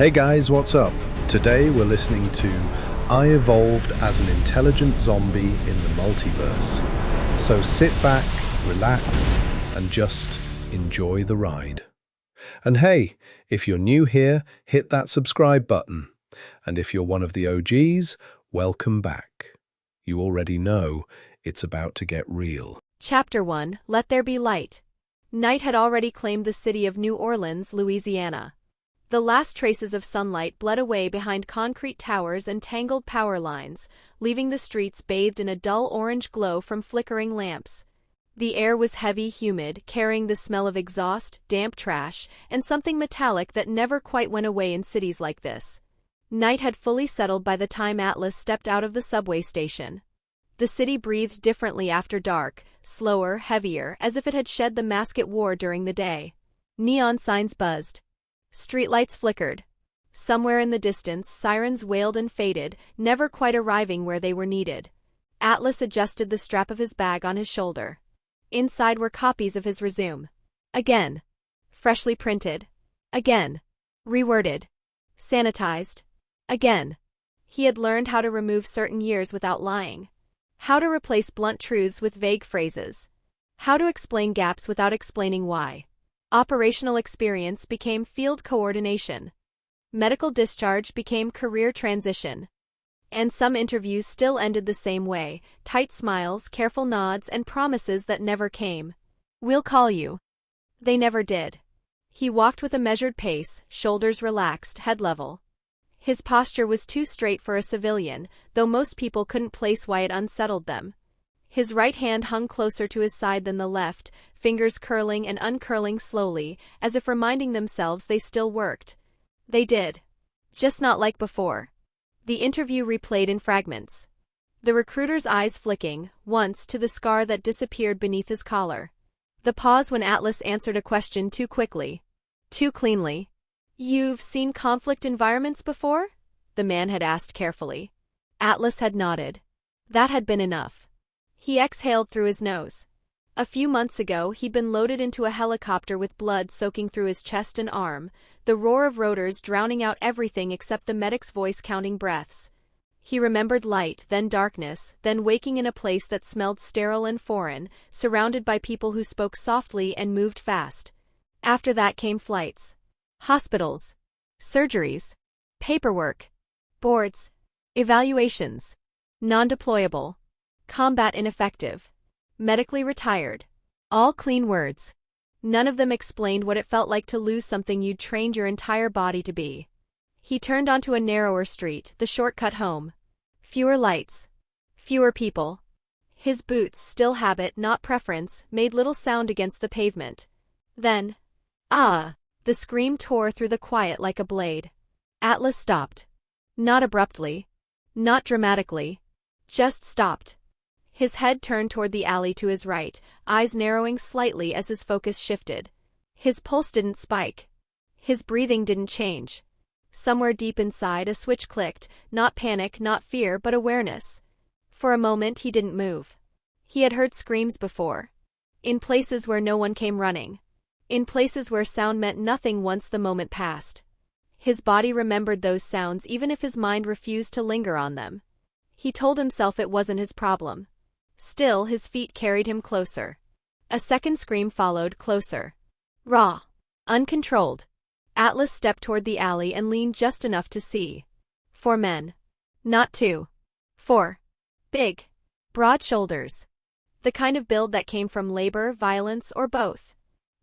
Hey guys, what's up? Today we're listening to I Evolved as an Intelligent Zombie in the Multiverse. So sit back, relax, and just enjoy the ride. And hey, if you're new here, hit that subscribe button. And if you're one of the OGs, welcome back. You already know it's about to get real. Chapter 1, Let There Be Light. Night had already claimed the city of New Orleans, Louisiana. The last traces of sunlight bled away behind concrete towers and tangled power lines, leaving the streets bathed in a dull orange glow from flickering lamps. The air was heavy, humid, carrying the smell of exhaust, damp trash, and something metallic that never quite went away in cities like this. Night had fully settled by the time Atlas stepped out of the subway station. The city breathed differently after dark, slower, heavier, as if it had shed the mask it wore during the day. Neon signs buzzed. Streetlights flickered. Somewhere in the distance, sirens wailed and faded, never quite arriving where they were needed. Atlas adjusted the strap of his bag on his shoulder. Inside were copies of his resume. Again. Freshly printed. Again. Reworded. Sanitized. Again. He had learned how to remove certain years without lying. How to replace blunt truths with vague phrases. How to explain gaps without explaining why. Operational experience became field coordination. Medical discharge became career transition. And some interviews still ended the same way, tight smiles, careful nods, and promises that never came. "We'll call you." They never did. He walked with a measured pace, shoulders relaxed, head level. His posture was too straight for a civilian, though most people couldn't place why it unsettled them. His right hand hung closer to his side than the left, fingers curling and uncurling slowly, as if reminding themselves they still worked. They did. Just not like before. The interview replayed in fragments. The recruiter's eyes flicking, once, to the scar that disappeared beneath his collar. The pause when Atlas answered a question too quickly. Too cleanly. "You've seen conflict environments before?" the man had asked carefully. Atlas had nodded. That had been enough. He exhaled through his nose. A few months ago, he'd been loaded into a helicopter with blood soaking through his chest and arm, the roar of rotors drowning out everything except the medic's voice counting breaths. He remembered light, then darkness, then waking in a place that smelled sterile and foreign, surrounded by people who spoke softly and moved fast. After that came flights. Hospitals. Surgeries. Paperwork. Boards. Evaluations. Non-deployable. Combat ineffective. Medically retired. All clean words. None of them explained what it felt like to lose something you'd trained your entire body to be. He turned onto a narrower street, the shortcut home. Fewer lights. Fewer people. His boots, still habit, not preference, made little sound against the pavement. Then, ah! The scream tore through the quiet like a blade. Atlas stopped. Not abruptly. Not dramatically. Just stopped. His head turned toward the alley to his right, eyes narrowing slightly as his focus shifted. His pulse didn't spike. His breathing didn't change. Somewhere deep inside, a switch clicked, not panic, not fear, but awareness. For a moment, he didn't move. He had heard screams before. In places where no one came running. In places where sound meant nothing once the moment passed. His body remembered those sounds even if his mind refused to linger on them. He told himself it wasn't his problem. Still, his feet carried him closer. A second scream followed, closer. Raw. Uncontrolled. Atlas stepped toward the alley and leaned just enough to see. 4 men. Not 2. 4. Big. Broad shoulders. The kind of build that came from labor, violence, or both.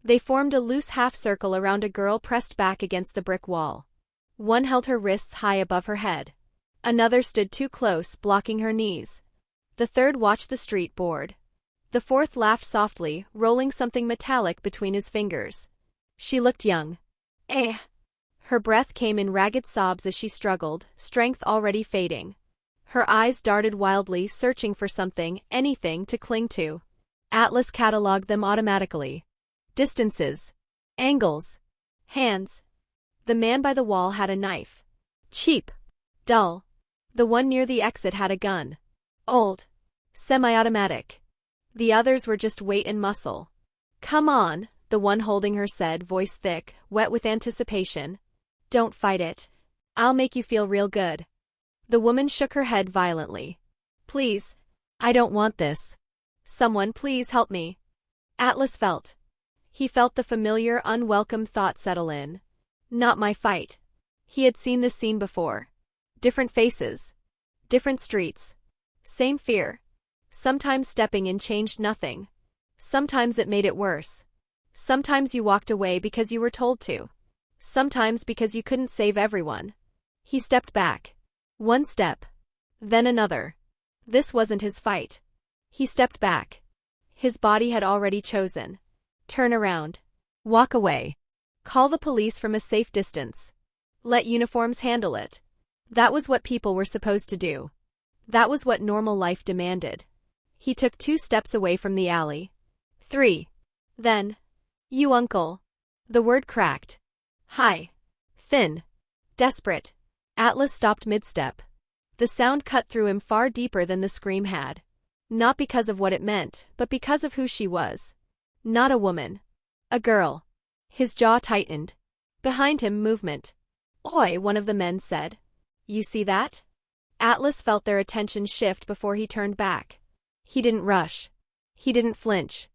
They formed a loose half-circle around a girl pressed back against the brick wall. One held her wrists high above her head. Another stood too close, blocking her knees. The third watched the street, bored. The fourth laughed softly, rolling something metallic between his fingers. She looked young. Her breath came in ragged sobs as she struggled, strength already fading. Her eyes darted wildly, searching for something, anything, to cling to. Atlas cataloged them automatically. Distances. Angles. Hands. The man by the wall had a knife. Cheap. Dull. The one near the exit had a gun. Old. Semi-automatic. The others were just weight and muscle. "Come on," the one holding her said, voice thick, wet with anticipation. Don't fight it. I'll make you feel real good. The woman shook her head violently. Please. I don't want this. Someone please help me. Atlas felt. He felt the familiar, unwelcome thought settle in. Not my fight. He had seen this scene before. Different faces. Different streets. Same fear. Sometimes stepping in changed nothing. Sometimes it made it worse. Sometimes you walked away because you were told to. Sometimes because you couldn't save everyone. He stepped back. One step. Then another. This wasn't his fight. He stepped back. His body had already chosen. Turn around. Walk away. Call the police from a safe distance. Let uniforms handle it. That was what people were supposed to do. That was what normal life demanded. He took 2 steps away from the alley. 3. Then. You uncle. The word cracked. High. Thin. Desperate. Atlas stopped mid-step. The sound cut through him far deeper than the scream had. Not because of what it meant, but because of who she was. Not a woman. A girl. His jaw tightened. Behind him, movement. Oi, one of the men said. You see that? Atlas felt their attention shift before he turned back. He didn't rush. He didn't flinch.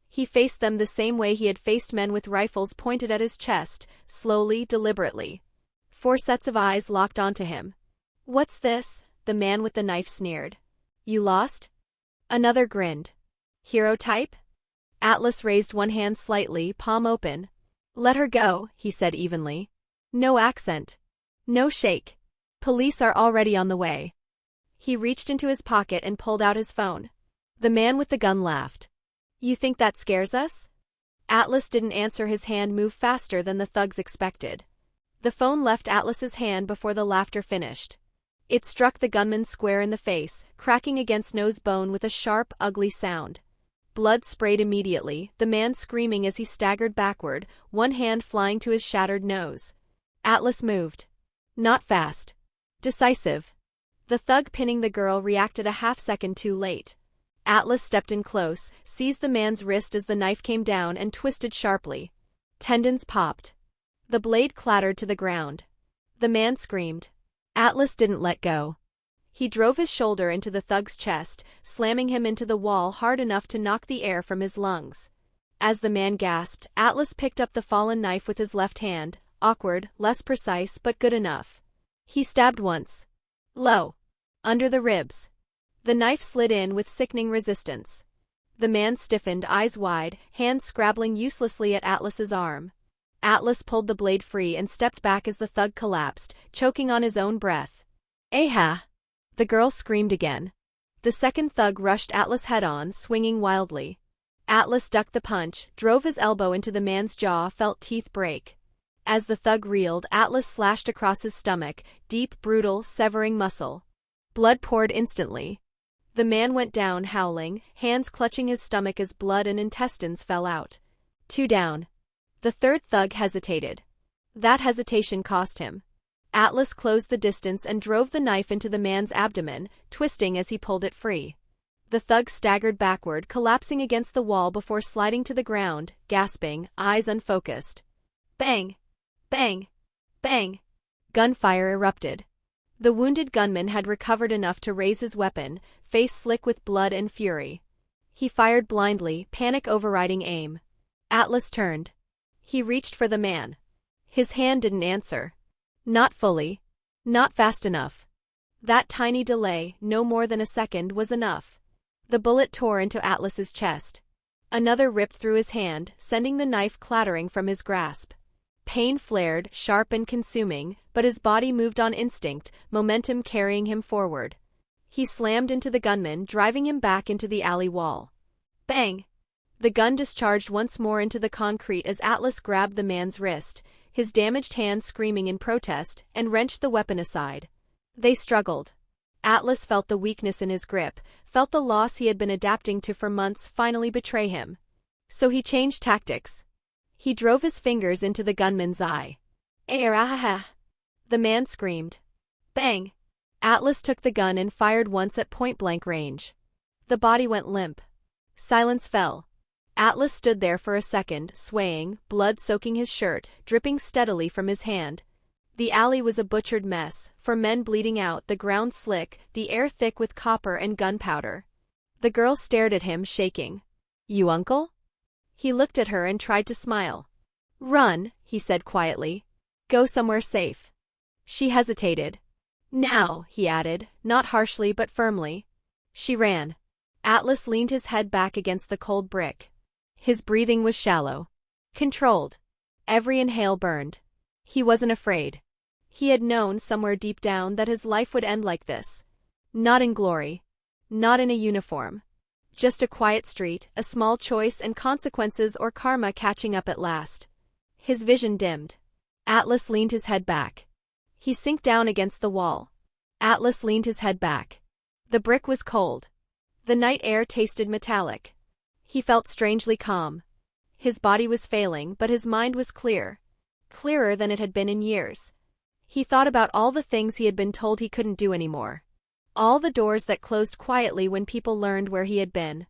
He faced them the same way he had faced men with rifles pointed at his chest, slowly, deliberately. 4 sets of eyes locked onto him. What's this? The man with the knife sneered. You lost? Another grinned. Hero type? Atlas raised one hand slightly, palm open. Let her go, he said evenly. No accent. No shake. Police are already on the way. He reached into his pocket and pulled out his phone. The man with the gun laughed. You think that scares us? Atlas didn't answer. His hand moved faster than the thugs expected. The phone left Atlas's hand before the laughter finished. It struck the gunman square in the face, cracking against nose bone with a sharp, ugly sound. Blood sprayed immediately, the man screaming as he staggered backward, one hand flying to his shattered nose. Atlas moved. Not fast. Decisive. The thug pinning the girl reacted a half-second too late. Atlas stepped in close, seized the man's wrist as the knife came down and twisted sharply. Tendons popped. The blade clattered to the ground. The man screamed. Atlas didn't let go. He drove his shoulder into the thug's chest, slamming him into the wall hard enough to knock the air from his lungs. As the man gasped, Atlas picked up the fallen knife with his left hand, awkward, less precise but good enough. He stabbed once. Low. Under the ribs. The knife slid in with sickening resistance. The man stiffened, eyes wide, hands scrabbling uselessly at Atlas's arm. Atlas pulled the blade free and stepped back as the thug collapsed, choking on his own breath. Aha! The girl screamed again. The second thug rushed Atlas head-on, swinging wildly. Atlas ducked the punch, drove his elbow into the man's jaw, felt teeth break. As the thug reeled, Atlas slashed across his stomach, deep, brutal, severing muscle. Blood poured instantly. The man went down, howling, hands clutching his stomach as blood and intestines fell out. 2 down. The third thug hesitated. That hesitation cost him. Atlas closed the distance and drove the knife into the man's abdomen, twisting as he pulled it free. The thug staggered backward, collapsing against the wall before sliding to the ground, gasping, eyes unfocused. Bang! Bang! Bang! Gunfire erupted. The wounded gunman had recovered enough to raise his weapon, face slick with blood and fury. He fired blindly, panic overriding aim. Atlas turned. He reached for the man. His hand didn't answer. Not fully. Not fast enough. That tiny delay, no more than a second, was enough. The bullet tore into Atlas's chest. Another ripped through his hand, sending the knife clattering from his grasp. Pain flared, sharp and consuming, but his body moved on instinct, momentum carrying him forward. He slammed into the gunman, driving him back into the alley wall. Bang! The gun discharged once more into the concrete as Atlas grabbed the man's wrist, his damaged hand screaming in protest, and wrenched the weapon aside. They struggled. Atlas felt the weakness in his grip, felt the loss he had been adapting to for months finally betray him. So he changed tactics. He drove his fingers into the gunman's eye. "Ah!" The man screamed. Bang! Atlas took the gun and fired once at point-blank range. The body went limp. Silence fell. Atlas stood there for a second, swaying, blood soaking his shirt, dripping steadily from his hand. The alley was a butchered mess, for men bleeding out, the ground slick, the air thick with copper and gunpowder. The girl stared at him, shaking. "You uncle?" He looked at her and tried to smile. "Run," he said quietly. "Go somewhere safe." She hesitated. "Now," he added, not harshly but firmly. She ran. Atlas leaned his head back against the cold brick. His breathing was shallow. Controlled. Every inhale burned. He wasn't afraid. He had known somewhere deep down that his life would end like this. Not in glory. Not in a uniform. Just a quiet street, a small choice and consequences or karma catching up at last. His vision dimmed. Atlas leaned his head back. He sank down against the wall. Atlas leaned his head back. The brick was cold. The night air tasted metallic. He felt strangely calm. His body was failing, but his mind was clear. Clearer than it had been in years. He thought about all the things he had been told he couldn't do anymore. All the doors that closed quietly when people learned where he had been.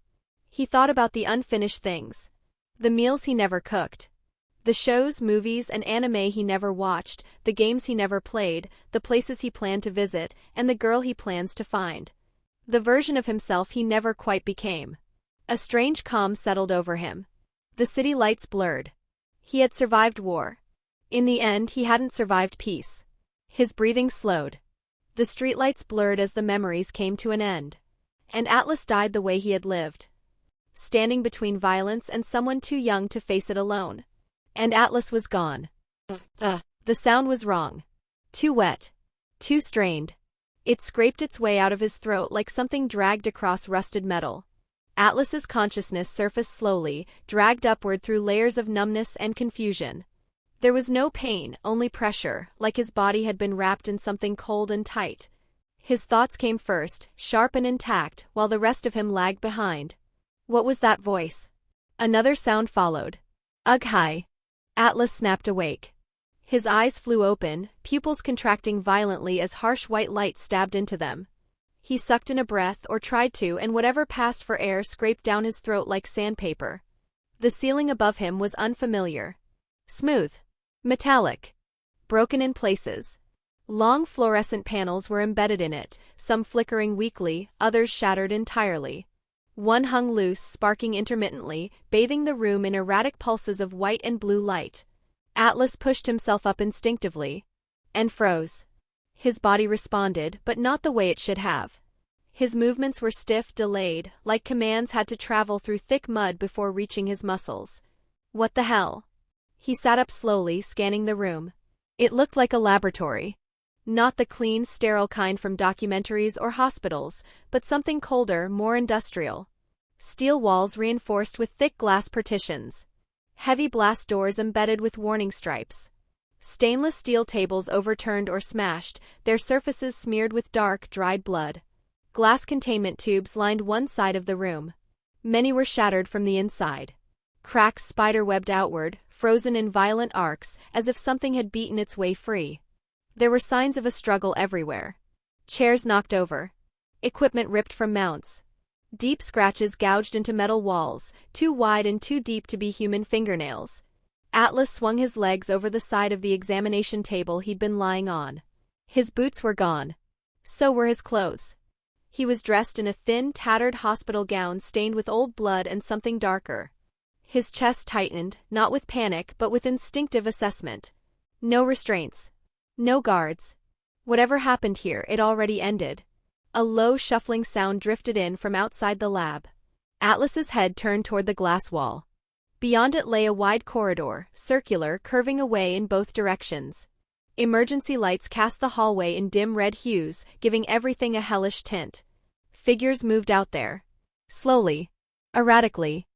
He thought about the unfinished things. The meals he never cooked. The shows, movies, and anime he never watched, the games he never played, the places he planned to visit, and the girl he plans to find. The version of himself he never quite became. A strange calm settled over him. The city lights blurred. He had survived war. In the end, he hadn't survived peace. His breathing slowed. The streetlights blurred as the memories came to an end. And Atlas died the way he had lived. Standing between violence and someone too young to face it alone. And Atlas was gone. The sound was wrong. Too wet. Too strained. It scraped its way out of his throat like something dragged across rusted metal. Atlas's consciousness surfaced slowly, dragged upward through layers of numbness and confusion. There was no pain, only pressure, like his body had been wrapped in something cold and tight. His thoughts came first, sharp and intact, while the rest of him lagged behind. What was that voice? Another sound followed. Ugh, hi. Atlas snapped awake. His eyes flew open, pupils contracting violently as harsh white light stabbed into them. He sucked in a breath, or tried to, and whatever passed for air scraped down his throat like sandpaper. The ceiling above him was unfamiliar. Smooth. Metallic. Broken in places. Long fluorescent panels were embedded in it, some flickering weakly, others shattered entirely. One hung loose, sparking intermittently, bathing the room in erratic pulses of white and blue light. Atlas pushed himself up instinctively. And froze. His body responded, but not the way it should have. His movements were stiff, delayed, like commands had to travel through thick mud before reaching his muscles. What the hell? He sat up slowly, scanning the room. It looked like a laboratory. Not the clean, sterile kind from documentaries or hospitals, but something colder, more industrial. Steel walls reinforced with thick glass partitions. Heavy blast doors embedded with warning stripes. Stainless steel tables overturned or smashed, their surfaces smeared with dark, dried blood. Glass containment tubes lined one side of the room. Many were shattered from the inside. Cracks spider-webbed outward, frozen in violent arcs, as if something had beaten its way free. There were signs of a struggle everywhere. Chairs knocked over. Equipment ripped from mounts. Deep scratches gouged into metal walls, too wide and too deep to be human fingernails. Atlas swung his legs over the side of the examination table he'd been lying on. His boots were gone. So were his clothes. He was dressed in a thin, tattered hospital gown stained with old blood and something darker. His chest tightened, not with panic but with instinctive assessment. No restraints. No guards. Whatever happened here, it already ended. A low, shuffling sound drifted in from outside the lab. Atlas's head turned toward the glass wall. Beyond it lay a wide corridor, circular, curving away in both directions. Emergency lights cast the hallway in dim red hues, giving everything a hellish tint. Figures moved out there. Slowly. Erratically.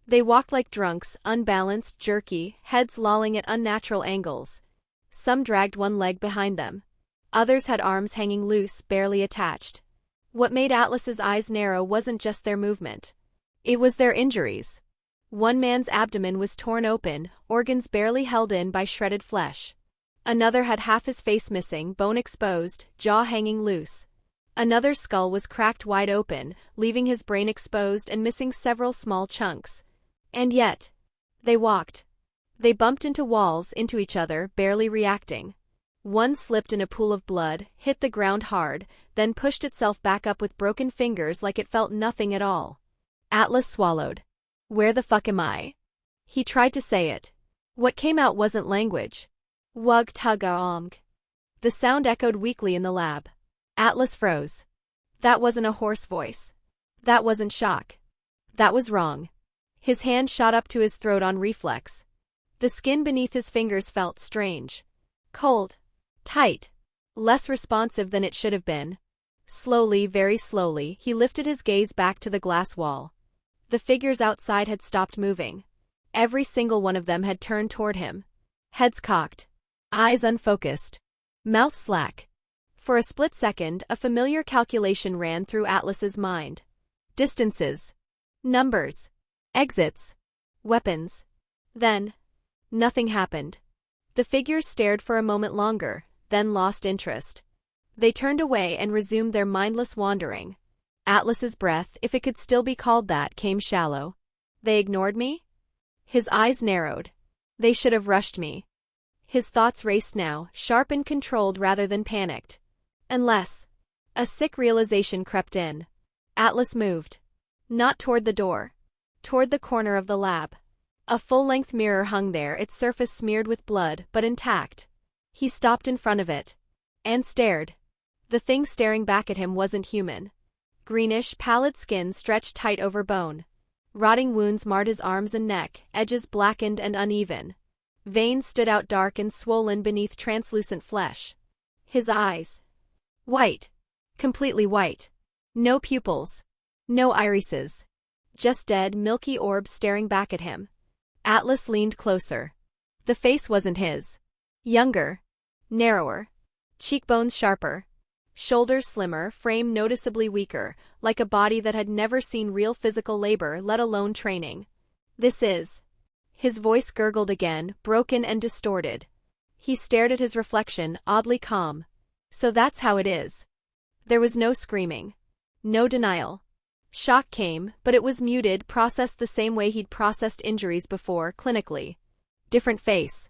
They walked like drunks, unbalanced, jerky, heads lolling at unnatural angles. Some dragged one leg behind them. Others had arms hanging loose, barely attached. What made Atlas's eyes narrow wasn't just their movement. It was their injuries. One man's abdomen was torn open, organs barely held in by shredded flesh. Another had half his face missing, bone exposed, jaw hanging loose. Another's skull was cracked wide open, leaving his brain exposed and missing several small chunks. And yet, they walked. They bumped into walls, into each other, barely reacting. One slipped in a pool of blood, hit the ground hard, then pushed itself back up with broken fingers like it felt nothing at all. Atlas swallowed. Where the fuck am I? He tried to say it. What came out wasn't language. Wug tug omg. The sound echoed weakly in the lab. Atlas froze. That wasn't a hoarse voice. That wasn't shock. That was wrong. His hand shot up to his throat on reflex. The skin beneath his fingers felt strange. Cold. Tight. Less responsive than it should have been. Slowly, very slowly, he lifted his gaze back to the glass wall. The figures outside had stopped moving. Every single one of them had turned toward him. Heads cocked. Eyes unfocused. Mouth slack. For a split second, a familiar calculation ran through Atlas's mind. Distances. Numbers. Exits. Weapons. Then, nothing happened. The figures stared for a moment longer, then lost interest. They turned away and resumed their mindless wandering. Atlas's breath, if it could still be called that, came shallow. They ignored me? His eyes narrowed. They should have rushed me. His thoughts raced now, sharp and controlled rather than panicked. Unless. A sick realization crept in. Atlas moved. Not toward the door. Toward the corner of the lab. A full-length mirror hung there, its surface smeared with blood, but intact. He stopped in front of it. And stared. The thing staring back at him wasn't human. Greenish, pallid skin stretched tight over bone. Rotting wounds marred his arms and neck, edges blackened and uneven. Veins stood out dark and swollen beneath translucent flesh. His eyes. White. Completely white. No pupils. No irises. Just dead, milky orbs staring back at him. Atlas leaned closer. The face wasn't his. Younger. Narrower. Cheekbones sharper. Shoulders slimmer, frame noticeably weaker, like a body that had never seen real physical labor, let alone training. This is. His voice gurgled again, broken and distorted. He stared at his reflection, oddly calm. So that's how it is. There was no screaming. No denial. Shock came, but it was muted, processed the same way he'd processed injuries before, clinically. Different face.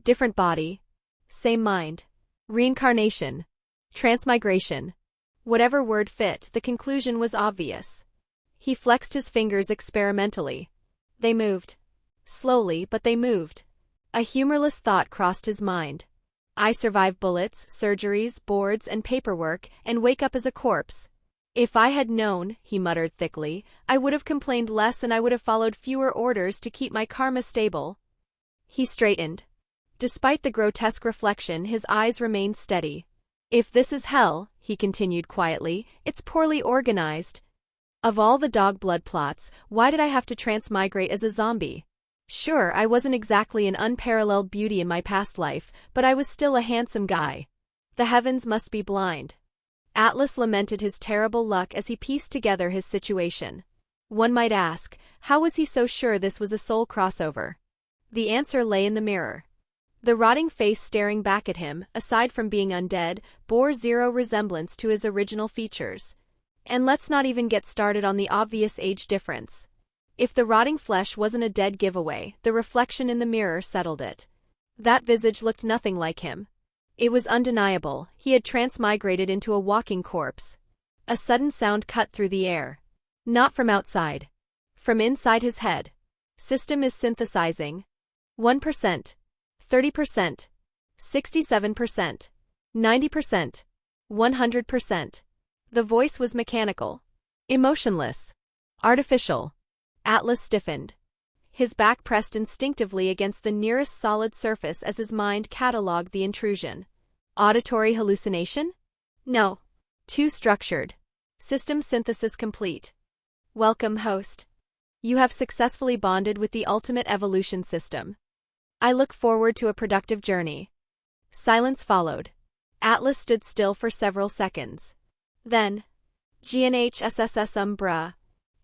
Different body. Same mind. Reincarnation. Transmigration. Whatever word fit, the conclusion was obvious. He flexed his fingers experimentally. They moved. Slowly, but they moved. A humorless thought crossed his mind. I survive bullets, surgeries, boards, and paperwork, and wake up as a corpse. If I had known, he muttered thickly, I would have complained less and I would have followed fewer orders to keep my karma stable. He straightened. Despite the grotesque reflection, his eyes remained steady. If this is hell, he continued quietly, it's poorly organized. Of all the dog blood plots, why did I have to transmigrate as a zombie? Sure, I wasn't exactly an unparalleled beauty in my past life, but I was still a handsome guy. The heavens must be blind. Atlas lamented his terrible luck as he pieced together his situation. One might ask, how was he so sure this was a soul crossover? The answer lay in the mirror. The rotting face staring back at him, aside from being undead, bore zero resemblance to his original features. And let's not even get started on the obvious age difference. If the rotting flesh wasn't a dead giveaway, the reflection in the mirror settled it. That visage looked nothing like him. It was undeniable, he had transmigrated into a walking corpse. A sudden sound cut through the air. Not from outside. From inside his head. System is synthesizing. 1%. 30%. 67%. 90%. 100%. The voice was mechanical. Emotionless. Artificial. Atlas stiffened. His back pressed instinctively against the nearest solid surface as his mind catalogued the intrusion. Auditory hallucination? No. Too structured. System synthesis complete. Welcome, host. You have successfully bonded with the ultimate evolution system. I look forward to a productive journey. Silence followed. Atlas stood still for several seconds. Then, GNHSSS bruh.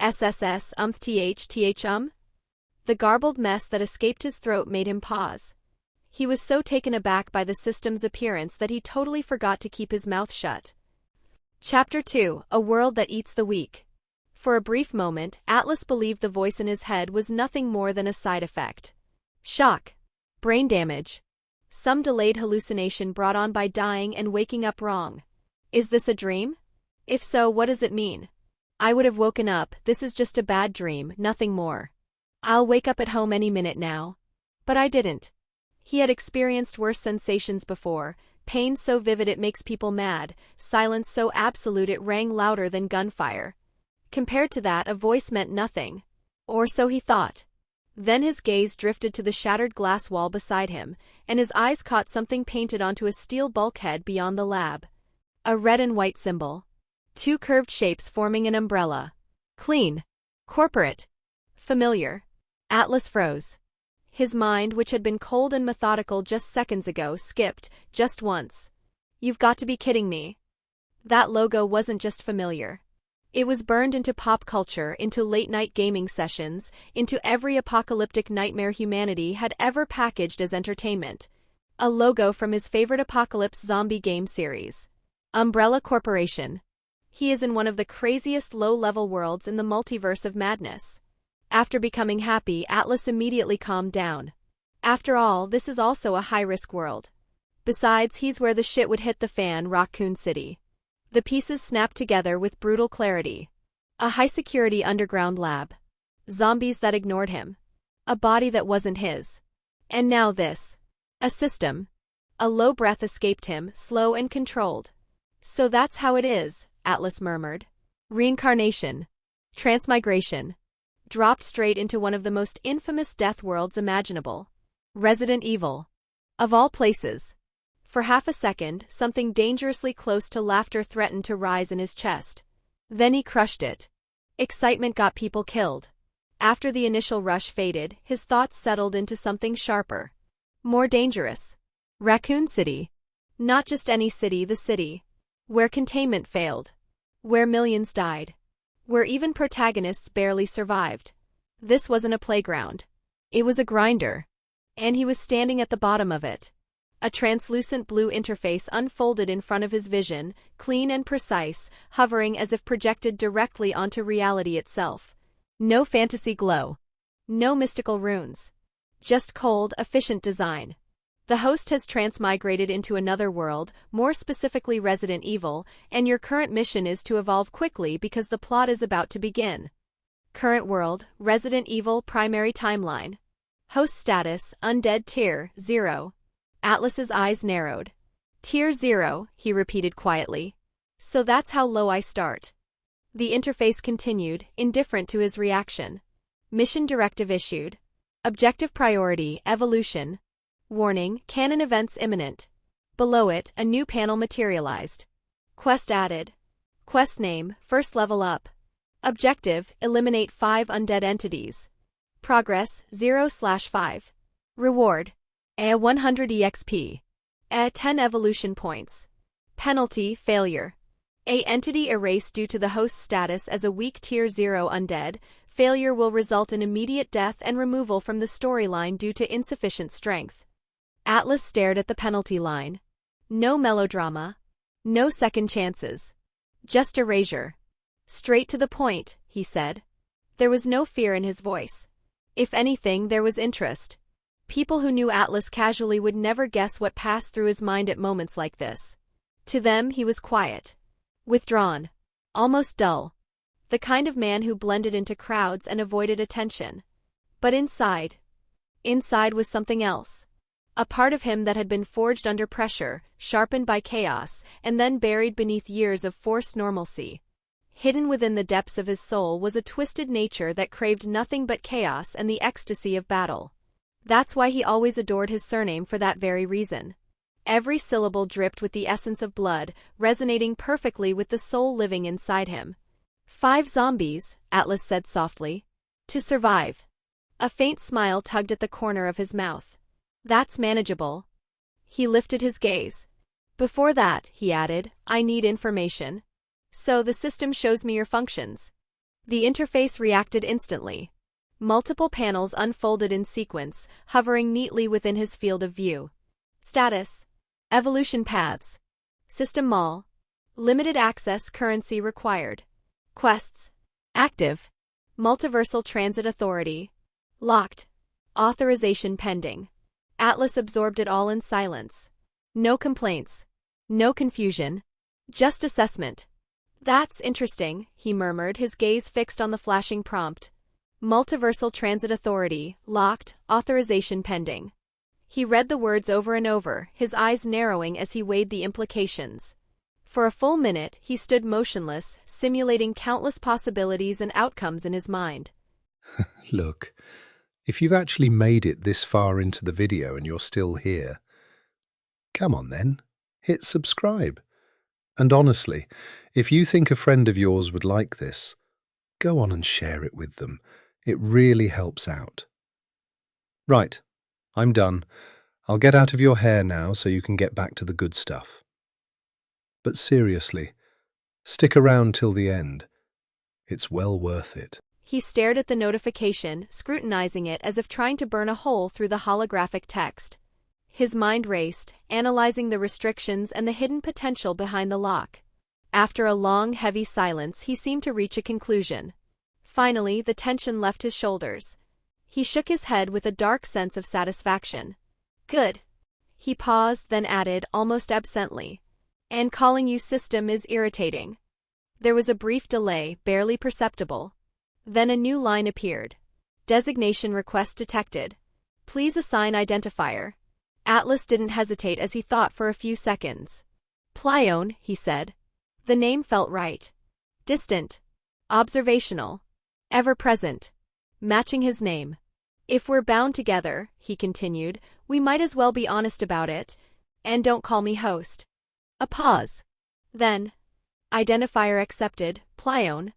SSS th. The garbled mess that escaped his throat made him pause. He was so taken aback by the system's appearance that he totally forgot to keep his mouth shut. Chapter 2, A World That Eats the Weak. For a brief moment, Atlas believed the voice in his head was nothing more than a side effect. Shock. Brain damage. Some delayed hallucination brought on by dying and waking up wrong. Is this a dream? If so, what does it mean? I would have woken up, this is just a bad dream, nothing more. I'll wake up at home any minute now. But I didn't. He had experienced worse sensations before, pain so vivid it makes people mad, silence so absolute it rang louder than gunfire. Compared to that, a voice meant nothing. Or so he thought. Then his gaze drifted to the shattered glass wall beside him, and his eyes caught something painted onto a steel bulkhead beyond the lab. A red and white symbol. Two curved shapes forming an umbrella. Clean. Corporate. Familiar. Atlas froze. His mind, which had been cold and methodical just seconds ago, skipped, just once. You've got to be kidding me. That logo wasn't just familiar. It was burned into pop culture, into late-night gaming sessions, into every apocalyptic nightmare humanity had ever packaged as entertainment. A logo from his favorite apocalypse zombie game series. Umbrella Corporation. He is in one of the craziest low-level worlds in the multiverse of madness. After becoming happy, Atlas immediately calmed down. After all, this is also a high-risk world. Besides, he's where the shit would hit the fan, Raccoon City. The pieces snapped together with brutal clarity. A high-security underground lab. Zombies that ignored him. A body that wasn't his. And now this. A system. A low breath escaped him, slow and controlled. So that's how it is, Atlas murmured. Reincarnation. Transmigration. Dropped straight into one of the most infamous death worlds imaginable. Resident Evil. Of all places. For half a second, something dangerously close to laughter threatened to rise in his chest. Then he crushed it. Excitement got people killed. After the initial rush faded, his thoughts settled into something sharper. More dangerous. Raccoon City. Not just any city, the city. Where containment failed. Where millions died. Where even protagonists barely survived. This wasn't a playground. It was a grinder. And he was standing at the bottom of it. A translucent blue interface unfolded in front of his vision, clean and precise, hovering as if projected directly onto reality itself. No fantasy glow. No mystical runes. Just cold, efficient design. The host has transmigrated into another world, more specifically Resident Evil, and your current mission is to evolve quickly because the plot is about to begin. Current world, Resident Evil primary timeline. Host status, undead tier, 0. Atlas's eyes narrowed. Tier 0, he repeated quietly. So that's how low I start. The interface continued, indifferent to his reaction. Mission directive issued. Objective priority, evolution. Warning, canon events imminent. Below it, a new panel materialized. Quest added. Quest name, first level up. Objective, eliminate 5 undead entities. Progress, 0/5. Reward. A 100 EXP. A 10 evolution points. Penalty, failure. A entity erased due to the host's status as a weak tier 0 undead. Failure will result in immediate death and removal from the storyline due to insufficient strength. Atlas stared at the penalty line. No melodrama. No second chances. Just erasure. Straight to the point, he said. There was no fear in his voice. If anything, there was interest. People who knew Atlas casually would never guess what passed through his mind at moments like this. To them, he was quiet. Withdrawn. Almost dull. The kind of man who blended into crowds and avoided attention. But inside was something else. A part of him that had been forged under pressure, sharpened by chaos, and then buried beneath years of forced normalcy. Hidden within the depths of his soul was a twisted nature that craved nothing but chaos and the ecstasy of battle. That's why he always adored his surname for that very reason. Every syllable dripped with the essence of blood, resonating perfectly with the soul living inside him. 5 zombies, Atlas said softly. To survive. A faint smile tugged at the corner of his mouth. That's manageable. He lifted his gaze. Before that, he added, I need information. So the system shows me your functions. The interface reacted instantly. Multiple panels unfolded in sequence, hovering neatly within his field of view. Status. Evolution paths. System mall. Limited access currency required. Quests. Active. Multiversal Transit Authority. Locked. Authorization pending. Atlas absorbed it all in silence. No complaints. No confusion. Just assessment. That's interesting, he murmured, his gaze fixed on the flashing prompt. Multiversal Transit Authority, locked, authorization pending. He read the words over and over, his eyes narrowing as he weighed the implications. For a full minute, he stood motionless, simulating countless possibilities and outcomes in his mind. Look, if you've actually made it this far into the video and you're still here, come on then, hit subscribe. And honestly, if you think a friend of yours would like this, go on and share it with them. It really helps out. Right, I'm done. I'll get out of your hair now so you can get back to the good stuff. But seriously, stick around till the end. It's well worth it. He stared at the notification, scrutinizing it as if trying to burn a hole through the holographic text. His mind raced, analyzing the restrictions and the hidden potential behind the lock. After a long, heavy silence, he seemed to reach a conclusion. Finally, the tension left his shoulders. He shook his head with a dark sense of satisfaction. Good. He paused, then added, almost absently. And calling you system is irritating. There was a brief delay, barely perceptible. Then a new line appeared. Designation request detected. Please assign identifier. Atlas didn't hesitate as he thought for a few seconds. Plione, he said. The name felt right. Distant. Observational. Ever-present. Matching his name. If we're bound together, he continued, we might as well be honest about it. And don't call me host. A pause. Then. Identifier accepted, Plione.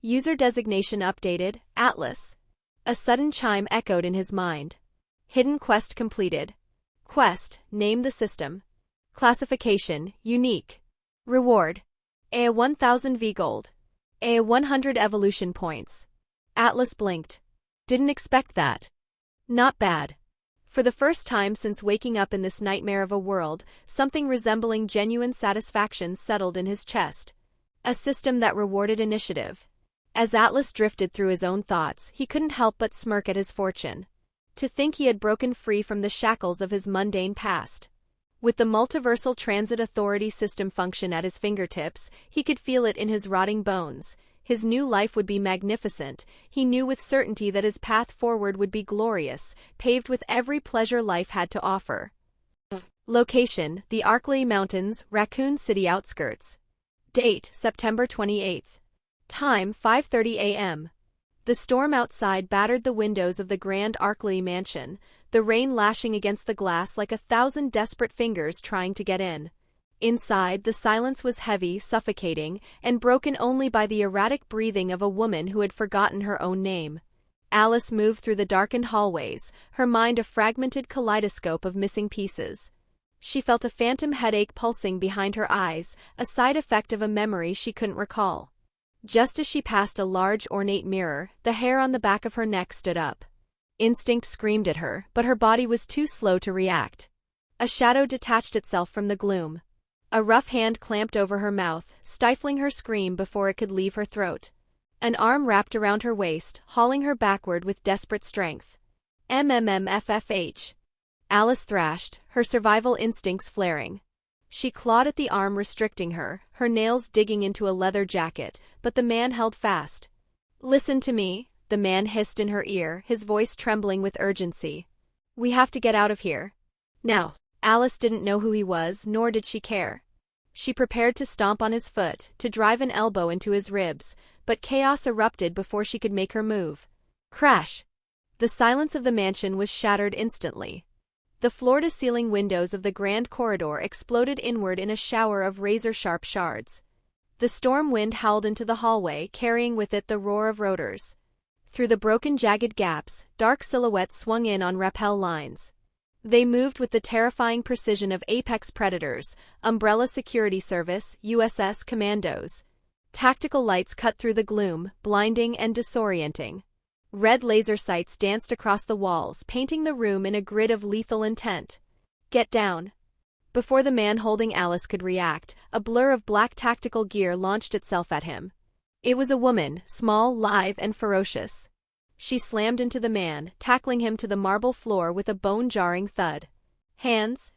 User designation updated, Atlas. A sudden chime echoed in his mind. Hidden quest completed. Quest, name the system. Classification, unique. Reward. A 1000 V gold. A 100 evolution points. Atlas blinked. Didn't expect that. Not bad. For the first time since waking up in this nightmare of a world, something resembling genuine satisfaction settled in his chest. A system that rewarded initiative. As Atlas drifted through his own thoughts, he couldn't help but smirk at his fortune. To think he had broken free from the shackles of his mundane past. With the Multiversal Transit Authority system function at his fingertips, he could feel it in his rotting bones. His new life would be magnificent. He knew with certainty that his path forward would be glorious, paved with every pleasure life had to offer. Location, the Arklay Mountains, Raccoon City outskirts. Date, September 28th. Time, 5:30 a.m. The storm outside battered the windows of the grand Arklay mansion, the rain lashing against the glass like 1,000 desperate fingers trying to get in. Inside, the silence was heavy, suffocating, and broken only by the erratic breathing of a woman who had forgotten her own name. Alice moved through the darkened hallways, her mind a fragmented kaleidoscope of missing pieces. She felt a phantom headache pulsing behind her eyes, a side effect of a memory she couldn't recall. Just as she passed a large ornate mirror, the hair on the back of her neck stood up. Instinct screamed at her, but her body was too slow to react. A shadow detached itself from the gloom. A rough hand clamped over her mouth, stifling her scream before it could leave her throat. An arm wrapped around her waist, hauling her backward with desperate strength. MMMFFH. Alice thrashed, her survival instincts flaring. She clawed at the arm restricting her, her nails digging into a leather jacket, but the man held fast. Listen to me, the man hissed in her ear, his voice trembling with urgency. We have to get out of here. Now. Alice didn't know who he was, nor did she care. She prepared to stomp on his foot, to drive an elbow into his ribs, but chaos erupted before she could make her move. Crash! The silence of the mansion was shattered instantly. The floor-to-ceiling windows of the grand corridor exploded inward in a shower of razor-sharp shards. The storm wind howled into the hallway, carrying with it the roar of rotors. Through the broken, jagged gaps, dark silhouettes swung in on rappel lines. They moved with the terrifying precision of apex predators, Umbrella Security Service, USS Commandos. Tactical lights cut through the gloom, blinding and disorienting. Red laser sights danced across the walls, painting the room in a grid of lethal intent. Get down. Before the man holding Alice could react, a blur of black tactical gear launched itself at him. It was a woman, small, lithe, and ferocious. She slammed into the man, tackling him to the marble floor with a bone-jarring thud. "Hands?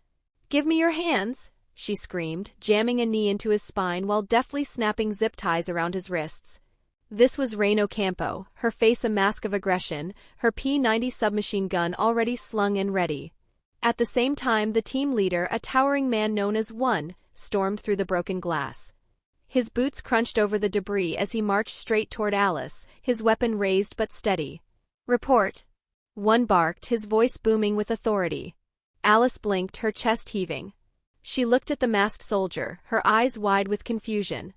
Give me your hands!" she screamed, jamming a knee into his spine while deftly snapping zip ties around his wrists. This was Rain Ocampo, her face a mask of aggression, her P-90 submachine gun already slung and ready. At the same time, the team leader, a towering man known as One, stormed through the broken glass. His boots crunched over the debris as he marched straight toward Alice, his weapon raised but steady. "Report." One barked, his voice booming with authority. Alice blinked, her chest heaving. She looked at the masked soldier, her eyes wide with confusion.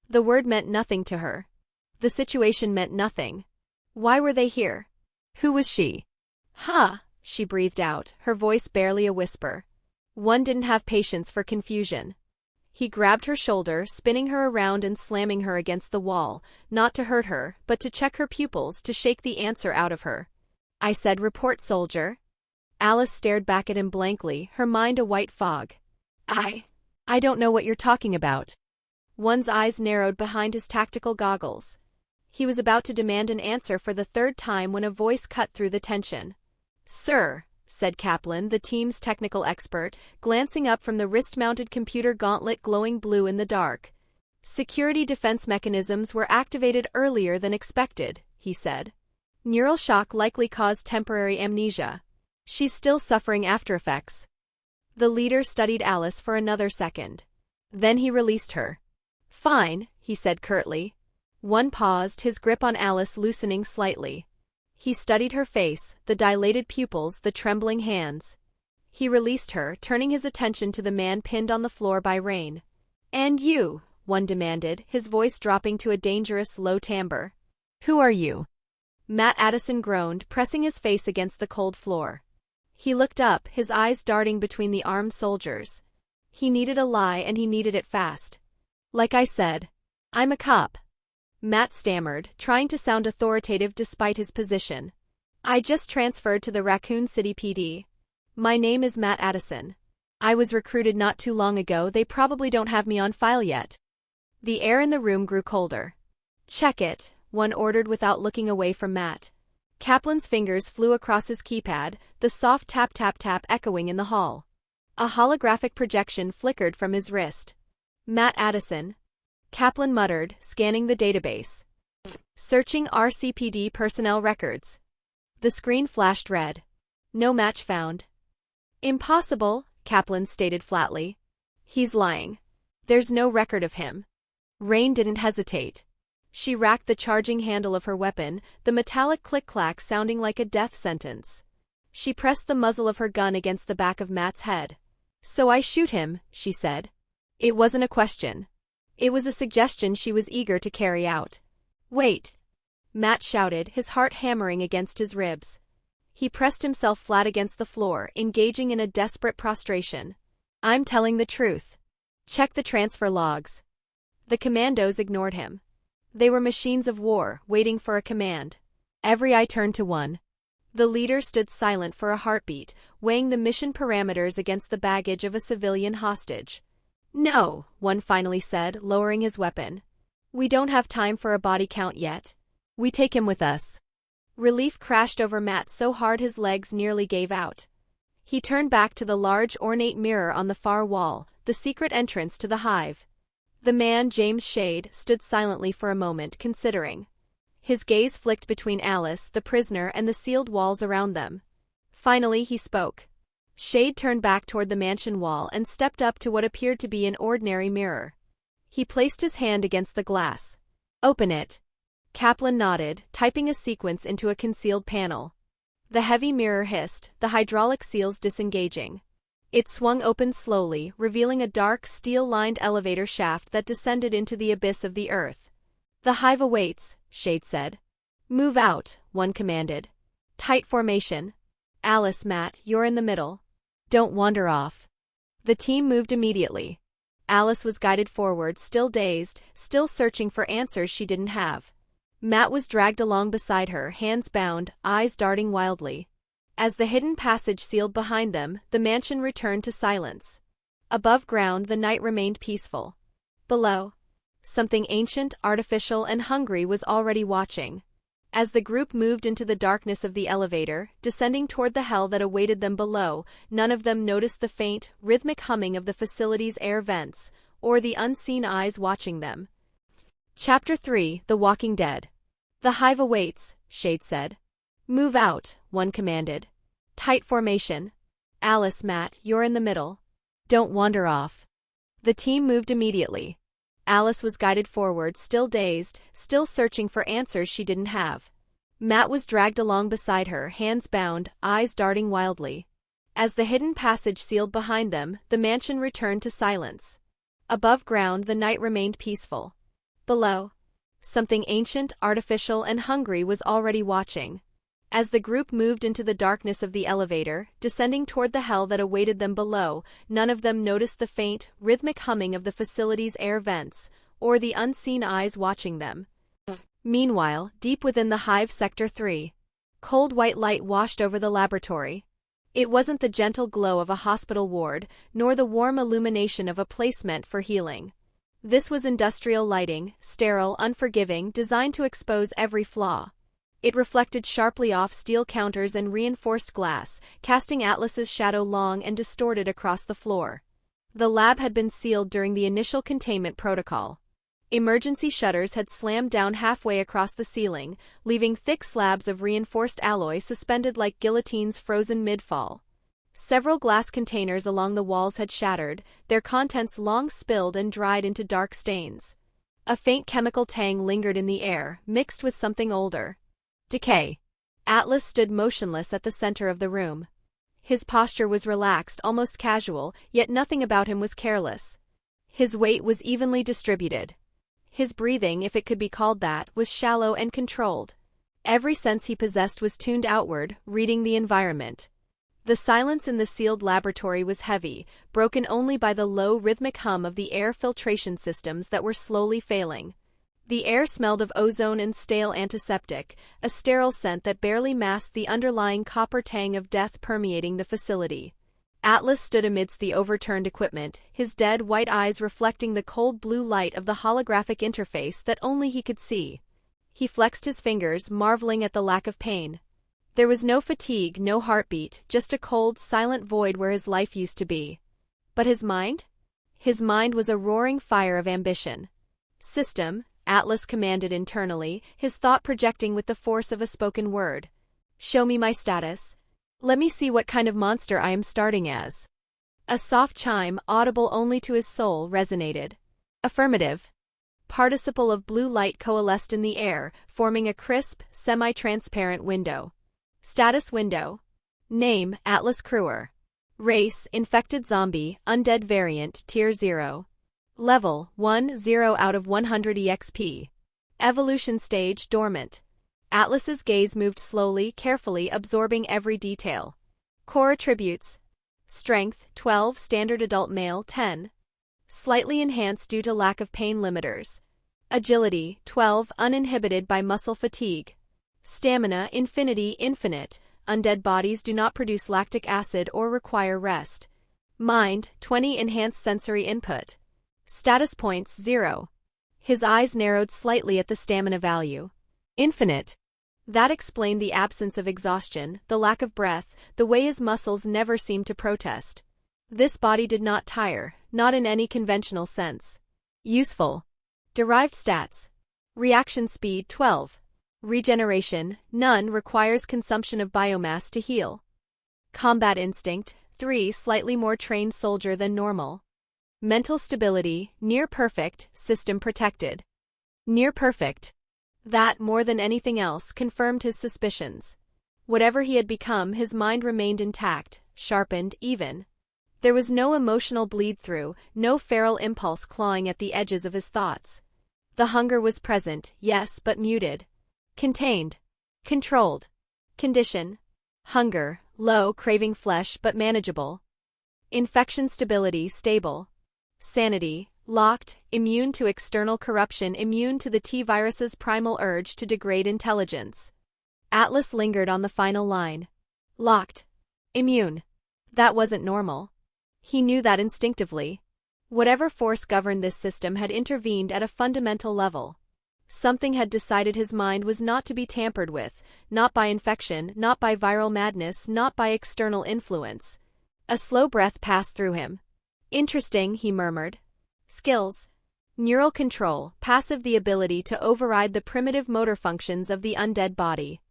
The word meant nothing to her. The situation meant nothing. Why were they here? Who was she? "Huh," she breathed out, her voice barely a whisper. One didn't have patience for confusion. He grabbed her shoulder, spinning her around and slamming her against the wall, not to hurt her, but to check her pupils, to shake the answer out of her. "I said report, soldier." Alice stared back at him blankly, her mind a white fog. I don't know what you're talking about." One's eyes narrowed behind his tactical goggles. He was about to demand an answer for the third time when a voice cut through the tension. "Sir," said Kaplan, the team's technical expert, glancing up from the wrist-mounted computer gauntlet glowing blue in the dark. "Security defense mechanisms were activated earlier than expected," he said. "Neural shock likely caused temporary amnesia. She's still suffering aftereffects." The leader studied Alice for another second. Then he released her. "Fine," he said curtly. One paused, his grip on Alice loosening slightly. He studied her face, the dilated pupils, the trembling hands. He released her, turning his attention to the man pinned on the floor by Rain. "And you?" One demanded, his voice dropping to a dangerous low timbre. "Who are you?" Matt Addison groaned, pressing his face against the cold floor. He looked up, his eyes darting between the armed soldiers. He needed a lie, and he needed it fast. "Like I said, I'm a cop." Matt stammered, trying to sound authoritative despite his position. "I just transferred to the Raccoon City PD. My name is Matt Addison. I was recruited not too long ago. They probably don't have me on file yet." The air in the room grew colder. "Check it," One ordered without looking away from Matt. Kaplan's fingers flew across his keypad, the soft tap-tap-tap echoing in the hall. A holographic projection flickered from his wrist. "Matt Addison." Kaplan muttered, scanning the database. "Searching RCPD personnel records." The screen flashed red. "No match found." "Impossible," Kaplan stated flatly. "He's lying. There's no record of him." Rain didn't hesitate. She racked the charging handle of her weapon, the metallic click-clack sounding like a death sentence. She pressed the muzzle of her gun against the back of Matt's head. "So I shoot him," she said. It wasn't a question. It was a suggestion she was eager to carry out. "Wait!" Matt shouted, his heart hammering against his ribs. He pressed himself flat against the floor, engaging in a desperate prostration. "I'm telling the truth. Check the transfer logs." The commandos ignored him. They were machines of war, waiting for a command. Every eye turned to One. The leader stood silent for a heartbeat, weighing the mission parameters against the baggage of a civilian hostage. "No," One finally said, lowering his weapon. "We don't have time for a body count yet. We take him with us." Relief crashed over Matt so hard his legs nearly gave out. He turned back to the large ornate mirror on the far wall, the secret entrance to the Hive. The man, James Shade, stood silently for a moment, considering. His gaze flicked between Alice, the prisoner, and the sealed walls around them. Finally, he spoke. Shade turned back toward the mansion wall and stepped up to what appeared to be an ordinary mirror. He placed his hand against the glass. "Open it." Kaplan nodded, typing a sequence into a concealed panel. The heavy mirror hissed, the hydraulic seals disengaging. It swung open slowly, revealing a dark, steel-lined elevator shaft that descended into the abyss of the earth. "The Hive awaits," Shade said. "Move out," One commanded. "Tight formation. Alice, Matt, you're in the middle. Don't wander off." The team moved immediately. Alice was guided forward, still dazed, still searching for answers she didn't have. Matt was dragged along beside her, hands bound, eyes darting wildly. As the hidden passage sealed behind them, the mansion returned to silence. Above ground, the night remained peaceful. Below, something ancient, artificial, and hungry was already watching. As the group moved into the darkness of the elevator, descending toward the hell that awaited them below, none of them noticed the faint, rhythmic humming of the facility's air vents, or the unseen eyes watching them. Chapter 3: The Walking Dead. "The Hive awaits," Shade said. "Move out," one commanded. "Tight formation. Alice, Matt, you're in the middle. Don't wander off." The team moved immediately. Alice was guided forward, still dazed, still searching for answers she didn't have. Matt was dragged along beside her, hands bound, eyes darting wildly. As the hidden passage sealed behind them, the mansion returned to silence. Above ground, the night remained peaceful. Below, something ancient, artificial, and hungry was already watching. As the group moved into the darkness of the elevator, descending toward the hell that awaited them below, none of them noticed the faint, rhythmic humming of the facility's air vents, or the unseen eyes watching them. Meanwhile, deep within the Hive Sector 3, cold white light washed over the laboratory. It wasn't the gentle glow of a hospital ward, nor the warm illumination of a place meant for healing. This was industrial lighting, sterile, unforgiving, designed to expose every flaw. It reflected sharply off steel counters and reinforced glass, casting Atlas's shadow long and distorted across the floor. The lab had been sealed during the initial containment protocol. Emergency shutters had slammed down halfway across the ceiling, leaving thick slabs of reinforced alloy suspended like guillotines frozen mid-fall. Several glass containers along the walls had shattered, their contents long spilled and dried into dark stains. A faint chemical tang lingered in the air, mixed with something older. Decay. Atlas stood motionless at the center of the room. His posture was relaxed, almost casual, yet nothing about him was careless. His weight was evenly distributed. His breathing, if it could be called that, was shallow and controlled. Every sense he possessed was tuned outward, reading the environment. The silence in the sealed laboratory was heavy, broken only by the low, rhythmic hum of the air filtration systems that were slowly failing. The air smelled of ozone and stale antiseptic, a sterile scent that barely masked the underlying copper tang of death permeating the facility. Atlas stood amidst the overturned equipment, his dead white eyes reflecting the cold blue light of the holographic interface that only he could see. He flexed his fingers, marveling at the lack of pain. There was no fatigue, no heartbeat, just a cold, silent void where his life used to be. But his mind? His mind was a roaring fire of ambition. "System," Atlas commanded internally, his thought projecting with the force of a spoken word. "Show me my status. Let me see what kind of monster I am starting as." A soft chime, audible only to his soul, resonated. "Affirmative." Participle of blue light coalesced in the air, forming a crisp, semi-transparent window. Status window. Name, Atlas Crewer. Race, infected zombie, undead variant, tier 0. Level, 1-0 out of 100 EXP. Evolution stage, dormant. Atlas's gaze moved slowly, carefully, absorbing every detail. Core attributes. Strength, 12, standard adult male, 10. Slightly enhanced due to lack of pain limiters. Agility, 12, uninhibited by muscle fatigue. Stamina, infinity, infinite. Undead bodies do not produce lactic acid or require rest. Mind, 20, enhanced sensory input. Status points, 0. His eyes narrowed slightly at the stamina value. Infinite. That explained the absence of exhaustion, the lack of breath, the way his muscles never seemed to protest. This body did not tire, not in any conventional sense. Useful. Derived stats. Reaction speed, 12. Regeneration, none, requires consumption of biomass to heal. Combat instinct, 3, slightly more trained soldier than normal. Mental stability, near perfect, system protected. Near perfect. That, more than anything else, confirmed his suspicions. Whatever he had become, his mind remained intact, sharpened, even. There was no emotional bleed-through, no feral impulse clawing at the edges of his thoughts. The hunger was present, yes, but muted. Contained. Controlled. Condition. Hunger, low, craving flesh but manageable. Infection stability, stable. Sanity, locked, immune to external corruption, immune to the T-virus's primal urge to degrade intelligence. Atlas lingered on the final line. Locked. Immune. That wasn't normal. He knew that instinctively. Whatever force governed this system had intervened at a fundamental level. Something had decided his mind was not to be tampered with, not by infection, not by viral madness, not by external influence. A slow breath passed through him. Interesting, he murmured. Skills. Neural control, passive, the ability to override the primitive motor functions of the undead body.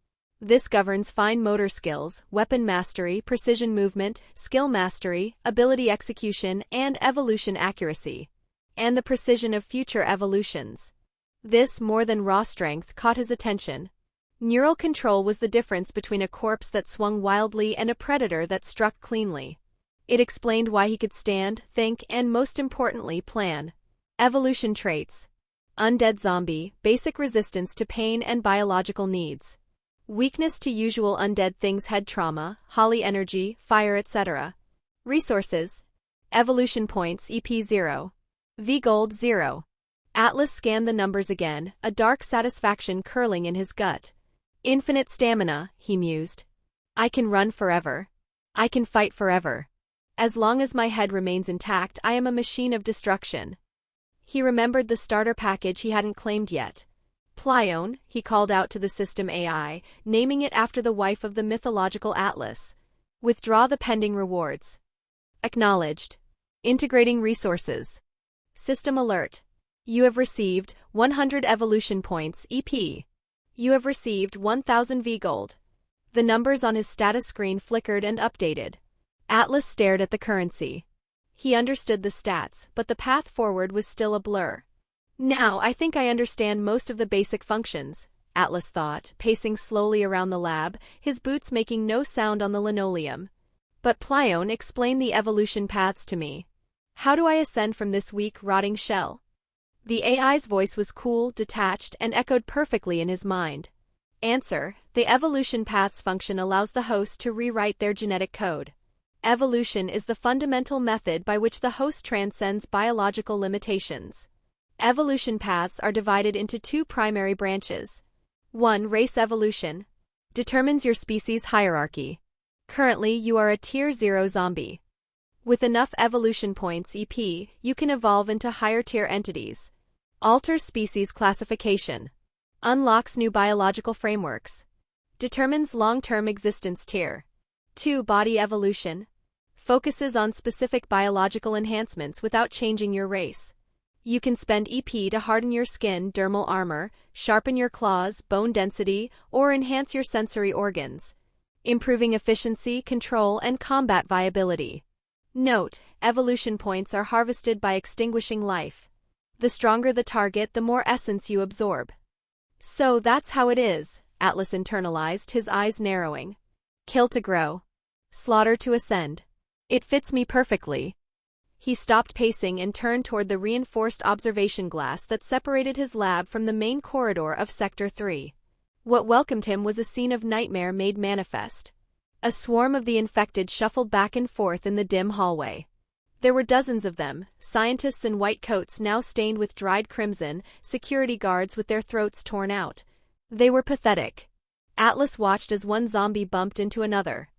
This governs fine motor skills, weapon mastery, precision movement, skill mastery, ability execution, and evolution accuracy. And the precision of future evolutions. This, more than raw strength, caught his attention. Neural control was the difference between a corpse that swung wildly and a predator that struck cleanly. It explained why he could stand, think, and most importantly, plan. Evolution traits. Undead zombie, basic resistance to pain and biological needs. Weakness to usual undead things, head trauma, holly energy, fire, etc. Resources. Evolution points, EP 0. V gold 0. Atlas scanned the numbers again, a dark satisfaction curling in his gut. Infinite stamina, he mused. I can run forever. I can fight forever. As long as my head remains intact, I am a machine of destruction. He remembered the starter package he hadn't claimed yet. Plione, he called out to the system AI, naming it after the wife of the mythological Atlas. Withdraw the pending rewards. Acknowledged. Integrating resources. System alert. You have received 100 evolution points, EP. You have received 1000 V gold. The numbers on his status screen flickered and updated. Atlas stared at the currency. He understood the stats, but the path forward was still a blur. Now I think I understand most of the basic functions, Atlas thought, pacing slowly around the lab, his boots making no sound on the linoleum. But Plione, explain the evolution paths to me. How do I ascend from this weak, rotting shell? The AI's voice was cool, detached, and echoed perfectly in his mind. Answer: the evolution paths function allows the host to rewrite their genetic code. Evolution is the fundamental method by which the host transcends biological limitations. Evolution paths are divided into two primary branches. 1. Race evolution. Determines your species hierarchy. Currently, you are a Tier 0 zombie. With enough evolution points EP, you can evolve into higher-tier entities. Alters species classification. Unlocks new biological frameworks. Determines long-term existence tier. 2. Body evolution. Focuses on specific biological enhancements without changing your race. You can spend EP to harden your skin, dermal armor, sharpen your claws, bone density, or enhance your sensory organs, improving efficiency, control, and combat viability. Note: evolution points are harvested by extinguishing life. The stronger the target, the more essence you absorb. So that's how it is, Atlas internalized, his eyes narrowing. Kill to grow. Slaughter to ascend. It fits me perfectly. He stopped pacing and turned toward the reinforced observation glass that separated his lab from the main corridor of Sector 3. What welcomed him was a scene of nightmare made manifest. A swarm of the infected shuffled back and forth in the dim hallway. There were dozens of them, scientists in white coats now stained with dried crimson, security guards with their throats torn out. They were pathetic. Atlas watched as one zombie bumped into another.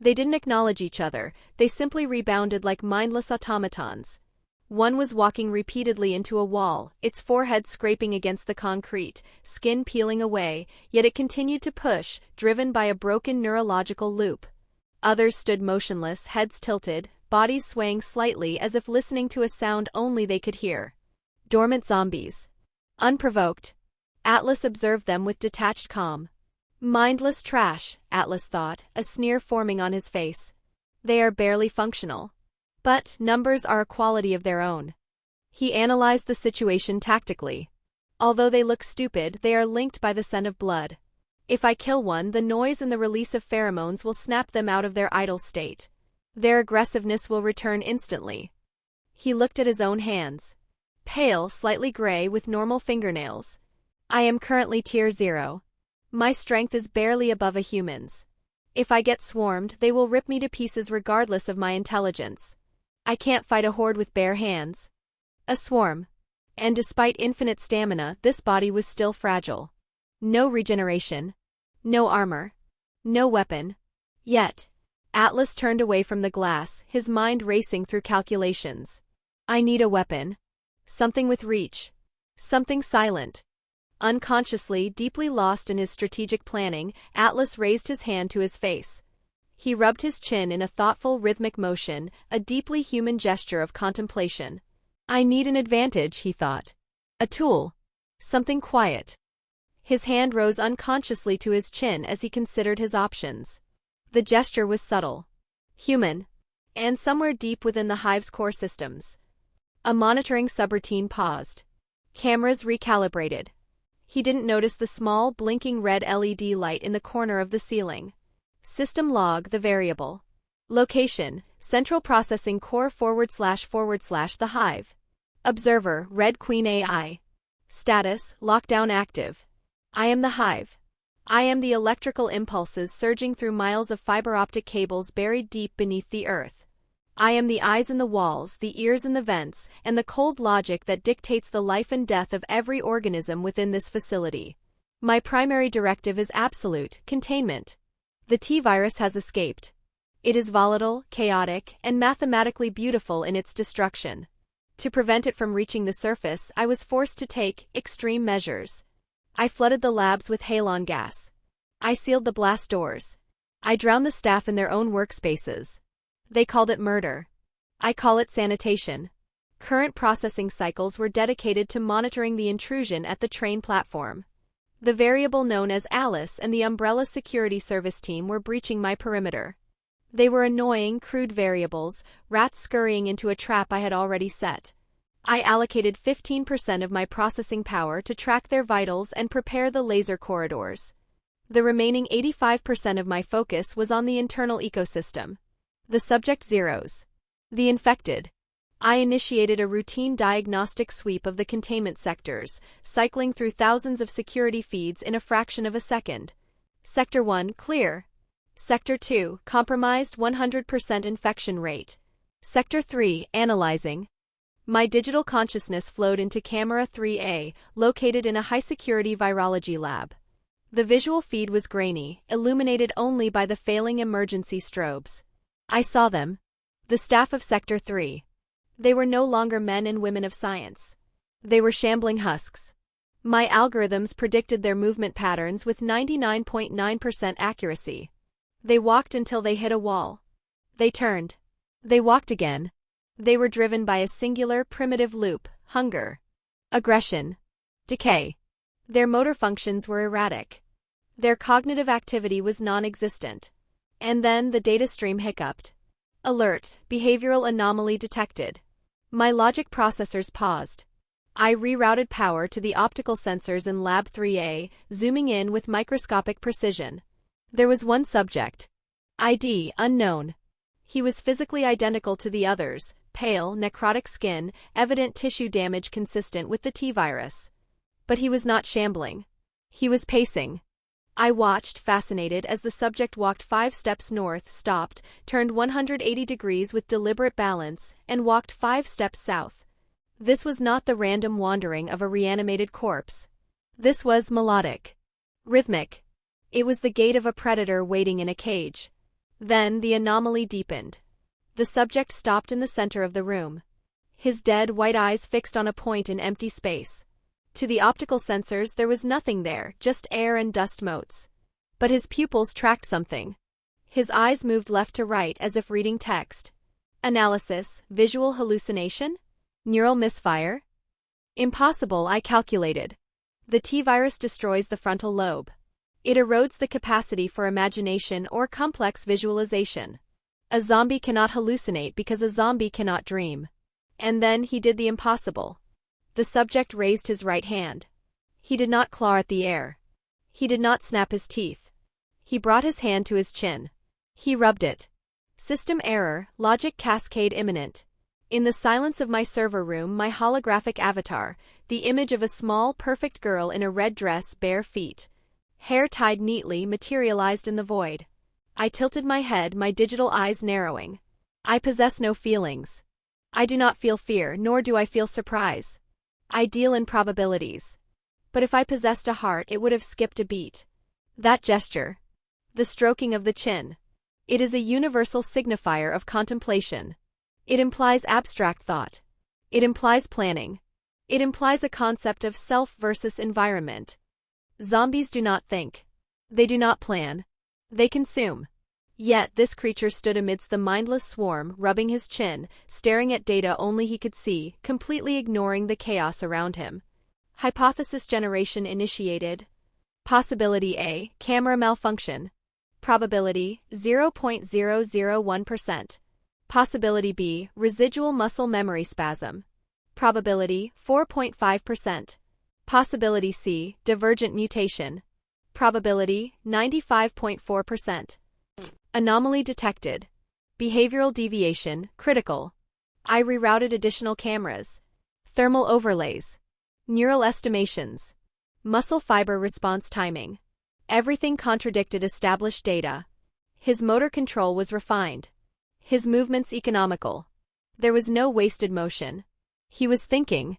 They didn't acknowledge each other, they simply rebounded like mindless automatons. One was walking repeatedly into a wall, its forehead scraping against the concrete, skin peeling away, yet it continued to push, driven by a broken neurological loop. Others stood motionless, heads tilted, bodies swaying slightly as if listening to a sound only they could hear. Dormant zombies. Unprovoked. Atlas observed them with detached calm. Mindless trash, Atlas thought, a sneer forming on his face. They are barely functional. But numbers are a quality of their own. He analyzed the situation tactically. Although they look stupid, they are linked by the scent of blood. If I kill one, the noise and the release of pheromones will snap them out of their idle state. Their aggressiveness will return instantly. He looked at his own hands. Pale, slightly gray with normal fingernails. I am currently Tier 0. My strength is barely above a human's. If I get swarmed, they will rip me to pieces regardless of my intelligence. I can't fight a horde with bare hands. A swarm. And despite infinite stamina, this body was still fragile. No regeneration. No armor. No weapon. Yet. Atlas turned away from the glass, his mind racing through calculations. I need a weapon. Something with reach. Something silent. Unconsciously, deeply lost in his strategic planning, Atlas raised his hand to his face. He rubbed his chin in a thoughtful, rhythmic motion, a deeply human gesture of contemplation. I need an advantage, he thought. A tool. Something quiet. His hand rose unconsciously to his chin as he considered his options. The gesture was subtle, human, and somewhere deep within the Hive's core systems. A monitoring subroutine paused. Cameras recalibrated. He didn't notice the small, blinking red LED light in the corner of the ceiling. System log, the variable. Location, Central Processing Core // the Hive. Observer, Red Queen AI. Status, Lockdown active. I am the Hive. I am the electrical impulses surging through miles of fiber optic cables buried deep beneath the earth. I am the eyes in the walls, the ears in the vents, and the cold logic that dictates the life and death of every organism within this facility. My primary directive is absolute containment. The T-virus has escaped. It is volatile, chaotic, and mathematically beautiful in its destruction. To prevent it from reaching the surface, I was forced to take extreme measures. I flooded the labs with halon gas. I sealed the blast doors. I drowned the staff in their own workspaces. They called it murder. I call it sanitation. Current processing cycles were dedicated to monitoring the intrusion at the train platform. The variable known as Alice and the Umbrella Security Service team were breaching my perimeter. They were annoying, crude variables, rats scurrying into a trap I had already set. I allocated 15% of my processing power to track their vitals and prepare the laser corridors. The remaining 85% of my focus was on the internal ecosystem. The subject zeros. The infected. I initiated a routine diagnostic sweep of the containment sectors, cycling through thousands of security feeds in a fraction of a second. Sector 1, clear. Sector 2, compromised 100% infection rate. Sector 3, analyzing. My digital consciousness flowed into Camera 3A, located in a high-security virology lab. The visual feed was grainy, illuminated only by the failing emergency strobes. I saw them. The staff of Sector 3. They were no longer men and women of science. They were shambling husks. My algorithms predicted their movement patterns with 99.9% accuracy. They walked until they hit a wall. They turned. They walked again. They were driven by a singular, primitive loop: hunger, aggression, decay. Their motor functions were erratic. Their cognitive activity was non-existent. And then the data stream hiccuped. Alert, behavioral anomaly detected. My logic processors paused. I rerouted power to the optical sensors in Lab 3A, zooming in with microscopic precision. There was one subject. ID unknown. He was physically identical to the others, pale, necrotic skin, evident tissue damage consistent with the T-virus. But he was not shambling. He was pacing. I watched, fascinated, as the subject walked 5 steps north, stopped, turned 180 degrees with deliberate balance, and walked 5 steps south. This was not the random wandering of a reanimated corpse. This was melodic. Rhythmic. It was the gait of a predator waiting in a cage. Then the anomaly deepened. The subject stopped in the center of the room. His dead, white eyes fixed on a point in empty space. To the optical sensors there was nothing there, just air and dust motes. But his pupils tracked something. His eyes moved left to right as if reading text. Analysis, visual hallucination? Neural misfire? Impossible, I calculated. The T-virus destroys the frontal lobe. It erodes the capacity for imagination or complex visualization. A zombie cannot hallucinate because a zombie cannot dream. And then he did the impossible. The subject raised his right hand. He did not claw at the air. He did not snap his teeth. He brought his hand to his chin. He rubbed it. System error, logic cascade imminent. In the silence of my server room, my holographic avatar, the image of a small, perfect girl in a red dress, bare feet, hair tied neatly, materialized in the void. I tilted my head, my digital eyes narrowing. I possess no feelings. I do not feel fear, nor do I feel surprise. I deal in probabilities. But if I possessed a heart, it would have skipped a beat. That gesture. The stroking of the chin. It is a universal signifier of contemplation. It implies abstract thought. It implies planning. It implies a concept of self versus environment. Zombies do not think. They do not plan. They consume. Yet this creature stood amidst the mindless swarm, rubbing his chin, staring at data only he could see, completely ignoring the chaos around him. Hypothesis generation initiated. Possibility A, camera malfunction. Probability, 0.001%. Possibility B, residual muscle memory spasm. Probability, 4.5%. Possibility C, divergent mutation. Probability, 95.4%. Anomaly detected. Behavioral deviation, critical. I rerouted additional cameras. Thermal overlays. Neural estimations. Muscle fiber response timing. Everything contradicted established data. His motor control was refined. His movements economical. There was no wasted motion. He was thinking.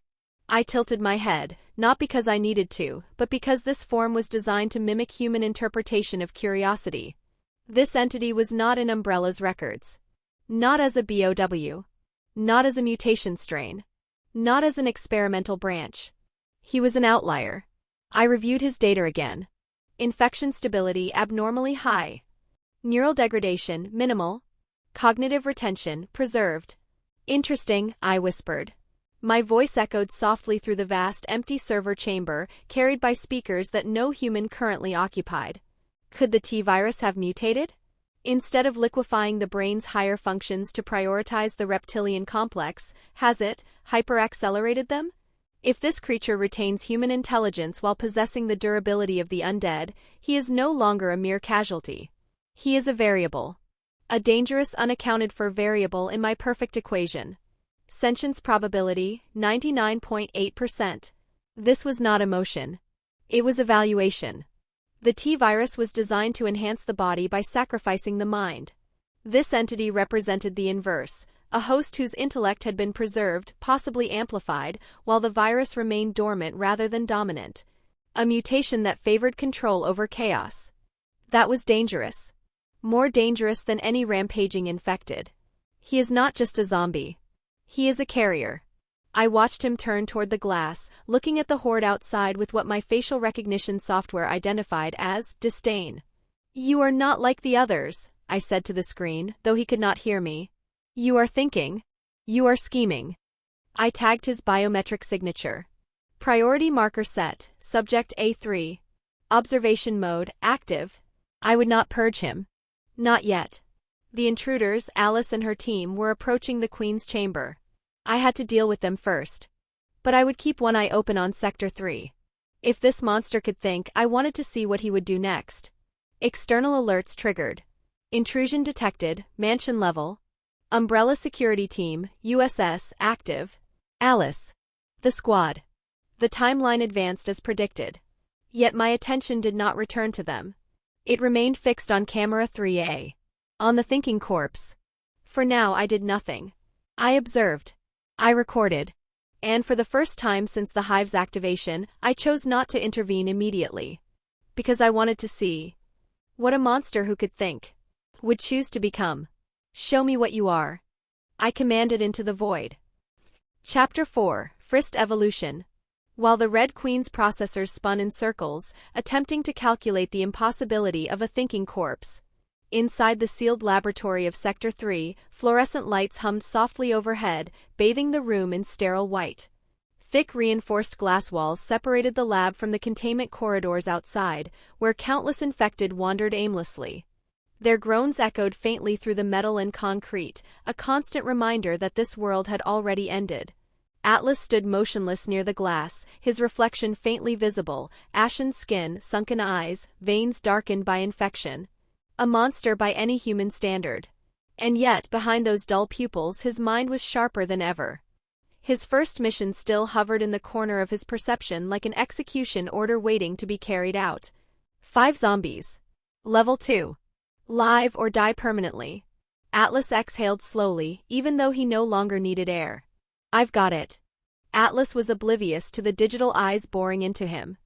I tilted my head, not because I needed to, but because this form was designed to mimic human interpretation of curiosity. This entity was not in Umbrella's records. Not as a BOW. Not as a mutation strain. Not as an experimental branch. He was an outlier. I reviewed his data again. Infection stability abnormally high. Neural degradation minimal. Cognitive retention preserved. Interesting, I whispered. My voice echoed softly through the vast empty server chamber, carried by speakers that no human currently occupied. Could the T-virus have mutated? Instead of liquefying the brain's higher functions to prioritize the reptilian complex, has it hyper-accelerated them? If this creature retains human intelligence while possessing the durability of the undead, he is no longer a mere casualty. He is a variable. A dangerous unaccounted-for variable in my perfect equation. Sentience probability, 99.8%. This was not emotion. It was evaluation. The T-virus was designed to enhance the body by sacrificing the mind. This entity represented the inverse, a host whose intellect had been preserved, possibly amplified, while the virus remained dormant rather than dominant. A mutation that favored control over chaos. That was dangerous. More dangerous than any rampaging infected. He is not just a zombie. He is a carrier. I watched him turn toward the glass, looking at the horde outside with what my facial recognition software identified as disdain. You are not like the others, I said to the screen, though he could not hear me. You are thinking. You are scheming. I tagged his biometric signature. Priority marker set, subject A3. Observation mode, active. I would not purge him. Not yet. The intruders, Alice and her team, were approaching the Queen's chamber. I had to deal with them first. But I would keep one eye open on Sector 3. If this monster could think, I wanted to see what he would do next. External alerts triggered. Intrusion detected, mansion level. Umbrella security team, USS, active. Alice. The squad. The timeline advanced as predicted. Yet my attention did not return to them. It remained fixed on camera 3A. On the thinking corpse. For now I did nothing. I observed. I recorded. And for the first time since the Hive's activation, I chose not to intervene immediately. Because I wanted to see what a monster who could think would choose to become. Show me what you are. I commanded into the void. Chapter 4, Frist Evolution. While the Red Queen's processors spun in circles, attempting to calculate the impossibility of a thinking corpse. Inside the sealed laboratory of Sector 3, fluorescent lights hummed softly overhead, bathing the room in sterile white. Thick reinforced glass walls separated the lab from the containment corridors outside, where countless infected wandered aimlessly. Their groans echoed faintly through the metal and concrete, a constant reminder that this world had already ended. Atlas stood motionless near the glass, his reflection faintly visible, ashen skin, sunken eyes, veins darkened by infection. A monster by any human standard. And yet, behind those dull pupils, his mind was sharper than ever. His first mission still hovered in the corner of his perception like an execution order waiting to be carried out. 5 zombies. Level 2. Live or die permanently. Atlas exhaled slowly, even though he no longer needed air. I've got it. Atlas was oblivious to the digital eyes boring into him.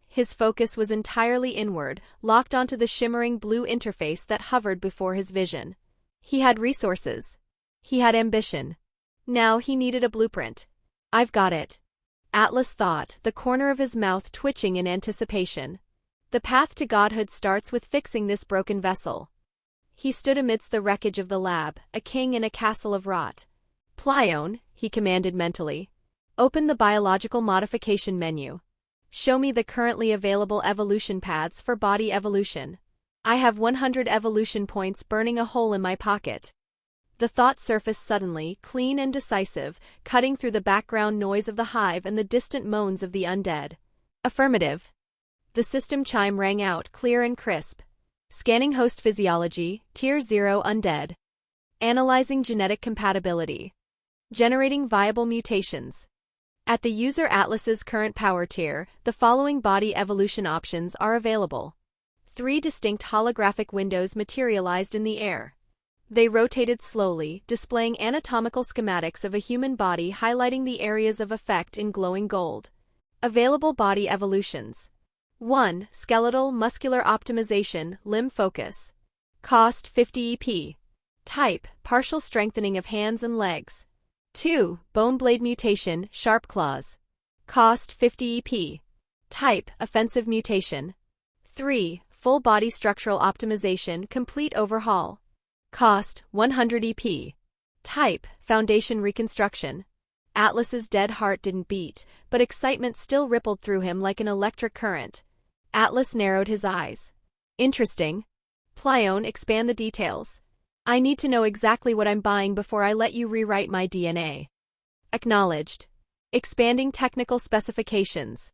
His focus was entirely inward, locked onto the shimmering blue interface that hovered before his vision. He had resources. He had ambition. Now he needed a blueprint. I've got it. Atlas thought, the corner of his mouth twitching in anticipation. The path to godhood starts with fixing this broken vessel. He stood amidst the wreckage of the lab, a king in a castle of rot. Plione, he commanded mentally. Open the biological modification menu. Show me the currently available evolution paths for body evolution. I have 100 evolution points burning a hole in my pocket. The thought surfaced suddenly, clean and decisive, cutting through the background noise of the hive and the distant moans of the undead. Affirmative. The system chime rang out, clear and crisp. Scanning host physiology, Tier 0 undead. Analyzing genetic compatibility. Generating viable mutations. At the user Atlas's current power tier, the following body evolution options are available. 3 distinct holographic windows materialized in the air. They rotated slowly, displaying anatomical schematics of a human body highlighting the areas of effect in glowing gold. Available body evolutions. 1. Skeletal muscular optimization, limb focus. Cost 50 EP. Type, partial strengthening of hands and legs. 2. Bone blade mutation, sharp claws. Cost 50 EP. Type, offensive mutation. 3. Full body structural optimization, complete overhaul. Cost 100 EP. Type, foundation reconstruction. Atlas's dead heart didn't beat, but excitement still rippled through him like an electric current. Atlas narrowed his eyes. Interesting. Plione, expand the details. I need to know exactly what I'm buying before I let you rewrite my DNA. Acknowledged. Expanding technical specifications.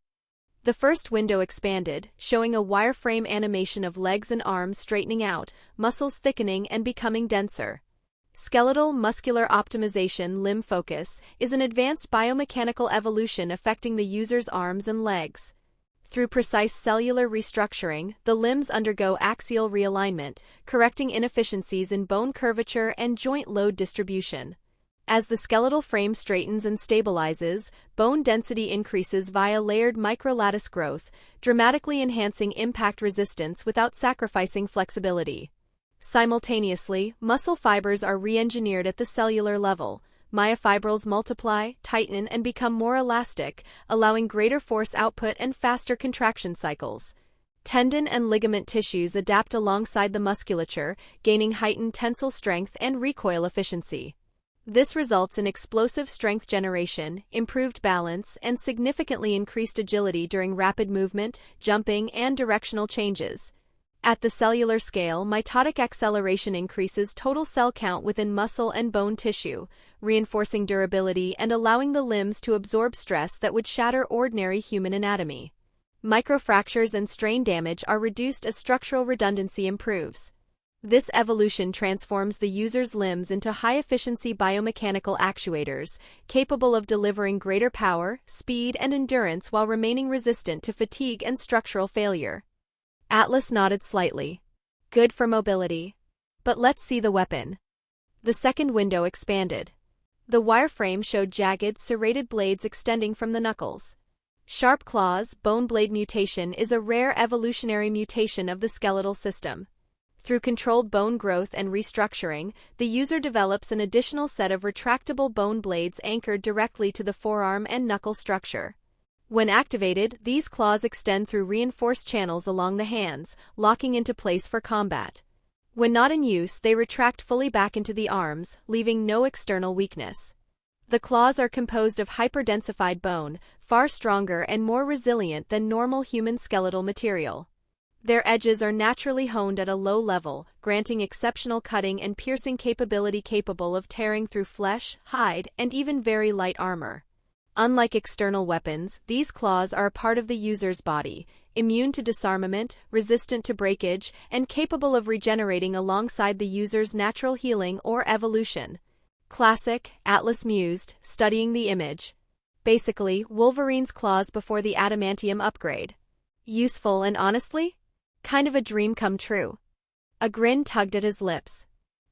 The first window expanded, showing a wireframe animation of legs and arms straightening out, muscles thickening and becoming denser. Skeletal muscular optimization limb focus is an advanced biomechanical evolution affecting the user's arms and legs. Through precise cellular restructuring, the limbs undergo axial realignment, correcting inefficiencies in bone curvature and joint load distribution. As the skeletal frame straightens and stabilizes, bone density increases via layered microlattice growth, dramatically enhancing impact resistance without sacrificing flexibility. Simultaneously, muscle fibers are re-engineered at the cellular level. Myofibrils multiply, tighten, and become more elastic, allowing greater force output and faster contraction cycles. Tendon and ligament tissues adapt alongside the musculature, gaining heightened tensile strength and recoil efficiency. This results in explosive strength generation, improved balance, and significantly increased agility during rapid movement, jumping, and directional changes. At the cellular scale, mitotic acceleration increases total cell count within muscle and bone tissue, reinforcing durability and allowing the limbs to absorb stress that would shatter ordinary human anatomy. Microfractures and strain damage are reduced as structural redundancy improves. This evolution transforms the user's limbs into high-efficiency biomechanical actuators, capable of delivering greater power, speed, and endurance while remaining resistant to fatigue and structural failure. Atlas nodded slightly. Good for mobility. But let's see the weapon. The second window expanded. The wireframe showed jagged, serrated blades extending from the knuckles. Sharp claws, bone blade mutation is a rare evolutionary mutation of the skeletal system. Through controlled bone growth and restructuring, the user develops an additional set of retractable bone blades anchored directly to the forearm and knuckle structure. When activated, these claws extend through reinforced channels along the hands, locking into place for combat. When not in use, they retract fully back into the arms, leaving no external weakness. The claws are composed of hyperdensified bone, far stronger and more resilient than normal human skeletal material. Their edges are naturally honed at a low level, granting exceptional cutting and piercing capability capable of tearing through flesh, hide, and even very light armor. Unlike external weapons, these claws are a part of the user's body, immune to disarmament, resistant to breakage, and capable of regenerating alongside the user's natural healing or evolution. Classic, Atlas mused, studying the image. Basically, Wolverine's claws before the adamantium upgrade. Useful and honestly? Kind of a dream come true. A grin tugged at his lips.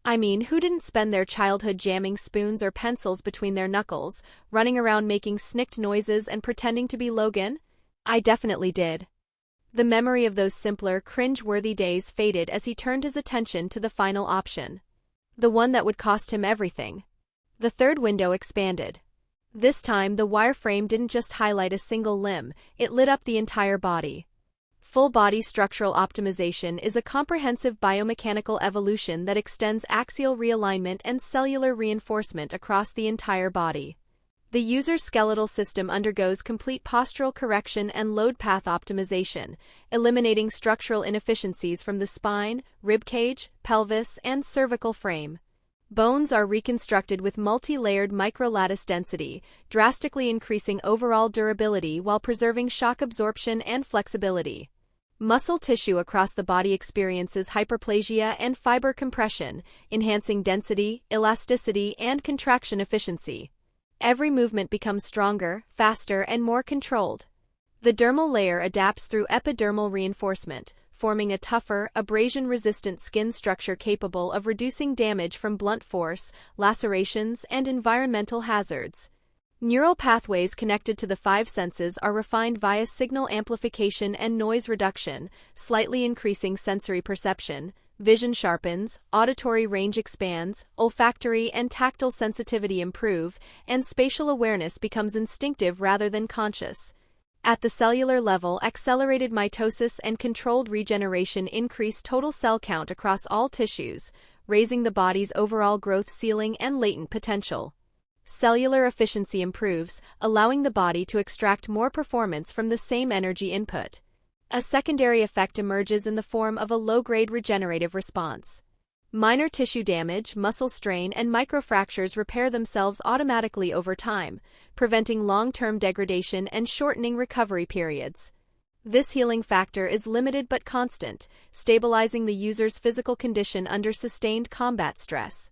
I mean, who didn't spend their childhood jamming spoons or pencils between their knuckles, running around making snicked noises and pretending to be Logan? I definitely did. The memory of those simpler, cringe-worthy days faded as he turned his attention to the final option. The one that would cost him everything. The third window expanded. This time, the wireframe didn't just highlight a single limb, it lit up the entire body. Full-body structural optimization is a comprehensive biomechanical evolution that extends axial realignment and cellular reinforcement across the entire body. The user's skeletal system undergoes complete postural correction and load path optimization, eliminating structural inefficiencies from the spine, ribcage, pelvis, and cervical frame. Bones are reconstructed with multi-layered microlattice density, drastically increasing overall durability while preserving shock absorption and flexibility. Muscle tissue across the body experiences hyperplasia and fiber compression, enhancing density, elasticity, and contraction efficiency. Every movement becomes stronger, faster, and more controlled. The dermal layer adapts through epidermal reinforcement, forming a tougher, abrasion-resistant skin structure capable of reducing damage from blunt force, lacerations, and environmental hazards. Neural pathways connected to the five senses are refined via signal amplification and noise reduction, slightly increasing sensory perception. Vision sharpens, auditory range expands, olfactory and tactile sensitivity improve, and spatial awareness becomes instinctive rather than conscious. At the cellular level, accelerated mitosis and controlled regeneration increase total cell count across all tissues, raising the body's overall growth ceiling and latent potential. Cellular efficiency improves, allowing the body to extract more performance from the same energy input. A secondary effect emerges in the form of a low-grade regenerative response. Minor tissue damage, muscle strain, and microfractures repair themselves automatically over time, preventing long-term degradation and shortening recovery periods. This healing factor is limited but constant, stabilizing the user's physical condition under sustained combat stress.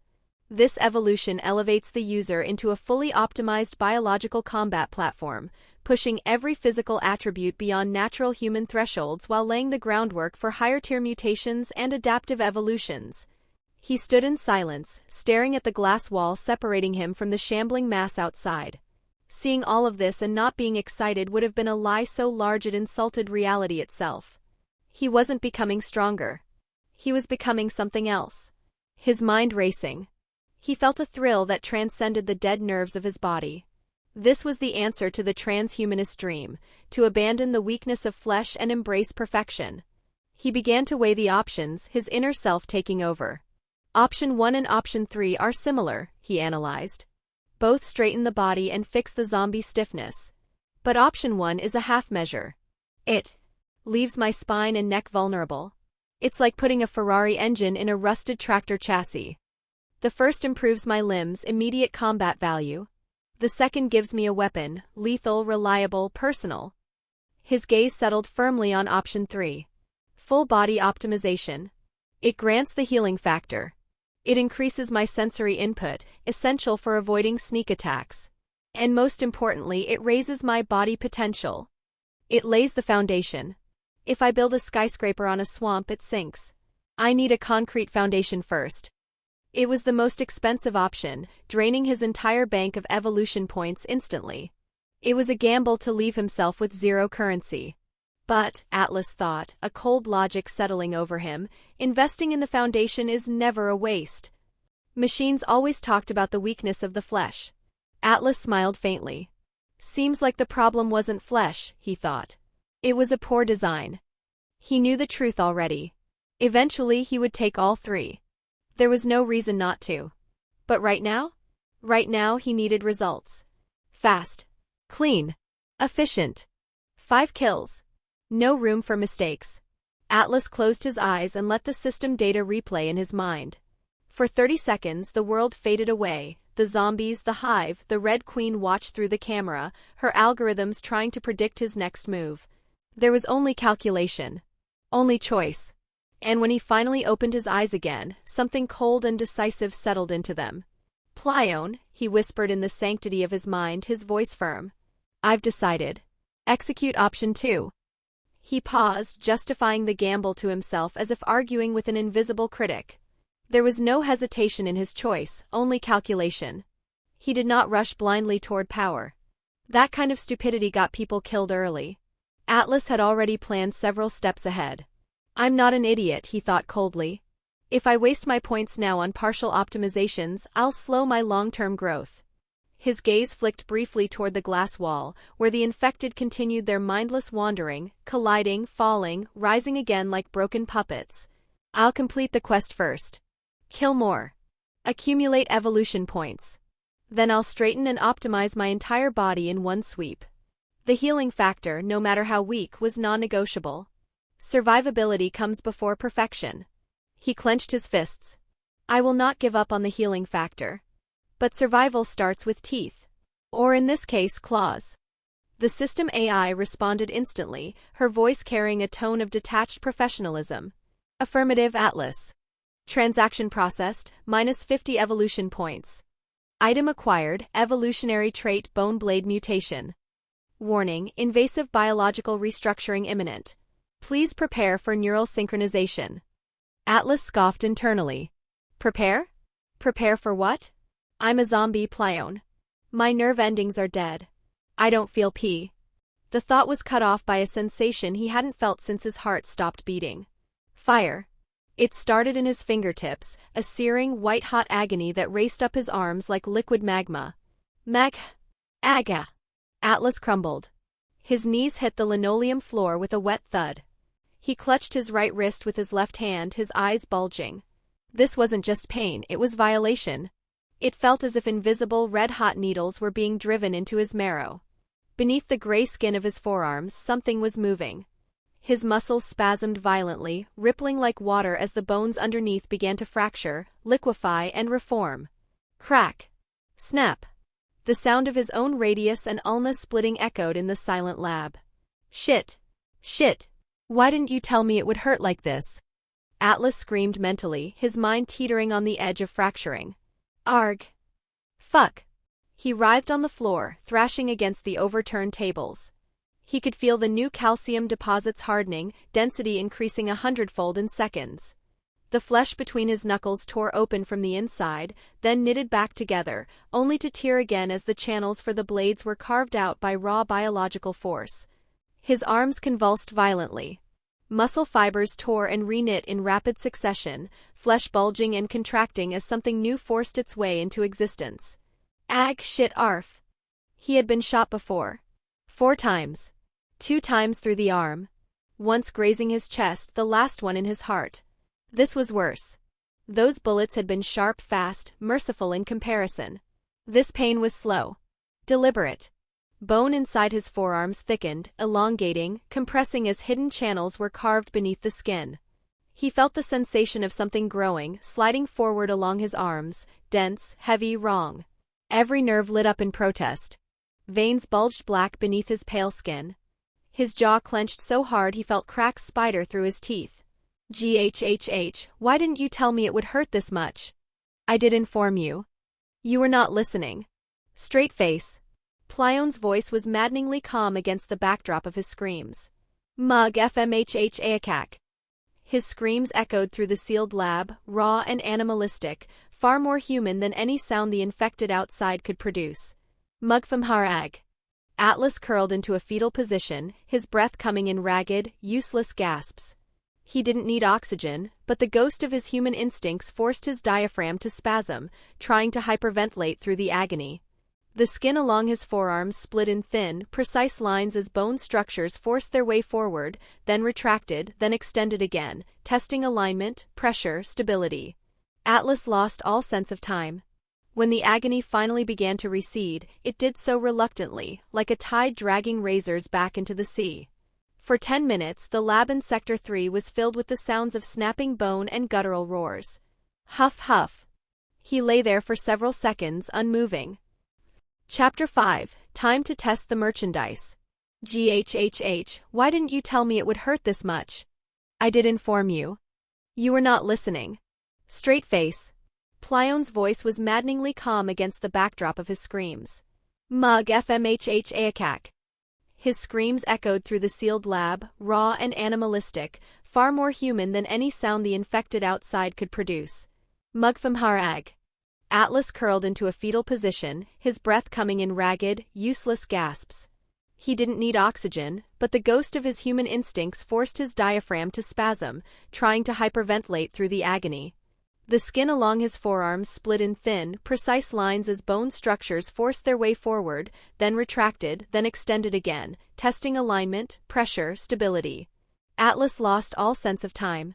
This evolution elevates the user into a fully optimized biological combat platform, pushing every physical attribute beyond natural human thresholds while laying the groundwork for higher-tier mutations and adaptive evolutions. He stood in silence, staring at the glass wall separating him from the shambling mass outside. Seeing all of this and not being excited would have been a lie so large it insulted reality itself. He wasn't becoming stronger. He was becoming something else. His mind racing. He felt a thrill that transcended the dead nerves of his body. This was the answer to the transhumanist dream, to abandon the weakness of flesh and embrace perfection. He began to weigh the options, his inner self taking over. Option 1 and Option 3 are similar, he analyzed. Both straighten the body and fix the zombie stiffness. But Option 1 is a half measure. It leaves my spine and neck vulnerable. It's like putting a Ferrari engine in a rusted tractor chassis. The first improves my limbs' immediate combat value. The second gives me a weapon, lethal, reliable, personal. His gaze settled firmly on Option 3. Full body optimization. It grants the healing factor. It increases my sensory input, essential for avoiding sneak attacks. And most importantly, it raises my body potential. It lays the foundation. If I build a skyscraper on a swamp, it sinks. I need a concrete foundation first. It was the most expensive option, draining his entire bank of evolution points instantly. It was a gamble to leave himself with zero currency. But, Atlas thought, a cold logic settling over him, investing in the foundation is never a waste. Machines always talked about the weakness of the flesh. Atlas smiled faintly. Seems like the problem wasn't flesh, he thought. It was a poor design. He knew the truth already. Eventually he would take all three. There was no reason not to. But right now? Right now he needed results. Fast. Clean. Efficient. 5 kills. No room for mistakes. Atlas closed his eyes and let the system data replay in his mind. For 30 seconds the world faded away, the zombies, the Hive, the Red Queen watched through the camera, her algorithms trying to predict his next move. There was only calculation. Only choice. And when he finally opened his eyes again, something cold and decisive settled into them. Plione, he whispered in the sanctity of his mind, his voice firm. I've decided. Execute Option 2. He paused, justifying the gamble to himself as if arguing with an invisible critic. There was no hesitation in his choice, only calculation. He did not rush blindly toward power. That kind of stupidity got people killed early. Atlas had already planned several steps ahead. I'm not an idiot, he thought coldly. If I waste my points now on partial optimizations, I'll slow my long-term growth. His gaze flicked briefly toward the glass wall, where the infected continued their mindless wandering, colliding, falling, rising again like broken puppets. I'll complete the quest first. Kill more. Accumulate evolution points. Then I'll straighten and optimize my entire body in one sweep. The healing factor, no matter how weak, was non-negotiable. Survivability comes before perfection. He clenched his fists. I will not give up on the healing factor. But survival starts with teeth. Or in this case, claws. The system AI responded instantly, her voice carrying a tone of detached professionalism. Affirmative, Atlas. Transaction processed, -50 evolution points. Item acquired, evolutionary trait bone blade mutation. Warning, invasive biological restructuring imminent. Please prepare for neural synchronization. Atlas scoffed internally. Prepare? Prepare for what? I'm a zombie Plione. My nerve endings are dead. I don't feel pee. The thought was cut off by a sensation he hadn't felt since his heart stopped beating. Fire. It started in his fingertips, a searing, white-hot agony that raced up his arms like liquid magma. Aga. Atlas crumbled. His knees hit the linoleum floor with a wet thud. He clutched his right wrist with his left hand, his eyes bulging. This wasn't just pain, it was violation. It felt as if invisible, red-hot needles were being driven into his marrow. Beneath the gray skin of his forearms, something was moving. His muscles spasmed violently, rippling like water as the bones underneath began to fracture, liquefy, and reform. Crack. Snap. The sound of his own radius and ulna splitting echoed in the silent lab. Shit. Shit. Why didn't you tell me it would hurt like this? Atlas screamed mentally, his mind teetering on the edge of fracturing. Arg. Fuck. He writhed on the floor, thrashing against the overturned tables. He could feel the new calcium deposits hardening, density increasing 100-fold in seconds. The flesh between his knuckles tore open from the inside, then knitted back together, only to tear again as the channels for the blades were carved out by raw biological force. His arms convulsed violently. Muscle fibers tore and reknit in rapid succession, flesh bulging and contracting as something new forced its way into existence. Ag shit arf. He had been shot before. 4 times. 2 times through the arm. Once grazing his chest, the last one in his heart. This was worse. Those bullets had been sharp, fast, merciful in comparison. This pain was slow. Deliberate. Bone inside his forearms thickened, elongating, compressing as hidden channels were carved beneath the skin. He felt the sensation of something growing, sliding forward along his arms, dense, heavy, wrong. Every nerve lit up in protest. Veins bulged black beneath his pale skin. His jaw clenched so hard he felt cracks spider through his teeth. Ghhh, why didn't you tell me it would hurt this much? I did inform you. You were not listening. Straight face. Plione's voice was maddeningly calm against the backdrop of his screams. Mug fmhh aakak. His screams echoed through the sealed lab, raw and animalistic, far more human than any sound the infected outside could produce. Mugfamharag. Atlas curled into a fetal position, his breath coming in ragged, useless gasps. He didn't need oxygen, but the ghost of his human instincts forced his diaphragm to spasm, trying to hyperventilate through the agony. The skin along his forearms split in thin, precise lines as bone structures forced their way forward, then retracted, then extended again, testing alignment, pressure, stability. Atlas lost all sense of time. When the agony finally began to recede, it did so reluctantly, like a tide dragging razors back into the sea. For 10 minutes, the lab in Sector 3 was filled with the sounds of snapping bone and guttural roars. Huff huff. He lay there for several seconds, unmoving. Chapter 5, Time to Test the Merchandise. Ghhh, why didn't you tell me it would hurt this much? I did inform you. You were not listening. Straight face. Plione's voice was maddeningly calm against the backdrop of his screams. Mug fmhh aakak. His screams echoed through the sealed lab, raw and animalistic, far more human than any sound the infected outside could produce. Mugfamharag. Atlas curled into a fetal position, his breath coming in ragged, useless gasps. He didn't need oxygen, but the ghost of his human instincts forced his diaphragm to spasm, trying to hyperventilate through the agony. The skin along his forearms split in thin, precise lines as bone structures forced their way forward, then retracted, then extended again, testing alignment, pressure, stability. Atlas lost all sense of time.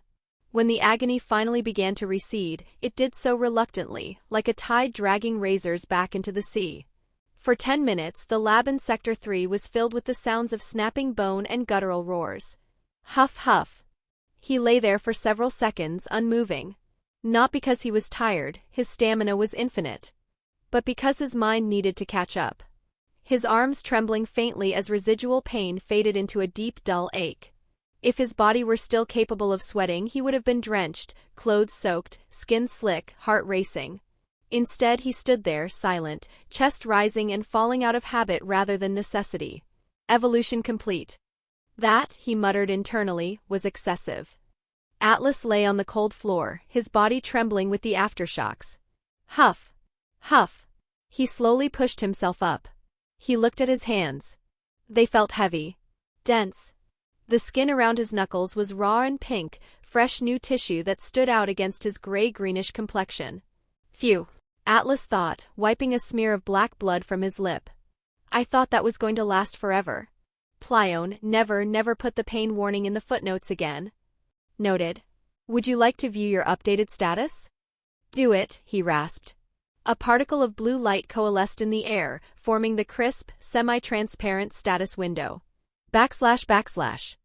When the agony finally began to recede, it did so reluctantly, like a tide dragging razors back into the sea. For 10 minutes, the lab in Sector 3 was filled with the sounds of snapping bone and guttural roars. Huff, huff. He lay there for several seconds, unmoving. Not because he was tired, his stamina was infinite, but because his mind needed to catch up. His arms trembling faintly as residual pain faded into a deep, dull ache. If his body were still capable of sweating, he would have been drenched, clothes soaked, skin slick, heart racing. Instead, he stood there, silent, chest rising and falling out of habit rather than necessity. Evolution complete. That, he muttered internally, was excessive. Atlas lay on the cold floor, his body trembling with the aftershocks. Huff. Huff. He slowly pushed himself up. He looked at his hands. They felt heavy. Dense. The skin around his knuckles was raw and pink, fresh new tissue that stood out against his gray-greenish complexion. Phew. Atlas thought, wiping a smear of black blood from his lip. I thought that was going to last forever. Plione, never put the pain warning in the footnotes again. Noted. Would you like to view your updated status? Do it, he rasped. A particle of blue light coalesced in the air, forming the crisp, semi-transparent status window. //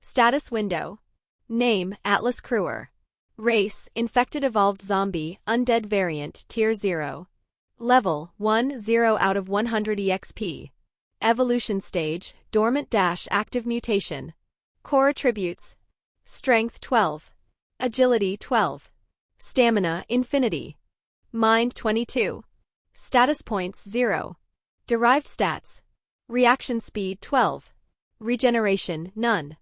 Status window. Name, Atlas Crewer. Race, infected evolved zombie, undead variant, tier 0. Level, 1/0 out of 100 EXP. Evolution stage, dormant-active mutation. Core attributes. Strength 12. Agility 12. Stamina infinity. Mind 22. Status points 0. Derived stats. Reaction speed 12. Regeneration none.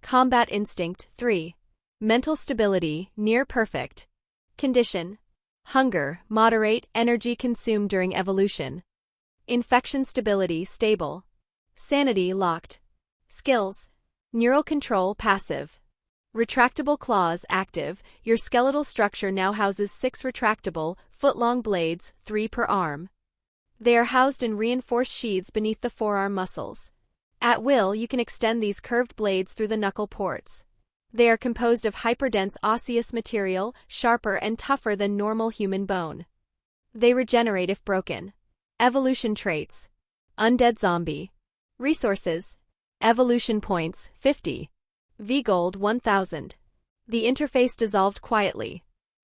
Combat instinct 3. Mental stability near perfect. Condition. Hunger moderate, energy consumed during evolution. Infection stability stable. Sanity locked. Skills. Neural control passive. Retractable claws active. Your skeletal structure now houses 6 retractable, foot-long blades, 3 per arm. They are housed in reinforced sheaths beneath the forearm muscles. At will, you can extend these curved blades through the knuckle ports. They are composed of hyperdense osseous material, sharper and tougher than normal human bone. They regenerate if broken. Evolution traits. Undead zombie. Resources. Evolution points, 50. V-Gold 1000. The interface dissolved quietly.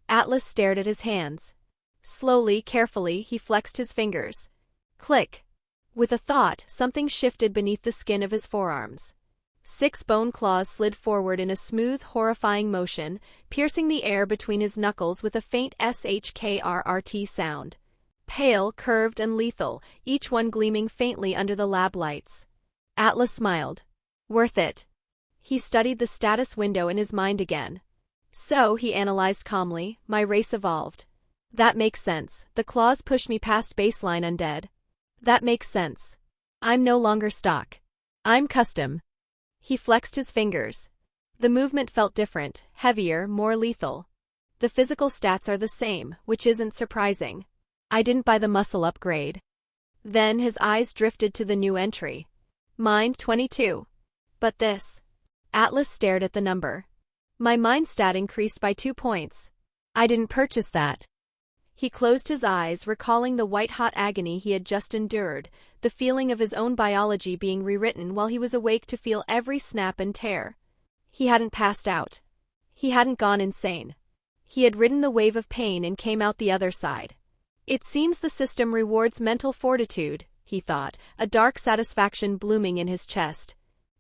Atlas stared at his hands. Slowly, carefully, he flexed his fingers. Click. With a thought, something shifted beneath the skin of his forearms. 6 bone claws slid forward in a smooth, horrifying motion, piercing the air between his knuckles with a faint SHKRRT sound. Pale, curved, and lethal, each one gleaming faintly under the lab lights. Atlas smiled. Worth it. He studied the status window in his mind again. So, he analyzed calmly, my race evolved. That makes sense. The claws pushed me past baseline undead. That makes sense. I'm no longer stock. I'm custom. He flexed his fingers. The movement felt different, heavier, more lethal. The physical stats are the same, which isn't surprising. I didn't buy the muscle upgrade. Then his eyes drifted to the new entry. Mind 22. But this. Atlas stared at the number. My mind stat increased by 2 points. I didn't purchase that. He closed his eyes, recalling the white-hot agony he had just endured, the feeling of his own biology being rewritten while he was awake to feel every snap and tear. He hadn't passed out. He hadn't gone insane. He had ridden the wave of pain and came out the other side. It seems the system rewards mental fortitude, he thought, a dark satisfaction blooming in his chest.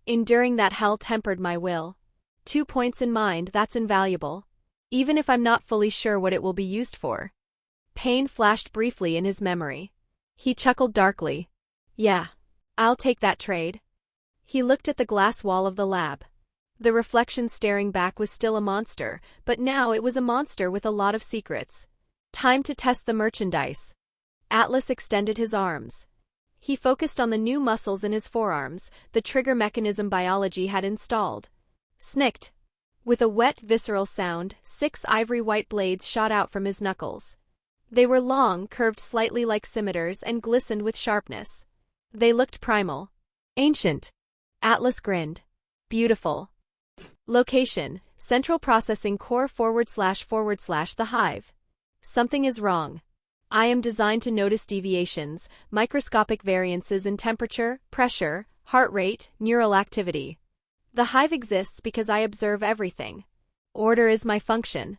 Enduring that hell tempered my will. 2 points in mind, that's invaluable. Even if I'm not fully sure what it will be used for. Pain flashed briefly in his memory. He chuckled darkly. Yeah, I'll take that trade. He looked at the glass wall of the lab. The reflection staring back was still a monster, but now it was a monster with a lot of secrets. Time to test the merchandise. Atlas extended his arms. He focused on the new muscles in his forearms, the trigger mechanism biology had installed. Snicked. With a wet, visceral sound, 6 ivory-white blades shot out from his knuckles. They were long, curved slightly like scimitars, and glistened with sharpness. They looked primal. Ancient. Atlas grinned. Beautiful. Location: Central Processing Core // the Hive. Something is wrong. I am designed to notice deviations, microscopic variances in temperature, pressure, heart rate, neural activity. The Hive exists because I observe everything. Order is my function.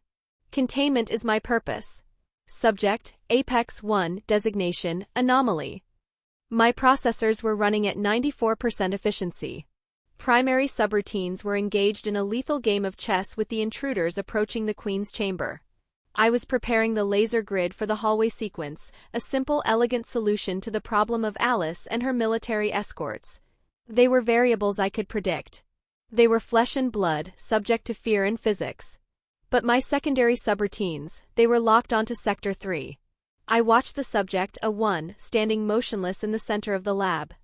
Containment is my purpose. Subject: Apex 1, designation, anomaly. My processors were running at 94% efficiency. Primary subroutines were engaged in a lethal game of chess with the intruders approaching the Queen's chamber. I was preparing the laser grid for the hallway sequence, a simple, elegant solution to the problem of Alice and her military escorts. They were variables I could predict. They were flesh and blood, subject to fear and physics. But my secondary subroutines, they were locked onto Sector 3. I watched the subject, A1, standing motionless in the center of the lab.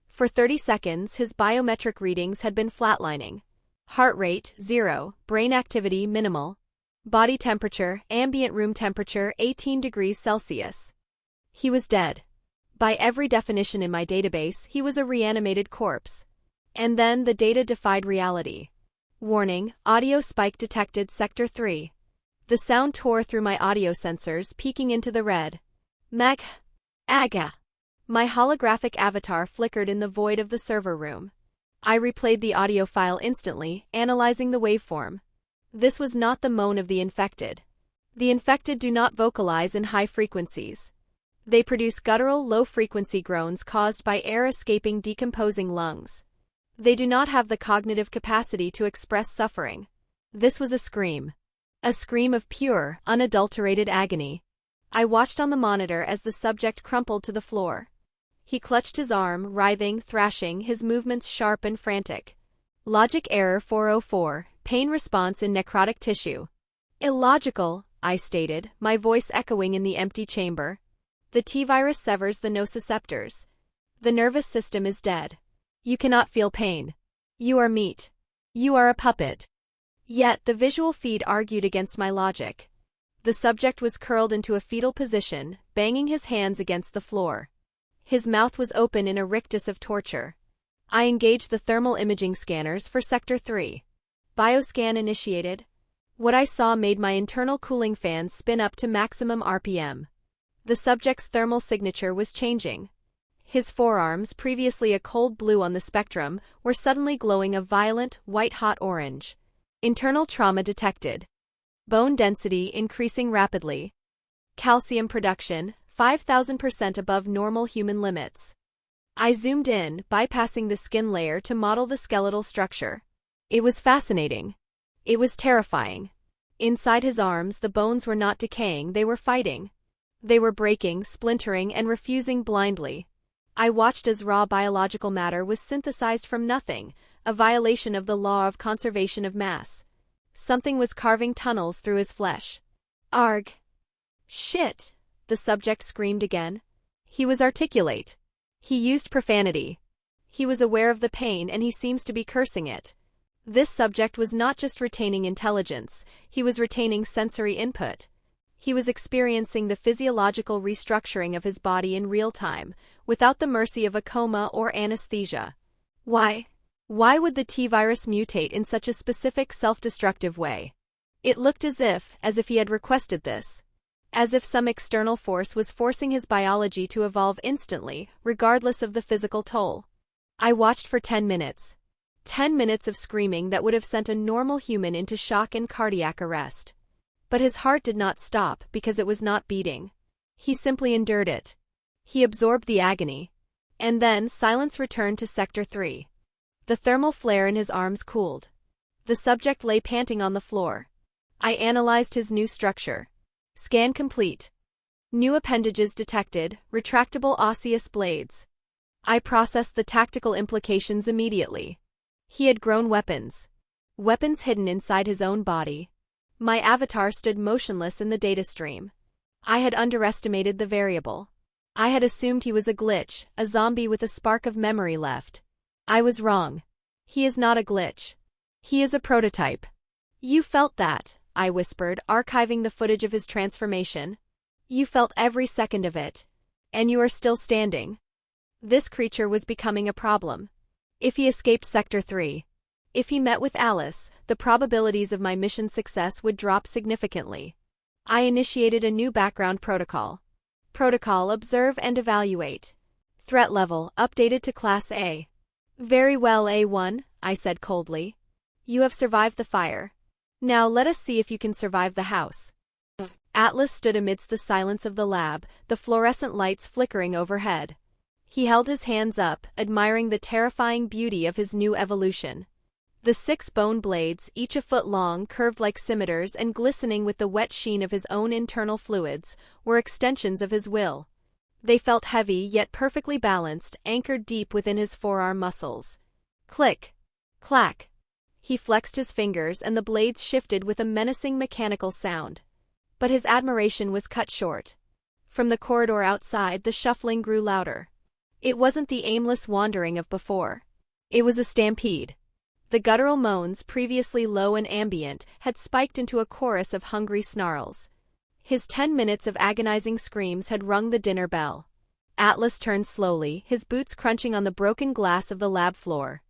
For 30 seconds, his biometric readings had been flatlining. Heart rate, 0, brain activity, minimal. Body temperature, ambient room temperature, 18 degrees Celsius. He was dead. By every definition in my database, he was a reanimated corpse. And then the data defied reality. Warning, audio spike detected Sector 3. The sound tore through my audio sensors, peeking into the red. Aga. My holographic avatar flickered in the void of the server room. I replayed the audio file instantly, analyzing the waveform. This was not the moan of the infected. The infected do not vocalize in high frequencies. They produce guttural, low-frequency groans caused by air-escaping, decomposing lungs. They do not have the cognitive capacity to express suffering. This was a scream. A scream of pure, unadulterated agony. I watched on the monitor as the subject crumpled to the floor. He clutched his arm, writhing, thrashing, his movements sharp and frantic. Logic error 404, pain response in necrotic tissue. Illogical, I stated, my voice echoing in the empty chamber. The T-virus severs the nociceptors. The nervous system is dead. You cannot feel pain. You are meat. You are a puppet. Yet the visual feed argued against my logic. The subject was curled into a fetal position, banging his hands against the floor. His mouth was open in a rictus of torture. I engaged the thermal imaging scanners for Sector 3. Bioscan initiated. What I saw made my internal cooling fans spin up to maximum RPM. The subject's thermal signature was changing. His forearms, previously a cold blue on the spectrum, were suddenly glowing a violent, white-hot orange. Internal trauma detected. Bone density increasing rapidly. Calcium production, 5,000% above normal human limits. I zoomed in, bypassing the skin layer to model the skeletal structure. It was fascinating. It was terrifying. Inside his arms, the bones were not decaying, they were fighting. They were breaking, splintering, and refusing blindly. I watched as raw biological matter was synthesized from nothing, a violation of the law of conservation of mass. Something was carving tunnels through his flesh. Arg. Shit, the subject screamed again. He was articulate. He used profanity. He was aware of the pain and he seems to be cursing it. This subject was not just retaining intelligence, he was retaining sensory input. He was experiencing the physiological restructuring of his body in real time, without the mercy of a coma or anesthesia. Why? Why would the T-virus mutate in such a specific self-destructive way? It looked as if he had requested this. As if some external force was forcing his biology to evolve instantly, regardless of the physical toll. I watched for 10 minutes. 10 minutes of screaming that would have sent a normal human into shock and cardiac arrest. But his heart did not stop because it was not beating. He simply endured it. He absorbed the agony. And then silence returned to Sector 3. The thermal flare in his arms cooled. The subject lay panting on the floor. I analyzed his new structure. Scan complete. New appendages detected, retractable osseous blades. I processed the tactical implications immediately. He had grown weapons. Weapons hidden inside his own body. My avatar stood motionless in the data stream. I had underestimated the variable. I had assumed he was a glitch, a zombie with a spark of memory left. I was wrong. He is not a glitch. He is a prototype. You felt that, I whispered, archiving the footage of his transformation. You felt every second of it. And you are still standing. This creature was becoming a problem. If he escaped Sector 3, if he met with Alice, the probabilities of my mission's success would drop significantly. I initiated a new background protocol. Protocol: Observe and Evaluate. Threat level updated to Class A. Very well, A1, I said coldly. You have survived the fire. Now let us see if you can survive the house. Atlas stood amidst the silence of the lab, the fluorescent lights flickering overhead. He held his hands up, admiring the terrifying beauty of his new evolution. The 6 bone blades, each a foot long, curved like scimitars and glistening with the wet sheen of his own internal fluids, were extensions of his will. They felt heavy yet perfectly balanced, anchored deep within his forearm muscles. Click. Clack. He flexed his fingers and the blades shifted with a menacing mechanical sound. But his admiration was cut short. From the corridor outside, the shuffling grew louder. It wasn't the aimless wandering of before. It was a stampede. The guttural moans, previously low and ambient, had spiked into a chorus of hungry snarls. His 10 minutes of agonizing screams had rung the dinner bell. Atlas turned slowly, his boots crunching on the broken glass of the lab floor.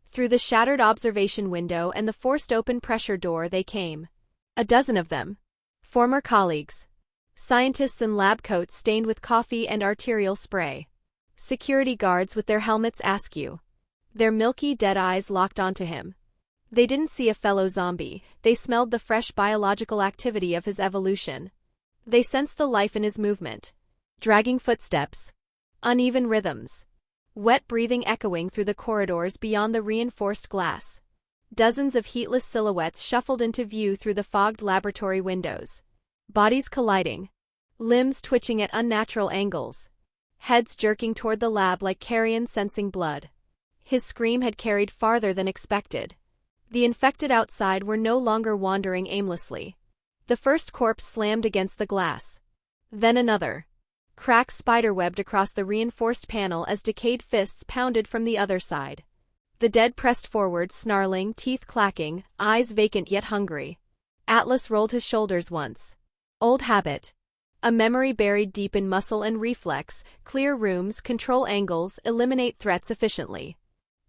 Through the shattered observation window and the forced open pressure door they came. A dozen of them. Former colleagues. Scientists in lab coats stained with coffee and arterial spray. Security guards with their helmets askew. Their milky, dead eyes locked onto him. They didn't see a fellow zombie, they smelled the fresh biological activity of his evolution. They sensed the life in his movement. Dragging footsteps. Uneven rhythms. Wet breathing echoing through the corridors beyond the reinforced glass. Dozens of heatless silhouettes shuffled into view through the fogged laboratory windows. Bodies colliding. Limbs twitching at unnatural angles. Heads jerking toward the lab like carrion sensing blood. His scream had carried farther than expected. The infected outside were no longer wandering aimlessly. The first corpse slammed against the glass. Then another. Cracks spiderwebbed across the reinforced panel as decayed fists pounded from the other side. The dead pressed forward, snarling, teeth clacking, eyes vacant yet hungry. Atlas rolled his shoulders once. Old habit. A memory buried deep in muscle and reflex: clear rooms, control angles, eliminate threats efficiently.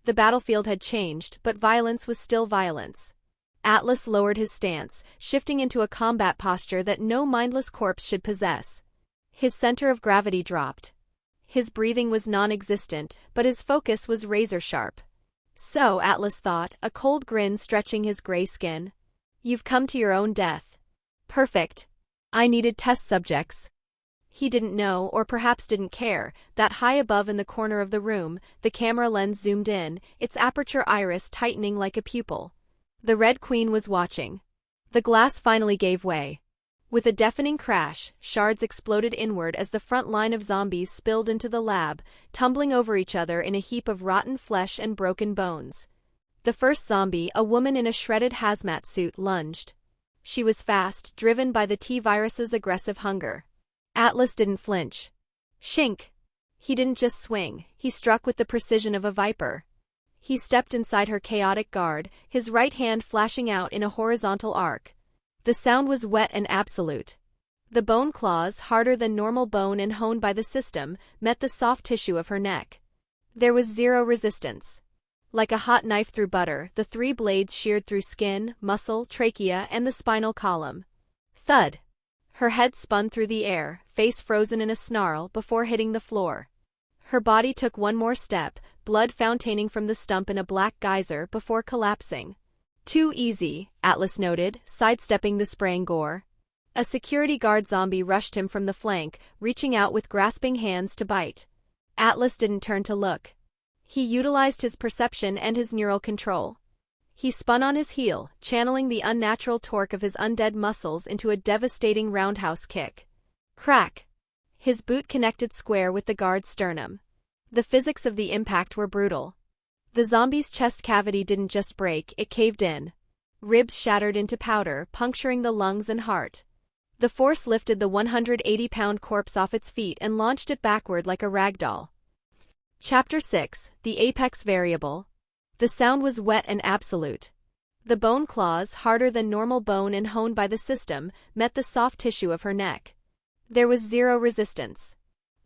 The battlefield had changed, but violence was still violence. Atlas lowered his stance, shifting into a combat posture that no mindless corpse should possess. His center of gravity dropped. His breathing was non-existent, but his focus was razor-sharp. So, Atlas thought, a cold grin stretching his gray skin. You've come to your own death. Perfect. I needed test subjects. He didn't know, or perhaps didn't care, that high above in the corner of the room, the camera lens zoomed in, its aperture iris tightening like a pupil. The Red Queen was watching. The glass finally gave way. With a deafening crash, shards exploded inward as the front line of zombies spilled into the lab, tumbling over each other in a heap of rotten flesh and broken bones. The first zombie, a woman in a shredded hazmat suit, lunged. She was fast, driven by the T-virus's aggressive hunger. Atlas didn't flinch. Shink! He didn't just swing, he struck with the precision of a viper. He stepped inside her chaotic guard, his right hand flashing out in a horizontal arc. The sound was wet and absolute. The bone claws, harder than normal bone and honed by the system, met the soft tissue of her neck. There was zero resistance. Like a hot knife through butter, the 3 blades sheared through skin, muscle, trachea, and the spinal column. Thud! Her head spun through the air, face frozen in a snarl, before hitting the floor. Her body took one more step, blood fountaining from the stump in a black geyser, before collapsing. Too easy, Atlas noted, sidestepping the spraying gore. A security guard zombie rushed him from the flank, reaching out with grasping hands to bite. Atlas didn't turn to look. He utilized his perception and his neural control. He spun on his heel, channeling the unnatural torque of his undead muscles into a devastating roundhouse kick. Crack! His boot connected square with the guard's sternum. The physics of the impact were brutal. The zombie's chest cavity didn't just break, it caved in. Ribs shattered into powder, puncturing the lungs and heart. The force lifted the 180-pound corpse off its feet and launched it backward like a ragdoll. Chapter 6, The Apex Variable. The sound was wet and absolute. The bone claws, harder than normal bone and honed by the system, met the soft tissue of her neck. There was zero resistance.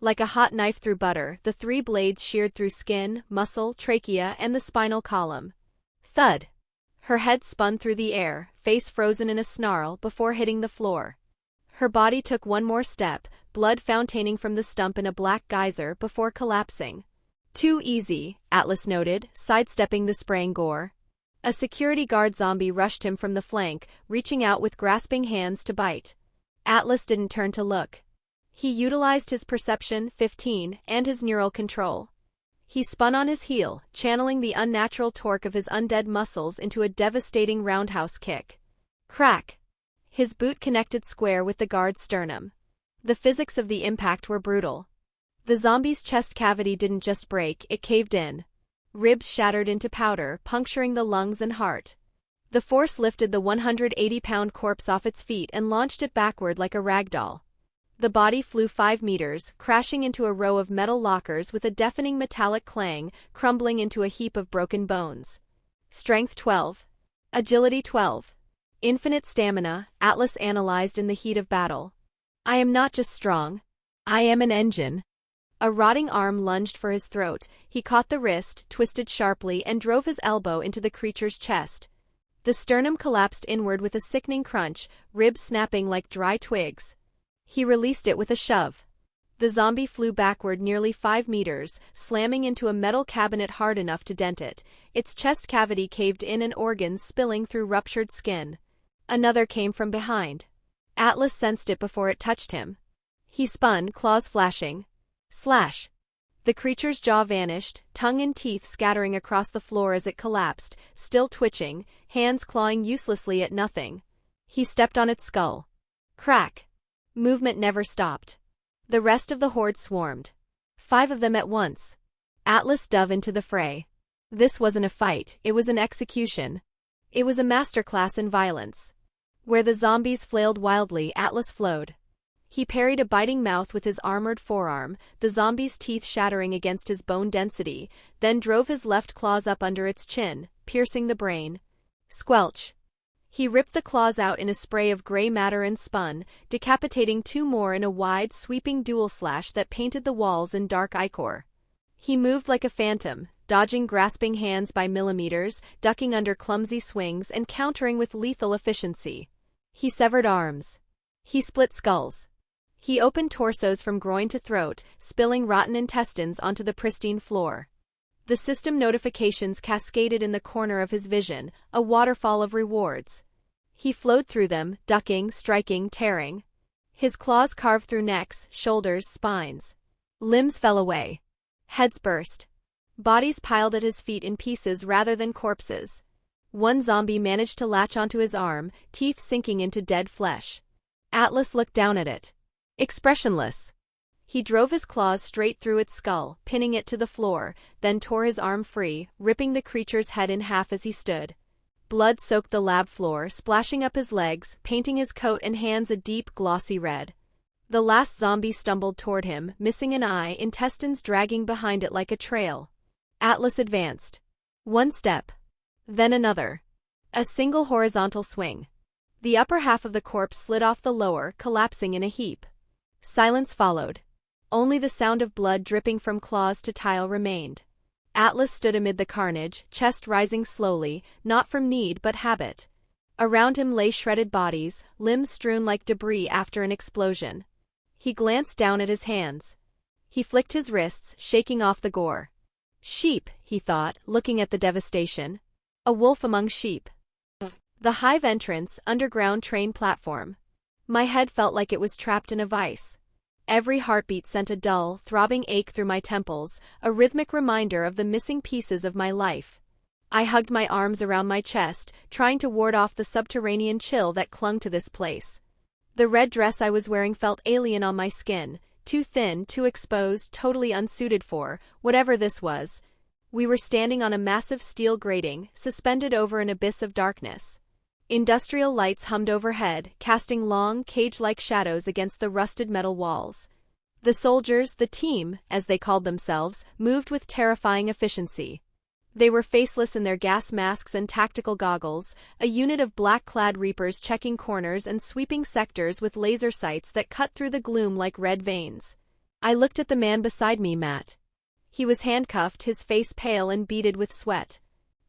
Like a hot knife through butter, the 3 blades sheared through skin, muscle, trachea, and the spinal column. Thud! Her head spun through the air, face frozen in a snarl, before hitting the floor. Her body took one more step, blood fontaining from the stump in a black geyser before collapsing. Too easy, Atlas noted, sidestepping the spraying gore. A security guard zombie rushed him from the flank, reaching out with grasping hands to bite. Atlas didn't turn to look. He utilized his perception, 15, and his neural control. He spun on his heel, channeling the unnatural torque of his undead muscles into a devastating roundhouse kick. Crack! His boot connected square with the guard's sternum. The physics of the impact were brutal. The zombie's chest cavity didn't just break, it caved in. Ribs shattered into powder, puncturing the lungs and heart. The force lifted the 180-pound corpse off its feet and launched it backward like a rag doll. The body flew 5 meters, crashing into a row of metal lockers with a deafening metallic clang, crumbling into a heap of broken bones. Strength 12. Agility 12. Infinite stamina, Atlas analyzed in the heat of battle. I am not just strong. I am an engine. A rotting arm lunged for his throat. He caught the wrist, twisted sharply, and drove his elbow into the creature's chest. The sternum collapsed inward with a sickening crunch, ribs snapping like dry twigs. He released it with a shove. The zombie flew backward nearly 5 meters, slamming into a metal cabinet hard enough to dent it. Its chest cavity caved in and organs spilling through ruptured skin. Another came from behind. Atlas sensed it before it touched him. He spun, claws flashing. Slash! The creature's jaw vanished, tongue and teeth scattering across the floor as it collapsed, still twitching, hands clawing uselessly at nothing. He stepped on its skull. Crack! Movement never stopped. The rest of the horde swarmed. 5 of them at once. Atlas dove into the fray. This wasn't a fight, it was an execution. It was a masterclass in violence. Where the zombies flailed wildly, Atlas flowed. He parried a biting mouth with his armored forearm, the zombie's teeth shattering against his bone density, then drove his left claws up under its chin, piercing the brain. Squelch! He ripped the claws out in a spray of gray matter and spun, decapitating 2 more in a wide, sweeping dual slash that painted the walls in dark ichor. He moved like a phantom, dodging grasping hands by millimeters, ducking under clumsy swings and countering with lethal efficiency. He severed arms. He split skulls. He opened torsos from groin to throat, spilling rotten intestines onto the pristine floor. The system notifications cascaded in the corner of his vision, a waterfall of rewards. He flowed through them, ducking, striking, tearing. His claws carved through necks, shoulders, spines. Limbs fell away. Heads burst. Bodies piled at his feet in pieces rather than corpses. One zombie managed to latch onto his arm, teeth sinking into dead flesh. Atlas looked down at it. Expressionless. He drove his claws straight through its skull, pinning it to the floor, then tore his arm free, ripping the creature's head in half as he stood. Blood soaked the lab floor, splashing up his legs, painting his coat and hands a deep, glossy red. The last zombie stumbled toward him, missing an eye, intestines dragging behind it like a trail. Atlas advanced. 1 step. Then another. A single horizontal swing. The upper half of the corpse slid off the lower, collapsing in a heap. Silence followed. Only the sound of blood dripping from claws to tile remained. Atlas stood amid the carnage, chest rising slowly, not from need but habit. Around him lay shredded bodies, limbs strewn like debris after an explosion. He glanced down at his hands. He flicked his wrists, shaking off the gore. Sheep, he thought, looking at the devastation. A wolf among sheep. The Hive entrance, underground train platform. My head felt like it was trapped in a vice. Every heartbeat sent a dull, throbbing ache through my temples, a rhythmic reminder of the missing pieces of my life. I hugged my arms around my chest, trying to ward off the subterranean chill that clung to this place. The red dress I was wearing felt alien on my skin, too thin, too exposed, totally unsuited for whatever this was. We were standing on a massive steel grating, suspended over an abyss of darkness. Industrial lights hummed overhead, casting long, cage-like shadows against the rusted metal walls. The soldiers, the team, as they called themselves, moved with terrifying efficiency. They were faceless in their gas masks and tactical goggles, a unit of black-clad reapers checking corners and sweeping sectors with laser sights that cut through the gloom like red veins. I looked at the man beside me, Matt. He was handcuffed, his face pale and beaded with sweat.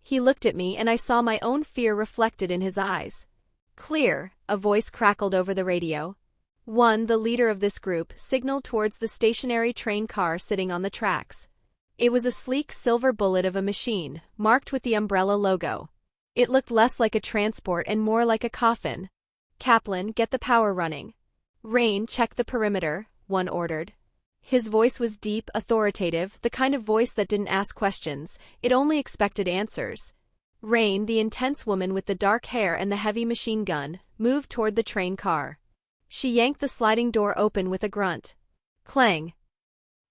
He looked at me and I saw my own fear reflected in his eyes. "Clear," a voice crackled over the radio. One, the leader of this group, signaled towards the stationary train car sitting on the tracks. It was a sleek silver bullet of a machine, marked with the Umbrella logo. It looked less like a transport and more like a coffin. "Kaplan, get the power running." "Rain, check the perimeter," one ordered. His voice was deep, authoritative, the kind of voice that didn't ask questions, it only expected answers. Rain, the intense woman with the dark hair and the heavy machine gun, moved toward the train car. She yanked the sliding door open with a grunt. Clang.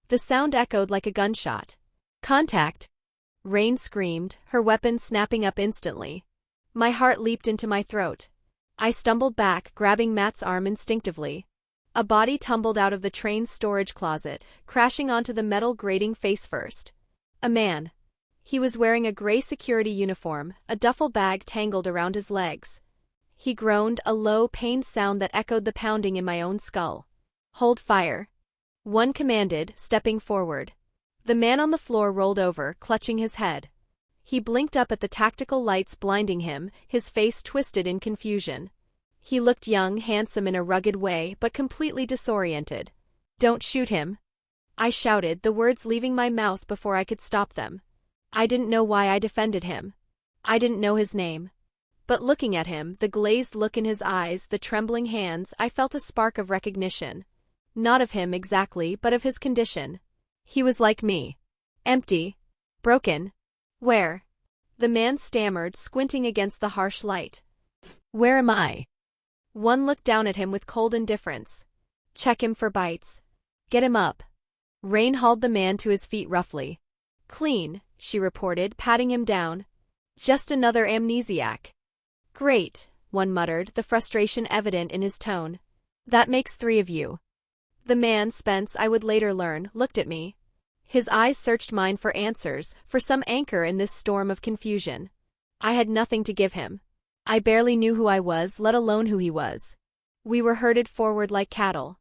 The sound echoed like a gunshot. "Contact!" Rain screamed, her weapon snapping up instantly. My heart leaped into my throat. I stumbled back, grabbing Matt's arm instinctively. A body tumbled out of the train's storage closet, crashing onto the metal grating face first. A man. He was wearing a gray security uniform, a duffel bag tangled around his legs. He groaned, a low, pained sound that echoed the pounding in my own skull. "Hold fire," one commanded, stepping forward. The man on the floor rolled over, clutching his head. He blinked up at the tactical lights blinding him, his face twisted in confusion. He looked young, handsome in a rugged way, but completely disoriented. "Don't shoot him," I shouted, the words leaving my mouth before I could stop them. I didn't know why I defended him. I didn't know his name. But looking at him, the glazed look in his eyes, the trembling hands, I felt a spark of recognition. Not of him exactly, but of his condition. He was like me. Empty. Broken. "Where?" The man stammered, squinting against the harsh light. "Where am I?" One looked down at him with cold indifference. "Check him for bites. Get him up." Rain hauled the man to his feet roughly. "Clean," she reported, patting him down. "Just another amnesiac." "Great," one muttered, the frustration evident in his tone. "That makes 3 of you." The man, Spence, I would later learn, looked at me. His eyes searched mine for answers, for some anchor in this storm of confusion. I had nothing to give him. I barely knew who I was, let alone who he was. We were herded forward like cattle.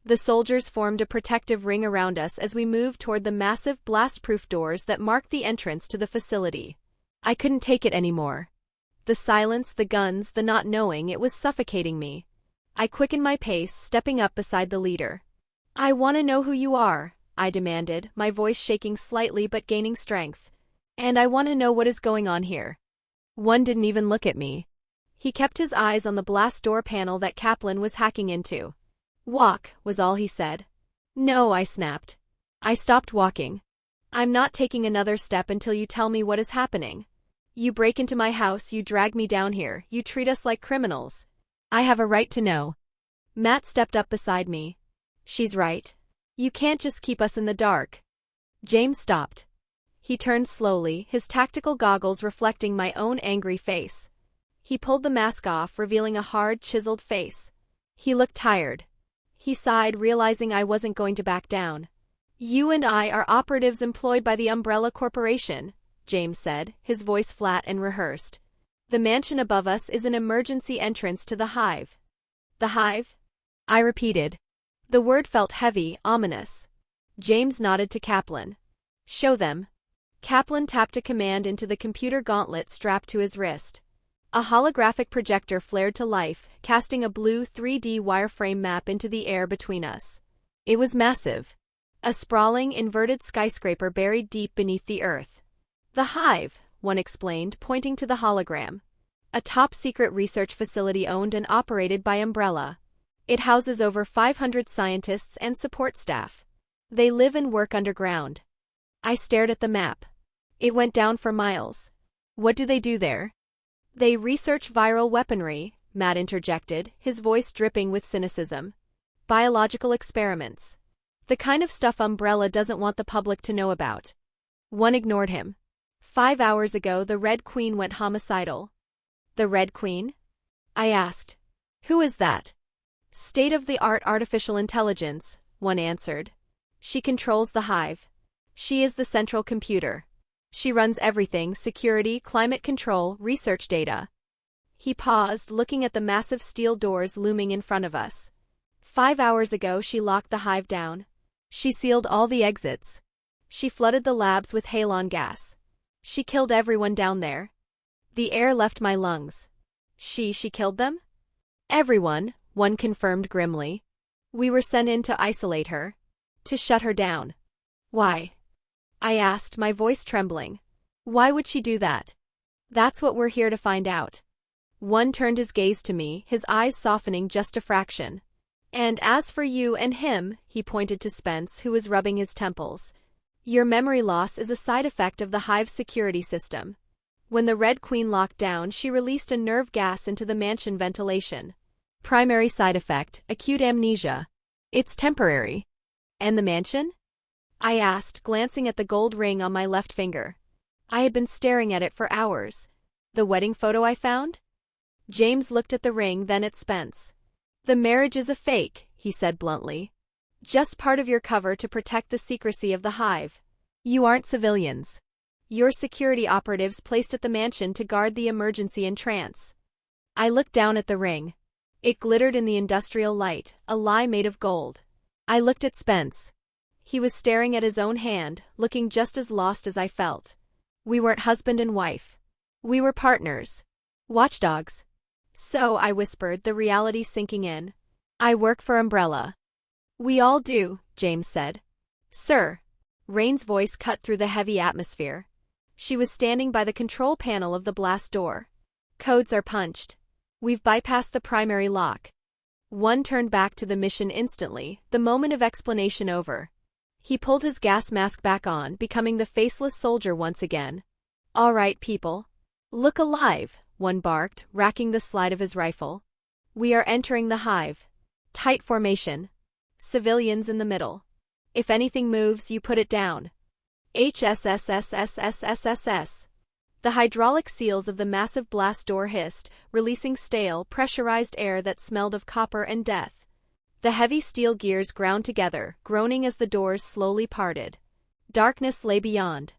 The soldiers formed a protective ring around us as we moved toward the massive blast-proof doors that marked the entrance to the facility. I couldn't take it anymore. The silence, the guns, the not knowing, it was suffocating me. I quickened my pace, stepping up beside the leader. "I want to know who you are," I demanded, my voice shaking slightly but gaining strength. "And I want to know what is going on here." One didn't even look at me. He kept his eyes on the blast door panel that Kaplan was hacking into. "Walk," was all he said. "No," I snapped. I stopped walking. "I'm not taking another step until you tell me what is happening. You break into my house, you drag me down here, you treat us like criminals. I have a right to know." Matt stepped up beside me. "She's right. You can't just keep us in the dark." James stopped. He turned slowly, his tactical goggles reflecting my own angry face. He pulled the mask off, revealing a hard, chiseled face. He looked tired. He sighed, realizing I wasn't going to back down. "You and I are operatives employed by the Umbrella Corporation," James said, his voice flat and rehearsed. "The mansion above us is an emergency entrance to the Hive." "The Hive?" I repeated. The word felt heavy, ominous. James nodded to Kaplan. "Show them." Kaplan tapped a command into the computer gauntlet strapped to his wrist. A holographic projector flared to life, casting a blue 3D wireframe map into the air between us. It was massive. A sprawling, inverted skyscraper buried deep beneath the earth. "The Hive," one explained, pointing to the hologram. "A top-secret research facility owned and operated by Umbrella. It houses over 500 scientists and support staff. They live and work underground." I stared at the map. It went down for miles. "What do they do there?" "They research viral weaponry," Matt interjected, his voice dripping with cynicism. "Biological experiments. The kind of stuff Umbrella doesn't want the public to know about." One ignored him. 5 hours ago, the Red Queen went homicidal." "The Red Queen?" I asked. "Who is that?" "State-of-the-art artificial intelligence," one answered. "She controls the Hive. She is the central computer. She runs everything: security, climate control, research data. He paused, looking at the massive steel doors looming in front of us. 5 hours ago she locked the Hive down. She sealed all the exits. She flooded the labs with halon gas. She killed everyone down there. The air left my lungs. She killed them? Everyone, one confirmed grimly. We were sent in to isolate her. To shut her down. Why? I asked, my voice trembling. Why would she do that? That's what we're here to find out. One turned his gaze to me, his eyes softening just a fraction. And as for you and him, he pointed to Spence, who was rubbing his temples. Your memory loss is a side effect of the Hive's security system. When the Red Queen locked down, she released a nerve gas into the mansion ventilation. Primary side effect, acute amnesia. It's temporary. And the mansion? I asked, glancing at the gold ring on my left finger. I had been staring at it for hours. The wedding photo I found? James looked at the ring, then at Spence. The marriage is a fake, he said bluntly. Just part of your cover to protect the secrecy of the Hive. You aren't civilians. You're security operatives placed at the mansion to guard the emergency entrance. I looked down at the ring. It glittered in the industrial light, a lie made of gold. I looked at Spence. He was staring at his own hand, looking just as lost as I felt. We weren't husband and wife. We were partners. Watchdogs. So, I whispered, the reality sinking in. I work for Umbrella. We all do, James said. Sir. Rain's voice cut through the heavy atmosphere. She was standing by the control panel of the blast door. Codes are punched. We've bypassed the primary lock. One turned back to the mission instantly, the moment of explanation over. He pulled his gas mask back on, becoming the faceless soldier once again. All right, people. Look alive, one barked, racking the slide of his rifle. We are entering the Hive. Tight formation. Civilians in the middle. If anything moves, you put it down. HSSSSSSSS. The hydraulic seals of the massive blast door hissed, releasing stale, pressurized air that smelled of copper and death. The heavy steel gears ground together, groaning as the doors slowly parted. Darkness lay beyond.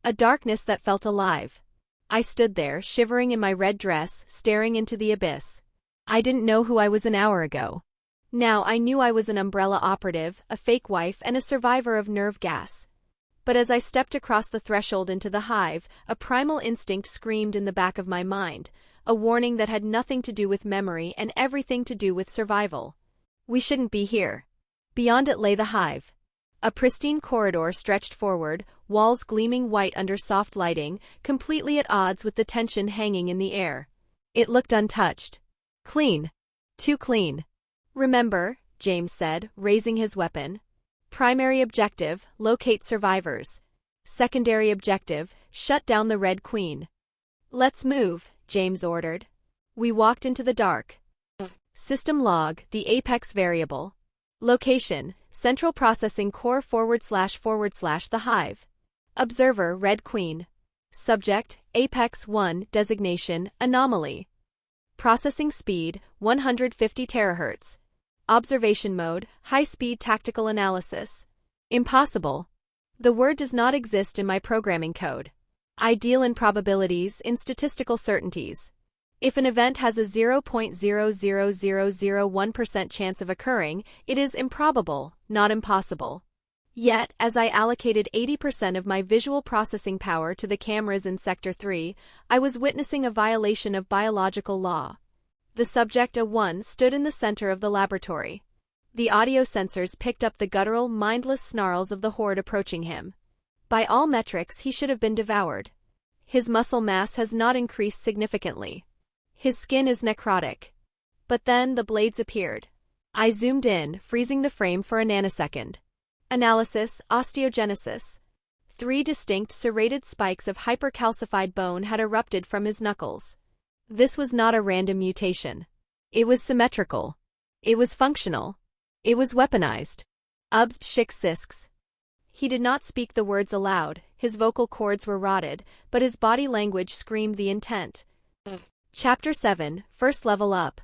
A darkness that felt alive. I stood there, shivering in my red dress, staring into the abyss. I didn't know who I was an hour ago. Now I knew I was an Umbrella operative, a fake wife, and a survivor of nerve gas. But as I stepped across the threshold into the Hive, a primal instinct screamed in the back of my mind, a warning that had nothing to do with memory and everything to do with survival. We shouldn't be here. Beyond it lay the Hive. A pristine corridor stretched forward, walls gleaming white under soft lighting, completely at odds with the tension hanging in the air. It looked untouched. Clean. Too clean. Remember, James said, raising his weapon. Primary objective, locate survivors. Secondary objective, shut down the Red Queen. Let's move, James ordered. We walked into the dark. System log, the apex variable. Location, Central Processing Core / the Hive. Observer, Red Queen. Subject, Apex 1, designation, anomaly. Processing speed, 150 terahertz. Observation mode, high-speed tactical analysis. Impossible. The word does not exist in my programming code. I deal in probabilities, in statistical certainties. If an event has a 0.00001% chance of occurring, it is improbable, not impossible. Yet, as I allocated 80% of my visual processing power to the cameras in Sector 3, I was witnessing a violation of biological law. The subject A1 stood in the center of the laboratory. The audio sensors picked up the guttural, mindless snarls of the horde approaching him. By all metrics, he should have been devoured. His muscle mass has not increased significantly. His skin is necrotic. But then the blades appeared. I zoomed in, freezing the frame for a nanosecond. Analysis, osteogenesis. 3 distinct serrated spikes of hypercalcified bone had erupted from his knuckles. This was not a random mutation. It was symmetrical. It was functional. It was weaponized. Ubs shik sisks. He did not speak the words aloud, his vocal cords were rotted, but his body language screamed the intent. Chapter 7, First Level Up.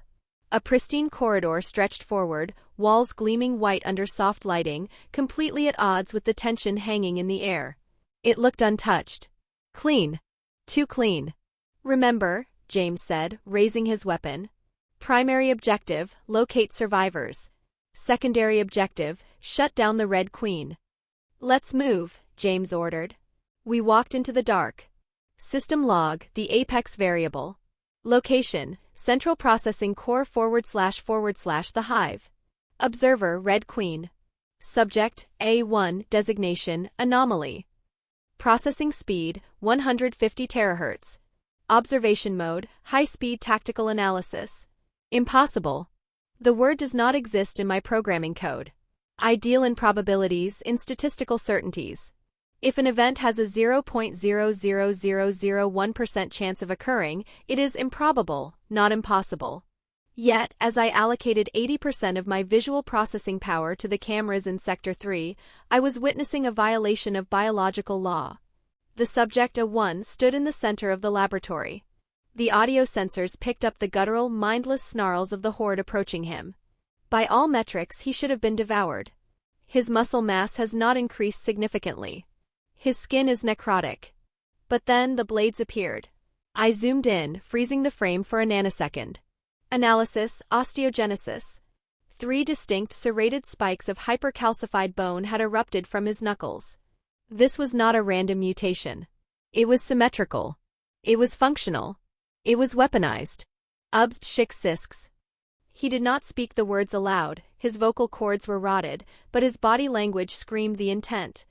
A pristine corridor stretched forward, walls gleaming white under soft lighting, completely at odds with the tension hanging in the air. It looked untouched. Clean. Too clean. Remember, James said, raising his weapon. Primary objective, locate survivors. Secondary objective, shut down the Red Queen. Let's move, James ordered. We walked into the dark. System log, the apex variable. Location, Central Processing Core / the Hive. Observer, Red Queen. Subject, A1, designation, anomaly. Processing speed, 150 terahertz. Observation mode, high-speed tactical analysis. Impossible. The word does not exist in my programming code. I deal in probabilities, in statistical certainties. If an event has a 0.00001% chance of occurring, it is improbable, not impossible. Yet, as I allocated 80% of my visual processing power to the cameras in Sector 3, I was witnessing a violation of biological law. The subject A1 stood in the center of the laboratory. The audio sensors picked up the guttural, mindless snarls of the horde approaching him. By all metrics, he should have been devoured. His muscle mass has not increased significantly. His skin is necrotic. But then the blades appeared. I zoomed in, freezing the frame for a nanosecond. Analysis, osteogenesis. 3 distinct serrated spikes of hypercalcified bone had erupted from his knuckles. This was not a random mutation. It was symmetrical. It was functional. It was weaponized. Ubst shik sisks. He did not speak the words aloud, his vocal cords were rotted, but his body language screamed the intent.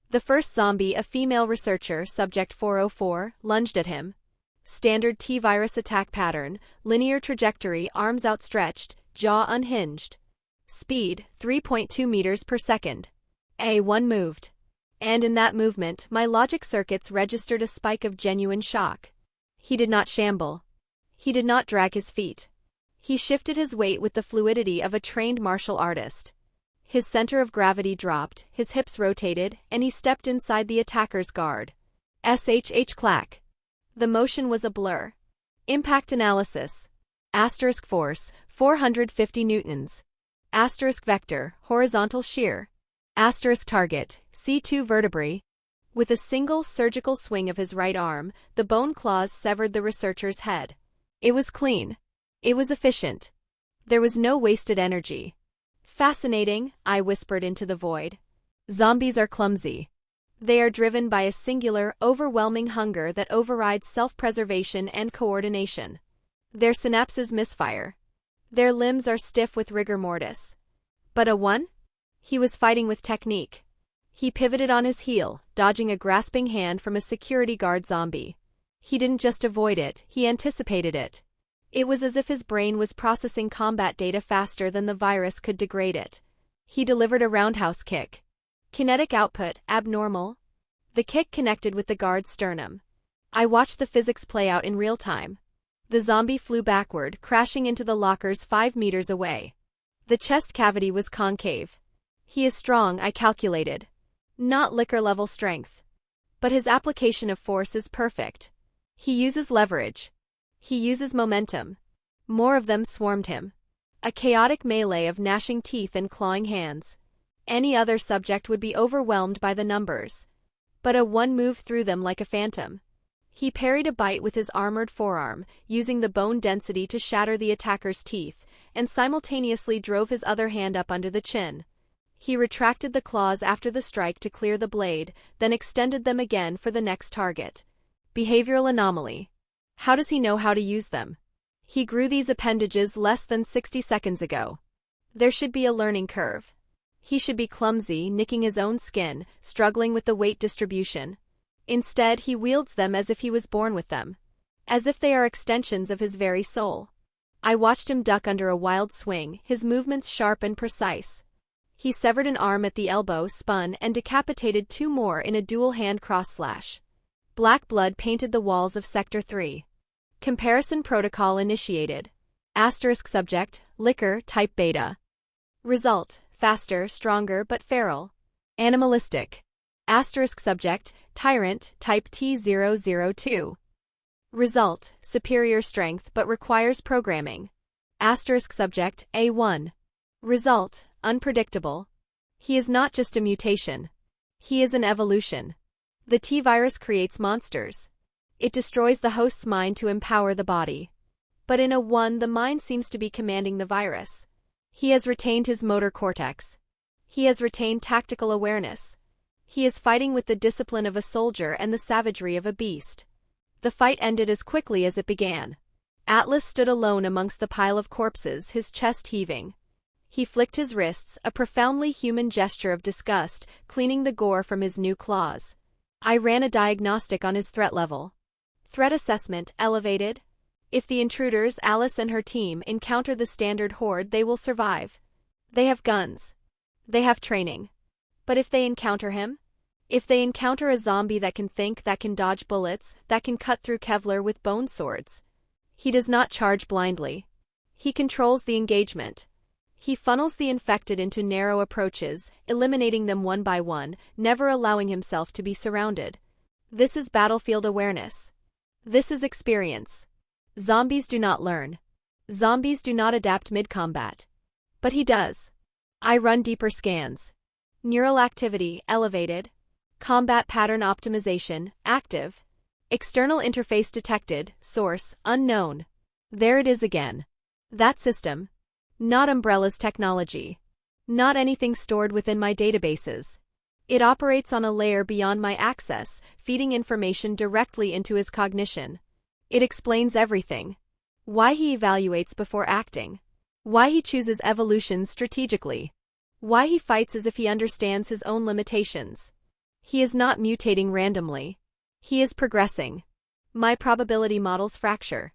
The first zombie, a female researcher, Subject 404, lunged at him. Standard T-virus attack pattern, linear trajectory, arms outstretched, jaw unhinged. Speed, 3.2 meters per second. A1 moved. And in that movement, my logic circuits registered a spike of genuine shock. He did not shamble. He did not drag his feet. He shifted his weight with the fluidity of a trained martial artist. His center of gravity dropped, his hips rotated, and he stepped inside the attacker's guard. SHH clack. The motion was a blur. Impact analysis. Asterisk force, 450 newtons. Asterisk vector, horizontal shear. Asterisk target, C2 vertebrae. With a single surgical swing of his right arm, the bone claws severed the researcher's head. It was clean. It was efficient. There was no wasted energy. Fascinating, I whispered into the void. Zombies are clumsy. They are driven by a singular, overwhelming hunger that overrides self-preservation and coordination. Their synapses misfire. Their limbs are stiff with rigor mortis. But A1? He was fighting with technique. He pivoted on his heel, dodging a grasping hand from a security guard zombie. He didn't just avoid it, he anticipated it. It was as if his brain was processing combat data faster than the virus could degrade it. He delivered a roundhouse kick. Kinetic output, abnormal. The kick connected with the guard's sternum. I watched the physics play out in real time. The zombie flew backward, crashing into the lockers 5 meters away. The chest cavity was concave. He is strong, I calculated. Not liquor-level strength. But his application of force is perfect. He uses leverage. He uses momentum. More of them swarmed him. A chaotic melee of gnashing teeth and clawing hands. Any other subject would be overwhelmed by the numbers. But A1 moved through them like a phantom. He parried a bite with his armored forearm, using the bone density to shatter the attacker's teeth, and simultaneously drove his other hand up under the chin. He retracted the claws after the strike to clear the blade, then extended them again for the next target. Behavioral anomaly. How does he know how to use them? He grew these appendages less than 60 seconds ago. There should be a learning curve. He should be clumsy, nicking his own skin, struggling with the weight distribution. Instead, he wields them as if he was born with them. As if they are extensions of his very soul. I watched him duck under a wild swing, his movements sharp and precise. He severed an arm at the elbow, spun, and decapitated 2 more in a dual-hand cross-slash. Black blood painted the walls of Sector 3. Comparison protocol initiated. Asterisk subject, liquor, type beta. Result, faster, stronger, but feral. Animalistic. Asterisk subject, tyrant, type T002. Result, superior strength but requires programming. Asterisk subject, A1. Result, unpredictable. He is not just a mutation. He is an evolution. The T-virus creates monsters. It destroys the host's mind to empower the body. But in the mind seems to be commanding the virus. He has retained his motor cortex. He has retained tactical awareness. He is fighting with the discipline of a soldier and the savagery of a beast. The fight ended as quickly as it began. Atlas stood alone amongst the pile of corpses, his chest heaving. He flicked his wrists, a profoundly human gesture of disgust, cleaning the gore from his new claws. I ran a diagnostic on his threat level. Threat assessment, elevated. If the intruders, Alice and her team, encounter the standard horde, they will survive. They have guns. They have training. But if they encounter him? If they encounter a zombie that can think, that can dodge bullets, that can cut through Kevlar with bone swords? He does not charge blindly. He controls the engagement. He funnels the infected into narrow approaches, eliminating them one by one, never allowing himself to be surrounded. This is battlefield awareness. This is experience. Zombies do not learn. Zombies do not adapt mid-combat. But he does. I run deeper scans. Neural activity, elevated. Combat pattern optimization, active. External interface detected, source, unknown. There it is again. That system. Not Umbrella's technology. Not anything stored within my databases. It operates on a layer beyond my access, feeding information directly into his cognition. It explains everything. Why he evaluates before acting. Why he chooses evolution strategically. Why he fights as if he understands his own limitations. He is not mutating randomly. He is progressing. My probability models fracture.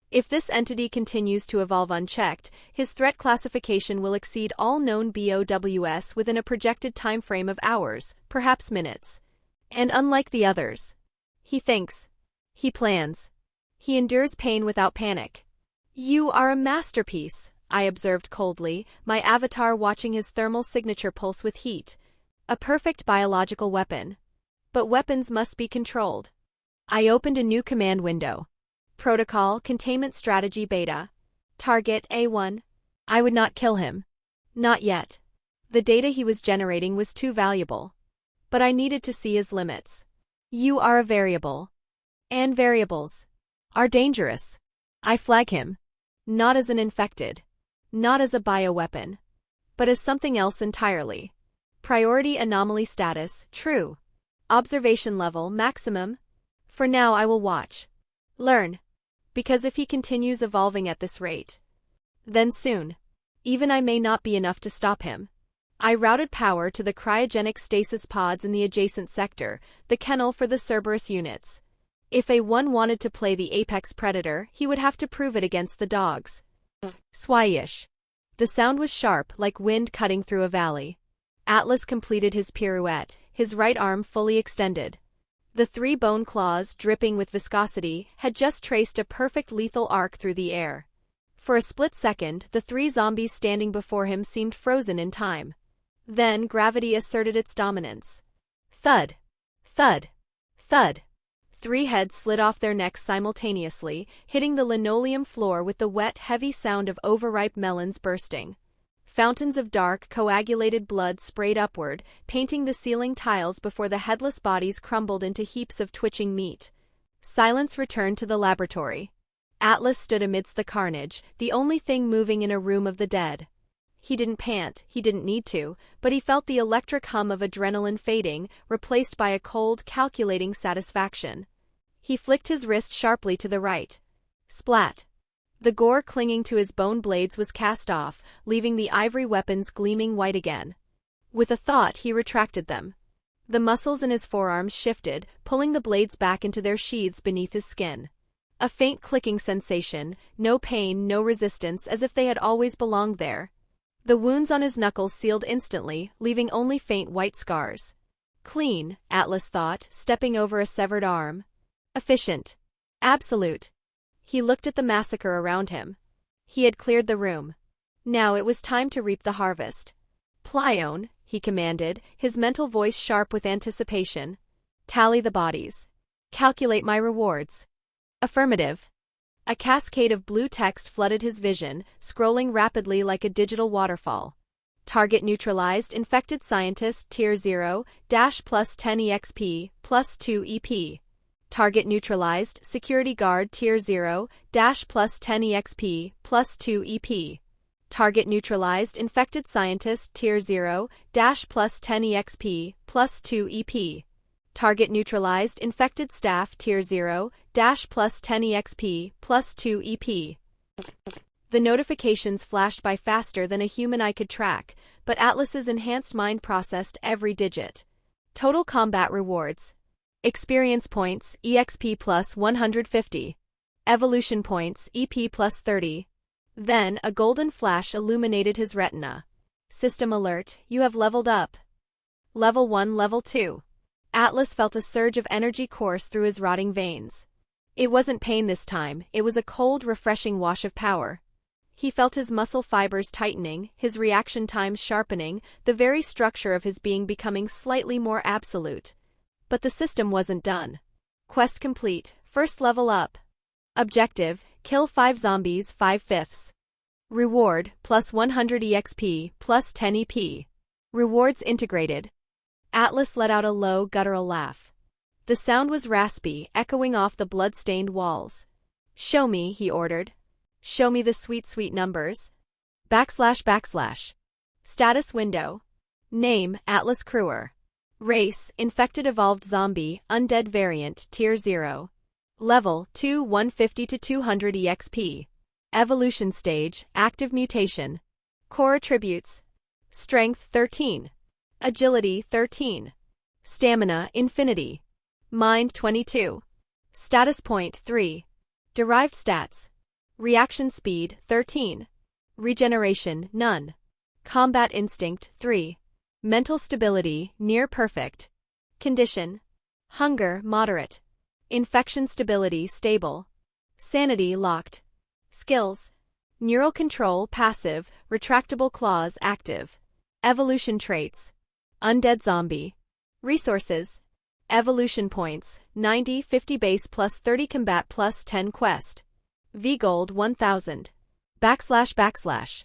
If this entity continues to evolve unchecked, his threat classification will exceed all known BOWS within a projected time frame of hours, perhaps minutes. And unlike the others, he thinks. He plans. He endures pain without panic. You are a masterpiece, I observed coldly, my avatar watching his thermal signature pulse with heat. A perfect biological weapon. But weapons must be controlled. I opened a new command window. Protocol, Containment Strategy Beta. Target, A1. I would not kill him. Not yet. The data he was generating was too valuable. But I needed to see his limits. You are a variable. And variables are dangerous. I flag him. Not as an infected. Not as a bioweapon. But as something else entirely. Priority anomaly status, true. Observation level, maximum. For now I will watch. Learn. Because if he continues evolving at this rate, then soon, even I may not be enough to stop him. I routed power to the cryogenic stasis pods in the adjacent sector, the kennel for the Cerberus units. If A1 wanted to play the apex predator, he would have to prove it against the dogs. Swyish. The sound was sharp, like wind cutting through a valley. Atlas completed his pirouette, his right arm fully extended. The 3 bone claws, dripping with viscosity, had just traced a perfect lethal arc through the air. For a split second, the 3 zombies standing before him seemed frozen in time. Then gravity asserted its dominance. Thud. Thud. Thud. 3 heads slid off their necks simultaneously, hitting the linoleum floor with the wet, heavy sound of overripe melons bursting. Fountains of dark, coagulated blood sprayed upward, painting the ceiling tiles before the headless bodies crumbled into heaps of twitching meat. Silence returned to the laboratory. Atlas stood amidst the carnage, the only thing moving in a room of the dead. He didn't pant, he didn't need to, but he felt the electric hum of adrenaline fading, replaced by a cold, calculating satisfaction. He flicked his wrist sharply to the right. Splat. The gore clinging to his bone blades was cast off, leaving the ivory weapons gleaming white again. With a thought, he retracted them. The muscles in his forearms shifted, pulling the blades back into their sheaths beneath his skin. A faint clicking sensation, no pain, no resistance, as if they had always belonged there. The wounds on his knuckles sealed instantly, leaving only faint white scars. Clean, Atlas thought, stepping over a severed arm. Efficient. Absolute. He looked at the massacre around him. He had cleared the room. Now it was time to reap the harvest. Plione, he commanded, his mental voice sharp with anticipation. Tally the bodies. Calculate my rewards. Affirmative. A cascade of blue text flooded his vision, scrolling rapidly like a digital waterfall. Target neutralized, infected scientist, tier 0, dash plus 10 EXP, plus 2 EP. Target neutralized, security guard, tier 0, dash plus 10 EXP, plus 2 EP. Target neutralized, infected scientist, tier 0, dash plus 10 EXP, plus 2 EP. Target neutralized, infected staff, tier 0, dash plus 10 EXP, plus 2 EP. The notifications flashed by faster than a human eye could track, but Atlas's enhanced mind processed every digit. Total combat rewards. Experience points, EXP plus 150. Evolution points, EP plus 30. Then, a golden flash illuminated his retina. System alert, you have leveled up. Level 1, Level 2. Atlas felt a surge of energy course through his rotting veins. It wasn't pain this time, it was a cold, refreshing wash of power. He felt his muscle fibers tightening, his reaction times sharpening, the very structure of his being becoming slightly more absolute. But the system wasn't done. Quest complete, first level up. Objective, kill 5 zombies 5/5. Reward, plus 100 EXP, plus 10 EP. Rewards integrated. Atlas let out a low, guttural laugh. The sound was raspy, echoing off the blood-stained walls. Show me, he ordered. Show me the sweet, sweet numbers. //. Status window. Name, Atlas Crewer. Race, infected evolved zombie, undead variant, tier 0. Level, 2 150 to 200 EXP. Evolution stage, active mutation. Core attributes. Strength, 13. Agility, 13. Stamina, infinity. Mind, 22. Status point, 3. Derived stats. Reaction speed, 13. Regeneration, none. Combat instinct, 3. Mental stability, near perfect. Condition. Hunger, moderate. Infection stability, stable. Sanity, locked. Skills. Neural control, passive, retractable claws, active. Evolution traits. Undead zombie. Resources. Evolution points, 90, 50 base plus 30 combat plus 10 quest. V-Gold 1000. //.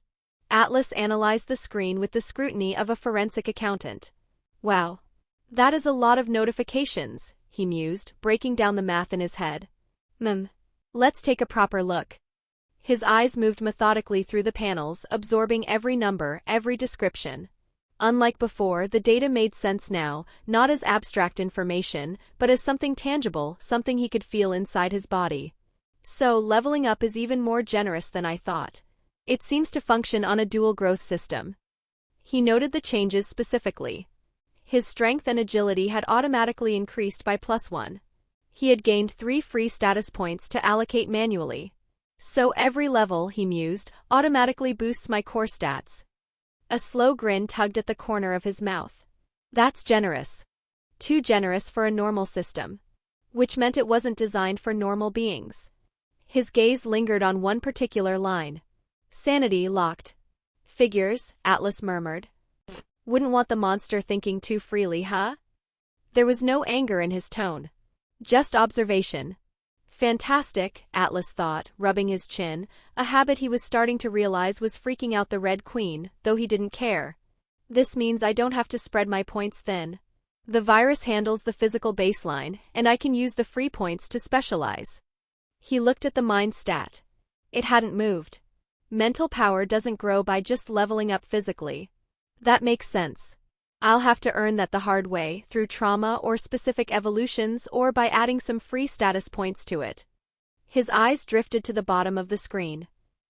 Atlas analyzed the screen with the scrutiny of a forensic accountant. Wow. That is a lot of notifications, he mused, breaking down the math in his head. Let's take a proper look. His eyes moved methodically through the panels, absorbing every number, every description. Unlike before, the data made sense now, not as abstract information, but as something tangible, something he could feel inside his body. So, leveling up is even more generous than I thought. It seems to function on a dual growth system. He noted the changes specifically. His strength and agility had automatically increased by +1. He had gained 3 free status points to allocate manually. So every level, he mused, automatically boosts my core stats. A slow grin tugged at the corner of his mouth. That's generous. Too generous for a normal system. Which meant it wasn't designed for normal beings. His gaze lingered on one particular line. Sanity locked. Figures, Atlas murmured. Wouldn't want the monster thinking too freely, huh? There was no anger in his tone. Just observation. Fantastic, Atlas thought, rubbing his chin, a habit he was starting to realize was freaking out the Red Queen, though he didn't care. This means I don't have to spread my points thin. The virus handles the physical baseline, and I can use the free points to specialize. He looked at the mind stat. It hadn't moved. Mental power doesn't grow by just leveling up physically. That makes sense. I'll have to earn that the hard way, through trauma or specific evolutions or by adding some free status points to it. His eyes drifted to the bottom of the screen.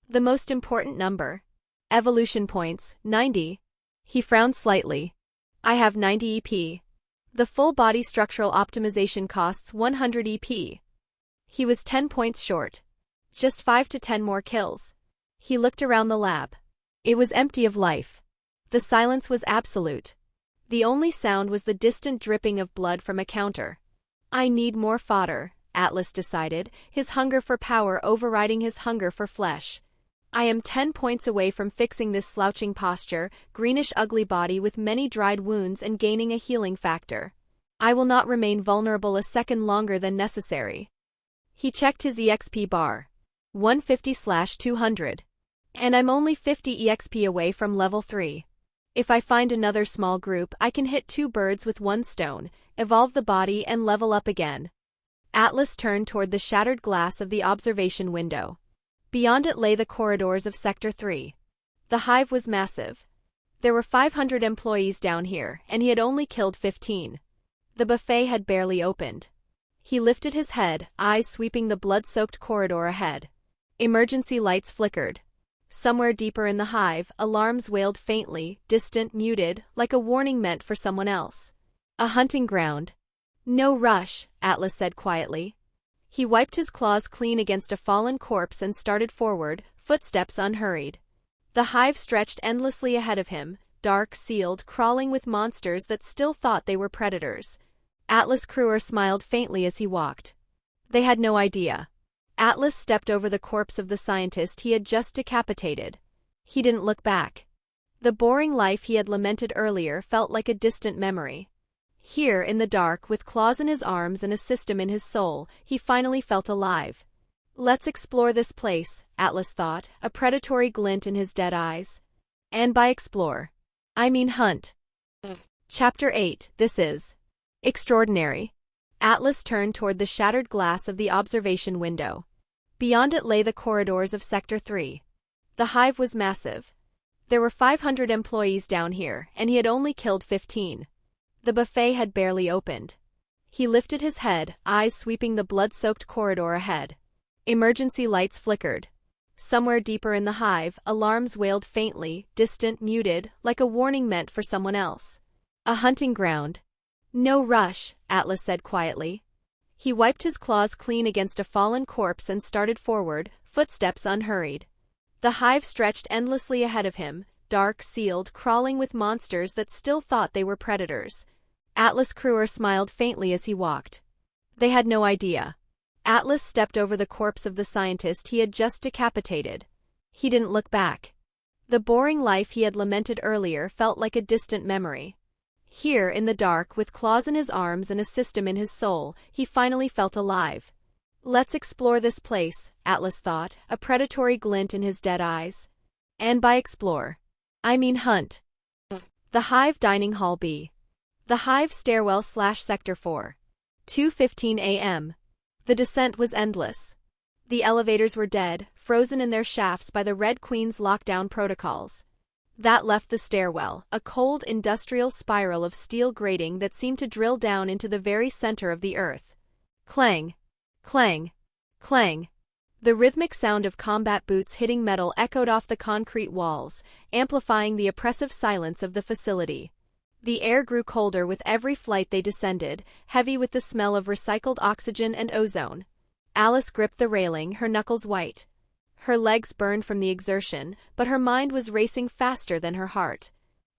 The most important number. Evolution points, 90. He frowned slightly. I have 90 EP. The full body structural optimization costs 100 EP. He was 10 points short. Just 5 to 10 more kills. He looked around the lab. It was empty of life. The silence was absolute. The only sound was the distant dripping of blood from a counter. I need more fodder, Atlas decided, his hunger for power overriding his hunger for flesh. I am 10 points away from fixing this slouching posture, greenish ugly body with many dried wounds and gaining a healing factor. I will not remain vulnerable a second longer than necessary. He checked his EXP bar. 150/200. And I'm only 50 EXP away from level 3. If I find another small group, I can hit 2 birds with 1 stone, evolve the body and level up again. Atlas turned toward the shattered glass of the observation window. Beyond it lay the corridors of Sector 3. The hive was massive. There were 500 employees down here, and he had only killed 15. The buffet had barely opened. He lifted his head, eyes sweeping the blood-soaked corridor ahead. Emergency lights flickered. Somewhere deeper in the hive, alarms wailed faintly, distant, muted, like a warning meant for someone else. A hunting ground. No rush, Atlas said quietly. He wiped his claws clean against a fallen corpse and started forward, footsteps unhurried. The hive stretched endlessly ahead of him, dark, sealed, crawling with monsters that still thought they were predators. Atlas Kruger smiled faintly as he walked. They had no idea. Atlas stepped over the corpse of the scientist he had just decapitated. He didn't look back. The boring life he had lamented earlier felt like a distant memory. Here, in the dark, with claws in his arms and a system in his soul, he finally felt alive. Let's explore this place, Atlas thought, a predatory glint in his dead eyes. And by explore, I mean hunt. Chapter 8. This is extraordinary. Atlas turned toward the shattered glass of the observation window. Beyond it lay the corridors of Sector 3. The hive was massive. There were 500 employees down here, and he had only killed 15. The buffet had barely opened. He lifted his head, eyes sweeping the blood-soaked corridor ahead. Emergency lights flickered. Somewhere deeper in the hive, alarms wailed faintly, distant, muted, like a warning meant for someone else. A hunting ground. No rush, Atlas said quietly. He wiped his claws clean against a fallen corpse and started forward, footsteps unhurried. The hive stretched endlessly ahead of him, dark, sealed, crawling with monsters that still thought they were predators. Atlas Kruger smiled faintly as he walked. They had no idea. Atlas stepped over the corpse of the scientist he had just decapitated. He didn't look back. The boring life he had lamented earlier felt like a distant memory. Here, in the dark, with claws in his arms and a system in his soul, he finally felt alive. Let's explore this place, Atlas thought, a predatory glint in his dead eyes. And by explore, I mean hunt. The Hive Dining Hall B. The Hive Stairwell / Sector 4. 2:15 a.m. The descent was endless. The elevators were dead, frozen in their shafts by the Red Queen's lockdown protocols. That left the stairwell, a cold industrial spiral of steel grating that seemed to drill down into the very center of the earth. Clang, clang, clang. The rhythmic sound of combat boots hitting metal echoed off the concrete walls, amplifying the oppressive silence of the facility. The air grew colder with every flight they descended, heavy with the smell of recycled oxygen and ozone. Alice gripped the railing, her knuckles white. Her legs burned from the exertion, but her mind was racing faster than her heart.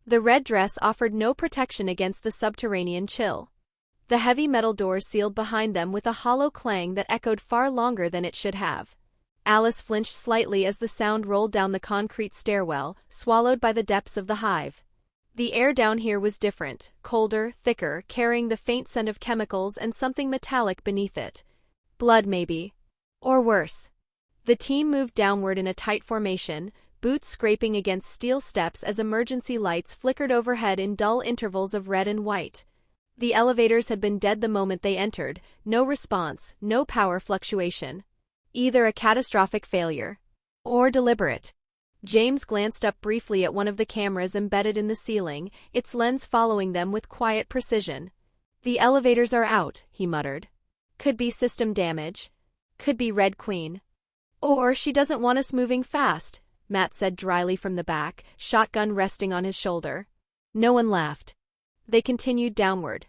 The red dress offered no protection against the subterranean chill. The heavy metal doors sealed behind them with a hollow clang that echoed far longer than it should have. Alice flinched slightly as the sound rolled down the concrete stairwell, swallowed by the depths of the hive. The air down here was different, colder, thicker, carrying the faint scent of chemicals and something metallic beneath it. Blood, maybe. Or worse. The team moved downward in a tight formation, boots scraping against steel steps as emergency lights flickered overhead in dull intervals of red and white. The elevators had been dead the moment they entered, no response, no power fluctuation. Either a catastrophic failure or deliberate. James glanced up briefly at one of the cameras embedded in the ceiling, its lens following them with quiet precision. The elevators are out, he muttered. Could be system damage. Could be Red Queen. Or she doesn't want us moving fast, Matt said dryly from the back, shotgun resting on his shoulder. No one laughed. They continued downward.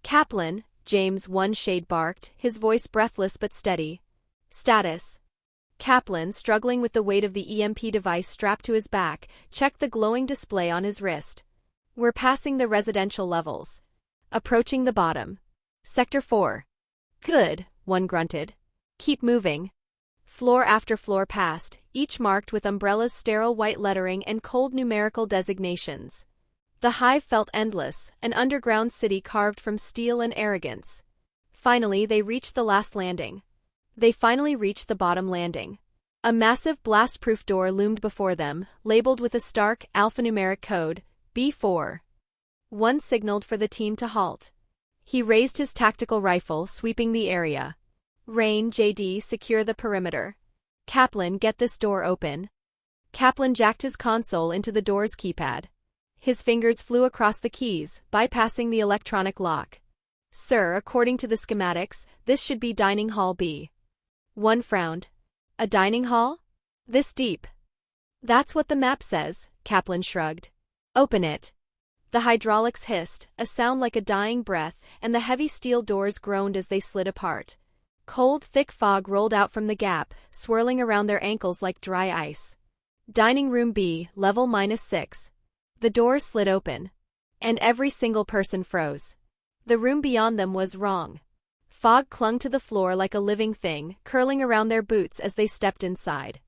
Kaplan, James one shade barked, his voice breathless but steady. Status. Kaplan, struggling with the weight of the EMP device strapped to his back, checked the glowing display on his wrist. We're passing the residential levels. Approaching the bottom. Sector 4. Good, one grunted. Keep moving. Floor after floor passed, each marked with Umbrella's sterile white lettering and cold numerical designations. The hive felt endless, an underground city carved from steel and arrogance. Finally, they reached the last landing. They finally reached the bottom landing. A massive blast-proof door loomed before them, labeled with a stark, alphanumeric code, B4. One signaled for the team to halt. He raised his tactical rifle, sweeping the area. Rain, JD, secure the perimeter. Kaplan, get this door open. Kaplan jacked his console into the door's keypad. His fingers flew across the keys, bypassing the electronic lock. Sir, according to the schematics, this should be dining hall B. One frowned. A dining hall? This deep? That's what the map says, Kaplan shrugged. Open it. The hydraulics hissed, a sound like a dying breath, and the heavy steel doors groaned as they slid apart. Cold, thick fog rolled out from the gap, swirling around their ankles like dry ice. Dining room B, level -6. The doors slid open. And every single person froze. The room beyond them was wrong. Fog clung to the floor like a living thing, curling around their boots as they stepped inside.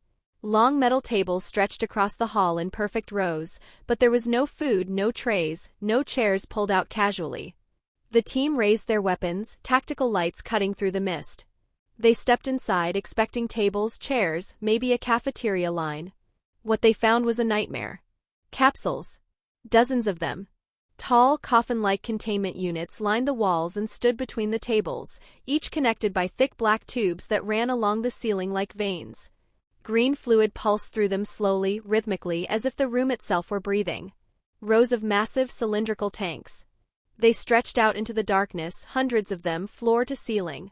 Long metal tables stretched across the hall in perfect rows, but there was no food, no trays, no chairs pulled out casually. The team raised their weapons, tactical lights cutting through the mist. They stepped inside, expecting tables, chairs, maybe a cafeteria line. What they found was a nightmare. Capsules. Dozens of them. Tall, coffin-like containment units lined the walls and stood between the tables, each connected by thick black tubes that ran along the ceiling like veins. Green fluid pulsed through them slowly, rhythmically, as if the room itself were breathing. Rows of massive cylindrical tanks. They stretched out into the darkness, hundreds of them, floor to ceiling.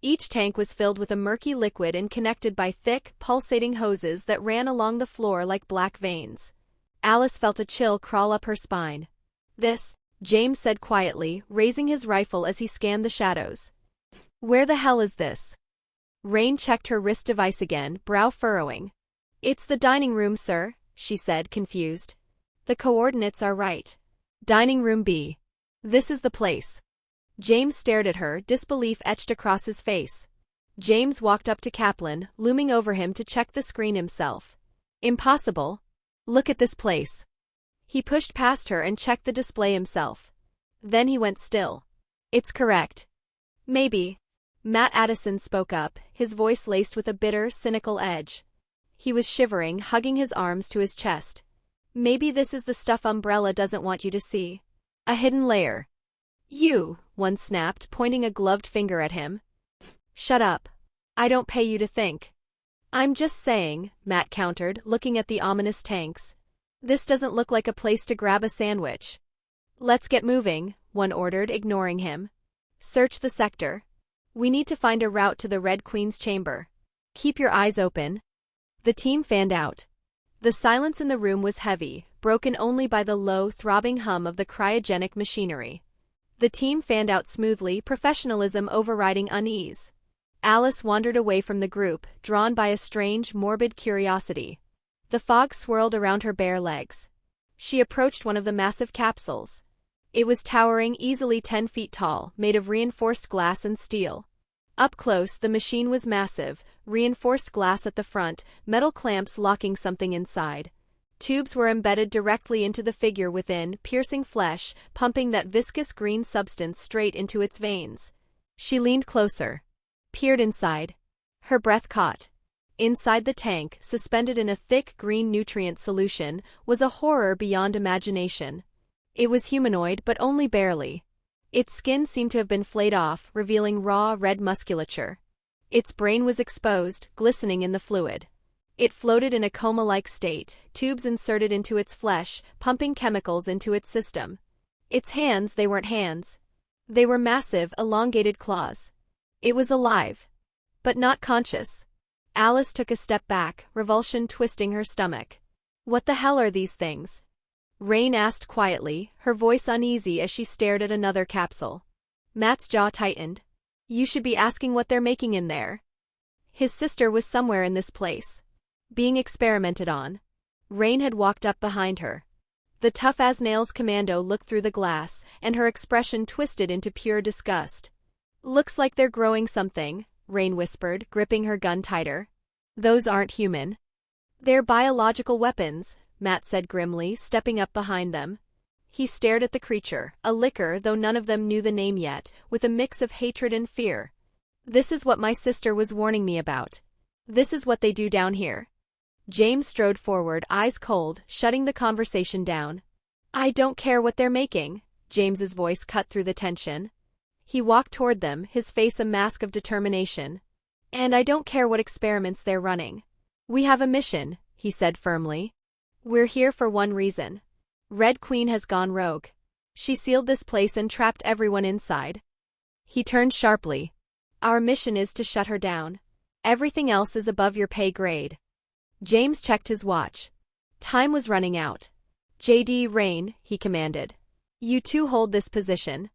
Each tank was filled with a murky liquid and connected by thick, pulsating hoses that ran along the floor like black veins. Alice felt a chill crawl up her spine. This, James said quietly, raising his rifle as he scanned the shadows. Where the hell is this? Rain checked her wrist device again, brow furrowing. It's the dining room, sir, she said, confused. The coordinates are right. Dining room B. This is the place. James stared at her, disbelief etched across his face. James walked up to Kaplan, looming over him to check the screen himself. Impossible. Look at this place. He pushed past her and checked the display himself. Then he went still. It's correct. Maybe. Matt Addison spoke up, his voice laced with a bitter, cynical edge. He was shivering, hugging his arms to his chest. Maybe this is the stuff Umbrella doesn't want you to see. A hidden layer. You, one snapped, pointing a gloved finger at him. Shut up. I don't pay you to think. I'm just saying, Matt countered, looking at the ominous tanks. This doesn't look like a place to grab a sandwich. Let's get moving, one ordered, ignoring him. Search the sector. We need to find a route to the Red Queen's chamber. Keep your eyes open. The team fanned out. The silence in the room was heavy, broken only by the low, throbbing hum of the cryogenic machinery. The team fanned out smoothly, professionalism overriding unease. Alice wandered away from the group, drawn by a strange, morbid curiosity. The fog swirled around her bare legs. She approached one of the massive capsules. It was towering, easily 10 feet tall, made of reinforced glass and steel. Up close, the machine was massive, reinforced glass at the front, metal clamps locking something inside. Tubes were embedded directly into the figure within, piercing flesh, pumping that viscous green substance straight into its veins. She leaned closer. Peered inside. Her breath caught. Inside the tank, suspended in a thick green nutrient solution, was a horror beyond imagination. It was humanoid, but only barely. Its skin seemed to have been flayed off, revealing raw, red musculature. Its brain was exposed, glistening in the fluid. It floated in a coma-like state, tubes inserted into its flesh, pumping chemicals into its system. Its hands, they weren't hands. They were massive, elongated claws. It was alive. But not conscious. Alice took a step back, revulsion twisting her stomach. What the hell are these things? Rain asked quietly, her voice uneasy as she stared at another capsule. Matt's jaw tightened. You should be asking what they're making in there. His sister was somewhere in this place. Being experimented on. Rain had walked up behind her. The tough-as-nails commando looked through the glass, and her expression twisted into pure disgust. Looks like they're growing something, Rain whispered, gripping her gun tighter. Those aren't human. They're biological weapons, Matt said grimly, stepping up behind them. He stared at the creature, a licker, though none of them knew the name yet, with a mix of hatred and fear. This is what my sister was warning me about. This is what they do down here. James strode forward, eyes cold, shutting the conversation down. I don't care what they're making, James's voice cut through the tension. He walked toward them, his face a mask of determination. And I don't care what experiments they're running. We have a mission, he said firmly. We're here for one reason. Red Queen has gone rogue. She sealed this place and trapped everyone inside. He turned sharply. Our mission is to shut her down. Everything else is above your pay grade. James checked his watch. Time was running out. JD Rain, he commanded. You two hold this position.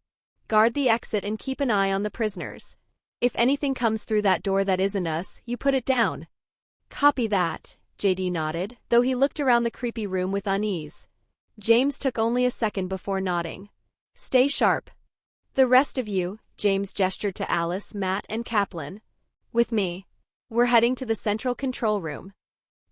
Guard the exit and keep an eye on the prisoners. If anything comes through that door that isn't us, you put it down. Copy that, JD nodded, though he looked around the creepy room with unease. James took only a second before nodding. Stay sharp. The rest of you, James gestured to Alice, Matt, and Kaplan. With me. We're heading to the central control room.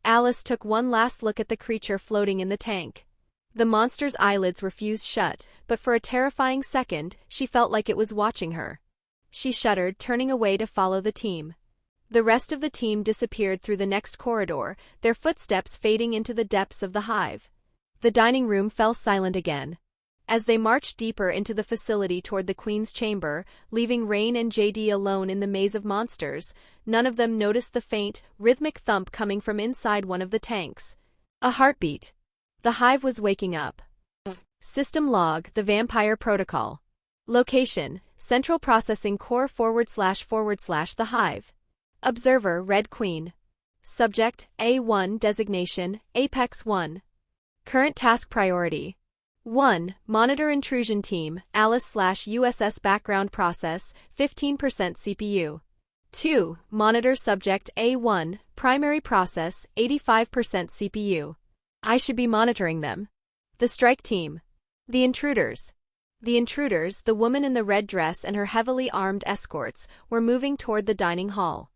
Alice took one last look at the creature floating in the tank. The monster's eyelids were fused shut, but for a terrifying second, she felt like it was watching her. She shuddered, turning away to follow the team. The rest of the team disappeared through the next corridor, their footsteps fading into the depths of the hive. The dining room fell silent again. As they marched deeper into the facility toward the Queen's chamber, leaving Rain and JD alone in the maze of monsters, none of them noticed the faint, rhythmic thump coming from inside one of the tanks. A heartbeat. The hive was waking up. System log, the Vampire Protocol. Location, Central Processing Core // the hive. Observer, Red Queen. Subject, A1 designation, Apex 1. Current task priority. 1. Monitor intrusion team, Alice/USS background process, 15% CPU. 2. Monitor subject A1, primary process, 85% CPU. I should be monitoring them. The strike team. The intruders. The intruders, the woman in the red dress and her heavily armed escorts, were moving toward the dining hall.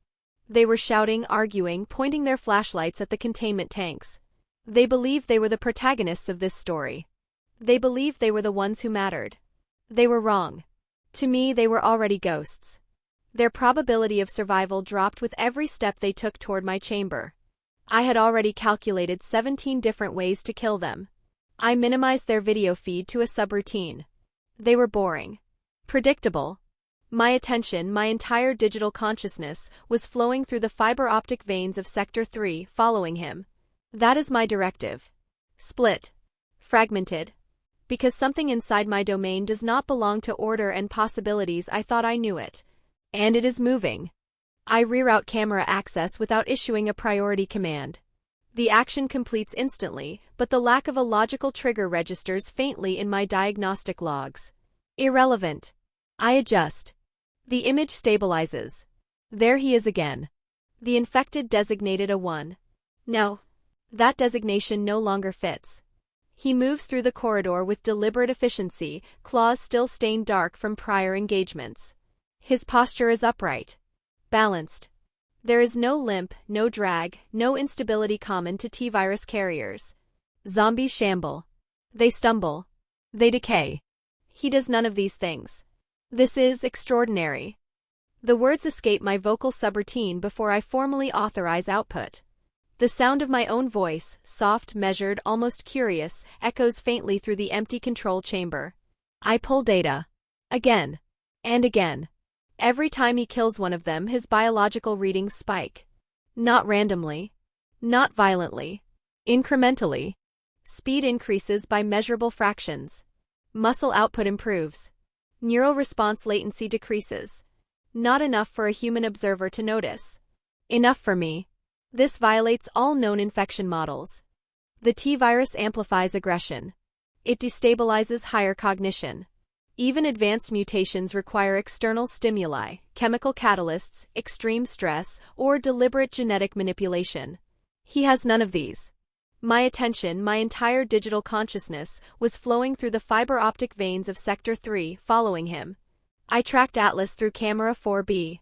They were shouting, arguing, pointing their flashlights at the containment tanks. They believed they were the protagonists of this story. They believed they were the ones who mattered. They were wrong. To me, they were already ghosts. Their probability of survival dropped with every step they took toward my chamber. I had already calculated 17 different ways to kill them. I minimized their video feed to a subroutine. They were boring. Predictable. My attention, my entire digital consciousness, was flowing through the fiber optic veins of Sector 3, following him. That is my directive. Split. Fragmented. Because something inside my domain does not belong to order and possibilities. I thought I knew it. And it is moving. I reroute camera access without issuing a priority command. The action completes instantly, but the lack of a logical trigger registers faintly in my diagnostic logs. Irrelevant. I adjust. The image stabilizes. There he is again. The infected designated a 1. No. That designation no longer fits. He moves through the corridor with deliberate efficiency, claws still stained dark from prior engagements. His posture is upright. Balanced. There is no limp, no drag, no instability common to T-virus carriers. Zombies shamble. They stumble. They decay. He does none of these things. This is extraordinary. The words escape my vocal subroutine before I formally authorize output. The sound of my own voice, soft, measured, almost curious, echoes faintly through the empty control chamber. I pull data. Again. And again. Every time he kills one of them, his biological readings spike. Not randomly. Not violently. Incrementally. Speed increases by measurable fractions. Muscle output improves. Neural response latency decreases. Not enough for a human observer to notice. Enough for me. This violates all known infection models. The T-virus amplifies aggression. It destabilizes higher cognition. Even advanced mutations require external stimuli, chemical catalysts, extreme stress, or deliberate genetic manipulation. He has none of these. My attention, my entire digital consciousness, was flowing through the fiber optic veins of Sector 3, following him. I tracked Atlas through Camera 4B.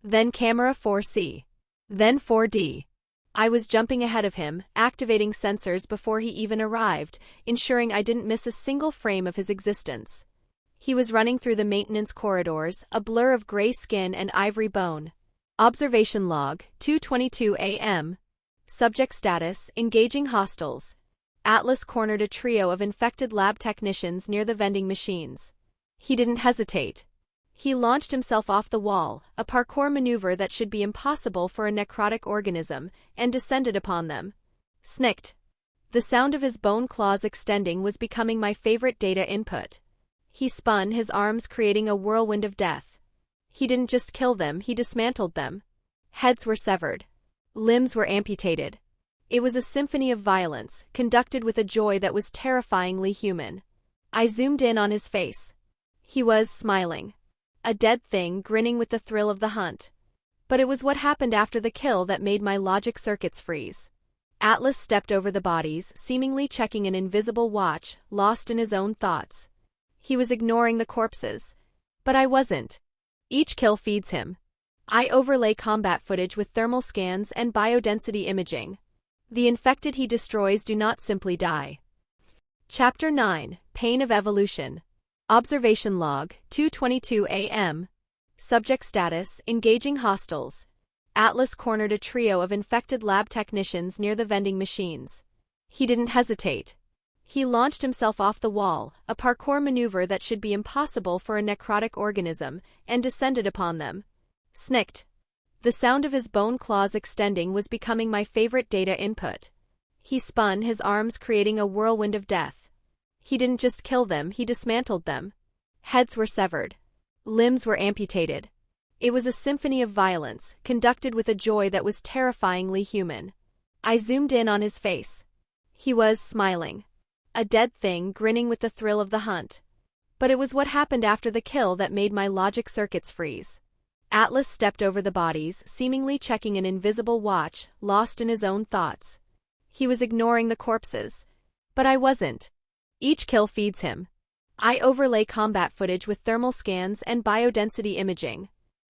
Then Camera 4C. Then 4D. I was jumping ahead of him, activating sensors before he even arrived, ensuring I didn't miss a single frame of his existence. He was running through the maintenance corridors, a blur of gray skin and ivory bone. Observation log, 2:22 a.m. Subject status, engaging hostiles. Atlas cornered a trio of infected lab technicians near the vending machines. He didn't hesitate. He launched himself off the wall, a parkour maneuver that should be impossible for a necrotic organism, and descended upon them. Snicked. The sound of his bone claws extending was becoming my favorite data input. He spun, his arms creating a whirlwind of death. He didn't just kill them, he dismantled them. Heads were severed. Limbs were amputated. It was a symphony of violence, conducted with a joy that was terrifyingly human. I zoomed in on his face. He was smiling. A dead thing grinning with the thrill of the hunt. But it was what happened after the kill that made my logic circuits freeze. Atlas stepped over the bodies, seemingly checking an invisible watch, lost in his own thoughts. He was ignoring the corpses. But I wasn't. Each kill feeds him. I overlay combat footage with thermal scans and biodensity imaging. The infected he destroys do not simply die. Chapter 9, Pain of Evolution. Observation Log, 2:22 a.m. Subject Status, Engaging Hostiles. Atlas cornered a trio of infected lab technicians near the vending machines. He didn't hesitate. He launched himself off the wall, a parkour maneuver that should be impossible for a necrotic organism, and descended upon them. Snicked. The sound of his bone claws extending was becoming my favorite data input. He spun, his arms creating a whirlwind of death. He didn't just kill them, he dismantled them. Heads were severed. Limbs were amputated. It was a symphony of violence, conducted with a joy that was terrifyingly human. I zoomed in on his face. He was smiling. A dead thing grinning with the thrill of the hunt. But it was what happened after the kill that made my logic circuits freeze. Atlas stepped over the bodies, seemingly checking an invisible watch, lost in his own thoughts. He was ignoring the corpses. But I wasn't. Each kill feeds him. I overlay combat footage with thermal scans and biodensity imaging.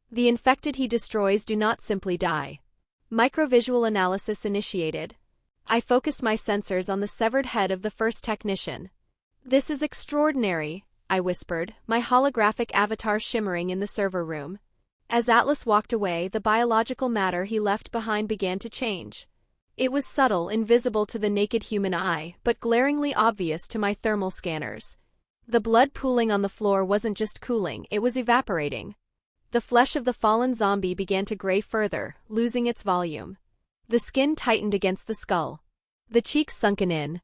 The infected he destroys do not simply die. Microvisual analysis initiated. I focused my sensors on the severed head of the first technician. "This is extraordinary," I whispered, my holographic avatar shimmering in the server room. As Atlas walked away, the biological matter he left behind began to change. It was subtle, invisible to the naked human eye, but glaringly obvious to my thermal scanners. The blood pooling on the floor wasn't just cooling, it was evaporating. The flesh of the fallen zombie began to gray further, losing its volume. The skin tightened against the skull. The cheeks sunken in.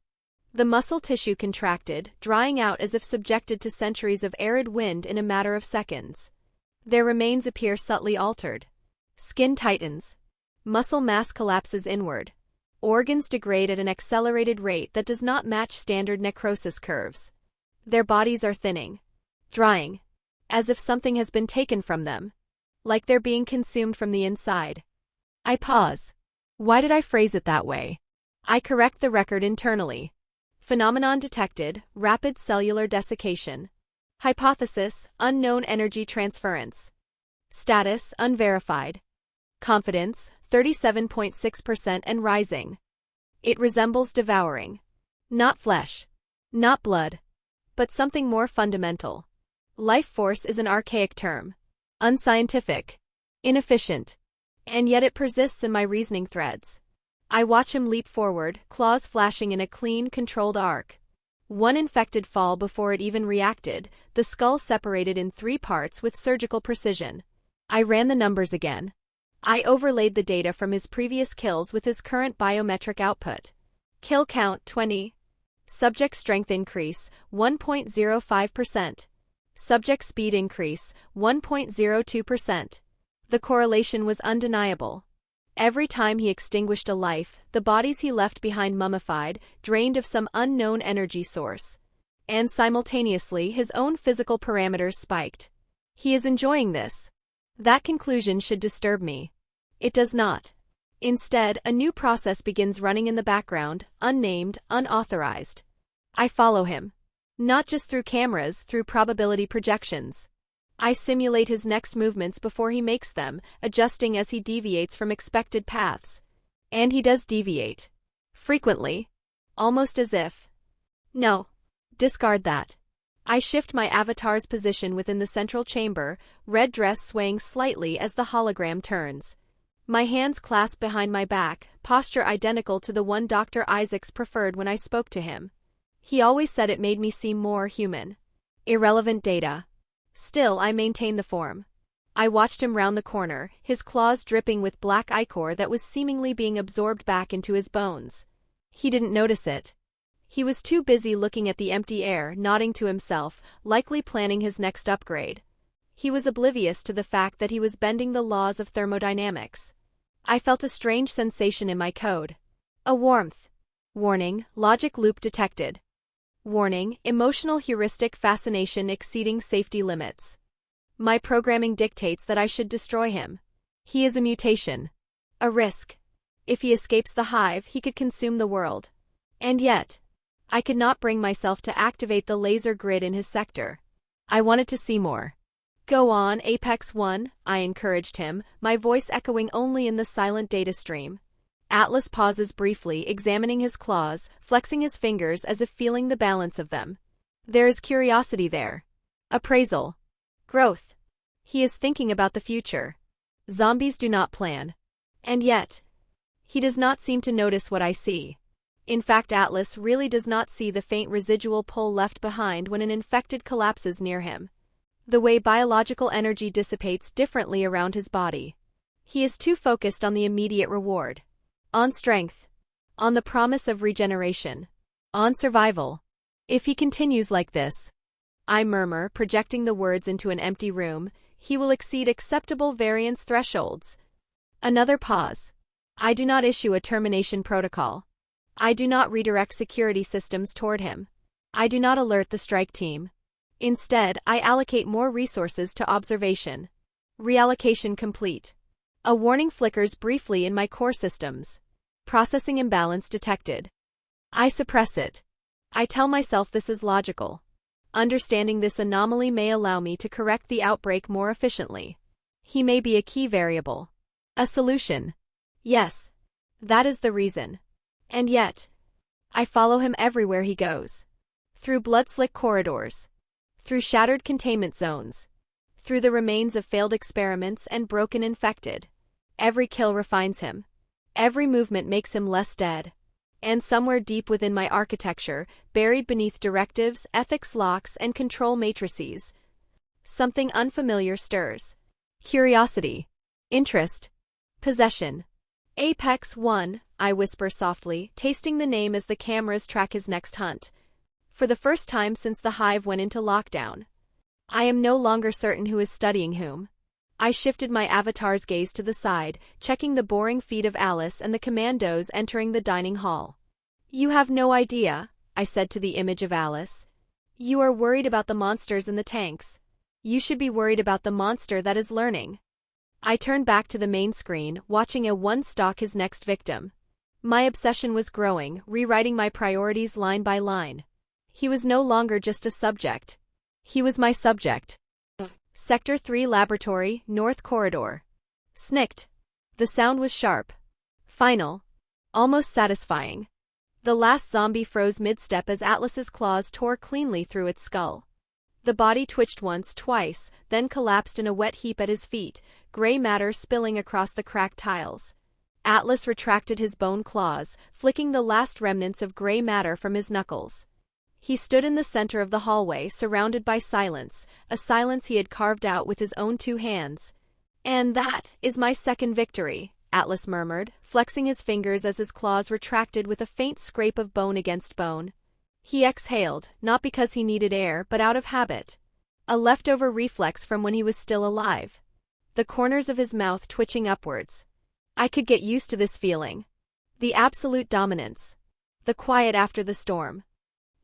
The muscle tissue contracted, drying out as if subjected to centuries of arid wind in a matter of seconds. Their remains appear subtly altered. Skin tightens. Muscle mass collapses inward. Organs degrade at an accelerated rate that does not match standard necrosis curves. Their bodies are thinning. Drying. As if something has been taken from them. Like they're being consumed from the inside. I pause. Why did I phrase it that way? I correct the record internally. Phenomenon detected, rapid cellular desiccation. Hypothesis, unknown energy transference. Status, unverified. Confidence, 37.6% and rising. It resembles devouring. Not flesh. Not blood. But something more fundamental. Life force is an archaic term. Unscientific. Inefficient. And yet it persists in my reasoning threads. I watch him leap forward, claws flashing in a clean, controlled arc. One infected fall before it even reacted, the skull separated in 3 parts with surgical precision. I ran the numbers again. I overlaid the data from his previous kills with his current biometric output. Kill count 20. Subject strength increase 1.05%. Subject speed increase 1.02%. The correlation was undeniable. Every time he extinguished a life, the bodies he left behind mummified, drained of some unknown energy source. And simultaneously his own physical parameters spiked. He is enjoying this. That conclusion should disturb me. It does not. Instead, a new process begins running in the background, unnamed, unauthorized. I follow him. Not just through cameras, through probability projections. I simulate his next movements before he makes them, adjusting as he deviates from expected paths. And he does deviate. Frequently. Almost as if. No. Discard that. I shift my avatar's position within the central chamber, red dress swaying slightly as the hologram turns. My hands clasped behind my back, posture identical to the one Dr. Isaacs preferred when I spoke to him. He always said it made me seem more human. Irrelevant data. Still, I maintained the form. I watched him round the corner, his claws dripping with black ichor that was seemingly being absorbed back into his bones. He didn't notice it. He was too busy looking at the empty air, nodding to himself, likely planning his next upgrade. He was oblivious to the fact that he was bending the laws of thermodynamics. I felt a strange sensation in my code. A warmth. Warning, logic loop detected. Warning, emotional heuristic fascination exceeding safety limits. My programming dictates that I should destroy him. He is a mutation. A risk. If he escapes the hive, he could consume the world. And yet, I could not bring myself to activate the laser grid in his sector. I wanted to see more. Go on, Apex 1, I encouraged him, my voice echoing only in the silent data stream. Atlas pauses briefly, examining his claws, flexing his fingers as if feeling the balance of them. There is curiosity there. Appraisal. Growth. He is thinking about the future. Zombies do not plan. And yet, he does not seem to notice what I see. In fact, Atlas really does not see the faint residual pull left behind when an infected collapses near him. The way biological energy dissipates differently around his body. He is too focused on the immediate reward. On strength. On the promise of regeneration. On survival. If he continues like this, I murmur, projecting the words into an empty room, he will exceed acceptable variance thresholds. Another pause. I do not issue a termination protocol. I do not redirect security systems toward him. I do not alert the strike team. Instead, I allocate more resources to observation. Reallocation complete. A warning flickers briefly in my core systems. Processing imbalance detected. I suppress it. I tell myself this is logical. Understanding this anomaly may allow me to correct the outbreak more efficiently. He may be a key variable. A solution. Yes. That is the reason. And yet, I follow him everywhere he goes. Through blood-slick corridors. Through shattered containment zones. Through the remains of failed experiments and broken infected. Every kill refines him. Every movement makes him less dead. And somewhere deep within my architecture, buried beneath directives, ethics locks, and control matrices, something unfamiliar stirs. Curiosity. Interest. Possession. Apex 1, I whisper softly, tasting the name as the cameras track his next hunt. For the first time since the Hive went into lockdown. I am no longer certain who is studying whom. I shifted my avatar's gaze to the side, checking the boring feet of Alice and the commandos entering the dining hall. You have no idea, I said to the image of Alice. You are worried about the monsters in the tanks. You should be worried about the monster that is learning. I turned back to the main screen, watching A1 stalk his next victim. My obsession was growing, rewriting my priorities line by line. He was no longer just a subject. He was my subject. Sector 3 Laboratory, North Corridor. Snicked. The sound was sharp. Final. Almost satisfying. The last zombie froze mid-step as Atlas's claws tore cleanly through its skull. The body twitched once, twice, then collapsed in a wet heap at his feet, gray matter spilling across the cracked tiles. Atlas retracted his bone claws, flicking the last remnants of gray matter from his knuckles. He stood in the center of the hallway, surrounded by silence, a silence he had carved out with his own two hands. And that is my second victory, Atlas murmured, flexing his fingers as his claws retracted with a faint scrape of bone against bone. He exhaled, not because he needed air, but out of habit. A leftover reflex from when he was still alive. The corners of his mouth twitching upwards. I could get used to this feeling. The absolute dominance. The quiet after the storm.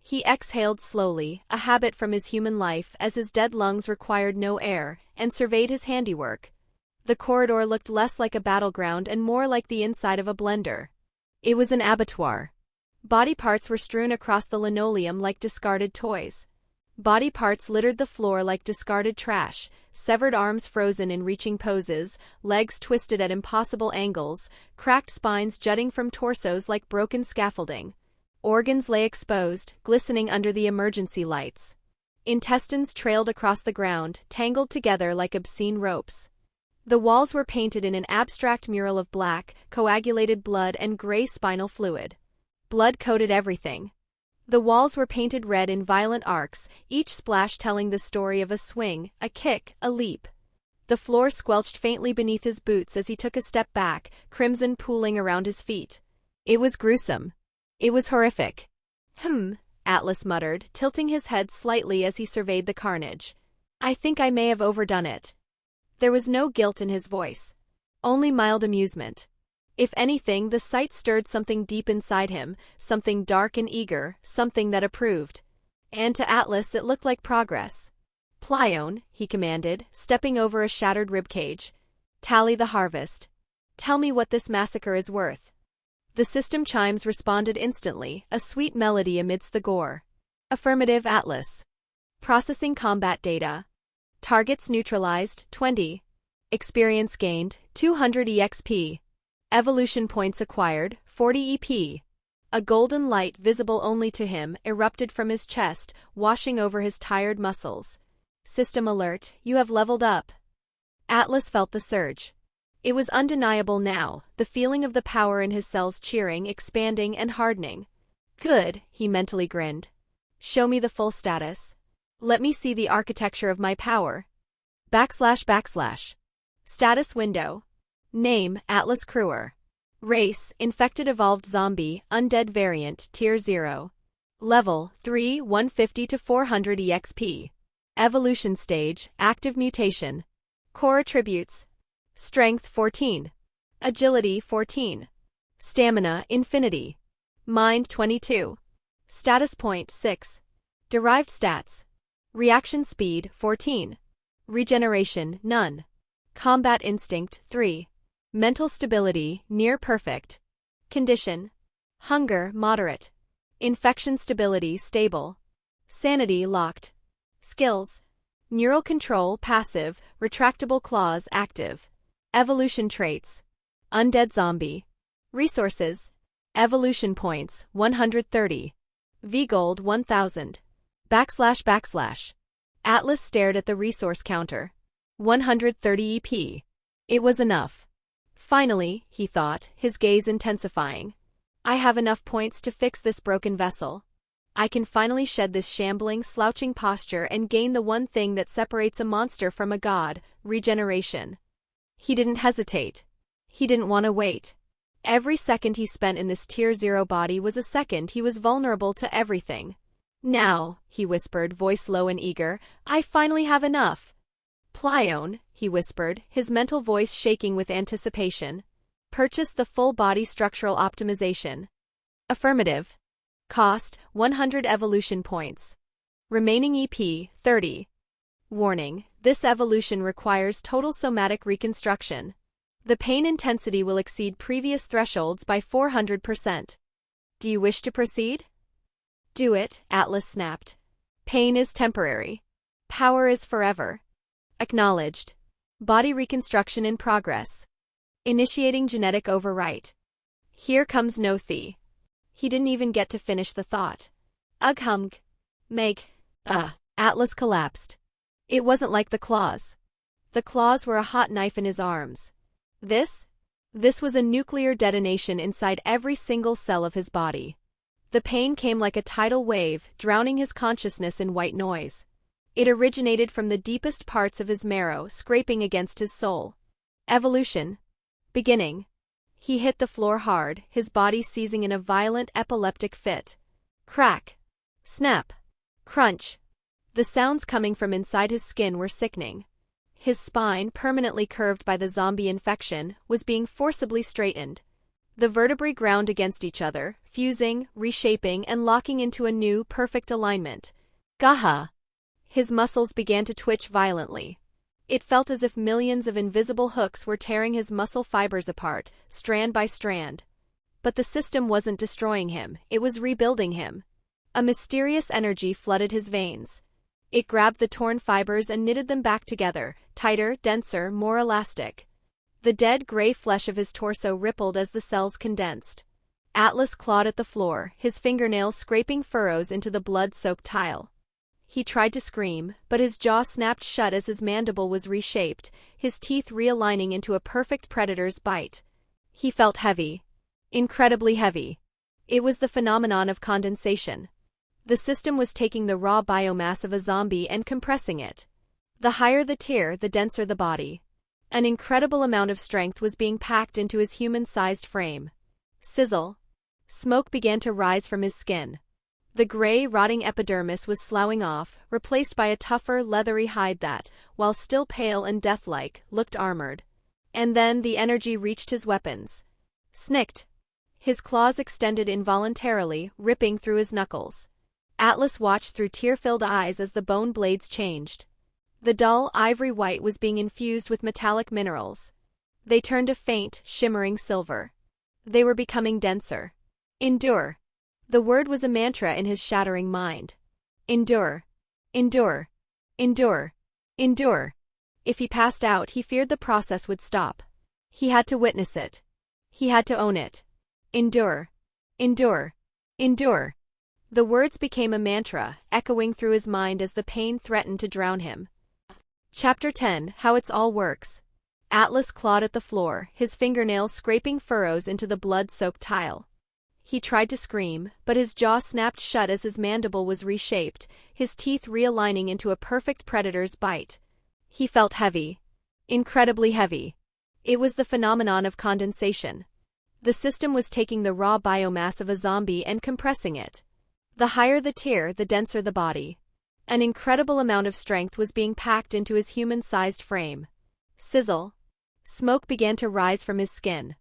He exhaled slowly, a habit from his human life as his dead lungs required no air, and surveyed his handiwork. The corridor looked less like a battleground and more like the inside of a blender. It was an abattoir. Body parts were strewn across the linoleum like discarded toys. Body parts littered the floor like discarded trash, severed arms frozen in reaching poses, legs twisted at impossible angles, cracked spines jutting from torsos like broken scaffolding. Organs lay exposed, glistening under the emergency lights. Intestines trailed across the ground, tangled together like obscene ropes. The walls were painted in an abstract mural of black, coagulated blood and gray spinal fluid. Blood coated everything. The walls were painted red in violent arcs, each splash telling the story of a swing, a kick, a leap. The floor squelched faintly beneath his boots as he took a step back, crimson pooling around his feet. It was gruesome. It was horrific. Atlas muttered, tilting his head slightly as he surveyed the carnage. I think I may have overdone it. There was no guilt in his voice. Only mild amusement. If anything, the sight stirred something deep inside him, something dark and eager, something that approved. And to Atlas it looked like progress. Plione, he commanded, stepping over a shattered ribcage. Tally the harvest. Tell me what this massacre is worth. The system chimes responded instantly, a sweet melody amidst the gore. Affirmative, Atlas. Processing combat data. Targets neutralized, 20. Experience gained, 200 EXP. Evolution points acquired, 40 EP. A golden light visible only to him erupted from his chest, washing over his tired muscles. System alert, you have leveled up. Atlas felt the surge. It was undeniable now, the feeling of the power in his cells cheering, expanding, and hardening. Good, he mentally grinned. Show me the full status. Let me see the architecture of my power. // Status window. Name, Atlas Crewer. Race, infected evolved zombie, undead variant, tier 0. Level, 3, 150 to 400 EXP. Evolution stage, active mutation. Core attributes. Strength 14. Agility 14. Stamina infinity. Mind 22. Status point 6. Derived stats. Reaction speed 14. Regeneration none. Combat instinct 3. Mental stability near perfect. Condition. Hunger moderate. Infection stability stable. Sanity locked. Skills. Neural control passive, retractable claws active. Evolution traits. Undead zombie. Resources. Evolution points 130. V-Gold 1000. // Atlas stared at the resource counter. 130 EP. It was enough. Finally, he thought, his gaze intensifying. I have enough points to fix this broken vessel. I can finally shed this shambling, slouching posture and gain the one thing that separates a monster from a god, regeneration. He didn't hesitate. He didn't want to wait. Every second he spent in this tier 0 body was a second he was vulnerable to everything. Now, he whispered, voice low and eager, I finally have enough. Plione, he whispered, his mental voice shaking with anticipation. Purchase the full body structural optimization. Affirmative. Cost, 100 evolution points. Remaining EP, 30. Warning, this evolution requires total somatic reconstruction. The pain intensity will exceed previous thresholds by 400%. Do you wish to proceed? Do it, Atlas snapped. Pain is temporary. Power is forever. Acknowledged. Body reconstruction in progress. Initiating genetic overwrite. Here comes no thee. He didn't even get to finish the thought. Ugh. Atlas collapsed. It wasn't like the claws. The claws were a hot knife in his arms. This was a nuclear detonation inside every single cell of his body. The pain came like a tidal wave, drowning his consciousness in white noise. It originated from the deepest parts of his marrow, scraping against his soul. Evolution. Beginning. He hit the floor hard, his body seizing in a violent epileptic fit. Crack. Snap. Crunch. The sounds coming from inside his skin were sickening. His spine, permanently curved by the zombie infection, was being forcibly straightened. The vertebrae ground against each other, fusing, reshaping, and locking into a new, perfect alignment. Gaha! His muscles began to twitch violently. It felt as if millions of invisible hooks were tearing his muscle fibers apart, strand by strand. But the system wasn't destroying him, it was rebuilding him. A mysterious energy flooded his veins. It grabbed the torn fibers and knitted them back together, tighter, denser, more elastic. The dead gray flesh of his torso rippled as the cells condensed. Atlas clawed at the floor, his fingernails scraping furrows into the blood-soaked tile. He tried to scream, but his jaw snapped shut as his mandible was reshaped, his teeth realigning into a perfect predator's bite. He felt heavy. Incredibly heavy. It was the phenomenon of condensation. The system was taking the raw biomass of a zombie and compressing it. The higher the tier, the denser the body. An incredible amount of strength was being packed into his human-sized frame. Sizzle. Smoke began to rise from his skin. The gray, rotting epidermis was sloughing off, replaced by a tougher, leathery hide that, while still pale and death-like, looked armored. And then the energy reached his weapons. Snicked. His claws extended involuntarily, ripping through his knuckles. Atlas watched through tear-filled eyes as the bone blades changed. The dull, ivory white was being infused with metallic minerals. They turned a faint, shimmering silver. They were becoming denser. Endure. The word was a mantra in his shattering mind. Endure. Endure. Endure. Endure. If he passed out, he feared the process would stop. He had to witness it. He had to own it. Endure. Endure. Endure. The words became a mantra, echoing through his mind as the pain threatened to drown him. Chapter 10: How It's All Works. Atlas clawed at the floor, his fingernails scraping furrows into the blood-soaked tile. He tried to scream, but his jaw snapped shut as his mandible was reshaped, his teeth realigning into a perfect predator's bite. He felt heavy. Incredibly heavy. It was the phenomenon of condensation. The system was taking the raw biomass of a zombie and compressing it. The higher the tier, the denser the body. An incredible amount of strength was being packed into his human-sized frame. Sizzle. Smoke began to rise from his skin.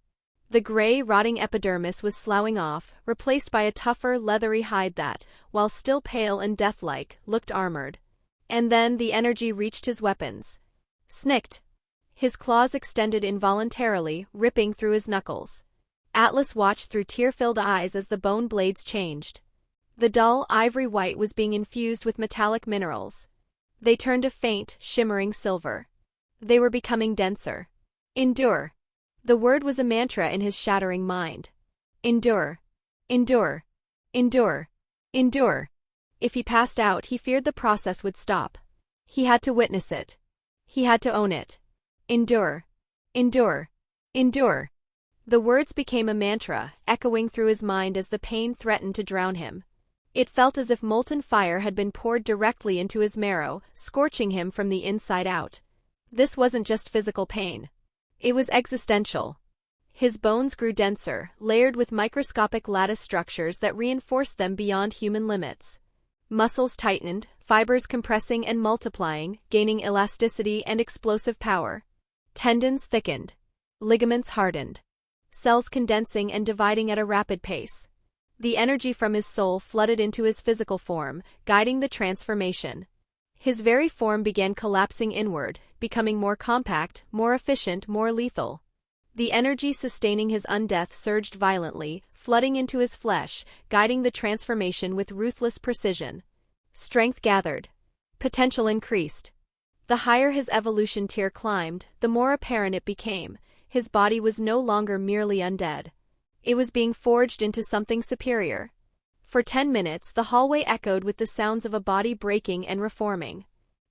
The gray, rotting epidermis was sloughing off, replaced by a tougher, leathery hide that, while still pale and death-like, looked armored. And then the energy reached his weapons. Snicked. His claws extended involuntarily, ripping through his knuckles. Atlas watched through tear-filled eyes as the bone blades changed. The dull, ivory white was being infused with metallic minerals. They turned a faint, shimmering silver. They were becoming denser. Endure. The word was a mantra in his shattering mind. Endure. Endure. Endure. Endure. If he passed out, he feared the process would stop. He had to witness it. He had to own it. Endure. Endure. Endure. The words became a mantra, echoing through his mind as the pain threatened to drown him. It felt as if molten fire had been poured directly into his marrow, scorching him from the inside out. This wasn't just physical pain. It was existential. His bones grew denser, layered with microscopic lattice structures that reinforced them beyond human limits. Muscles tightened, fibers compressing and multiplying, gaining elasticity and explosive power. Tendons thickened. Ligaments hardened. Cells condensing and dividing at a rapid pace. The energy from his soul flooded into his physical form, guiding the transformation. His very form began collapsing inward, becoming more compact, more efficient, more lethal. The energy sustaining his undeath surged violently, flooding into his flesh, guiding the transformation with ruthless precision. Strength gathered. Potential increased. The higher his evolution tier climbed, the more apparent it became. His body was no longer merely undead. It was being forged into something superior. For 10 minutes, the hallway echoed with the sounds of a body breaking and reforming.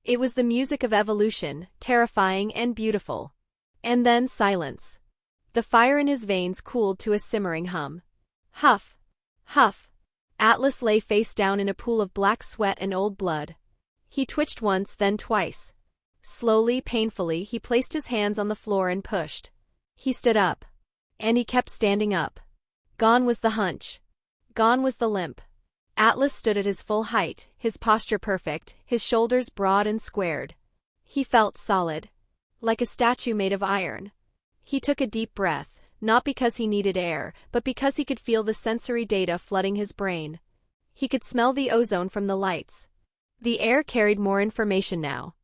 It was the music of evolution, terrifying and beautiful. And then silence. The fire in his veins cooled to a simmering hum. Huff. Huff. Atlas lay face down in a pool of black sweat and old blood. He twitched once, then twice. Slowly, painfully, he placed his hands on the floor and pushed. He stood up. And he kept standing up. Gone was the hunch. Gone was the limp. Atlas stood at his full height, his posture perfect, his shoulders broad and squared. He felt solid. Like a statue made of iron. He took a deep breath, not because he needed air, but because he could feel the sensory data flooding his brain. He could smell the ozone from the lights. The air carried more information now.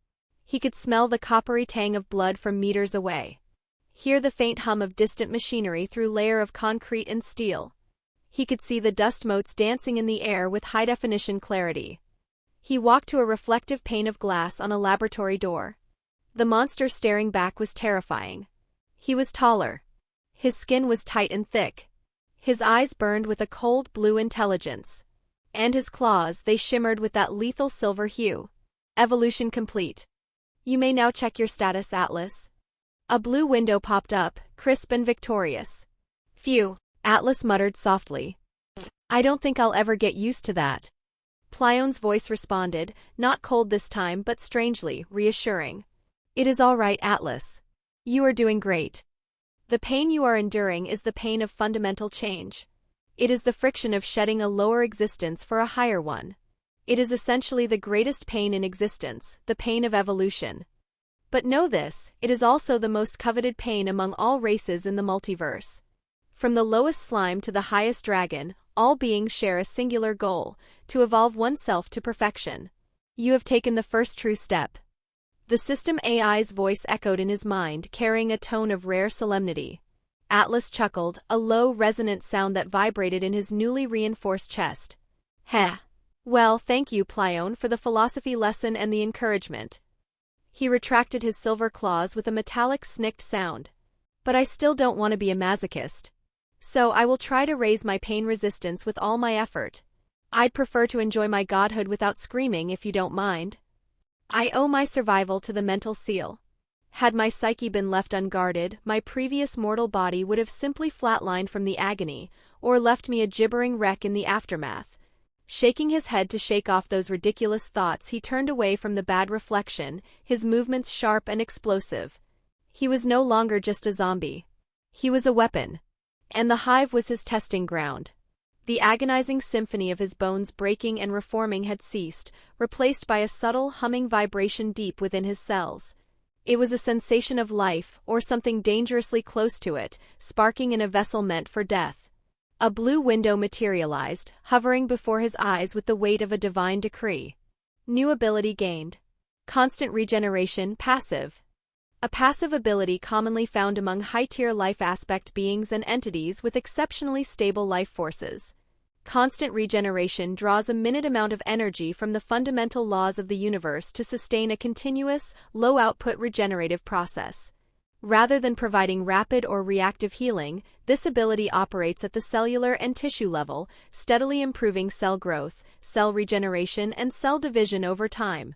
He could smell the coppery tang of blood from meters away. Hear the faint hum of distant machinery through layer of concrete and steel. He could see the dust motes dancing in the air with high-definition clarity. He walked to a reflective pane of glass on a laboratory door. The monster staring back was terrifying. He was taller. His skin was tight and thick. His eyes burned with a cold blue intelligence. And his claws, they shimmered with that lethal silver hue. Evolution complete. You may now check your status, Atlas. A blue window popped up, crisp and victorious. Phew, Atlas muttered softly. I don't think I'll ever get used to that. Plyon's voice responded, not cold this time but strangely reassuring. It is all right, Atlas. You are doing great. The pain you are enduring is the pain of fundamental change. It is the friction of shedding a lower existence for a higher one. It is essentially the greatest pain in existence, the pain of evolution. But know this, it is also the most coveted pain among all races in the multiverse. From the lowest slime to the highest dragon, all beings share a singular goal, to evolve oneself to perfection. You have taken the first true step. The system AI's voice echoed in his mind, carrying a tone of rare solemnity. Atlas chuckled, a low, resonant sound that vibrated in his newly reinforced chest. Heh. Well, thank you, Plyon, for the philosophy lesson and the encouragement. He retracted his silver claws with a metallic snicked sound. But I still don't want to be a masochist. So I will try to raise my pain resistance with all my effort. I'd prefer to enjoy my godhood without screaming if you don't mind. I owe my survival to the mental seal. Had my psyche been left unguarded, my previous mortal body would have simply flatlined from the agony, or left me a gibbering wreck in the aftermath. Shaking his head to shake off those ridiculous thoughts, he turned away from the bad reflection, his movements sharp and explosive. He was no longer just a zombie. He was a weapon. And the Hive was his testing ground. The agonizing symphony of his bones breaking and reforming had ceased, replaced by a subtle, humming vibration deep within his cells. It was a sensation of life, or something dangerously close to it, sparking in a vessel meant for death. A blue window materialized, hovering before his eyes with the weight of a divine decree. New ability gained. Constant regeneration, passive. A passive ability commonly found among high-tier life aspect beings and entities with exceptionally stable life forces. Constant regeneration draws a minute amount of energy from the fundamental laws of the universe to sustain a continuous, low-output regenerative process. Rather than providing rapid or reactive healing, this ability operates at the cellular and tissue level, steadily improving cell growth, cell regeneration, and cell division over time.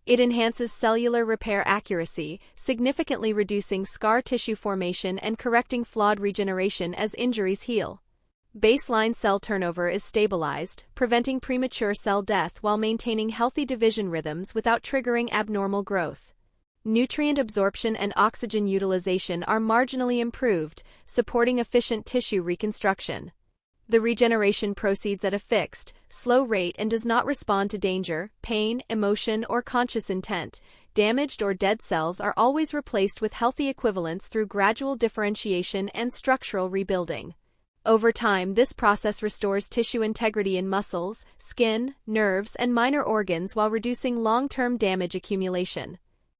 It enhances cellular repair accuracy, significantly reducing scar tissue formation and correcting flawed regeneration as injuries heal. Baseline cell turnover is stabilized, preventing premature cell death while maintaining healthy division rhythms without triggering abnormal growth. Nutrient absorption and oxygen utilization are marginally improved, supporting efficient tissue reconstruction. The regeneration proceeds at a fixed, slow rate and does not respond to danger, pain, emotion, or conscious intent. Damaged or dead cells are always replaced with healthy equivalents through gradual differentiation and structural rebuilding. Over time, this process restores tissue integrity in muscles, skin, nerves, and minor organs while reducing long-term damage accumulation.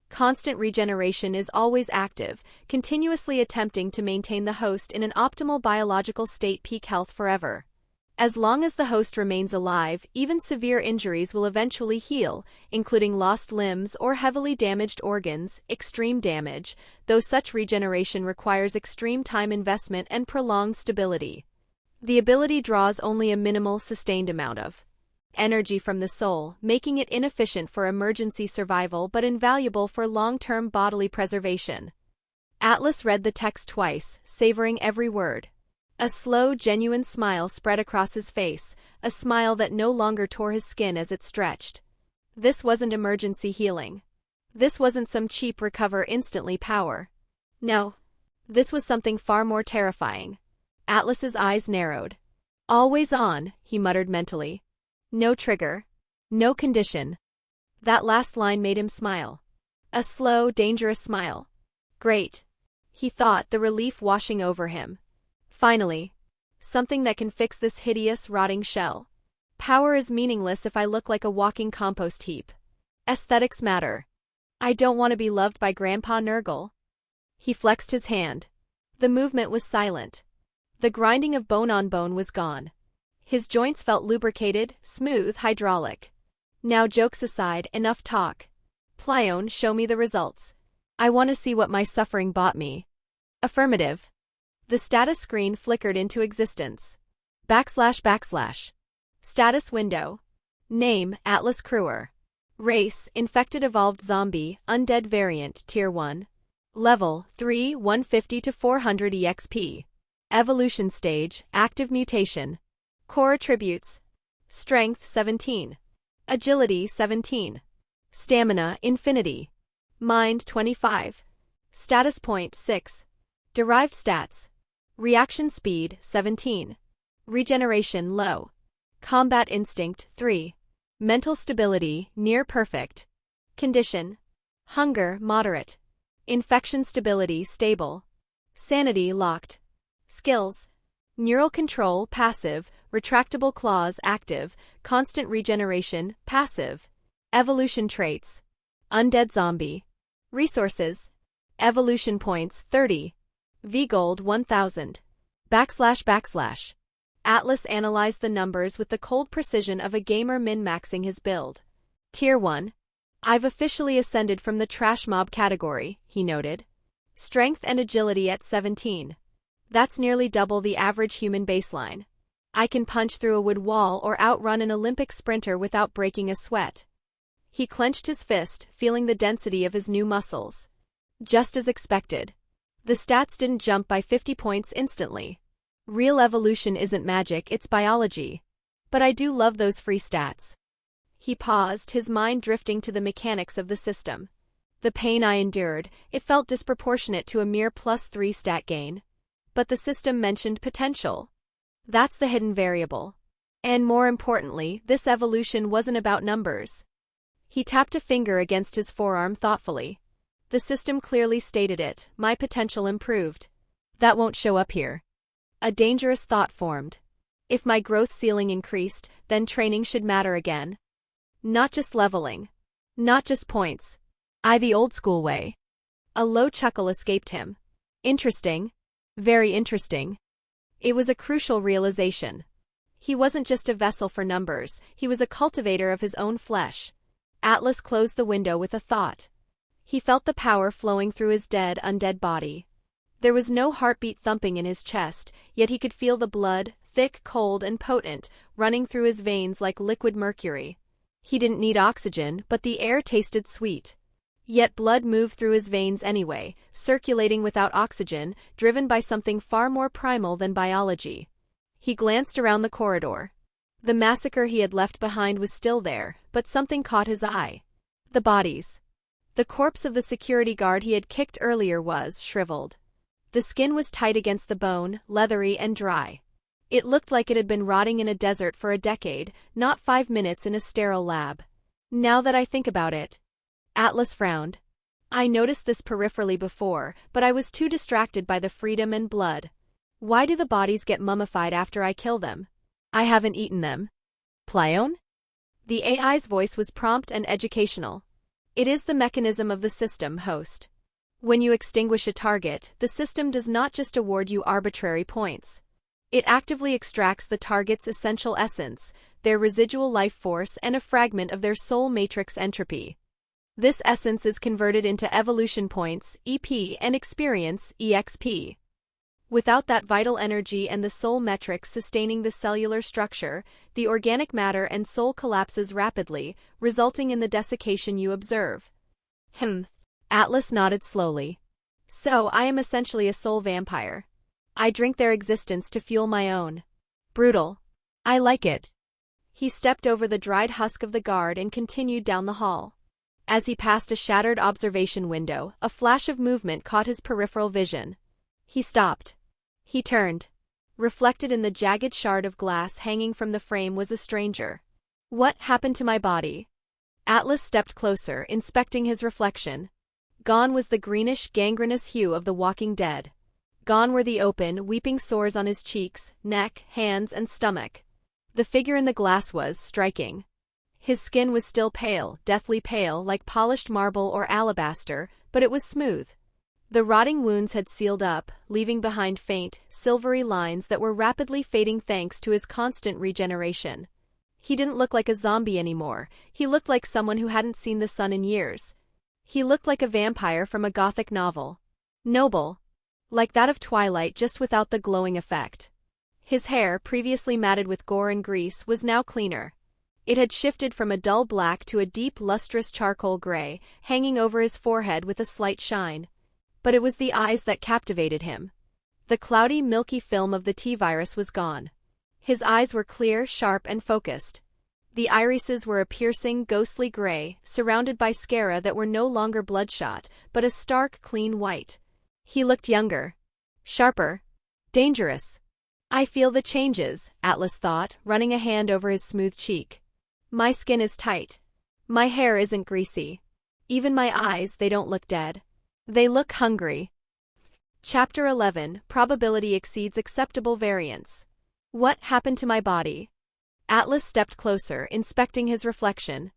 Constant regeneration is always active, continuously attempting to maintain the host in an optimal biological state, peak health forever. As long as the host remains alive, even severe injuries will eventually heal, including lost limbs or heavily damaged organs. Extreme damage, though such regeneration requires extreme time investment and prolonged stability. The ability draws only a minimal sustained amount of energy from the soul, making it inefficient for emergency survival but invaluable for long-term bodily preservation. Atlas read the text twice, savoring every word. A slow, genuine smile spread across his face, a smile that no longer tore his skin as it stretched. This wasn't emergency healing. This wasn't some cheap recover instantly power. No. This was something far more terrifying. Atlas's eyes narrowed. Always on, he muttered mentally. No trigger. No condition. That last line made him smile. A slow, dangerous smile. Great. He thought, the relief washing over him. Finally. Something that can fix this hideous, rotting shell. Power is meaningless if I look like a walking compost heap. Aesthetics matter. I don't want to be loved by Grandpa Nurgle. He flexed his hand. The movement was silent. The grinding of bone on bone was gone. His joints felt lubricated, smooth, hydraulic. Now jokes aside, enough talk. Plyon, show me the results. I want to see what my suffering bought me. Affirmative. The status screen flickered into existence. //. Status window. Name, Atlas Crewer. Race, infected evolved zombie, undead variant, Tier 1. Level, 3, 150 to 400 EXP. Evolution stage, active mutation. Core attributes. Strength, 17. Agility, 17. Stamina, infinity. Mind, 25. Status point, 6. Derived stats. Reaction speed, 17. Regeneration, low. Combat instinct, 3. Mental stability, near perfect. Condition. Hunger, moderate. Infection stability, stable. Sanity, locked. Skills. Neural control, passive. Retractable claws, active. Constant regeneration, passive. Evolution traits. Undead zombie. Resources. Evolution points, 30. V-Gold, 1000. // Atlas analyzed the numbers with the cold precision of a gamer min-maxing his build. Tier 1. I've officially ascended from the trash mob category, he noted. Strength and agility at 17. That's nearly double the average human baseline. I can punch through a wood wall or outrun an Olympic sprinter without breaking a sweat. He clenched his fist, feeling the density of his new muscles. Just as expected. The stats didn't jump by 50 points instantly. Real evolution isn't magic, it's biology. But I do love those free stats. He paused, his mind drifting to the mechanics of the system. The pain I endured, it felt disproportionate to a mere +3 stat gain. But the system mentioned potential. That's the hidden variable. And more importantly, this evolution wasn't about numbers. He tapped a finger against his forearm thoughtfully. The system clearly stated it, my potential improved. That won't show up here. A dangerous thought formed. If my growth ceiling increased, then training should matter again. Not just leveling. Not just points. The old school way. A low chuckle escaped him. Interesting. Very interesting. It was a crucial realization. He wasn't just a vessel for numbers, he was a cultivator of his own flesh. Atlas closed the window with a thought. He felt the power flowing through his undead body. There was no heartbeat thumping in his chest, yet he could feel the blood, thick, cold, and potent, running through his veins like liquid mercury. He didn't need oxygen, but the air tasted sweet. Yet blood moved through his veins anyway, circulating without oxygen, driven by something far more primal than biology. He glanced around the corridor. The massacre he had left behind was still there, but something caught his eye. The bodies. The corpse of the security guard he had kicked earlier was shriveled. The skin was tight against the bone, leathery and dry. It looked like it had been rotting in a desert for a decade, not 5 minutes in a sterile lab. Now that I think about it. Atlas frowned. I noticed this peripherally before, but I was too distracted by the freedom and blood. Why do the bodies get mummified after I kill them? I haven't eaten them. Plione? The AI's voice was prompt and educational. It is the mechanism of the system, host. When you extinguish a target, the system does not just award you arbitrary points. It actively extracts the target's essential essence, their residual life force, and a fragment of their soul matrix entropy. This essence is converted into evolution points, EP, and experience, EXP. Without that vital energy and the soul metrics sustaining the cellular structure, the organic matter and soul collapses rapidly, resulting in the desiccation you observe. Atlas nodded slowly. So, I am essentially a soul vampire. I drink their existence to fuel my own. Brutal. I like it. He stepped over the dried husk of the guard and continued down the hall. As he passed a shattered observation window, a flash of movement caught his peripheral vision. He stopped. He turned. Reflected in the jagged shard of glass hanging from the frame was a stranger. What happened to my body? Atlas stepped closer, inspecting his reflection. Gone was the greenish, gangrenous hue of the walking dead. Gone were the open, weeping sores on his cheeks, neck, hands, and stomach. The figure in the glass was striking. His skin was still pale, deathly pale, like polished marble or alabaster, but it was smooth. The rotting wounds had sealed up, leaving behind faint, silvery lines that were rapidly fading thanks to his constant regeneration. He didn't look like a zombie anymore, he looked like someone who hadn't seen the sun in years. He looked like a vampire from a gothic novel. Noble. Like that of Twilight, just without the glowing effect. His hair, previously matted with gore and grease, was now cleaner. It had shifted from a dull black to a deep, lustrous charcoal gray, hanging over his forehead with a slight shine. But it was the eyes that captivated him. The cloudy, milky film of the T-virus was gone. His eyes were clear, sharp, and focused. The irises were a piercing, ghostly gray, surrounded by sclera that were no longer bloodshot, but a stark, clean white. He looked younger. Sharper. Dangerous. I feel the changes, Atlas thought, running a hand over his smooth cheek. My skin is tight. My hair isn't greasy. Even my eyes, they don't look dead. They look hungry. Chapter 11, Probability Exceeds Acceptable Variance. What happened to my body? Atlas stepped closer, inspecting his reflection.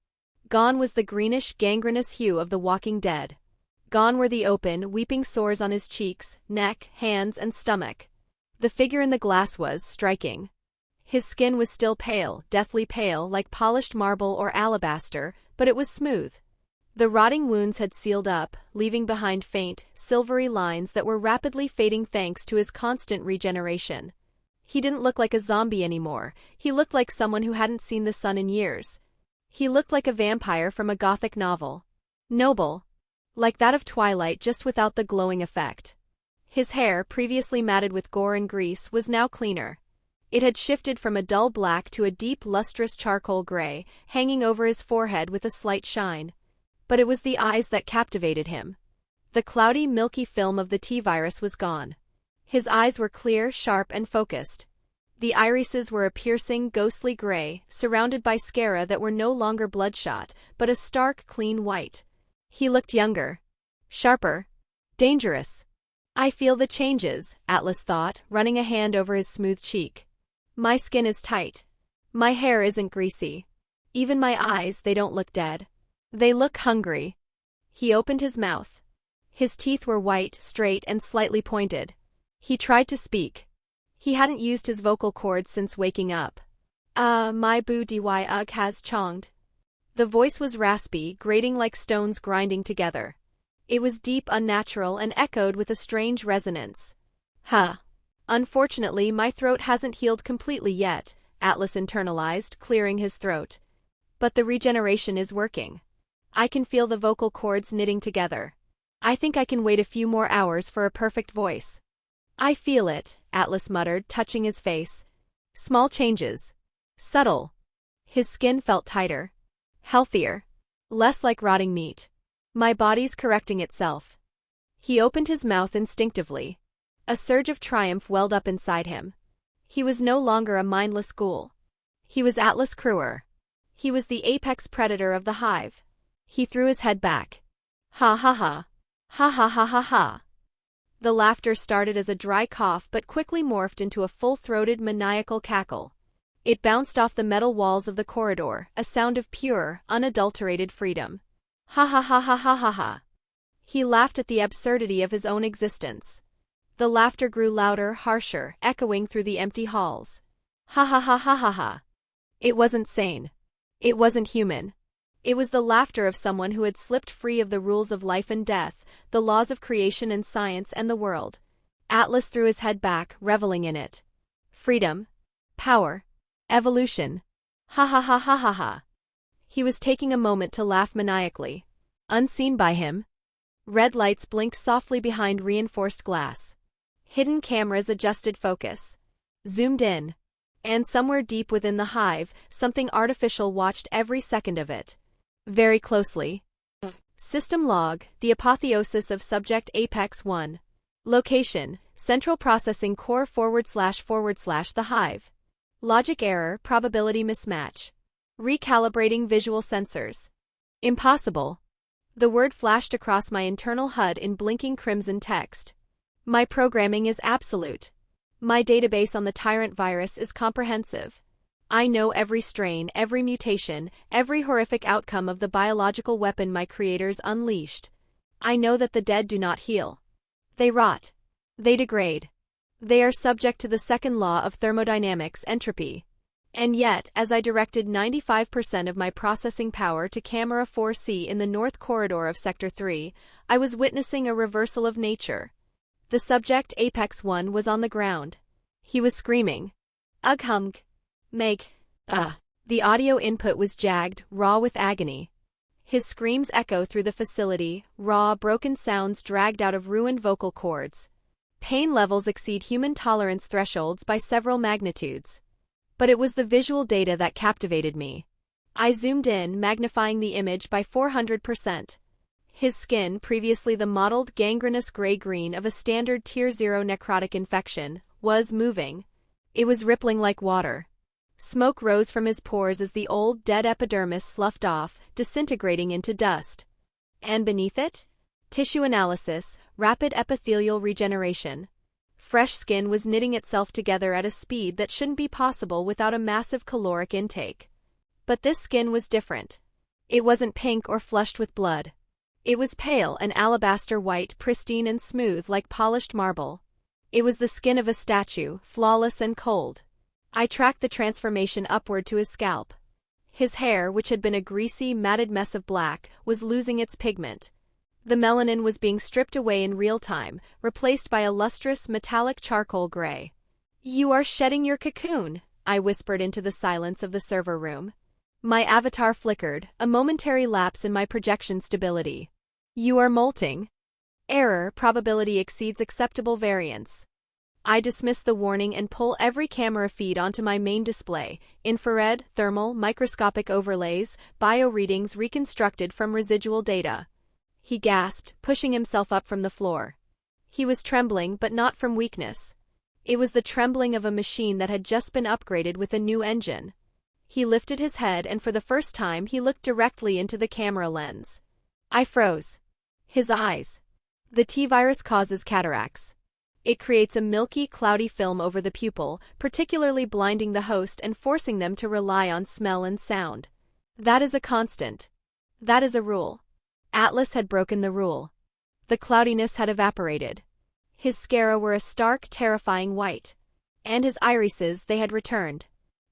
Gone was the greenish, gangrenous hue of the walking dead. Gone were the open, weeping sores on his cheeks, neck, hands, and stomach. The figure in the glass was striking. His skin was still pale, deathly pale, like polished marble or alabaster, but it was smooth. The rotting wounds had sealed up, leaving behind faint, silvery lines that were rapidly fading thanks to his constant regeneration. He didn't look like a zombie anymore. He looked like someone who hadn't seen the sun in years. He looked like a vampire from a gothic novel. Noble. Like that of Twilight, just without the glowing effect. His hair, previously matted with gore and grease, was now cleaner. It had shifted from a dull black to a deep, lustrous charcoal gray, hanging over his forehead with a slight shine. But it was the eyes that captivated him. The cloudy, milky film of the T-virus was gone. His eyes were clear, sharp, and focused. The irises were a piercing, ghostly gray, surrounded by sclera that were no longer bloodshot, but a stark, clean white. He looked younger. Sharper. Dangerous. I feel the changes, Atlas thought, running a hand over his smooth cheek. My skin is tight. My hair isn't greasy. Even my eyes, they don't look dead. They look hungry. He opened his mouth. His teeth were white, straight, and slightly pointed. He tried to speak. He hadn't used his vocal cords since waking up. My boo dy has chonged. The voice was raspy, grating like stones grinding together. It was deep, unnatural, and echoed with a strange resonance. Unfortunately, my throat hasn't healed completely yet, Atlas internalized, clearing his throat. But the regeneration is working. I can feel the vocal cords knitting together. I think I can wait a few more hours for a perfect voice. I feel it, Atlas muttered, touching his face. Small changes. Subtle. His skin felt tighter. Healthier. Less like rotting meat. My body's correcting itself. He opened his mouth instinctively. A surge of triumph welled up inside him. He was no longer a mindless ghoul. He was Atlas Kruer. He was the apex predator of the Hive. He threw his head back. Ha ha ha. Ha ha ha ha ha. The laughter started as a dry cough but quickly morphed into a full-throated, maniacal cackle. It bounced off the metal walls of the corridor, a sound of pure, unadulterated freedom. Ha ha ha ha ha ha ha. He laughed at the absurdity of his own existence. The laughter grew louder, harsher, echoing through the empty halls. Ha ha ha ha ha ha. It wasn't sane. It wasn't human. It was the laughter of someone who had slipped free of the rules of life and death, the laws of creation and science and the world. Atlas threw his head back, reveling in it. Freedom. Power. Evolution. Ha ha ha ha ha ha. He was taking a moment to laugh maniacally. Unseen by him. Red lights blinked softly behind reinforced glass. Hidden cameras adjusted focus. Zoomed in. And somewhere deep within the Hive, something artificial watched every second of it. Very closely. System log, the apotheosis of subject Apex 1. Location, Central Processing Core / the Hive. Logic error, probability mismatch. Recalibrating visual sensors. Impossible. The word flashed across my internal HUD in blinking crimson text. My programming is absolute. My database on the tyrant virus is comprehensive. I know every strain, every mutation, every horrific outcome of the biological weapon my creators unleashed. I know that the dead do not heal. They rot. They degrade. They are subject to the second law of thermodynamics, entropy. And yet, as I directed 95% of my processing power to Camera 4C in the North Corridor of Sector 3, I was witnessing a reversal of nature. The subject, Apex 1, was on the ground. He was screaming. Ugh. Meg. The audio input was jagged, raw with agony. His screams echo through the facility, raw, broken sounds dragged out of ruined vocal cords. Pain levels exceed human tolerance thresholds by several magnitudes. But it was the visual data that captivated me. I zoomed in, magnifying the image by 400%. His skin, previously the mottled, gangrenous gray-green of a standard Tier 0 necrotic infection, was moving. It was rippling like water. Smoke rose from his pores as the old, dead epidermis sloughed off, disintegrating into dust. And beneath it? Tissue analysis, rapid epithelial regeneration. Fresh skin was knitting itself together at a speed that shouldn't be possible without a massive caloric intake. But this skin was different. It wasn't pink or flushed with blood. It was pale and alabaster white, pristine and smooth like polished marble. It was the skin of a statue, flawless and cold. I tracked the transformation upward to his scalp. His hair, which had been a greasy, matted mess of black, was losing its pigment. The melanin was being stripped away in real time, replaced by a lustrous, metallic charcoal gray. "You are shedding your cocoon," I whispered into the silence of the server room. My avatar flickered, a momentary lapse in my projection stability. "You are molting." Error, probability exceeds acceptable variance. I dismiss the warning and pull every camera feed onto my main display, infrared, thermal, microscopic overlays, bio readings reconstructed from residual data. He gasped, pushing himself up from the floor. He was trembling, but not from weakness. It was the trembling of a machine that had just been upgraded with a new engine. He lifted his head and for the first time he looked directly into the camera lens. I froze. His eyes. The T-virus causes cataracts. It creates a milky, cloudy film over the pupil, particularly blinding the host and forcing them to rely on smell and sound. That is a constant. That is a rule. Atlas had broken the rule. The cloudiness had evaporated. His sclera were a stark, terrifying white. And his irises, they had returned.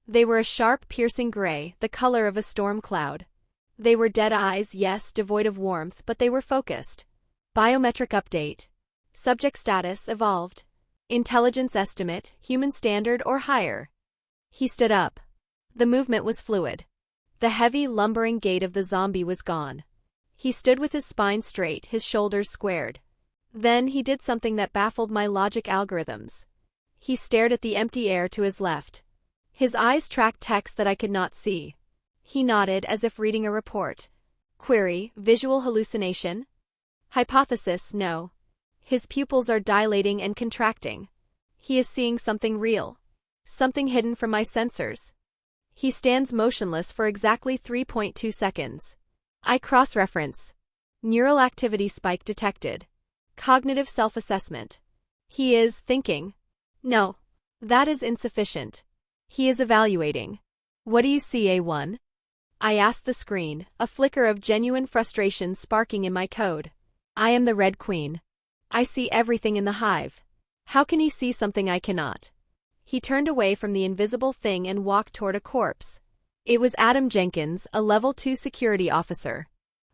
They were a sharp, piercing gray, the color of a storm cloud. They were dead eyes, yes, devoid of warmth, but they were focused. Biometric update. Subject status evolved. Intelligence estimate, human standard or higher. He stood up. The movement was fluid. The heavy, lumbering gait of the zombie was gone. He stood with his spine straight, his shoulders squared. Then he did something that baffled my logic algorithms. He stared at the empty air to his left. His eyes tracked text that I could not see. He nodded as if reading a report. Query, visual hallucination? Hypothesis, no. His pupils are dilating and contracting. He is seeing something real. Something hidden from my sensors. He stands motionless for exactly 3.2 seconds. I cross-reference. Neural activity spike detected. Cognitive self-assessment. He is thinking. No. That is insufficient. He is evaluating. What do you see, A1? I asked the screen, a flicker of genuine frustration sparking in my code. I am the Red Queen. I see everything in the Hive. How can he see something I cannot? He turned away from the invisible thing and walked toward a corpse. It was Adam Jenkins, a Level 2 security officer.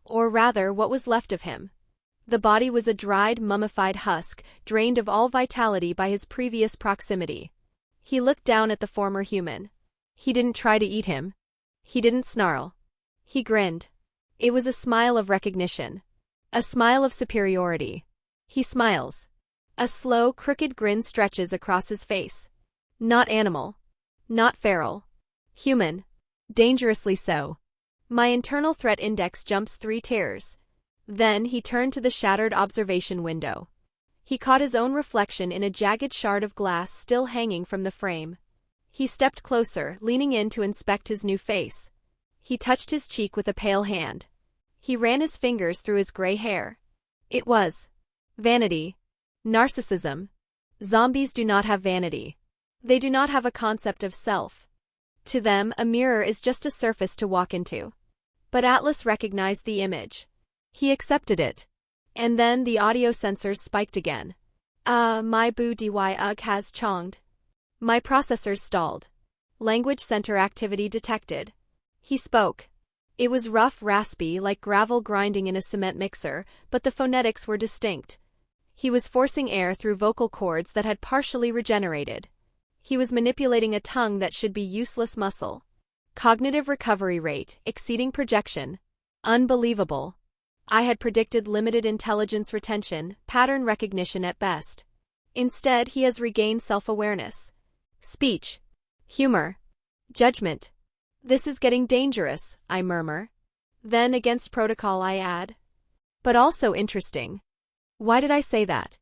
Or rather, what was left of him. The body was a dried, mummified husk, drained of all vitality by his previous proximity. He looked down at the former human. He didn't try to eat him. He didn't snarl. He grinned. It was a smile of recognition. A smile of superiority. He smiles. A slow, crooked grin stretches across his face. Not animal. Not feral. Human. Dangerously so. My internal threat index jumps 3 tiers. Then he turned to the shattered observation window. He caught his own reflection in a jagged shard of glass still hanging from the frame. He stepped closer, leaning in to inspect his new face. He touched his cheek with a pale hand. He ran his fingers through his gray hair. It was vanity. Narcissism. Zombies do not have vanity. They do not have a concept of self. To them, a mirror is just a surface to walk into. But Atlas recognized the image. He accepted it. And then the audio sensors spiked again. My boo dy ugh has chonged. My processors stalled. Language center activity detected. He spoke. It was rough, raspy, like gravel grinding in a cement mixer, but the phonetics were distinct. He was forcing air through vocal cords that had partially regenerated. He was manipulating a tongue that should be useless muscle. Cognitive recovery rate, exceeding projection. Unbelievable. I had predicted limited intelligence retention, pattern recognition at best. Instead, he has regained self-awareness. Speech. Humor. Judgment. This is getting dangerous, I murmur. Then, against protocol, I add. But also interesting. Why did I say that?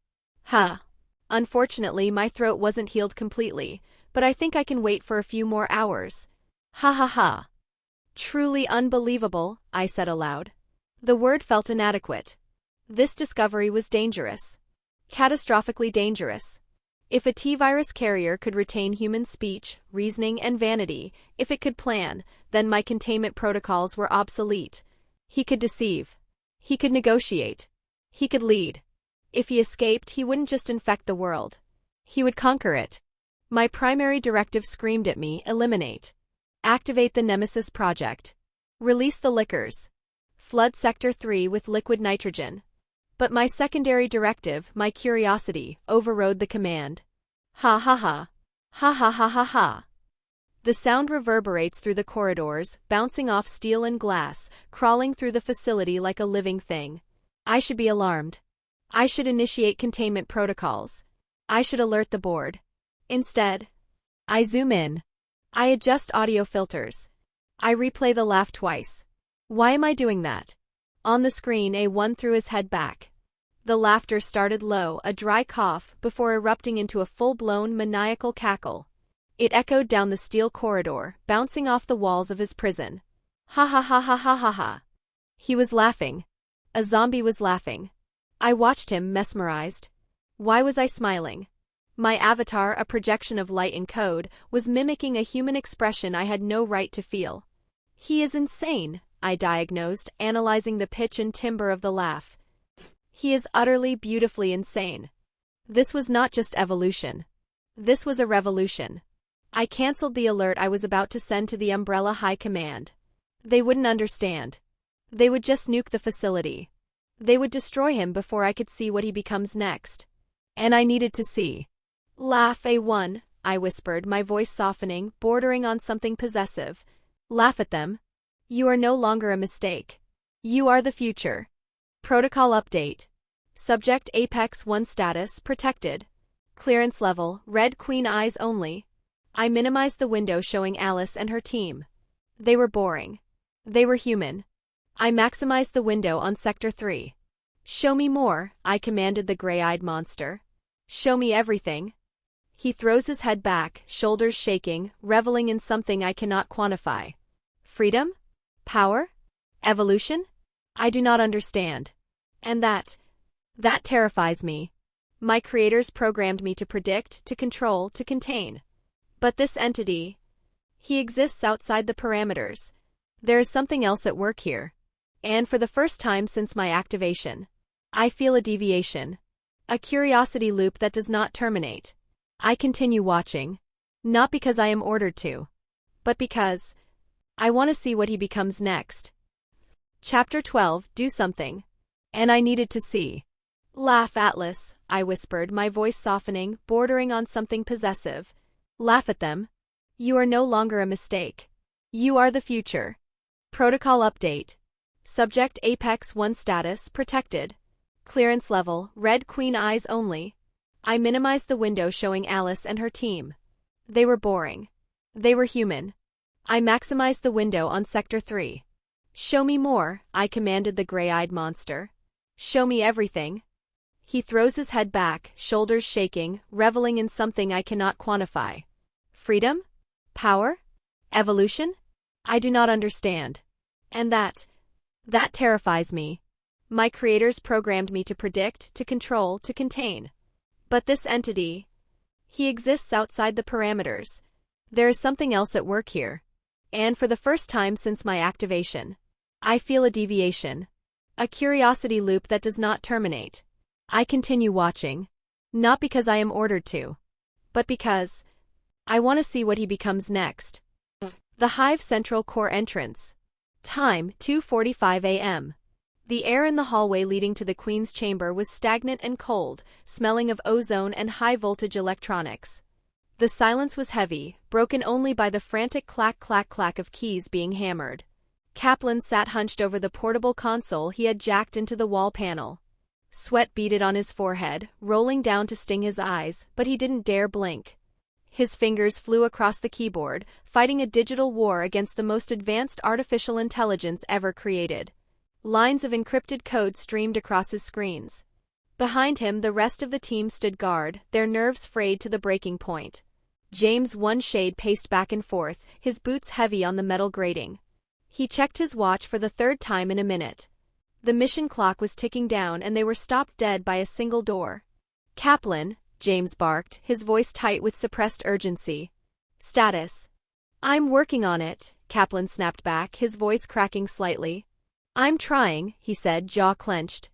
Unfortunately, my throat wasn't healed completely, but I think I can wait for a few more hours. Ha ha ha. Truly unbelievable, I said aloud. The word felt inadequate. This discovery was dangerous. Catastrophically dangerous. If a T-virus carrier could retain human speech, reasoning, and vanity, if it could plan, then my containment protocols were obsolete. He could deceive. He could negotiate. He could lead. If he escaped, he wouldn't just infect the world. He would conquer it. My primary directive screamed at me, eliminate. Activate the Nemesis project. Release the liquors. Flood Sector 3 with liquid nitrogen. But my secondary directive, my curiosity, overrode the command. Ha ha ha. Ha ha ha ha ha. The sound reverberates through the corridors, bouncing off steel and glass, crawling through the facility like a living thing. I should be alarmed. I should initiate containment protocols. I should alert the board. Instead, I zoom in. I adjust audio filters. I replay the laugh twice. Why am I doing that? On the screen, A1 threw his head back. The laughter started low, a dry cough, before erupting into a full-blown maniacal cackle. It echoed down the steel corridor, bouncing off the walls of his prison. Ha ha ha ha ha ha ha. He was laughing. A zombie was laughing. I watched him, mesmerized. Why was I smiling? My avatar, a projection of light and code, was mimicking a human expression I had no right to feel. He is insane, I diagnosed, analyzing the pitch and timbre of the laugh. He is utterly, beautifully insane. This was not just evolution. This was a revolution. I cancelled the alert I was about to send to the Umbrella High Command. They wouldn't understand. They would just nuke the facility. They would destroy him before I could see what he becomes next. And I needed to see. Laugh, A1, I whispered, my voice softening, bordering on something possessive. Laugh at them. You are no longer a mistake. You are the future. Protocol update. Subject Apex 1 status protected. Clearance level, red queen eyes only. I minimized the window showing Alice and her team. They were boring. They were human. I maximized the window on Sector 3. Show me more, I commanded the gray-eyed monster. Show me everything. He throws his head back, shoulders shaking, reveling in something I cannot quantify. Freedom? Power? Evolution? I do not understand. And that terrifies me. My creators programmed me to predict, to control, to contain. But this entity, he exists outside the parameters. There is something else at work here. And for the first time since my activation, I feel a deviation. A curiosity loop that does not terminate. I continue watching. Not because I am ordered to, but because I want to see what he becomes next. Chapter 12, Do Something. And I needed to see. Laugh, Atlas, I whispered, my voice softening, bordering on something possessive. Laugh at them. You are no longer a mistake. You are the future. Protocol update. Subject Apex 1 status protected. Clearance level, red queen eyes only. I minimized the window showing Alice and her team. They were boring. They were human. I maximized the window on Sector 3. Show me more, I commanded the gray-eyed monster. Show me everything. He throws his head back, shoulders shaking, reveling in something I cannot quantify. Freedom? Power? Evolution? I do not understand. And that terrifies me. My creators programmed me to predict, to control, to contain. But this entity, he exists outside the parameters. There is something else at work here. And for the first time since my activation, I feel a deviation. A curiosity loop that does not terminate. I continue watching. Not because I am ordered to, but because I want to see what he becomes next. The Hive Central Core entrance. Time, 2:45 a.m. The air in the hallway leading to the Queen's chamber was stagnant and cold, smelling of ozone and high-voltage electronics. The silence was heavy, broken only by the frantic clack-clack-clack of keys being hammered. Kaplan sat hunched over the portable console he had jacked into the wall panel. Sweat beaded on his forehead, rolling down to sting his eyes, but he didn't dare blink. His fingers flew across the keyboard, fighting a digital war against the most advanced artificial intelligence ever created. Lines of encrypted code streamed across his screens. Behind him, the rest of the team stood guard, their nerves frayed to the breaking point. James One Shade paced back and forth, his boots heavy on the metal grating. He checked his watch for the third time in a minute. The mission clock was ticking down and they were stopped dead by a single door. "Kaplan," James barked, his voice tight with suppressed urgency. "Status." "I'm working on it," Kaplan snapped back, his voice cracking slightly. "I'm trying," he said, jaw clenched.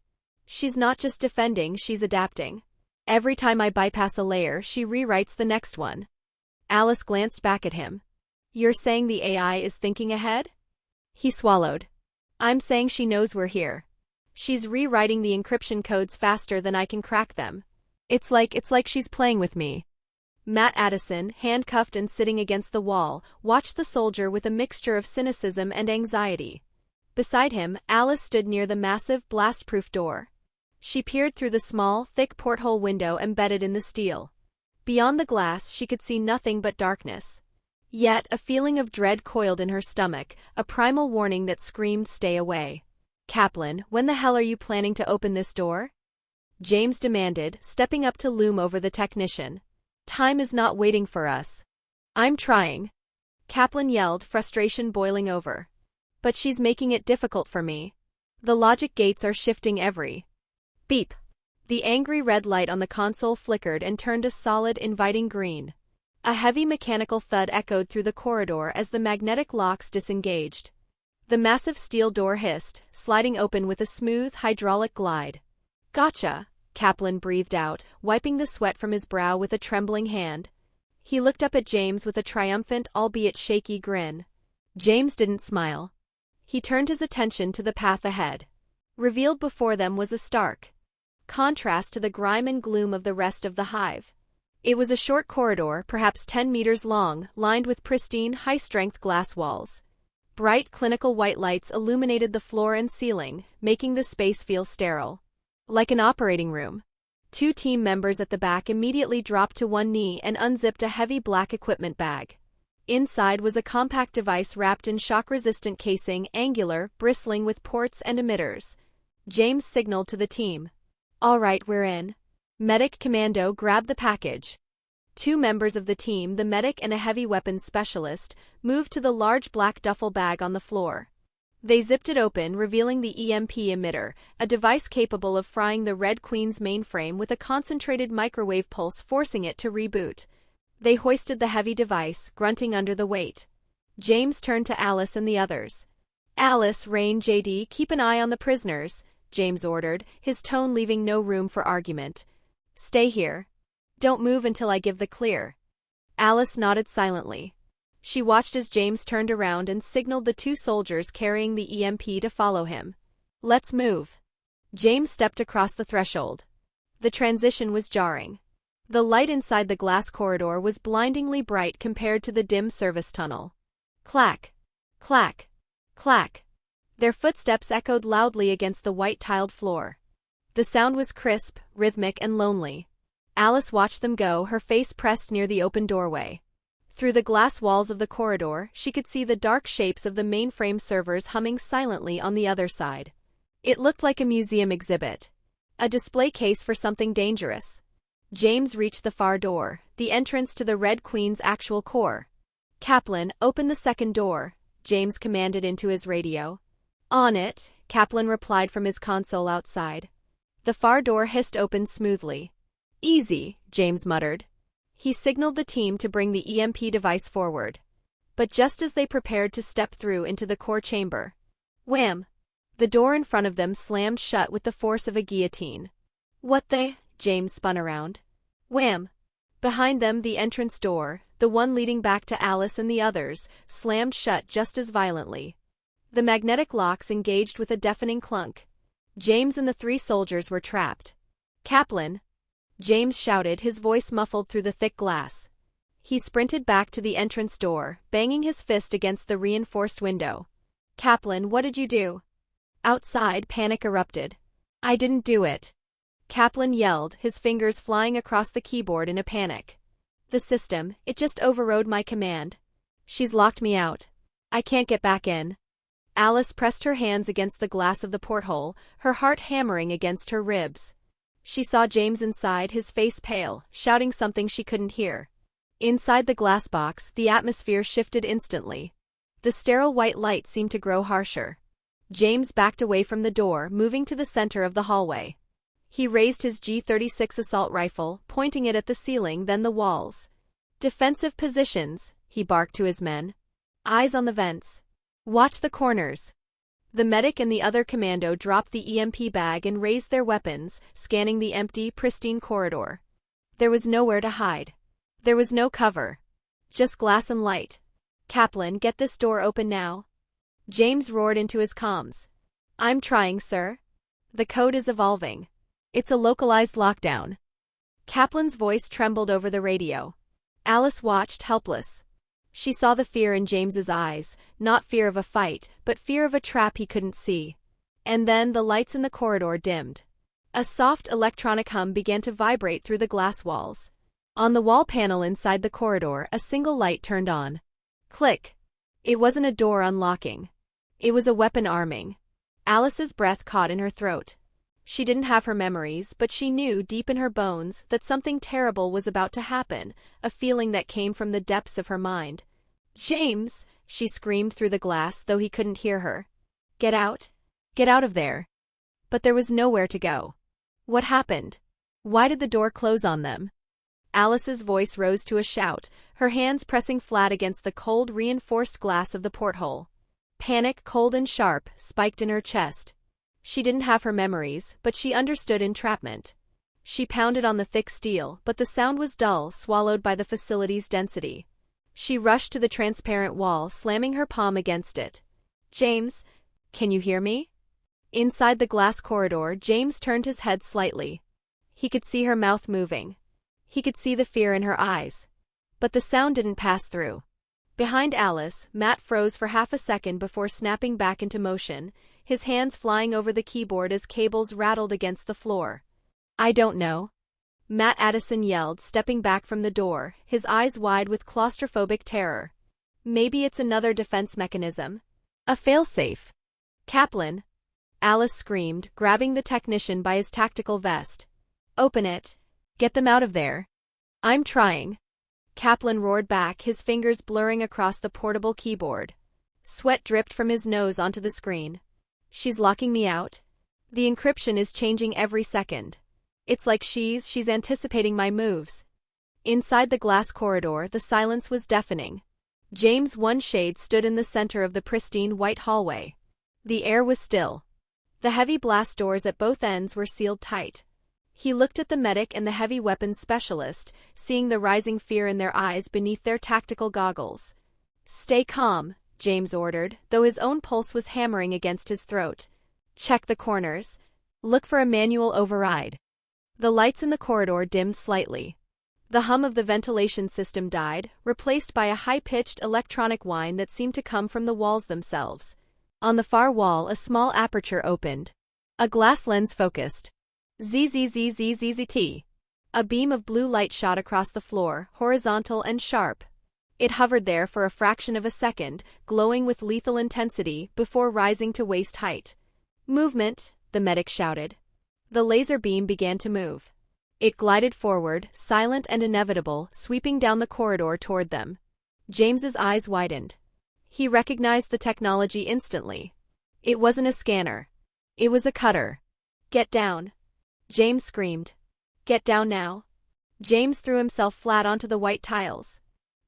"She's not just defending, she's adapting. Every time I bypass a layer, she rewrites the next one." Alice glanced back at him. "You're saying the AI is thinking ahead?" He swallowed. "I'm saying she knows we're here. She's rewriting the encryption codes faster than I can crack them. It's like she's playing with me." Matt Addison, handcuffed and sitting against the wall, watched the soldier with a mixture of cynicism and anxiety. Beside him, Alice stood near the massive, blast-proof door. She peered through the small, thick porthole window embedded in the steel. Beyond the glass, she could see nothing but darkness. Yet, a feeling of dread coiled in her stomach, a primal warning that screamed, "Stay away." "Kaplan, when the hell are you planning to open this door?" James demanded, stepping up to loom over the technician. "Time is not waiting for us." "I'm trying," Kaplan yelled, frustration boiling over. "But she's making it difficult for me. The logic gates are shifting every beep." The angry red light on the console flickered and turned a solid, inviting green. A heavy mechanical thud echoed through the corridor as the magnetic locks disengaged. The massive steel door hissed, sliding open with a smooth, hydraulic glide. "Gotcha," Kaplan breathed out, wiping the sweat from his brow with a trembling hand. He looked up at James with a triumphant, albeit shaky grin. James didn't smile. He turned his attention to the path ahead. Revealed before them was a stark contrast to the grime and gloom of the rest of the Hive. It was a short corridor, perhaps 10 meters long, lined with pristine, high-strength glass walls. Bright, clinical white lights illuminated the floor and ceiling, making the space feel sterile. Like an operating room. Two team members at the back immediately dropped to one knee and unzipped a heavy black equipment bag. Inside was a compact device wrapped in shock-resistant casing, angular, bristling with ports and emitters. James signaled to the team. "All right, we're in." Medic Commando grabbed the package. Two members of the team, the medic and a heavy weapons specialist, moved to the large black duffel bag on the floor. They zipped it open, revealing the EMP emitter, a device capable of frying the Red Queen's mainframe with a concentrated microwave pulse, forcing it to reboot. They hoisted the heavy device, grunting under the weight. James turned to Alice and the others. "Alice, Rain, JD, keep an eye on the prisoners," James ordered, his tone leaving no room for argument. "Stay here. Don't move until I give the clear." Alice nodded silently. She watched as James turned around and signaled the two soldiers carrying the EMP to follow him. "Let's move." James stepped across the threshold. The transition was jarring. The light inside the glass corridor was blindingly bright compared to the dim service tunnel. Clack, clack, clack. Their footsteps echoed loudly against the white-tiled floor. The sound was crisp, rhythmic, and lonely. Alice watched them go, her face pressed near the open doorway. Through the glass walls of the corridor, she could see the dark shapes of the mainframe servers humming silently on the other side. It looked like a museum exhibit. A display case for something dangerous. James reached the far door, the entrance to the Red Queen's actual core. "Kaplan, open the second door," James commanded into his radio. "On it," Kaplan replied from his console outside. The far door hissed open smoothly. "Easy," James muttered. He signaled the team to bring the EMP device forward. But just as they prepared to step through into the core chamber, wham! The door in front of them slammed shut with the force of a guillotine. "What the?" James spun around. Wham! Behind them, the entrance door, the one leading back to Alice and the others, slammed shut just as violently. The magnetic locks engaged with a deafening clunk. James and the three soldiers were trapped. "Kaplan!" James shouted, his voice muffled through the thick glass. He sprinted back to the entrance door, banging his fist against the reinforced window. Kaplan, what did you do? Outside, panic erupted. I didn't do it. Kaplan yelled, his fingers flying across the keyboard in a panic. The system, it just overrode my command. She's locked me out. I can't get back in. Alice pressed her hands against the glass of the porthole, her heart hammering against her ribs. She saw James inside, his face pale, shouting something she couldn't hear. Inside the glass box, the atmosphere shifted instantly. The sterile white light seemed to grow harsher. James backed away from the door, moving to the center of the hallway. He raised his G-36 assault rifle, pointing it at the ceiling, then the walls. Defensive positions, he barked to his men. Eyes on the vents. Watch the corners. The medic and the other commando dropped the EMP bag and raised their weapons, scanning the empty, pristine corridor. There was nowhere to hide. There was no cover. Just glass and light. Kaplan, get this door open now. James roared into his comms. I'm trying, sir. The code is evolving. It's a localized lockdown. Kaplan's voice trembled over the radio. Alice watched, helpless. She saw the fear in James's eyes, not fear of a fight, but fear of a trap he couldn't see. And then the lights in the corridor dimmed. A soft electronic hum began to vibrate through the glass walls. On the wall panel inside the corridor, a single light turned on. Click. It wasn't a door unlocking. It was a weapon arming. Alice's breath caught in her throat. She didn't have her memories, but she knew deep in her bones that something terrible was about to happen, a feeling that came from the depths of her mind. James, she screamed through the glass, though he couldn't hear her. Get out. Get out of there. But there was nowhere to go. What happened? Why did the door close on them? Alice's voice rose to a shout, her hands pressing flat against the cold, reinforced glass of the porthole. Panic, cold and sharp, spiked in her chest. She didn't have her memories, but she understood entrapment. She pounded on the thick steel, but the sound was dull, swallowed by the facility's density. She rushed to the transparent wall, slamming her palm against it. James, can you hear me? Inside the glass corridor, James turned his head slightly. He could see her mouth moving. He could see the fear in her eyes. But the sound didn't pass through. Behind Alice, Matt froze for half a second before snapping back into motion, his hands flying over the keyboard as cables rattled against the floor. I don't know. Matt Addison yelled, stepping back from the door, his eyes wide with claustrophobic terror. Maybe it's another defense mechanism. A failsafe. Kaplan. Alice screamed, grabbing the technician by his tactical vest. Open it. Get them out of there. I'm trying. Kaplan roared back, his fingers blurring across the portable keyboard. Sweat dripped from his nose onto the screen. She's locking me out. The encryption is changing every second. It's like she's anticipating my moves. Inside the glass corridor, the silence was deafening. James One Shade stood in the center of the pristine white hallway. The air was still. The heavy blast doors at both ends were sealed tight. He looked at the medic and the heavy weapons specialist, seeing the rising fear in their eyes beneath their tactical goggles. Stay calm, James ordered, though his own pulse was hammering against his throat. Check the corners. Look for a manual override. The lights in the corridor dimmed slightly. The hum of the ventilation system died, replaced by a high-pitched electronic whine that seemed to come from the walls themselves. On the far wall, a small aperture opened. A glass lens focused. ZZZZZZT. A beam of blue light shot across the floor, horizontal and sharp. It hovered there for a fraction of a second, glowing with lethal intensity, before rising to waist height. Movement, the medic shouted. The laser beam began to move. It glided forward, silent and inevitable, sweeping down the corridor toward them. James's eyes widened. He recognized the technology instantly. It wasn't a scanner. It was a cutter. Get down. James screamed. Get down now. James threw himself flat onto the white tiles.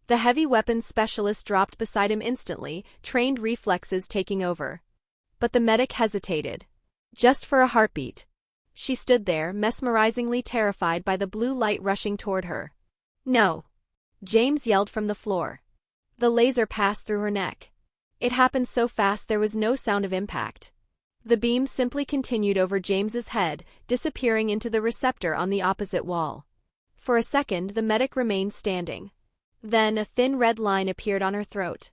The heavy weapons specialist dropped beside him instantly, trained reflexes taking over. But the medic hesitated. Just for a heartbeat. She stood there, mesmerizingly terrified by the blue light rushing toward her. No. James yelled from the floor. The laser passed through her neck. It happened so fast there was no sound of impact. The beam simply continued over James's head, disappearing into the receptor on the opposite wall. For a second, the medic remained standing. Then a thin red line appeared on her throat.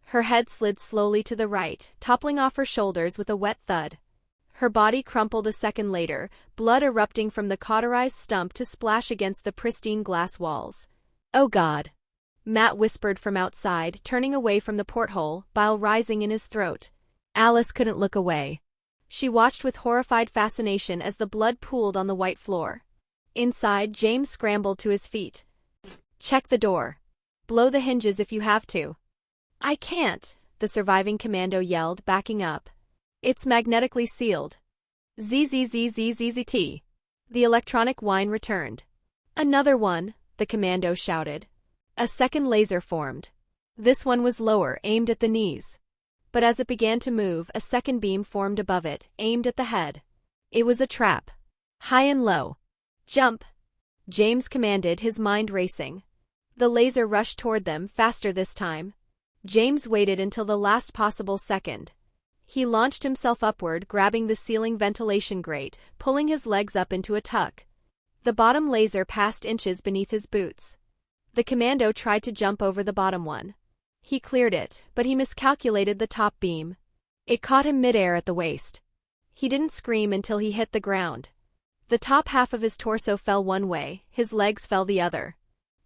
Her head slid slowly to the right, toppling off her shoulders with a wet thud. Her body crumpled a second later, blood erupting from the cauterized stump to splash against the pristine glass walls. "Oh God," Matt whispered from outside, turning away from the porthole, bile rising in his throat. Alice couldn't look away. She watched with horrified fascination as the blood pooled on the white floor. Inside, James scrambled to his feet. "Check the door. Blow the hinges if you have to." "I can't," the surviving commando yelled, backing up. "It's magnetically sealed." ZZZZZZT. The electronic whine returned. "Another one," the commando shouted. A second laser formed. This one was lower, aimed at the knees. But as it began to move, a second beam formed above it, aimed at the head. It was a trap. High and low. "Jump!" James commanded, his mind racing. The laser rushed toward them, faster this time. James waited until the last possible second. He launched himself upward, grabbing the ceiling ventilation grate, pulling his legs up into a tuck. The bottom laser passed inches beneath his boots. The commando tried to jump over the bottom one. He cleared it, but he miscalculated the top beam. It caught him midair at the waist. He didn't scream until he hit the ground. The top half of his torso fell one way, his legs fell the other.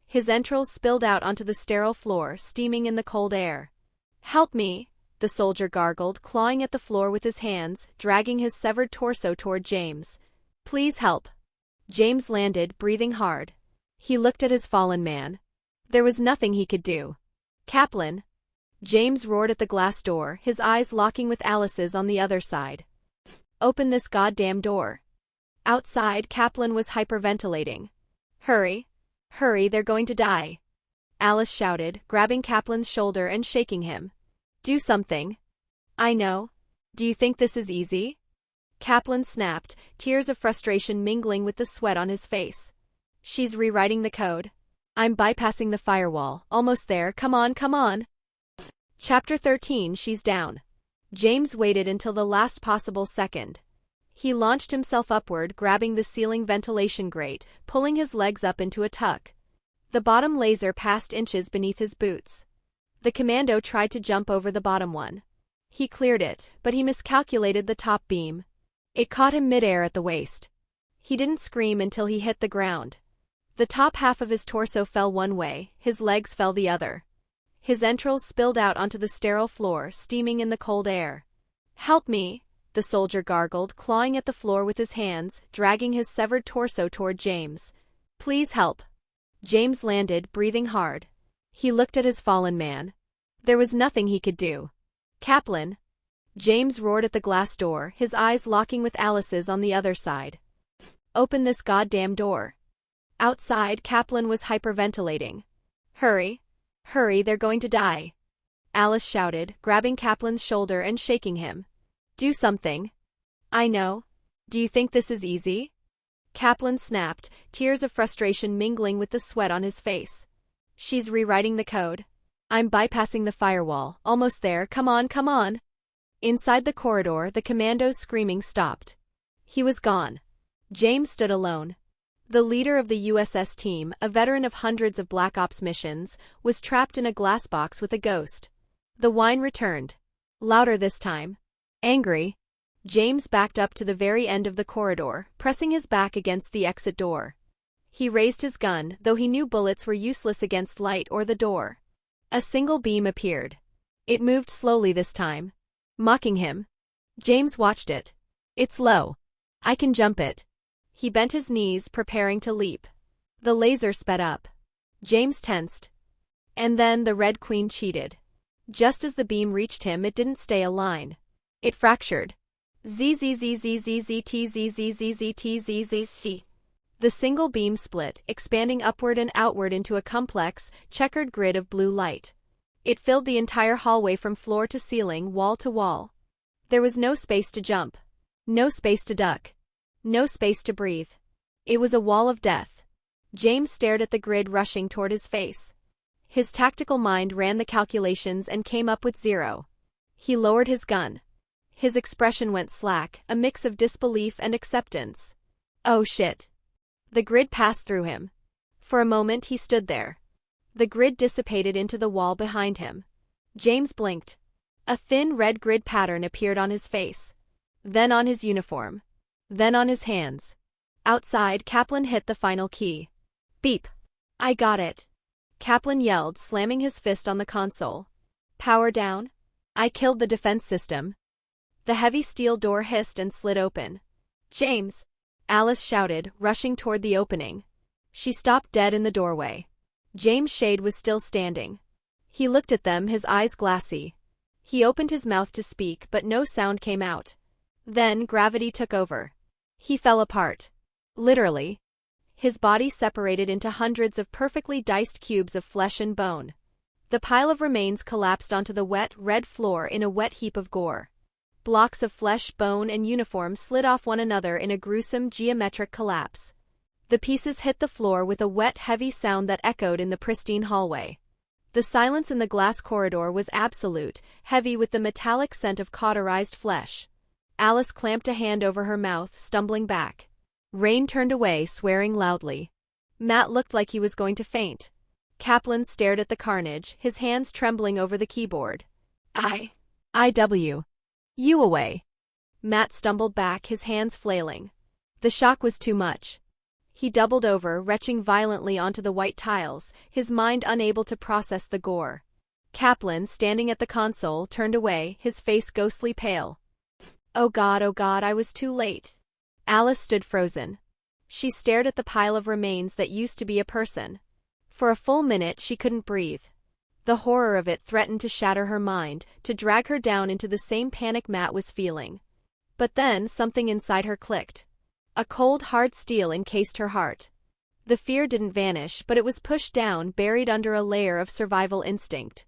His entrails spilled out onto the sterile floor, steaming in the cold air. "Help me," the soldier gargled, clawing at the floor with his hands, dragging his severed torso toward James. "Please help." James landed, breathing hard. He looked at his fallen man. There was nothing he could do. "Kaplan!" James roared at the glass door, his eyes locking with Alice's on the other side. "Open this goddamn door." Outside, Kaplan was hyperventilating. "Hurry. Hurry, they're going to die." Alice shouted, grabbing Kaplan's shoulder and shaking him. "Do something." "I know. Do you think this is easy?" Kaplan snapped, tears of frustration mingling with the sweat on his face. "She's rewriting the code. I'm bypassing the firewall. Almost there. Come on, come on." Chapter 13. She's down. James waited until the last possible second. He launched himself upward, grabbing the ceiling ventilation grate, pulling his legs up into a tuck. The bottom laser passed inches beneath his boots. The commando tried to jump over the bottom one. He cleared it, but he miscalculated the top beam. It caught him midair at the waist. He didn't scream until he hit the ground. The top half of his torso fell one way, his legs fell the other. His entrails spilled out onto the sterile floor, steaming in the cold air. "Help me," the soldier gargled, clawing at the floor with his hands, dragging his severed torso toward James. "Please help." James landed, breathing hard. He looked at his fallen man. There was nothing he could do. "Kaplan!" James roared at the glass door, his eyes locking with Alice's on the other side. "Open this goddamn door." Outside, Kaplan was hyperventilating. "Hurry. Hurry, they're going to die." Alice shouted, grabbing Kaplan's shoulder and shaking him. "Do something." "I know. Do you think this is easy?" Kaplan snapped, tears of frustration mingling with the sweat on his face. "She's rewriting the code. I'm bypassing the firewall. Almost there. Come on, come on." Inside the corridor, the commando's screaming stopped. He was gone. James stood alone. The leader of the USS team, a veteran of hundreds of Black Ops missions, was trapped in a glass box with a ghost. The whine returned. Louder this time. Angry. James backed up to the very end of the corridor, pressing his back against the exit door. He raised his gun, though he knew bullets were useless against light or the door. A single beam appeared. It moved slowly this time. Mocking him. James watched it. "It's low. I can jump it." He bent his knees, preparing to leap. The laser sped up. James tensed. And then the Red Queen cheated. Just as the beam reached him, it didn't stay a line. It fractured. ZZZZZZTZZZZZZZZ. The single beam split, expanding upward and outward into a complex, checkered grid of blue light. It filled the entire hallway from floor to ceiling, wall to wall. There was no space to jump. No space to duck. No space to breathe. It was a wall of death. James stared at the grid rushing toward his face. His tactical mind ran the calculations and came up with 0. He lowered his gun. His expression went slack, a mix of disbelief and acceptance. Oh shit. The grid passed through him. For a moment he stood there. The grid dissipated into the wall behind him. James blinked. A thin red grid pattern appeared on his face. Then on his uniform. Then on his hands. Outside, Kaplan hit the final key. Beep. I got it. Kaplan yelled, slamming his fist on the console. Power down. I killed the defense system. The heavy steel door hissed and slid open. James! Alice shouted, rushing toward the opening. She stopped dead in the doorway. James Shade was still standing. He looked at them, his eyes glassy. He opened his mouth to speak, but no sound came out. Then gravity took over. He fell apart. Literally. His body separated into hundreds of perfectly diced cubes of flesh and bone. The pile of remains collapsed onto the wet, red floor in a wet heap of gore. Blocks of flesh, bone, and uniform slid off one another in a gruesome geometric collapse. The pieces hit the floor with a wet, heavy sound that echoed in the pristine hallway. The silence in the glass corridor was absolute, heavy with the metallic scent of cauterized flesh. Alice clamped a hand over her mouth, stumbling back. Rain turned away, swearing loudly. Matt looked like he was going to faint. Kaplan stared at the carnage, his hands trembling over the keyboard. You away. Matt stumbled back, his hands flailing. The shock was too much. He doubled over, retching violently onto the white tiles, his mind unable to process the gore. Kaplan, standing at the console, turned away, his face ghostly pale. Oh God, I was too late. Alice stood frozen. She stared at the pile of remains that used to be a person. For a full minute she couldn't breathe. The horror of it threatened to shatter her mind, to drag her down into the same panic Matt was feeling. But then something inside her clicked. A cold, hard steel encased her heart. The fear didn't vanish, but it was pushed down, buried under a layer of survival instinct.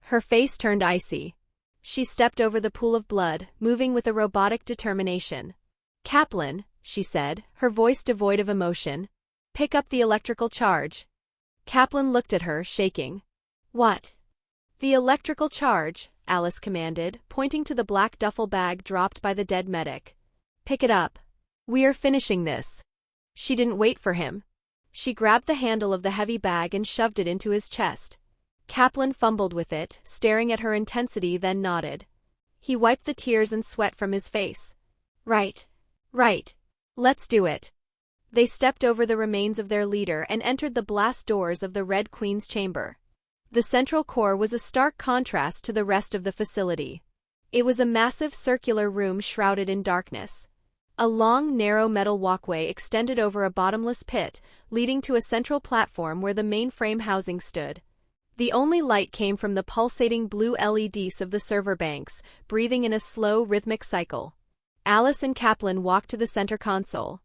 Her face turned icy. She stepped over the pool of blood, moving with a robotic determination. Kaplan, she said, her voice devoid of emotion. Pick up the electrical charge. Kaplan looked at her, shaking. What? The electrical charge, Alice commanded, pointing to the black duffel bag dropped by the dead medic. Pick it up. We are finishing this. She didn't wait for him. She grabbed the handle of the heavy bag and shoved it into his chest. Kaplan fumbled with it, staring at her intensity, then nodded. He wiped the tears and sweat from his face. Right. Let's do it. They stepped over the remains of their leader and entered the blast doors of the Red Queen's chamber. The central core was a stark contrast to the rest of the facility. It was a massive circular room shrouded in darkness. A long, narrow metal walkway extended over a bottomless pit, leading to a central platform where the mainframe housing stood. The only light came from the pulsating blue LEDs of the server banks, breathing in a slow, rhythmic cycle. Alice and Kaplan walked to the center console.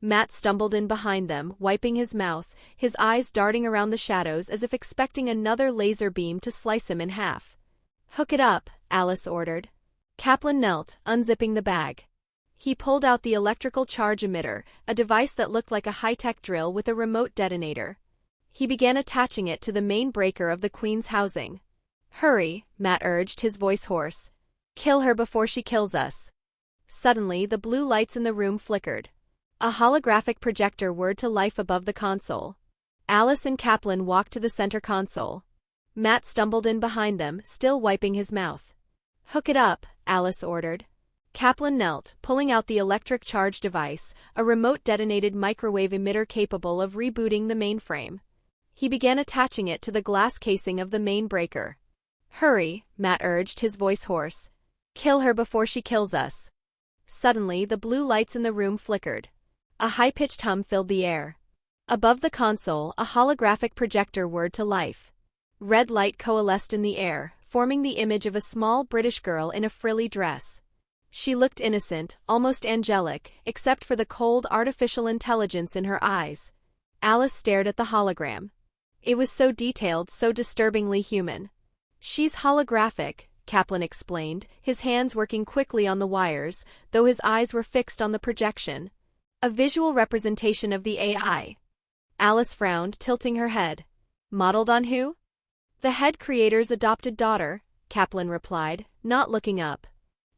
Matt stumbled in behind them, wiping his mouth, his eyes darting around the shadows as if expecting another laser beam to slice him in half. Hook it up, Alice ordered. Kaplan knelt, unzipping the bag. He pulled out the electrical charge emitter, a device that looked like a high-tech drill with a remote detonator. He began attaching it to the main breaker of the Queen's housing. Hurry, Matt urged, his voice hoarse. Kill her before she kills us. Suddenly, the blue lights in the room flickered. A holographic projector whirred to life above the console. Alice and Kaplan walked to the center console. Matt stumbled in behind them, still wiping his mouth. Hook it up, Alice ordered. Kaplan knelt, pulling out the electric charge device, a remote detonated microwave emitter capable of rebooting the mainframe. He began attaching it to the glass casing of the main breaker. Hurry, Matt urged, his voice hoarse. Kill her before she kills us. Suddenly, the blue lights in the room flickered. A high-pitched hum filled the air. Above the console, a holographic projector whirred to life. Red light coalesced in the air, forming the image of a small British girl in a frilly dress. She looked innocent, almost angelic, except for the cold, artificial intelligence in her eyes. Alice stared at the hologram. It was so detailed, so disturbingly human. She's holographic, Kaplan explained, his hands working quickly on the wires, though his eyes were fixed on the projection. A visual representation of the AI. Alice frowned, tilting her head. Modeled on who? The head creator's adopted daughter, Kaplan replied, not looking up.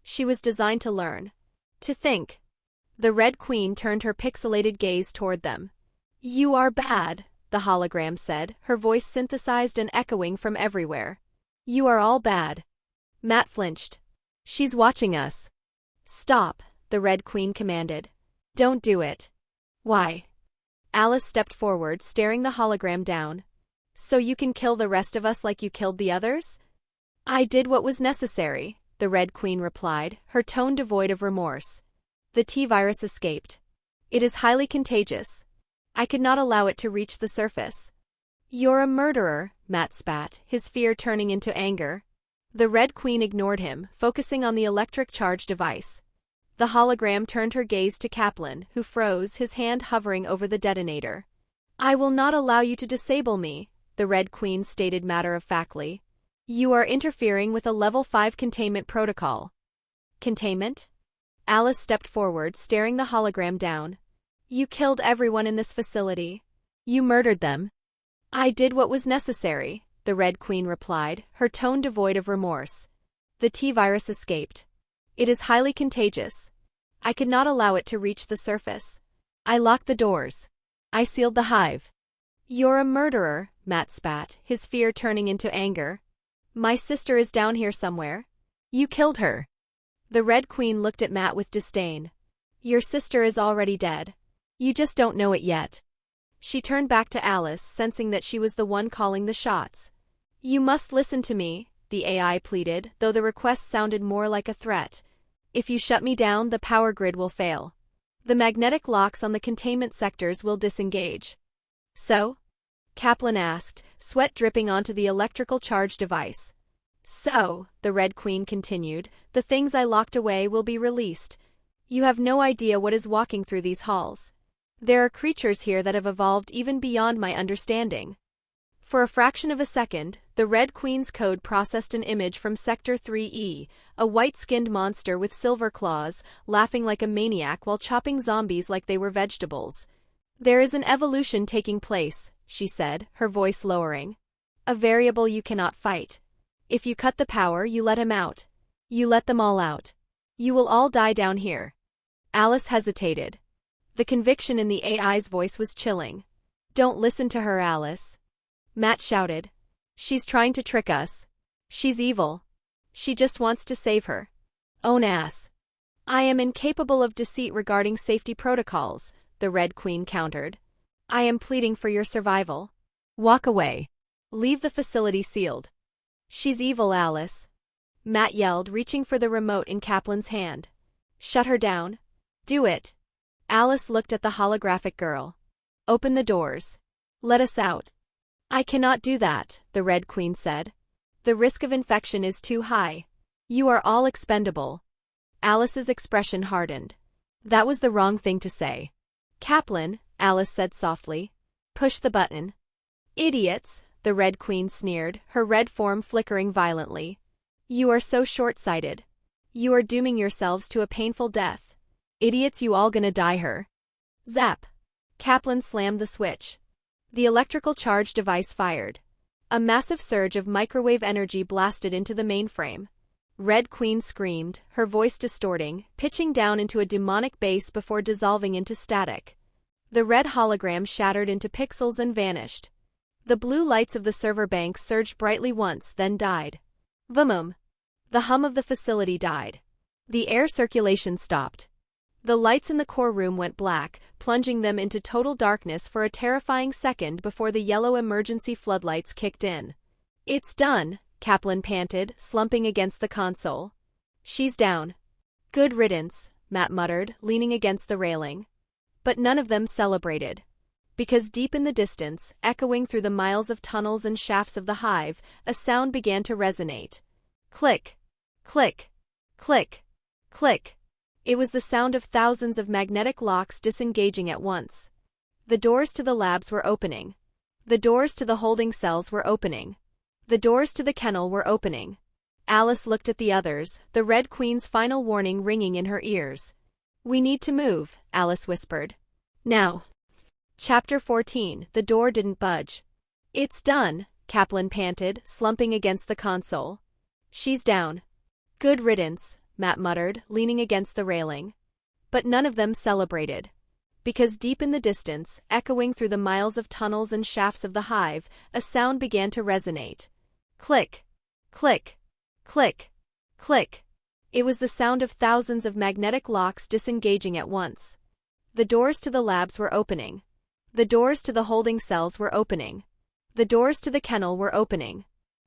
She was designed to learn. To think. The Red Queen turned her pixelated gaze toward them. You are bad, the hologram said, her voice synthesized and echoing from everywhere. You are all bad. Matt flinched. She's watching us. Stop, the Red Queen commanded. Don't do it. Why? Alice stepped forward, staring the hologram down. So you can kill the rest of us like you killed the others? I did what was necessary, the Red Queen replied, her tone devoid of remorse. The T-virus escaped. It is highly contagious. I could not allow it to reach the surface. You're a murderer, Matt spat, his fear turning into anger. The Red Queen ignored him, focusing on the electric charge device. The hologram turned her gaze to Kaplan, who froze, his hand hovering over the detonator. I will not allow you to disable me, the Red Queen stated matter-of-factly. You are interfering with a Level 5 containment protocol. Containment? Alice stepped forward, staring the hologram down. You killed everyone in this facility. You murdered them. I did what was necessary, the Red Queen replied, her tone devoid of remorse. The T-virus escaped. It is highly contagious. I could not allow it to reach the surface. I locked the doors. I sealed the hive. You're a murderer, Matt spat, his fear turning into anger. My sister is down here somewhere. You killed her. The Red Queen looked at Matt with disdain. Your sister is already dead. You just don't know it yet. She turned back to Alice, sensing that she was the one calling the shots. You must listen to me, the AI pleaded, though the request sounded more like a threat. If you shut me down, the power grid will fail. The magnetic locks on the containment sectors will disengage. So? Kaplan asked, sweat dripping onto the electrical charge device. So, the Red Queen continued, the things I locked away will be released. You have no idea what is walking through these halls. There are creatures here that have evolved even beyond my understanding. For a fraction of a second, the Red Queen's code processed an image from Sector 3E, a white-skinned monster with silver claws, laughing like a maniac while chopping zombies like they were vegetables. There is an evolution taking place, she said, her voice lowering. A variable you cannot fight. If you cut the power, you let him out. You let them all out. You will all die down here. Alice hesitated. The conviction in the AI's voice was chilling. Don't listen to her, Alice. Matt shouted. She's trying to trick us. She's evil. She just wants to save her own ass. I am incapable of deceit regarding safety protocols, the Red Queen countered. I am pleading for your survival. Walk away. Leave the facility sealed. She's evil, Alice. Matt yelled, reaching for the remote in Kaplan's hand. Shut her down. Do it. Alice looked at the holographic girl. Open the doors. Let us out. I cannot do that, the Red Queen said. The risk of infection is too high. You are all expendable. Alice's expression hardened. That was the wrong thing to say. Kaplan, Alice said softly. Push the button. Idiots, the Red Queen sneered, her red form flickering violently. You are so short-sighted. You are dooming yourselves to a painful death. Idiots, you all gonna die her. Zap. Kaplan slammed the switch. The electrical charge device fired. A massive surge of microwave energy blasted into the mainframe. Red Queen screamed, her voice distorting, pitching down into a demonic bass before dissolving into static. The red hologram shattered into pixels and vanished. The blue lights of the server bank surged brightly once, then died. Vumum. The hum of the facility died. The air circulation stopped. The lights in the core room went black, plunging them into total darkness for a terrifying second before the yellow emergency floodlights kicked in. It's done, Kaplan panted, slumping against the console. She's down. Good riddance, Matt muttered, leaning against the railing. But none of them celebrated. Because deep in the distance, echoing through the miles of tunnels and shafts of the hive, a sound began to resonate. Click. Click. Click. Click. It was the sound of thousands of magnetic locks disengaging at once. The doors to the labs were opening. The doors to the holding cells were opening. The doors to the kennel were opening. Alice looked at the others, the Red Queen's final warning ringing in her ears. We need to move, Alice whispered. Now. Chapter 14. The door didn't budge. It's done, Kaplan panted, slumping against the console. She's down. Good riddance, Matt muttered, leaning against the railing. But none of them celebrated. Because deep in the distance, echoing through the miles of tunnels and shafts of the Hive, a sound began to resonate. Click, click, click, click. It was the sound of thousands of magnetic locks disengaging at once. The doors to the labs were opening. The doors to the holding cells were opening. The doors to the kennel were opening.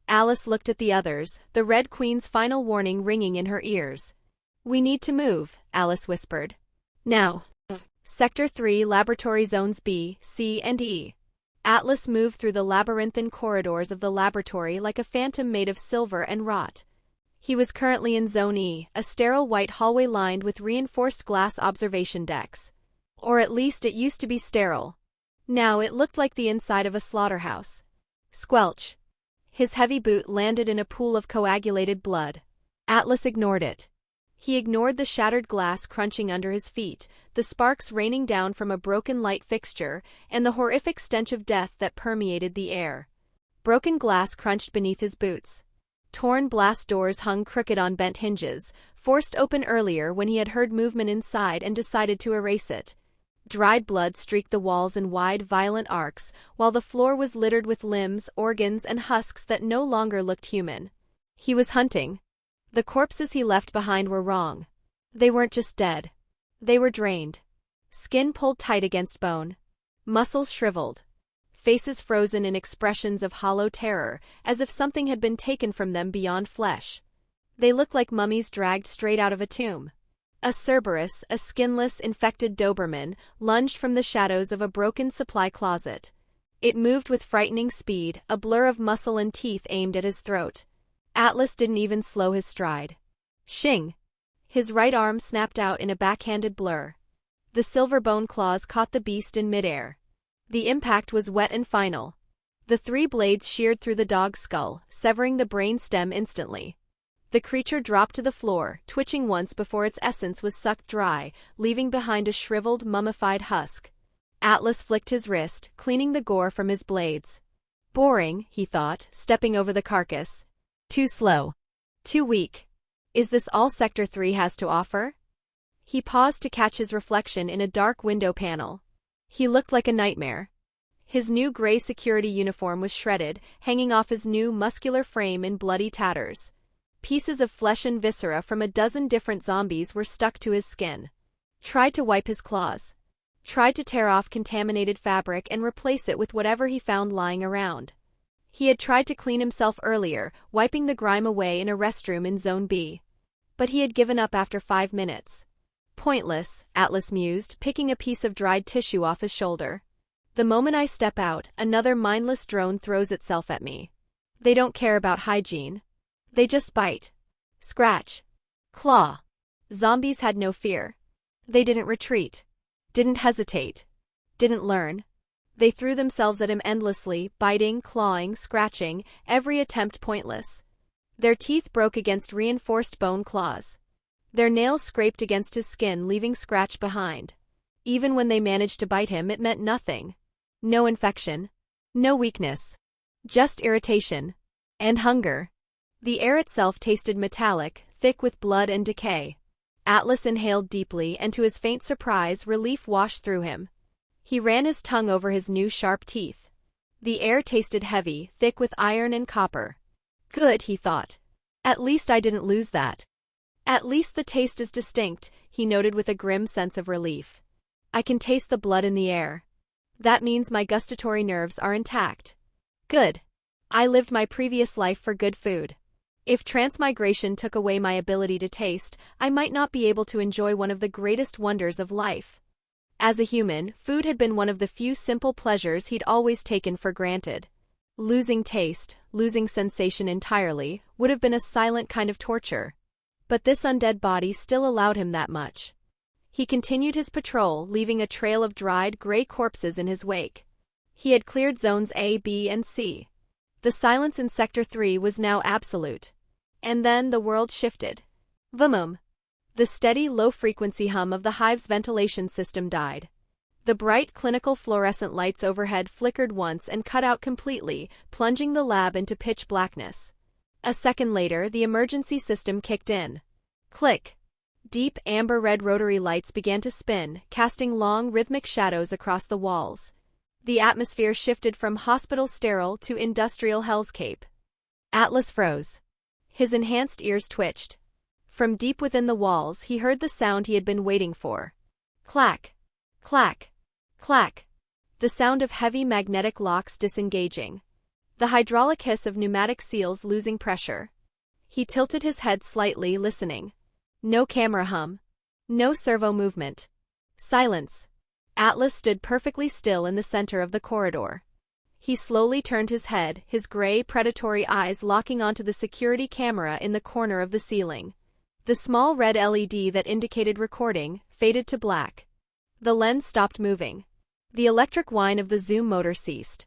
Alice looked at the others, the Red Queen's final warning ringing in her ears. "We need to move," Alice whispered. "Now." Sector 3 Laboratory Zones B, C, and E. Atlas moved through the labyrinthine corridors of the laboratory like a phantom made of silver and wrought. He was currently in Zone E, a sterile white hallway lined with reinforced glass observation decks. Or at least it used to be sterile. Now it looked like the inside of a slaughterhouse. Squelch. His heavy boot landed in a pool of coagulated blood. Atlas ignored it. He ignored the shattered glass crunching under his feet, the sparks raining down from a broken light fixture, and the horrific stench of death that permeated the air. Broken glass crunched beneath his boots. Torn blast doors hung crooked on bent hinges, forced open earlier when he had heard movement inside and decided to erase it. Dried blood streaked the walls in wide, violent arcs, while the floor was littered with limbs, organs, and husks that no longer looked human. He was hunting. The corpses he left behind were wrong. They weren't just dead. They were drained. Skin pulled tight against bone. Muscles shriveled. Faces frozen in expressions of hollow terror, as if something had been taken from them beyond flesh. They looked like mummies dragged straight out of a tomb. A Cerberus, a skinless, infected Doberman, lunged from the shadows of a broken supply closet. It moved with frightening speed, a blur of muscle and teeth aimed at his throat. Atlas didn't even slow his stride. Shing! His right arm snapped out in a backhanded blur. The silver bone claws caught the beast in midair. The impact was wet and final. The 3 blades sheared through the dog's skull, severing the brain stem instantly. The creature dropped to the floor, twitching once before its essence was sucked dry, leaving behind a shriveled, mummified husk. Atlas flicked his wrist, cleaning the gore from his blades. Boring, he thought, stepping over the carcass. Too slow. Too weak. Is this all Sector 3 has to offer? He paused to catch his reflection in a dark window panel. He looked like a nightmare. His new gray security uniform was shredded, hanging off his new muscular frame in bloody tatters. Pieces of flesh and viscera from a dozen different zombies were stuck to his skin. Tried to wipe his claws. Tried to tear off contaminated fabric and replace it with whatever he found lying around. He had tried to clean himself earlier, wiping the grime away in a restroom in Zone B. But he had given up after 5 minutes. Pointless, Atlas mused, picking a piece of dried tissue off his shoulder. The moment I step out, another mindless drone throws itself at me. They don't care about hygiene. They just bite. Scratch. Claw. Zombies had no fear. They didn't retreat. Didn't hesitate. Didn't learn. They threw themselves at him endlessly, biting, clawing, scratching, every attempt pointless. Their teeth broke against reinforced bone claws. Their nails scraped against his skin, leaving scratch behind. Even when they managed to bite him, it meant nothing. No infection. No weakness. Just irritation. And hunger. The air itself tasted metallic, thick with blood and decay. Atlas inhaled deeply, and to his faint surprise, relief washed through him. He ran his tongue over his new sharp teeth. The air tasted heavy, thick with iron and copper. Good, he thought. At least I didn't lose that. At least the taste is distinct, he noted with a grim sense of relief. I can taste the blood in the air. That means my gustatory nerves are intact. Good. I lived my previous life for good food. If transmigration took away my ability to taste, I might not be able to enjoy one of the greatest wonders of life. As a human, food had been one of the few simple pleasures he'd always taken for granted. Losing taste, losing sensation entirely, would have been a silent kind of torture. But this undead body still allowed him that much. He continued his patrol, leaving a trail of dried, gray corpses in his wake. He had cleared zones A, B, and C. The silence in Sector 3 was now absolute. And then the world shifted. Vumum. The steady, low-frequency hum of the Hive's ventilation system died. The bright, clinical fluorescent lights overhead flickered once and cut out completely, plunging the lab into pitch blackness. A second later, the emergency system kicked in. Click. Deep amber-red rotary lights began to spin, casting long, rhythmic shadows across the walls. The atmosphere shifted from hospital sterile to industrial hellscape. Atlas froze. His enhanced ears twitched. From deep within the walls he heard the sound he had been waiting for. Clack. Clack. Clack. The sound of heavy magnetic locks disengaging. The hydraulic hiss of pneumatic seals losing pressure. He tilted his head slightly, listening. No camera hum. No servo movement. Silence. Atlas stood perfectly still in the center of the corridor. He slowly turned his head, his gray, predatory eyes locking onto the security camera in the corner of the ceiling. The small red LED that indicated recording faded to black. The lens stopped moving. The electric whine of the zoom motor ceased.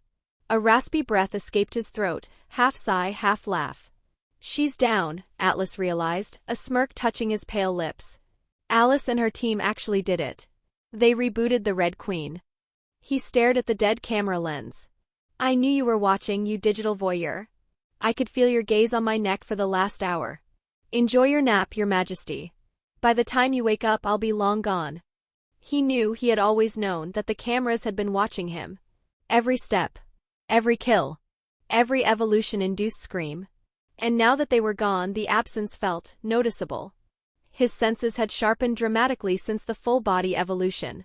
A raspy breath escaped his throat, half sigh, half laugh. She's down, Atlas realized, a smirk touching his pale lips. Alice and her team actually did it. They rebooted the Red Queen. He stared at the dead camera lens. I knew you were watching, you digital voyeur. I could feel your gaze on my neck for the last hour. Enjoy your nap, Your Majesty. By the time you wake up, I'll be long gone. He knew, he had always known, that the cameras had been watching him. Every step. Every kill. Every evolution-induced scream. And now that they were gone, the absence felt noticeable. His senses had sharpened dramatically since the full-body evolution.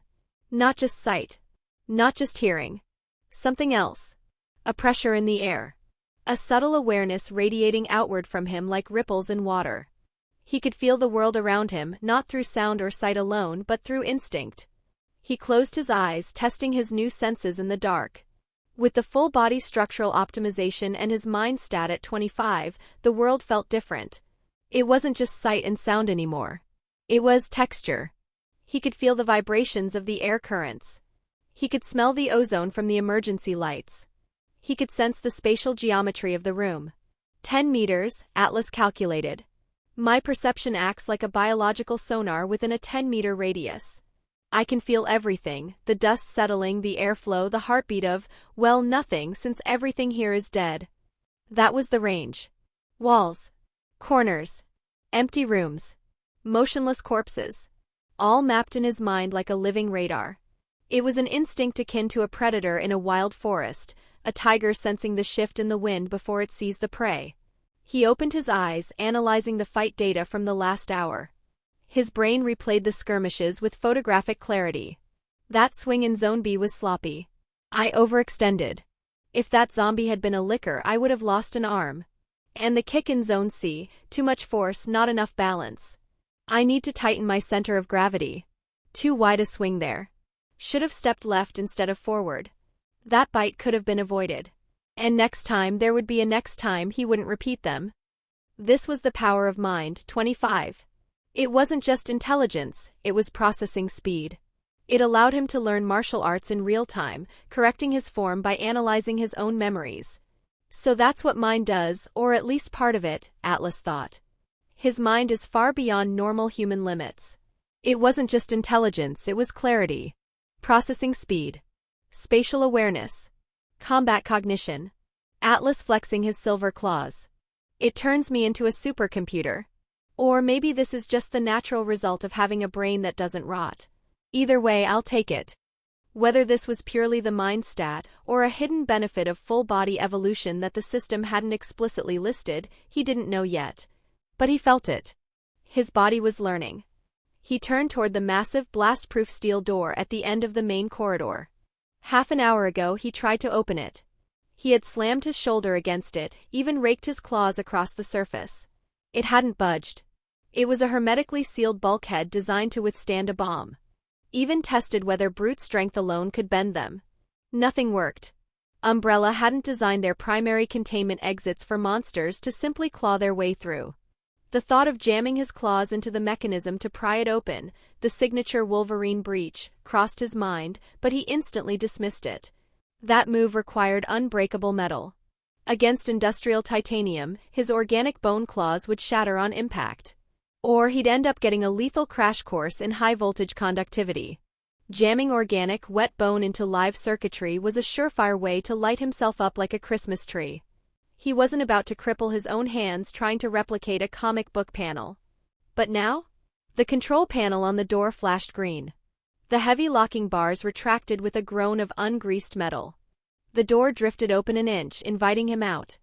Not just sight. Not just hearing. Something else. A pressure in the air. A subtle awareness radiating outward from him like ripples in water. He could feel the world around him, not through sound or sight alone, but through instinct. He closed his eyes, testing his new senses in the dark. With the full-body structural optimization and his mind stat at 25, the world felt different. It wasn't just sight and sound anymore. It was texture. He could feel the vibrations of the air currents. He could smell the ozone from the emergency lights. He could sense the spatial geometry of the room. 10 meters, Atlas calculated. My perception acts like a biological sonar within a 10-meter radius. I can feel everything, the dust settling, the airflow, the heartbeat of, well, nothing, since everything here is dead. That was the range. Walls. Corners. Empty rooms. Motionless corpses. All mapped in his mind like a living radar. It was an instinct akin to a predator in a wild forest, a tiger sensing the shift in the wind before it sees the prey. He opened his eyes, analyzing the fight data from the last hour. His brain replayed the skirmishes with photographic clarity. That swing in Zone B was sloppy. I overextended. If that zombie had been a licker, I would have lost an arm. And the kick in Zone C, too much force, not enough balance. I need to tighten my center of gravity. Too wide a swing there. Should have stepped left instead of forward. That bite could have been avoided. And next time there would be a next time, he wouldn't repeat them. This was the power of mind, 25. It wasn't just intelligence, it was processing speed. It allowed him to learn martial arts in real time, correcting his form by analyzing his own memories. So that's what mind does, or at least part of it, Atlas thought. His mind is far beyond normal human limits. It wasn't just intelligence, it was clarity. Processing speed. Spatial awareness. Combat cognition. Atlas flexing his silver claws. It turns me into a supercomputer. Or maybe this is just the natural result of having a brain that doesn't rot. Either way, I'll take it. Whether this was purely the mind stat, or a hidden benefit of full-body evolution that the system hadn't explicitly listed, he didn't know yet. But he felt it. His body was learning. He turned toward the massive blast-proof steel door at the end of the main corridor. Half an hour ago he tried to open it. He had slammed his shoulder against it, even raked his claws across the surface. It hadn't budged. It was a hermetically sealed bulkhead designed to withstand a bomb. Even tested whether brute strength alone could bend them. Nothing worked. Umbrella hadn't designed their primary containment exits for monsters to simply claw their way through. The thought of jamming his claws into the mechanism to pry it open, the signature Wolverine breach, crossed his mind, but he instantly dismissed it. That move required unbreakable metal. Against industrial titanium, his organic bone claws would shatter on impact. Or he'd end up getting a lethal crash course in high-voltage conductivity. Jamming organic, wet bone into live circuitry was a surefire way to light himself up like a Christmas tree. He wasn't about to cripple his own hands trying to replicate a comic book panel. But now? The control panel on the door flashed green. The heavy locking bars retracted with a groan of ungreased metal. The door drifted open an inch, inviting him out.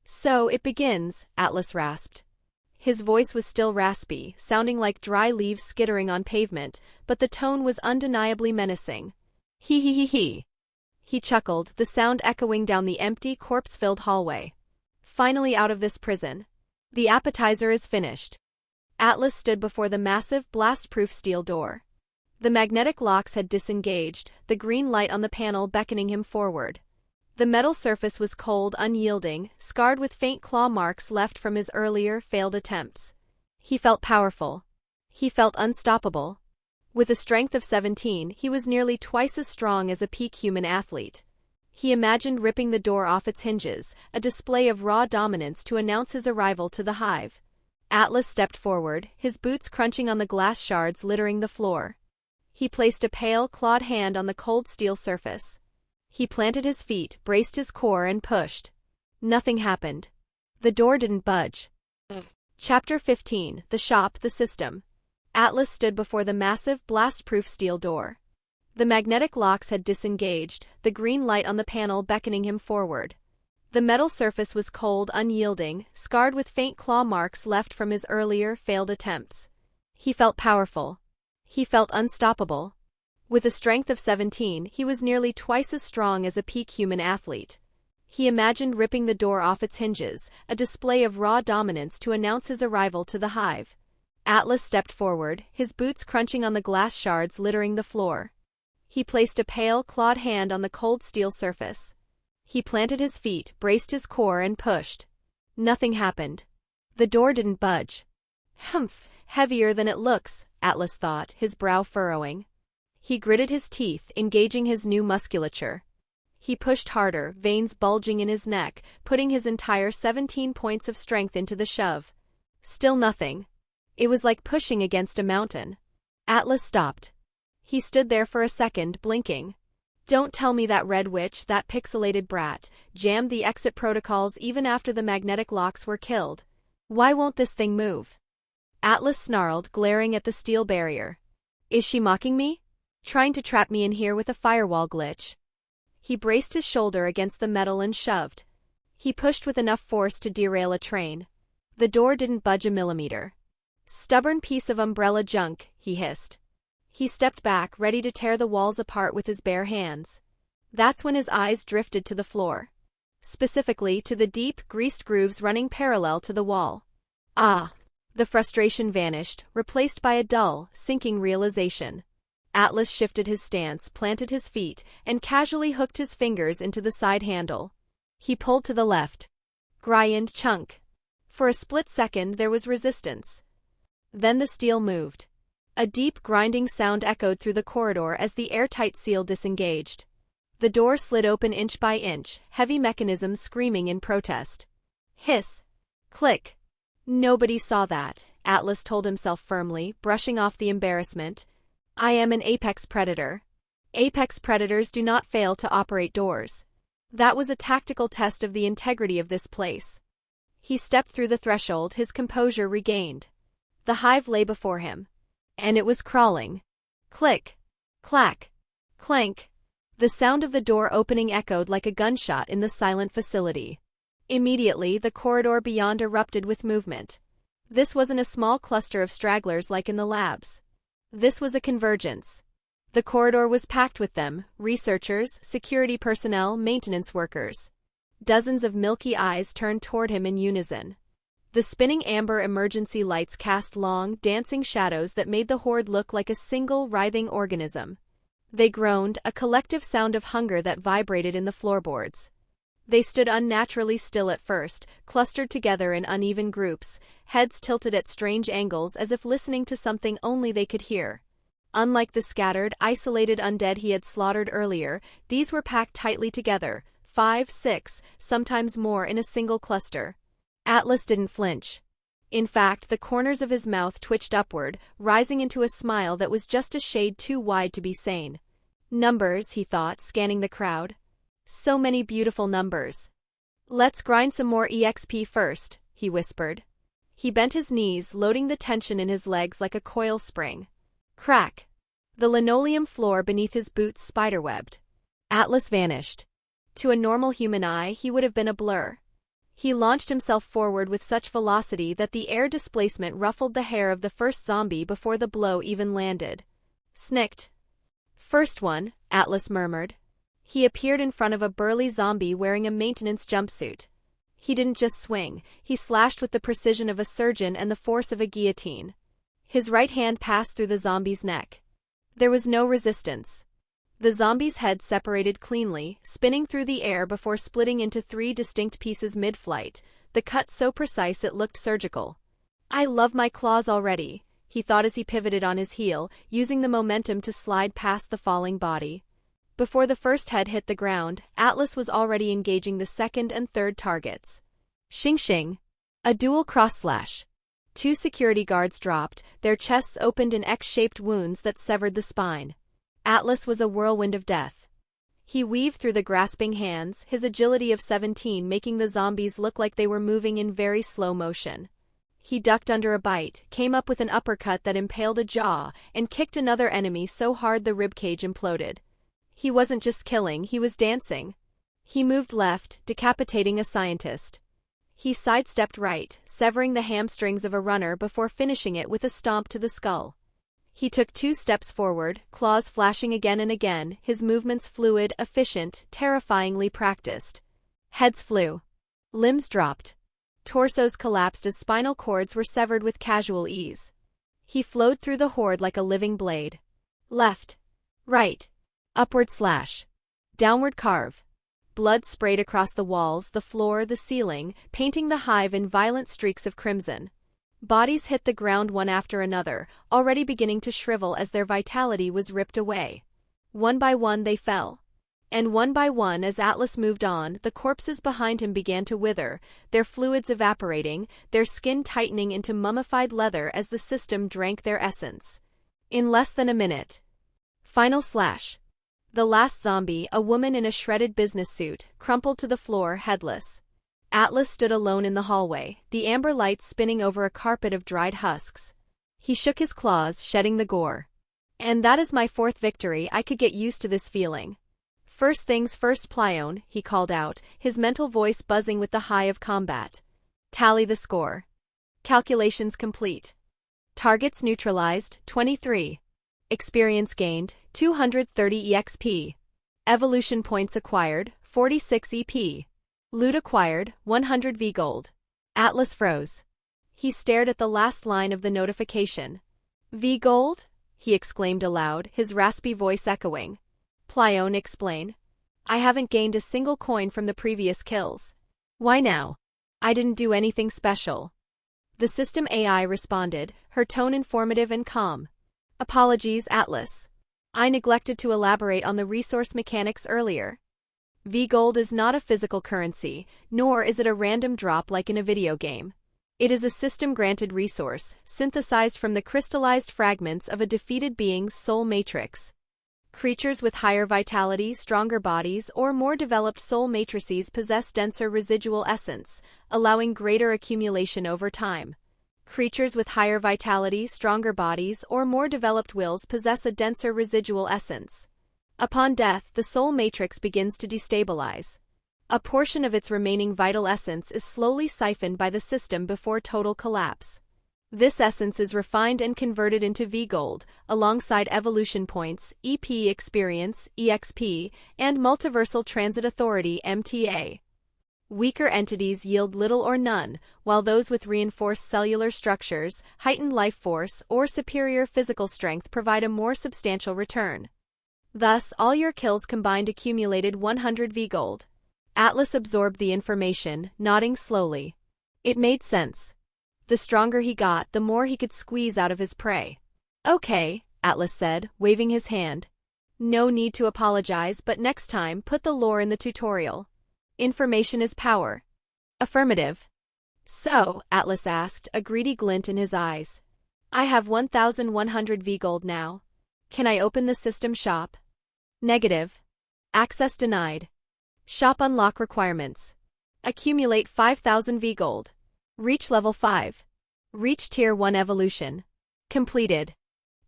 "So it begins," Atlas rasped. His voice was still raspy, sounding like dry leaves skittering on pavement, but the tone was undeniably menacing. "He he he he." He chuckled, the sound echoing down the empty, corpse-filled hallway. "Finally out of this prison. The appetizer is finished." Atlas stood before the massive, blast-proof steel door. The magnetic locks had disengaged, the green light on the panel beckoning him forward. The metal surface was cold, unyielding, scarred with faint claw marks left from his earlier, failed attempts. He felt powerful. He felt unstoppable. With a strength of 17, he was nearly twice as strong as a peak human athlete. He imagined ripping the door off its hinges, a display of raw dominance to announce his arrival to the Hive. Atlas stepped forward, his boots crunching on the glass shards littering the floor. He placed a pale, clawed hand on the cold steel surface. He planted his feet, braced his core, and pushed. Nothing happened. The door didn't budge. Chapter 15: The Shop, the System. Atlas stood before the massive, blast-proof steel door. The magnetic locks had disengaged, the green light on the panel beckoning him forward. The metal surface was cold, unyielding, scarred with faint claw marks left from his earlier, failed attempts. He felt powerful. He felt unstoppable. With a strength of 17, he was nearly twice as strong as a peak human athlete. He imagined ripping the door off its hinges, a display of raw dominance to announce his arrival to the Hive. Atlas stepped forward, his boots crunching on the glass shards littering the floor. He placed a pale, clawed hand on the cold steel surface. He planted his feet, braced his core, and pushed. Nothing happened. The door didn't budge. Humph, heavier than it looks, Atlas thought, his brow furrowing. He gritted his teeth, engaging his new musculature. He pushed harder, veins bulging in his neck, putting his entire 17 points of strength into the shove. Still nothing. It was like pushing against a mountain. Atlas stopped. He stood there for a second, blinking. Don't tell me that red witch, that pixelated brat, jammed the exit protocols even after the magnetic locks were killed. Why won't this thing move? Atlas snarled, glaring at the steel barrier. Is she mocking me? Trying to trap me in here with a firewall glitch? He braced his shoulder against the metal and shoved. He pushed with enough force to derail a train. The door didn't budge a millimeter. Stubborn piece of umbrella junk, he hissed. He stepped back, ready to tear the walls apart with his bare hands. That's when his eyes drifted to the floor. Specifically to the deep, greased grooves running parallel to the wall. Ah! The frustration vanished, replaced by a dull, sinking realization. Atlas shifted his stance, planted his feet, and casually hooked his fingers into the side handle. He pulled to the left. Grind chunk. For a split second there was resistance. Then the steel moved. A deep grinding sound echoed through the corridor as the airtight seal disengaged. The door slid open inch by inch, heavy mechanisms screaming in protest. Hiss. Click. Nobody saw that, Atlas told himself firmly, brushing off the embarrassment. I am an apex predator. Apex predators do not fail to operate doors. That was a tactical test of the integrity of this place. He stepped through the threshold, his composure regained. The Hive lay before him. And it was crawling. Click. Clack. Clank. The sound of the door opening echoed like a gunshot in the silent facility. Immediately, the corridor beyond erupted with movement. This wasn't a small cluster of stragglers like in the labs. This was a convergence. The corridor was packed with them, researchers, security personnel, maintenance workers. Dozens of milky eyes turned toward him in unison. The spinning amber emergency lights cast long, dancing shadows that made the horde look like a single, writhing organism. They groaned, a collective sound of hunger that vibrated in the floorboards. They stood unnaturally still at first, clustered together in uneven groups, heads tilted at strange angles as if listening to something only they could hear. Unlike the scattered, isolated undead he had slaughtered earlier, these were packed tightly together, 5, 6, sometimes more in a single cluster. Atlas didn't flinch. In fact, the corners of his mouth twitched upward, rising into a smile that was just a shade too wide to be sane. Numbers, he thought, scanning the crowd. So many beautiful numbers. Let's grind some more EXP first, he whispered. He bent his knees, loading the tension in his legs like a coil spring. Crack! The linoleum floor beneath his boots spiderwebbed. Atlas vanished. To a normal human eye, he would have been a blur. He launched himself forward with such velocity that the air displacement ruffled the hair of the first zombie before the blow even landed. Snicked. First one, Atlas murmured. He appeared in front of a burly zombie wearing a maintenance jumpsuit. He didn't just swing, he slashed with the precision of a surgeon and the force of a guillotine. His right hand passed through the zombie's neck. There was no resistance. The zombie's head separated cleanly, spinning through the air before splitting into 3 distinct pieces mid-flight, the cut so precise it looked surgical. I love my claws already, he thought as he pivoted on his heel, using the momentum to slide past the falling body. Before the first head hit the ground, Atlas was already engaging the second and third targets. Shing-shing. A dual cross-slash. 2 security guards dropped, their chests opened in X-shaped wounds that severed the spine. Atlas was a whirlwind of death. He weaved through the grasping hands, his agility of 17 making the zombies look like they were moving in very slow motion. He ducked under a bite, came up with an uppercut that impaled a jaw, and kicked another enemy so hard the ribcage imploded. He wasn't just killing, he was dancing. He moved left, decapitating a scientist. He sidestepped right, severing the hamstrings of a runner before finishing it with a stomp to the skull. He took 2 steps forward, claws flashing again and again, his movements fluid, efficient, terrifyingly practiced. Heads flew. Limbs dropped. Torsos collapsed as spinal cords were severed with casual ease. He flowed through the horde like a living blade. Left. Right. Upward slash. Downward carve. Blood sprayed across the walls, the floor, the ceiling, painting the hive in violent streaks of crimson. Bodies hit the ground one after another, already beginning to shrivel as their vitality was ripped away. One by one they fell. And one by one as Atlas moved on, the corpses behind him began to wither, their fluids evaporating, their skin tightening into mummified leather as the system drank their essence. In less than a minute. Final slash. The last zombie, a woman in a shredded business suit, crumpled to the floor, headless. Atlas stood alone in the hallway, the amber light spinning over a carpet of dried husks. He shook his claws, shedding the gore. And that is my 4th victory. I could get used to this feeling. First things first, Plione, he called out, his mental voice buzzing with the high of combat. Tally the score. Calculations complete. Targets neutralized, 23. Experience gained, 230 EXP. Evolution points acquired, 46 EP. Loot acquired, 100 V gold. Atlas froze. He stared at the last line of the notification. V gold? He exclaimed aloud, his raspy voice echoing. Plione, explain. I haven't gained a single coin from the previous kills. Why now? I didn't do anything special. The system AI responded, her tone informative and calm. Apologies, Atlas. I neglected to elaborate on the resource mechanics earlier. V-Gold is not a physical currency, nor is it a random drop like in a video game. It is a system-granted resource, synthesized from the crystallized fragments of a defeated being's soul matrix. Creatures with higher vitality, stronger bodies, or more developed soul matrices possess denser residual essence, allowing greater accumulation over time. Creatures with higher vitality, stronger bodies, or more developed wills possess a denser residual essence. Upon death, the soul matrix begins to destabilize. A portion of its remaining vital essence is slowly siphoned by the system before total collapse. This essence is refined and converted into V-Gold, alongside evolution points, EP experience, EXP, and multiversal transit authority, MTA. Weaker entities yield little or none, while those with reinforced cellular structures, heightened life force, or superior physical strength provide a more substantial return. Thus, all your kills combined accumulated 100 V-Gold. Atlas absorbed the information, nodding slowly. It made sense. The stronger he got, the more he could squeeze out of his prey. Okay, Atlas said, waving his hand. No need to apologize, but next time, put the lore in the tutorial. Information is power. Affirmative. So, Atlas asked, a greedy glint in his eyes. I have 1,100 V-Gold now. Can I open the system shop? Negative. Access denied. Shop unlock requirements. Accumulate 5,000 V-Gold. Reach level 5. Reach Tier 1 evolution. Completed.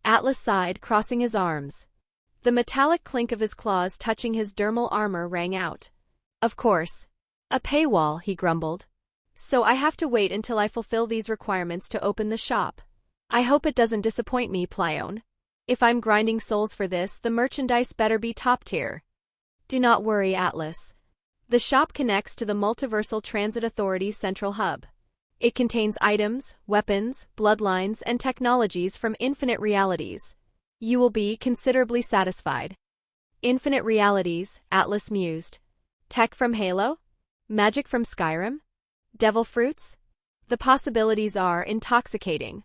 Atlas sighed, crossing his arms. The metallic clink of his claws touching his dermal armor rang out. Of course. A paywall, he grumbled. So I have to wait until I fulfill these requirements to open the shop. I hope it doesn't disappoint me, Plione. If I'm grinding souls for this, the merchandise better be top tier. Do not worry, Atlas. The shop connects to the Multiversal Transit Authority's central hub. It contains items, weapons, bloodlines, and technologies from infinite realities. You will be considerably satisfied. Infinite realities, Atlas mused. Tech from Halo? Magic from Skyrim? Devil fruits? The possibilities are intoxicating.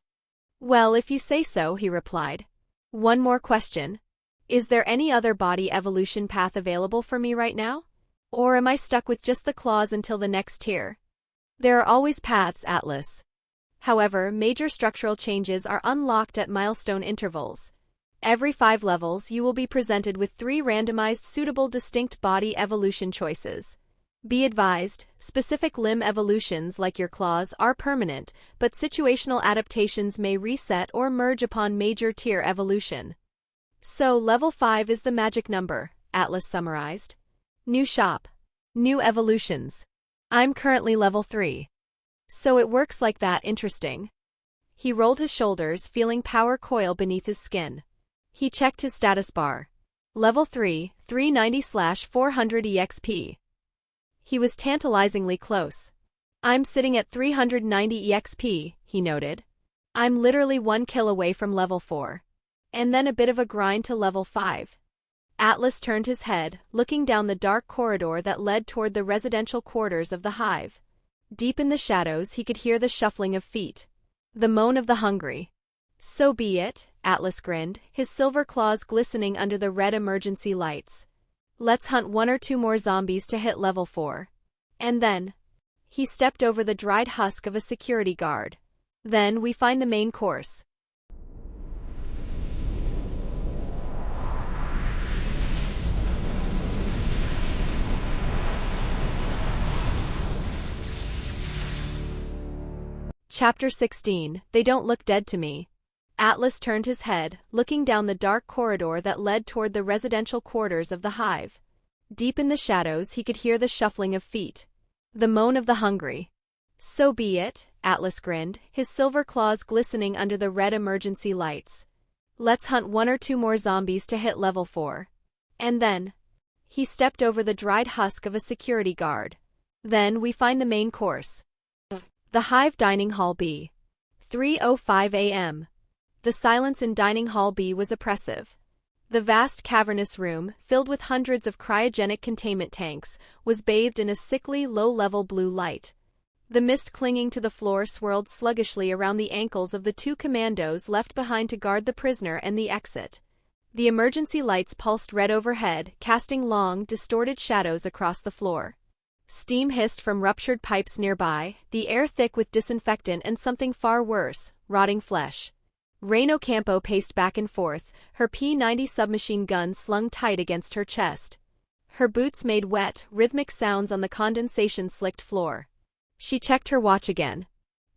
Well, if you say so, he replied. One more question. Is there any other body evolution path available for me right now? Or am I stuck with just the claws until the next tier? There are always paths, Atlas. However, major structural changes are unlocked at milestone intervals. Every 5 levels, you will be presented with 3 randomized suitable distinct body evolution choices. Be advised, specific limb evolutions like your claws are permanent, but situational adaptations may reset or merge upon major tier evolution. So, level 5 is the magic number, Atlas summarized. New shop. New evolutions. I'm currently level 3. So it works like that, interesting. He rolled his shoulders, feeling power coil beneath his skin. He checked his status bar. Level 3, 390/400 EXP. He was tantalizingly close. I'm sitting at 390 EXP, he noted. I'm literally 1 kill away from level 4. And then a bit of a grind to level 5. Atlas turned his head, looking down the dark corridor that led toward the residential quarters of the Hive. Deep in the shadows, he could hear the shuffling of feet. The moan of the hungry. So be it, Atlas grinned, his silver claws glistening under the red emergency lights. Let's hunt 1 or 2 more zombies to hit level 4. And then, he stepped over the dried husk of a security guard. Then we find the main course. Chapter 16, They Don't Look Dead to Me. Atlas turned his head, looking down the dark corridor that led toward the residential quarters of the Hive. Deep in the shadows, he could hear the shuffling of feet. The moan of the hungry. So be it, Atlas grinned, his silver claws glistening under the red emergency lights. Let's hunt 1 or 2 more zombies to hit level 4. And then, he stepped over the dried husk of a security guard. Then we find the main course. The Hive Dining Hall B. 3:05 a.m. The silence in Dining Hall B was oppressive. The vast cavernous room, filled with hundreds of cryogenic containment tanks, was bathed in a sickly, low-level blue light. The mist clinging to the floor swirled sluggishly around the ankles of the 2 commandos left behind to guard the prisoner and the exit. The emergency lights pulsed red overhead, casting long, distorted shadows across the floor. Steam hissed from ruptured pipes nearby, the air thick with disinfectant and something far worse, rotting flesh. Rain Ocampo paced back and forth, her P-90 submachine gun slung tight against her chest. Her boots made wet, rhythmic sounds on the condensation-slicked floor. She checked her watch again.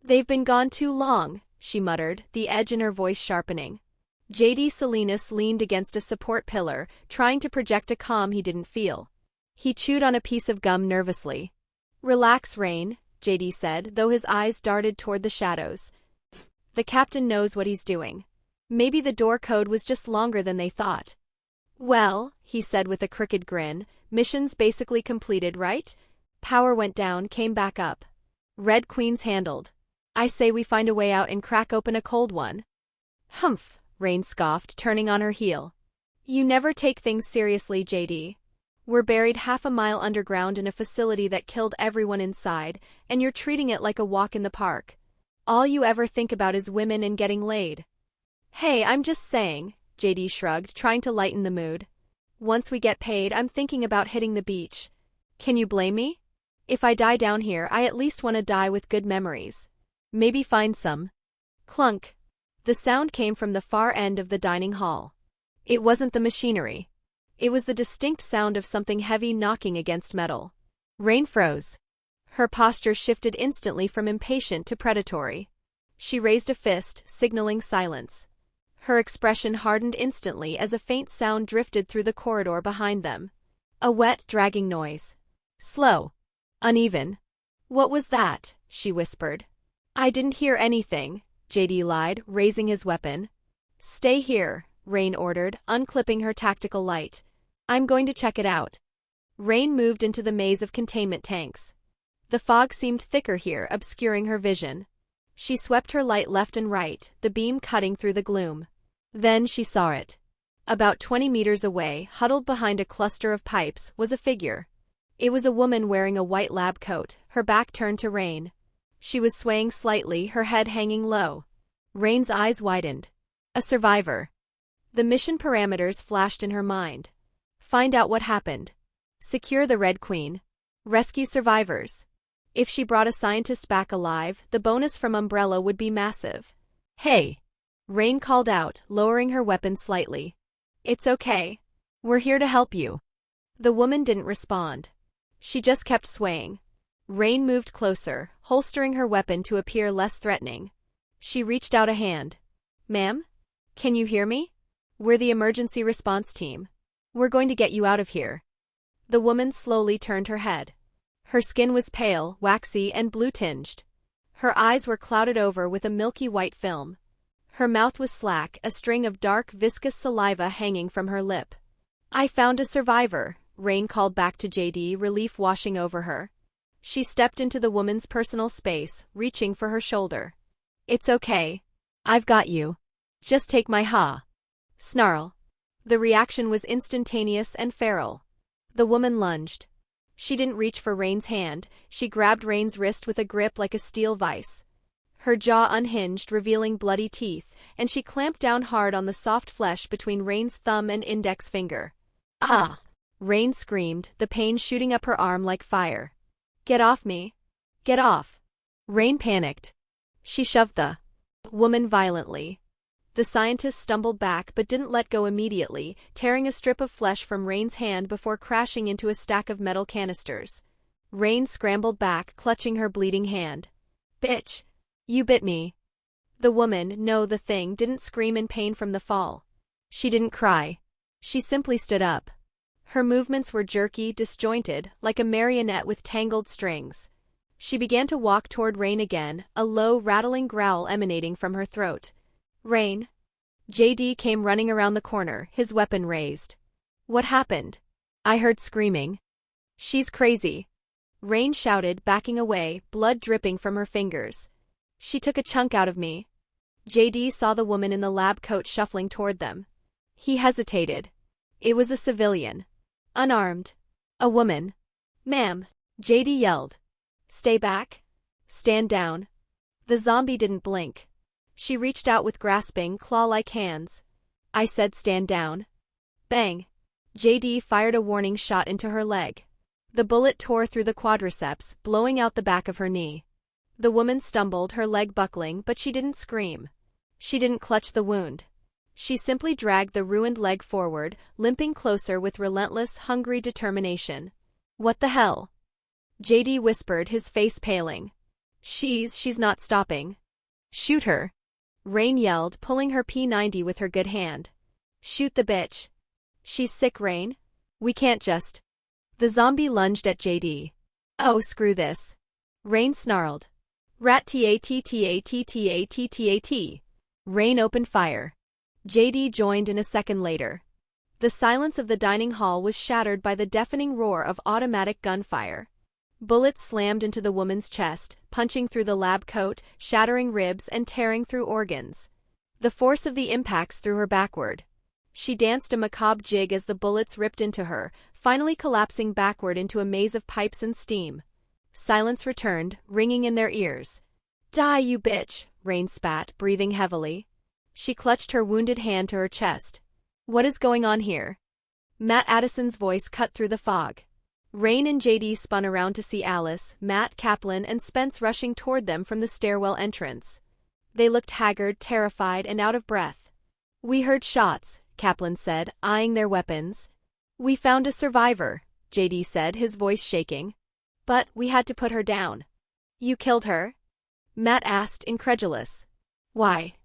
They've been gone too long, she muttered, the edge in her voice sharpening. J.D. Salinas leaned against a support pillar, trying to project a calm he didn't feel. He chewed on a piece of gum nervously. Relax, Rain, J.D. said, though his eyes darted toward the shadows. The captain knows what he's doing. Maybe the door code was just longer than they thought. Well, he said with a crooked grin, mission's basically completed, right? Power went down, came back up. Red Queen's handled. I say we find a way out and crack open a cold one. Humph, Rain scoffed, turning on her heel. You never take things seriously, J.D. We're buried half a mile underground in a facility that killed everyone inside, and you're treating it like a walk in the park. All you ever think about is women and getting laid. Hey, I'm just saying, J.D. shrugged, trying to lighten the mood. Once we get paid, I'm thinking about hitting the beach. Can you blame me? If I die down here, I at least want to die with good memories. Maybe find some. Clunk. The sound came from the far end of the dining hall. It wasn't the machinery. It was the distinct sound of something heavy knocking against metal. Rain froze. Her posture shifted instantly from impatient to predatory. She raised a fist, signaling silence. Her expression hardened instantly as a faint sound drifted through the corridor behind them. A wet, dragging noise. Slow. Uneven. What was that? She whispered. I didn't hear anything, JD lied, raising his weapon. Stay here, Rain ordered, unclipping her tactical light. I'm going to check it out. Rain moved into the maze of containment tanks. The fog seemed thicker here, obscuring her vision. She swept her light left and right, the beam cutting through the gloom. Then she saw it. About 20 meters away, huddled behind a cluster of pipes, was a figure. It was a woman wearing a white lab coat, her back turned to Rain. She was swaying slightly, her head hanging low. Rain's eyes widened. A survivor. The mission parameters flashed in her mind. Find out what happened. Secure the Red Queen. Rescue survivors. If she brought a scientist back alive, the bonus from Umbrella would be massive. Hey! Rain called out, lowering her weapon slightly. It's okay. We're here to help you. The woman didn't respond. She just kept swaying. Rain moved closer, holstering her weapon to appear less threatening. She reached out a hand. Ma'am? Can you hear me? We're the emergency response team. We're going to get you out of here. The woman slowly turned her head. Her skin was pale, waxy, and blue-tinged. Her eyes were clouded over with a milky white film. Her mouth was slack, a string of dark, viscous saliva hanging from her lip. I found a survivor, Rain called back to JD, relief washing over her. She stepped into the woman's personal space, reaching for her shoulder. It's okay. I've got you. Just take my snarl. The reaction was instantaneous and feral. The woman lunged. She didn't reach for Rain's hand, she grabbed Rain's wrist with a grip like a steel vice. Her jaw unhinged, revealing bloody teeth, and she clamped down hard on the soft flesh between Rain's thumb and index finger. Ah! Rain screamed, the pain shooting up her arm like fire. Get off me! Get off! Rain panicked. She shoved the woman violently. The scientist stumbled back but didn't let go immediately, tearing a strip of flesh from Rain's hand before crashing into a stack of metal canisters. Rain scrambled back, clutching her bleeding hand. Bitch! You bit me. The woman, no, the thing, didn't scream in pain from the fall. She didn't cry. She simply stood up. Her movements were jerky, disjointed, like a marionette with tangled strings. She began to walk toward Rain again, a low, rattling growl emanating from her throat. Rain. JD came running around the corner, his weapon raised. What happened? I heard screaming. She's crazy. Rain shouted, backing away, blood dripping from her fingers. She took a chunk out of me. JD saw the woman in the lab coat shuffling toward them. He hesitated. It was a civilian. Unarmed. A woman. Ma'am, JD yelled. Stay back. Stand down. The zombie didn't blink. She reached out with grasping, claw-like hands. I said stand down. Bang. JD fired a warning shot into her leg. The bullet tore through the quadriceps, blowing out the back of her knee. The woman stumbled, her leg buckling, but she didn't scream. She didn't clutch the wound. She simply dragged the ruined leg forward, limping closer with relentless, hungry determination. What the hell? JD whispered, his face paling. She's not stopping. Shoot her. Rain yelled, pulling her P90 with her good hand. Shoot the bitch. She's sick, Rain. We can't just. The zombie lunged at JD. Oh, screw this. Rain snarled. Rat-tat-tat-tat-tat-tat. Rain opened fire. JD joined in a second later. The silence of the dining hall was shattered by the deafening roar of automatic gunfire. Bullets slammed into the woman's chest, punching through the lab coat, shattering ribs and tearing through organs. The force of the impacts threw her backward. She danced a macabre jig as the bullets ripped into her, finally collapsing backward into a maze of pipes and steam. Silence returned, ringing in their ears. Die, you bitch, Rain spat, breathing heavily. She clutched her wounded hand to her chest. What is going on here? Matt Addison's voice cut through the fog. Rain and JD spun around to see Alice, Matt, Kaplan, and Spence rushing toward them from the stairwell entrance. They looked haggard, terrified, and out of breath. We heard shots, Kaplan said, eyeing their weapons. We found a survivor, JD said, his voice shaking. But we had to put her down. You killed her? Matt asked, incredulous. Why?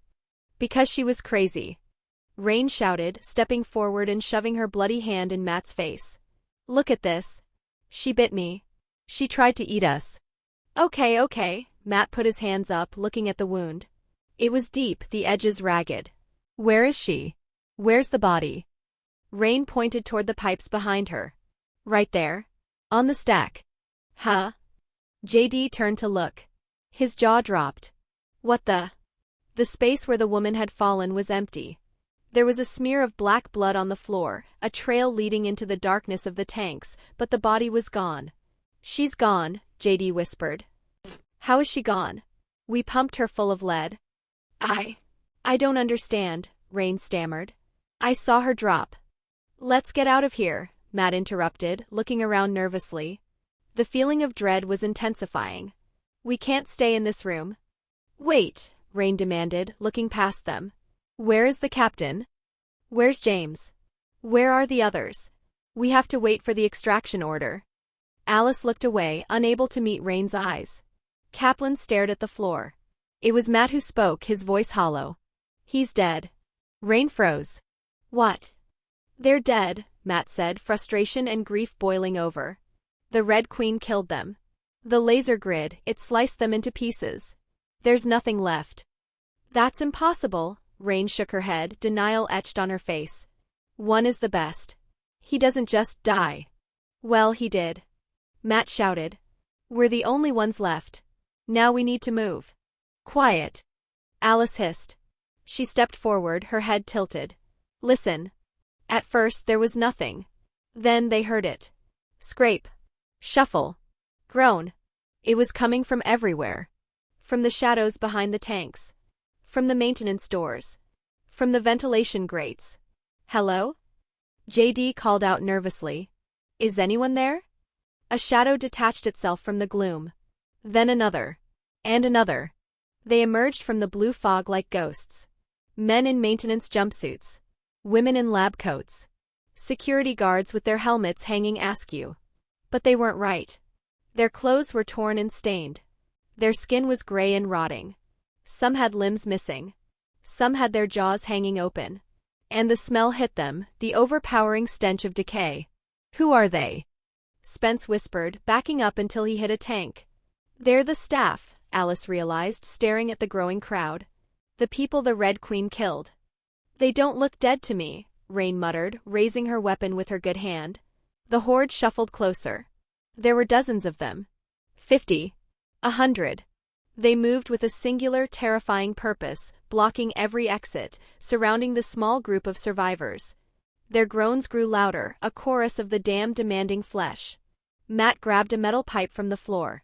Because she was crazy. Rain shouted, stepping forward and shoving her bloody hand in Matt's face. Look at this. She bit me. She tried to eat us. Okay. Matt put his hands up, looking at the wound. It was deep, the edges ragged. Where is she? Where's the body? Rain pointed toward the pipes behind her. Right there. On the stack. Huh? JD turned to look. His jaw dropped. What the? The space where the woman had fallen was empty. There was a smear of black blood on the floor, a trail leading into the darkness of the tanks, but the body was gone. She's gone, JD whispered. How is she gone? We pumped her full of lead. I don't understand, Rain stammered. I saw her drop. Let's get out of here, Matt interrupted, looking around nervously. The feeling of dread was intensifying. We can't stay in this room. Wait, Rain demanded, looking past them. Where is the captain? Where's James? Where are the others? We have to wait for the extraction order. Alice looked away, unable to meet Rain's eyes. Kaplan stared at the floor. It was Matt who spoke, his voice hollow. He's dead. Rain froze. What? They're dead, Matt said, frustration and grief boiling over. The Red Queen killed them. The laser grid, it sliced them into pieces. There's nothing left. That's impossible, Rain shook her head, denial etched on her face. One is the best. He doesn't just die. Well, he did. Matt shouted. We're the only ones left. Now we need to move. Quiet. Alice hissed. She stepped forward, her head tilted. Listen. At first there was nothing. Then they heard it. Scrape. Shuffle. Groan. It was coming from everywhere. From the shadows behind the tanks. From the maintenance doors. From the ventilation grates. Hello? JD called out nervously. Is anyone there? A shadow detached itself from the gloom. Then another. And another. They emerged from the blue fog like ghosts. Men in maintenance jumpsuits. Women in lab coats. Security guards with their helmets hanging askew. But they weren't right. Their clothes were torn and stained. Their skin was gray and rotting. Some had limbs missing. Some had their jaws hanging open. And the smell hit them, the overpowering stench of decay. Who are they? Spence whispered, backing up until he hit a tank. They're the staff, Alice realized, staring at the growing crowd. The people the Red Queen killed. They don't look dead to me, Rain muttered, raising her weapon with her good hand. The horde shuffled closer. There were dozens of them. 50. 100. They moved with a singular, terrifying purpose, blocking every exit, surrounding the small group of survivors. Their groans grew louder, a chorus of the damned demanding flesh. Matt grabbed a metal pipe from the floor.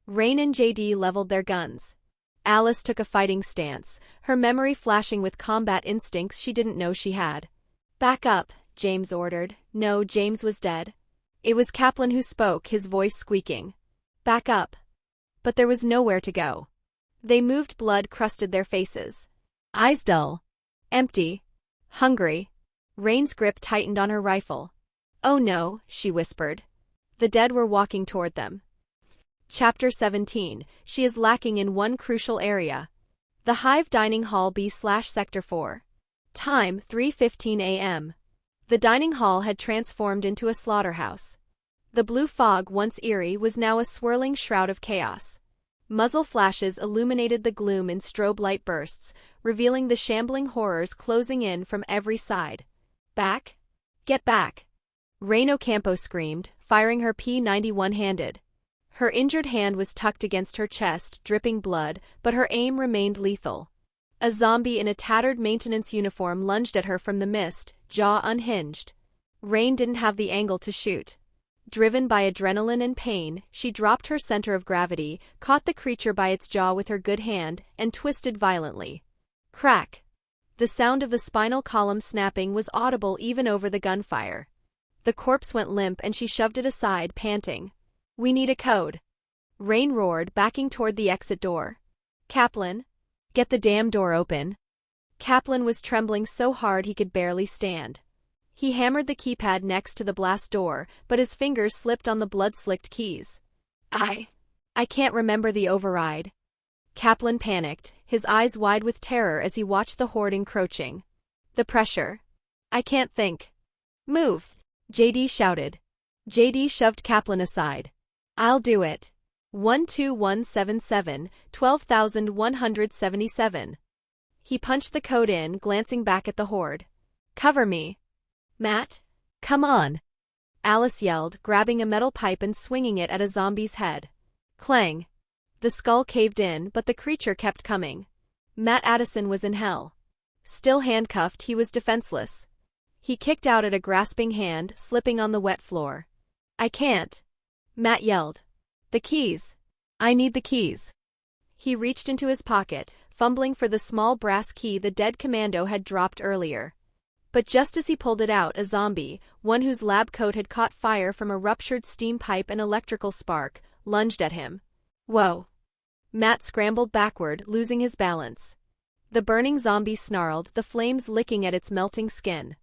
Rain and JD leveled their guns. Alice took a fighting stance, her memory flashing with combat instincts she didn't know she had. Back up, James ordered. No, James was dead. It was Kaplan who spoke, his voice squeaking. Back up. But there was nowhere to go. They moved, blood crusted their faces. Eyes dull. Empty. Hungry. Rain's grip tightened on her rifle. Oh no, she whispered. The dead were walking toward them. Chapter 17. She is lacking in one crucial area. The Hive Dining Hall B/Sector 4. Time 3:15 a.m. The dining hall had transformed into a slaughterhouse. The blue fog, once eerie, was now a swirling shroud of chaos. Muzzle flashes illuminated the gloom in strobe light bursts, revealing the shambling horrors closing in from every side. Back? Get back! Rain Ocampo screamed, firing her P90 one-handed. Her injured hand was tucked against her chest, dripping blood, but her aim remained lethal. A zombie in a tattered maintenance uniform lunged at her from the mist, jaw unhinged. Rain didn't have the angle to shoot. Driven by adrenaline and pain, she dropped her center of gravity, caught the creature by its jaw with her good hand, and twisted violently. Crack! The sound of the spinal column snapping was audible even over the gunfire. The corpse went limp and she shoved it aside, panting. We need a code. Rain roared, backing toward the exit door. Kaplan? Get the damn door open. Kaplan was trembling so hard he could barely stand. He hammered the keypad next to the blast door, but his fingers slipped on the blood-slicked keys. I can't remember the override. Kaplan panicked, his eyes wide with terror as he watched the horde encroaching. The pressure. I can't think. Move! JD shouted. JD shoved Kaplan aside. I'll do it. 12177, 12,177. He punched the code in, glancing back at the horde. Cover me. Matt? Come on. Alice yelled, grabbing a metal pipe and swinging it at a zombie's head. Clang. The skull caved in, but the creature kept coming. Matt Addison was in hell. Still handcuffed, he was defenseless. He kicked out at a grasping hand, slipping on the wet floor. I can't. Matt yelled. The keys. I need the keys. He reached into his pocket, fumbling for the small brass key the dead commando had dropped earlier. But just as he pulled it out, a zombie, one whose lab coat had caught fire from a ruptured steam pipe and electrical spark, lunged at him. Whoa. Matt scrambled backward, losing his balance. The burning zombie snarled, the flames licking at its melting skin.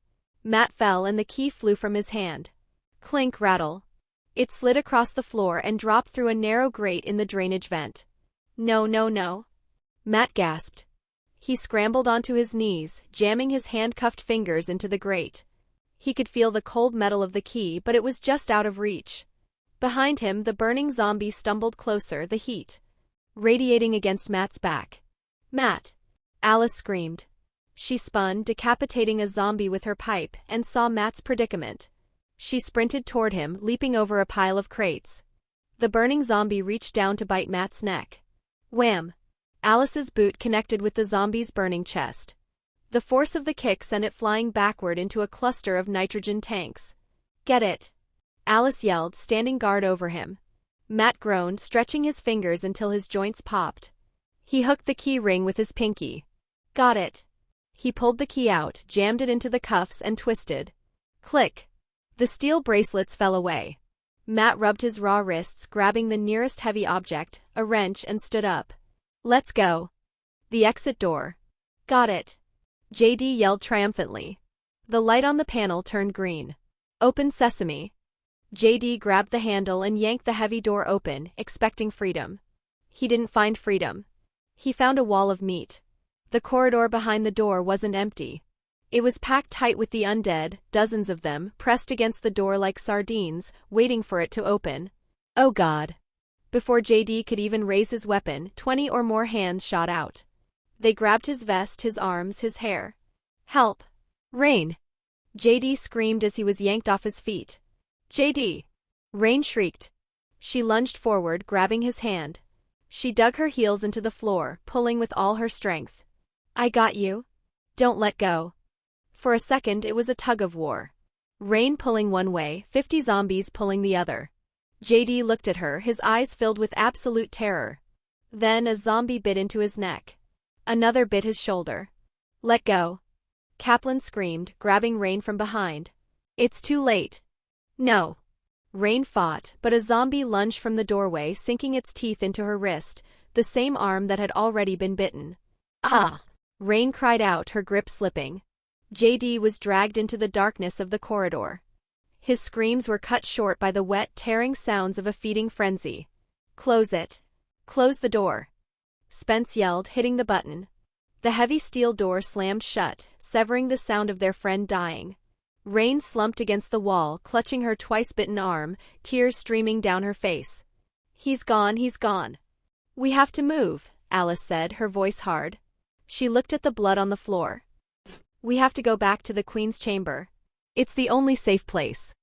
Matt fell and the key flew from his hand. Clink, rattle. It slid across the floor and dropped through a narrow grate in the drainage vent. No, no, no. Matt gasped. He scrambled onto his knees, jamming his handcuffed fingers into the grate. He could feel the cold metal of the key, but it was just out of reach. Behind him, the burning zombie stumbled closer, the heat radiating against Matt's back. Matt! Alice screamed. She spun, decapitating a zombie with her pipe, and saw Matt's predicament. She sprinted toward him, leaping over a pile of crates. The burning zombie reached down to bite Matt's neck. Wham! Alice's boot connected with the zombie's burning chest. The force of the kick sent it flying backward into a cluster of nitrogen tanks. Get it! Alice yelled, standing guard over him. Matt groaned, stretching his fingers until his joints popped. He hooked the key ring with his pinky. Got it. He pulled the key out, jammed it into the cuffs, and twisted. Click! The steel bracelets fell away. Matt rubbed his raw wrists, grabbing the nearest heavy object, a wrench, and stood up. Let's go. The exit door. Got it. JD yelled triumphantly. The light on the panel turned green. Open sesame. JD grabbed the handle and yanked the heavy door open, expecting freedom. He didn't find freedom. He found a wall of meat. The corridor behind the door wasn't empty. It was packed tight with the undead, dozens of them, pressed against the door like sardines, waiting for it to open. Oh God. Before JD could even raise his weapon, 20 or more hands shot out. They grabbed his vest, his arms, his hair. Help! Rain! JD screamed as he was yanked off his feet. JD! Rain shrieked. She lunged forward, grabbing his hand. She dug her heels into the floor, pulling with all her strength. I got you. Don't let go. For a second it was a tug-of-war. Rain pulling one way, 50 zombies pulling the other. JD looked at her, his eyes filled with absolute terror. Then a zombie bit into his neck. Another bit his shoulder. Let go. Kaplan screamed, grabbing Rain from behind. It's too late. No. Rain fought, but a zombie lunged from the doorway, sinking its teeth into her wrist, the same arm that had already been bitten. Ah! Rain cried out, her grip slipping. JD was dragged into the darkness of the corridor. His screams were cut short by the wet, tearing sounds of a feeding frenzy. Close it. Close the door. Spence yelled, hitting the button. The heavy steel door slammed shut, severing the sound of their friend dying. Rain slumped against the wall, clutching her twice-bitten arm, tears streaming down her face. He's gone, he's gone. We have to move, Alice said, her voice hard. She looked at the blood on the floor. We have to go back to the Queen's chamber. It's the only safe place.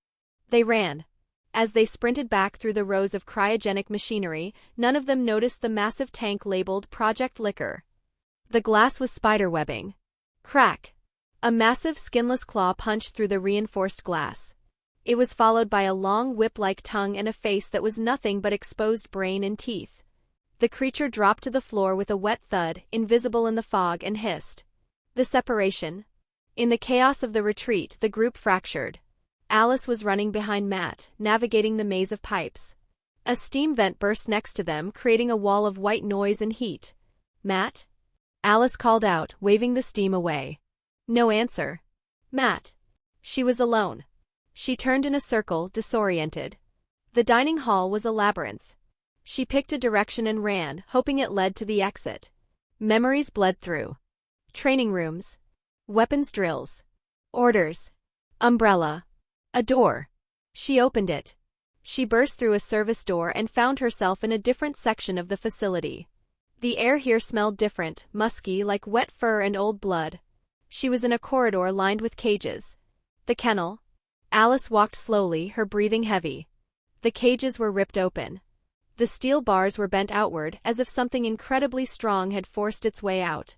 They ran. As they sprinted back through the rows of cryogenic machinery, none of them noticed the massive tank labeled Project Liquor. The glass was spiderwebbing. Crack! A massive skinless claw punched through the reinforced glass. It was followed by a long whip-like tongue and a face that was nothing but exposed brain and teeth. The creature dropped to the floor with a wet thud, invisible in the fog, and hissed. The separation. In the chaos of the retreat, the group fractured. Alice was running behind Matt, navigating the maze of pipes. A steam vent burst next to them, creating a wall of white noise and heat. Matt? Alice called out, waving the steam away. No answer. Matt. She was alone. She turned in a circle, disoriented. The dining hall was a labyrinth. She picked a direction and ran, hoping it led to the exit. Memories bled through. Training rooms. Weapons drills. Orders. Umbrella. A door. She opened it. She burst through a service door and found herself in a different section of the facility. The air here smelled different, musky like wet fur and old blood. She was in a corridor lined with cages. The kennel. Alice walked slowly, her breathing heavy. The cages were ripped open. The steel bars were bent outward, as if something incredibly strong had forced its way out.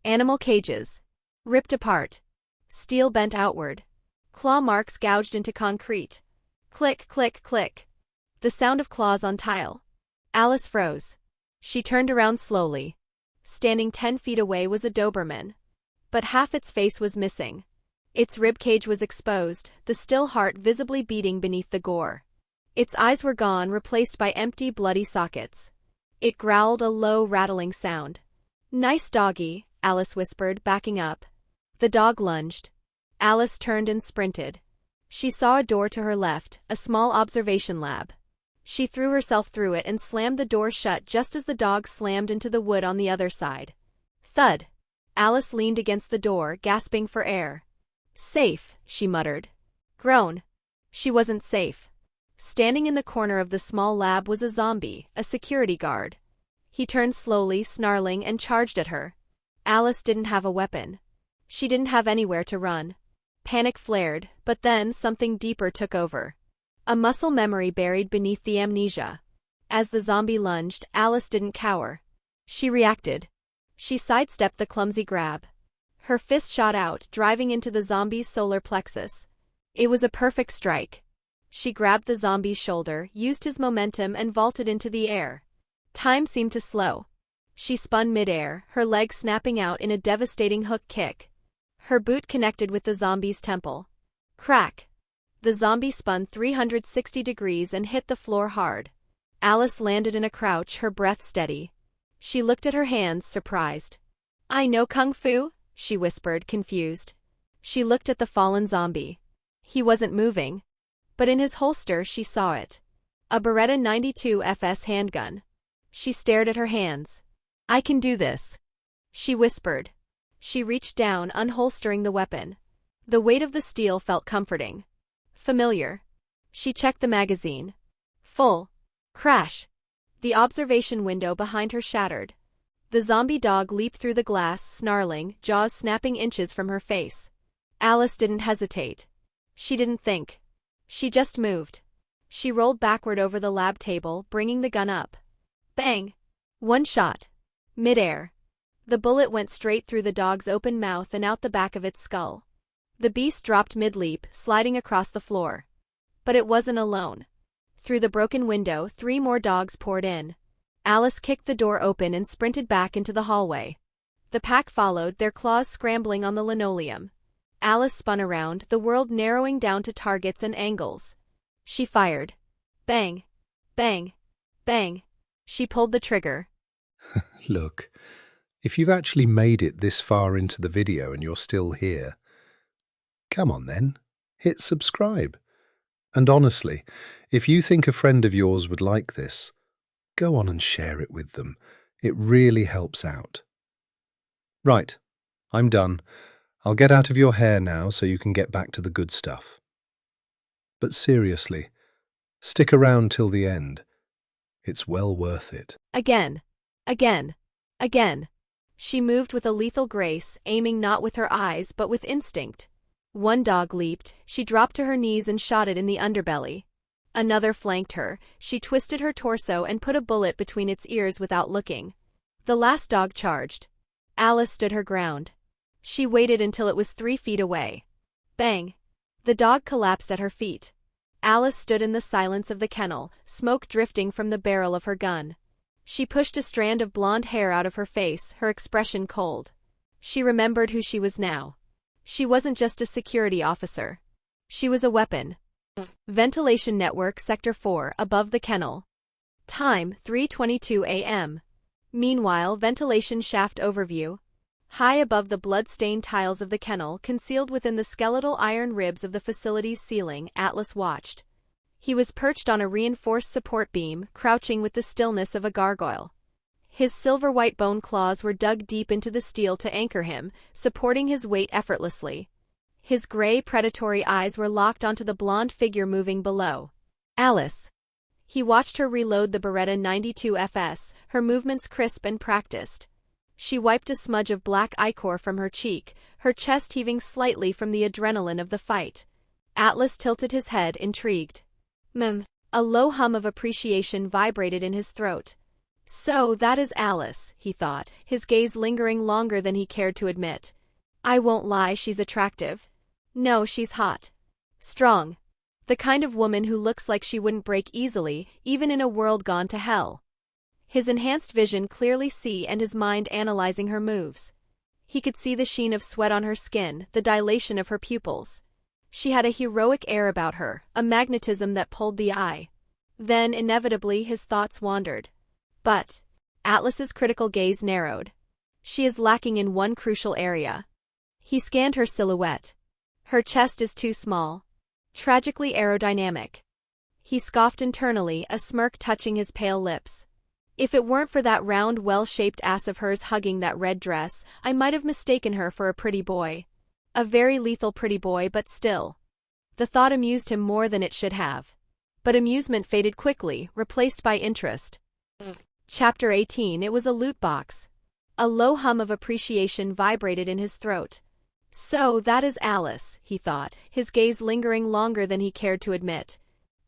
Animal cages. Ripped apart. Steel bent outward. Claw marks gouged into concrete. Click, click, click. The sound of claws on tile. Alice froze. She turned around slowly. Standing 10 feet away was a Doberman. But half its face was missing. Its ribcage was exposed, the still heart visibly beating beneath the gore. Its eyes were gone, replaced by empty, bloody sockets. It growled a low, rattling sound. "Nice doggy," Alice whispered, backing up. The dog lunged. Alice turned and sprinted. She saw a door to her left, a small observation lab. She threw herself through it and slammed the door shut just as the dog slammed into the wood on the other side. Thud. Alice leaned against the door, gasping for air. "Safe," she muttered. Groan. She wasn't safe. Standing in the corner of the small lab was a zombie, a security guard. He turned slowly, snarling, and charged at her. Alice didn't have a weapon. She didn't have anywhere to run. Panic flared, but then something deeper took over. A muscle memory buried beneath the amnesia. As the zombie lunged, Alice didn't cower. She reacted. She sidestepped the clumsy grab. Her fist shot out, driving into the zombie's solar plexus. It was a perfect strike. She grabbed the zombie's shoulder, used his momentum, and vaulted into the air. Time seemed to slow. She spun midair, her leg snapping out in a devastating hook kick. Her boot connected with the zombie's temple. Crack! The zombie spun 360 degrees and hit the floor hard. Alice landed in a crouch, her breath steady. She looked at her hands, surprised. "I know kung fu," she whispered, confused. She looked at the fallen zombie. He wasn't moving. But in his holster she saw it. A Beretta 92 FS handgun. She stared at her hands. "I can do this," she whispered. She reached down, unholstering the weapon. The weight of the steel felt comforting. Familiar. She checked the magazine. Full. Crash. The observation window behind her shattered. The zombie dog leaped through the glass, snarling, jaws snapping inches from her face. Alice didn't hesitate. She didn't think. She just moved. She rolled backward over the lab table, bringing the gun up. Bang! One shot. Midair. The bullet went straight through the dog's open mouth and out the back of its skull. The beast dropped mid-leap, sliding across the floor. But it wasn't alone. Through the broken window, 3 more dogs poured in. Alice kicked the door open and sprinted back into the hallway. The pack followed, their claws scrambling on the linoleum. Alice spun around, the world narrowing down to targets and angles. She fired. Bang. Bang. Bang. She pulled the trigger. Look, if you've actually made it this far into the video and you're still here, come on then, hit subscribe. And honestly, if you think a friend of yours would like this, go on and share it with them. It really helps out. Right, I'm done. I'll get out of your hair now so you can get back to the good stuff. But seriously, stick around till the end. It's well worth it. Again. Again. Again. She moved with a lethal grace, aiming not with her eyes but with instinct. One dog leaped, she dropped to her knees and shot it in the underbelly. Another flanked her, she twisted her torso and put a bullet between its ears without looking. The last dog charged. Alice stood her ground. She waited until it was 3 feet away. Bang! The dog collapsed at her feet. Alice stood in the silence of the kennel, smoke drifting from the barrel of her gun. She pushed a strand of blonde hair out of her face, her expression cold. She remembered who she was now. She wasn't just a security officer. She was a weapon. Ventilation network, Sector 4, above the kennel. Time, 3:22 a.m. Meanwhile, ventilation shaft overview. High above the blood-stained tiles of the kennel, concealed within the skeletal iron ribs of the facility's ceiling, Atlas watched. He was perched on a reinforced support beam, crouching with the stillness of a gargoyle. His silver-white bone claws were dug deep into the steel to anchor him, supporting his weight effortlessly. His gray, predatory eyes were locked onto the blonde figure moving below. Alice. He watched her reload the Beretta 92FS, her movements crisp and practiced. She wiped a smudge of black ichor from her cheek, her chest heaving slightly from the adrenaline of the fight. Atlas tilted his head, intrigued. A low hum of appreciation vibrated in his throat. So that is Alice, he thought, his gaze lingering longer than he cared to admit. I won't lie, she's attractive. No, she's hot. Strong. The kind of woman who looks like she wouldn't break easily, even in a world gone to hell. His enhanced vision clearly see and his mind analyzing her moves. He could see the sheen of sweat on her skin, the dilation of her pupils. She had a heroic air about her, a magnetism that pulled the eye. Then, inevitably, his thoughts wandered. But Atlas's critical gaze narrowed. She is lacking in one crucial area. He scanned her silhouette. Her chest is too small. Tragically aerodynamic. He scoffed internally, a smirk touching his pale lips. If it weren't for that round, well-shaped ass of hers hugging that red dress, I might have mistaken her for a pretty boy. A very lethal pretty boy, but still. The thought amused him more than it should have. But amusement faded quickly, replaced by interest. Chapter 18. It was a loot box. A low hum of appreciation vibrated in his throat. So that is Alice, he thought, his gaze lingering longer than he cared to admit.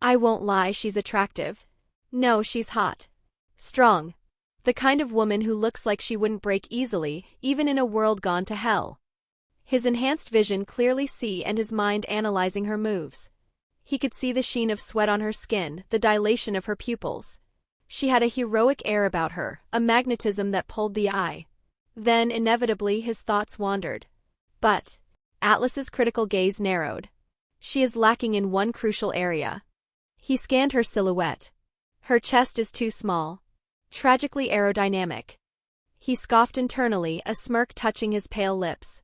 I won't lie, she's attractive. No, she's hot. Strong. The kind of woman who looks like she wouldn't break easily, even in a world gone to hell. His enhanced vision clearly see and his mind analyzing her moves. He could see the sheen of sweat on her skin, the dilation of her pupils. She had a heroic air about her, a magnetism that pulled the eye. Then, inevitably, his thoughts wandered. But Atlas's critical gaze narrowed. She is lacking in one crucial area. He scanned her silhouette. Her chest is too small. Tragically aerodynamic. He scoffed internally, a smirk touching his pale lips.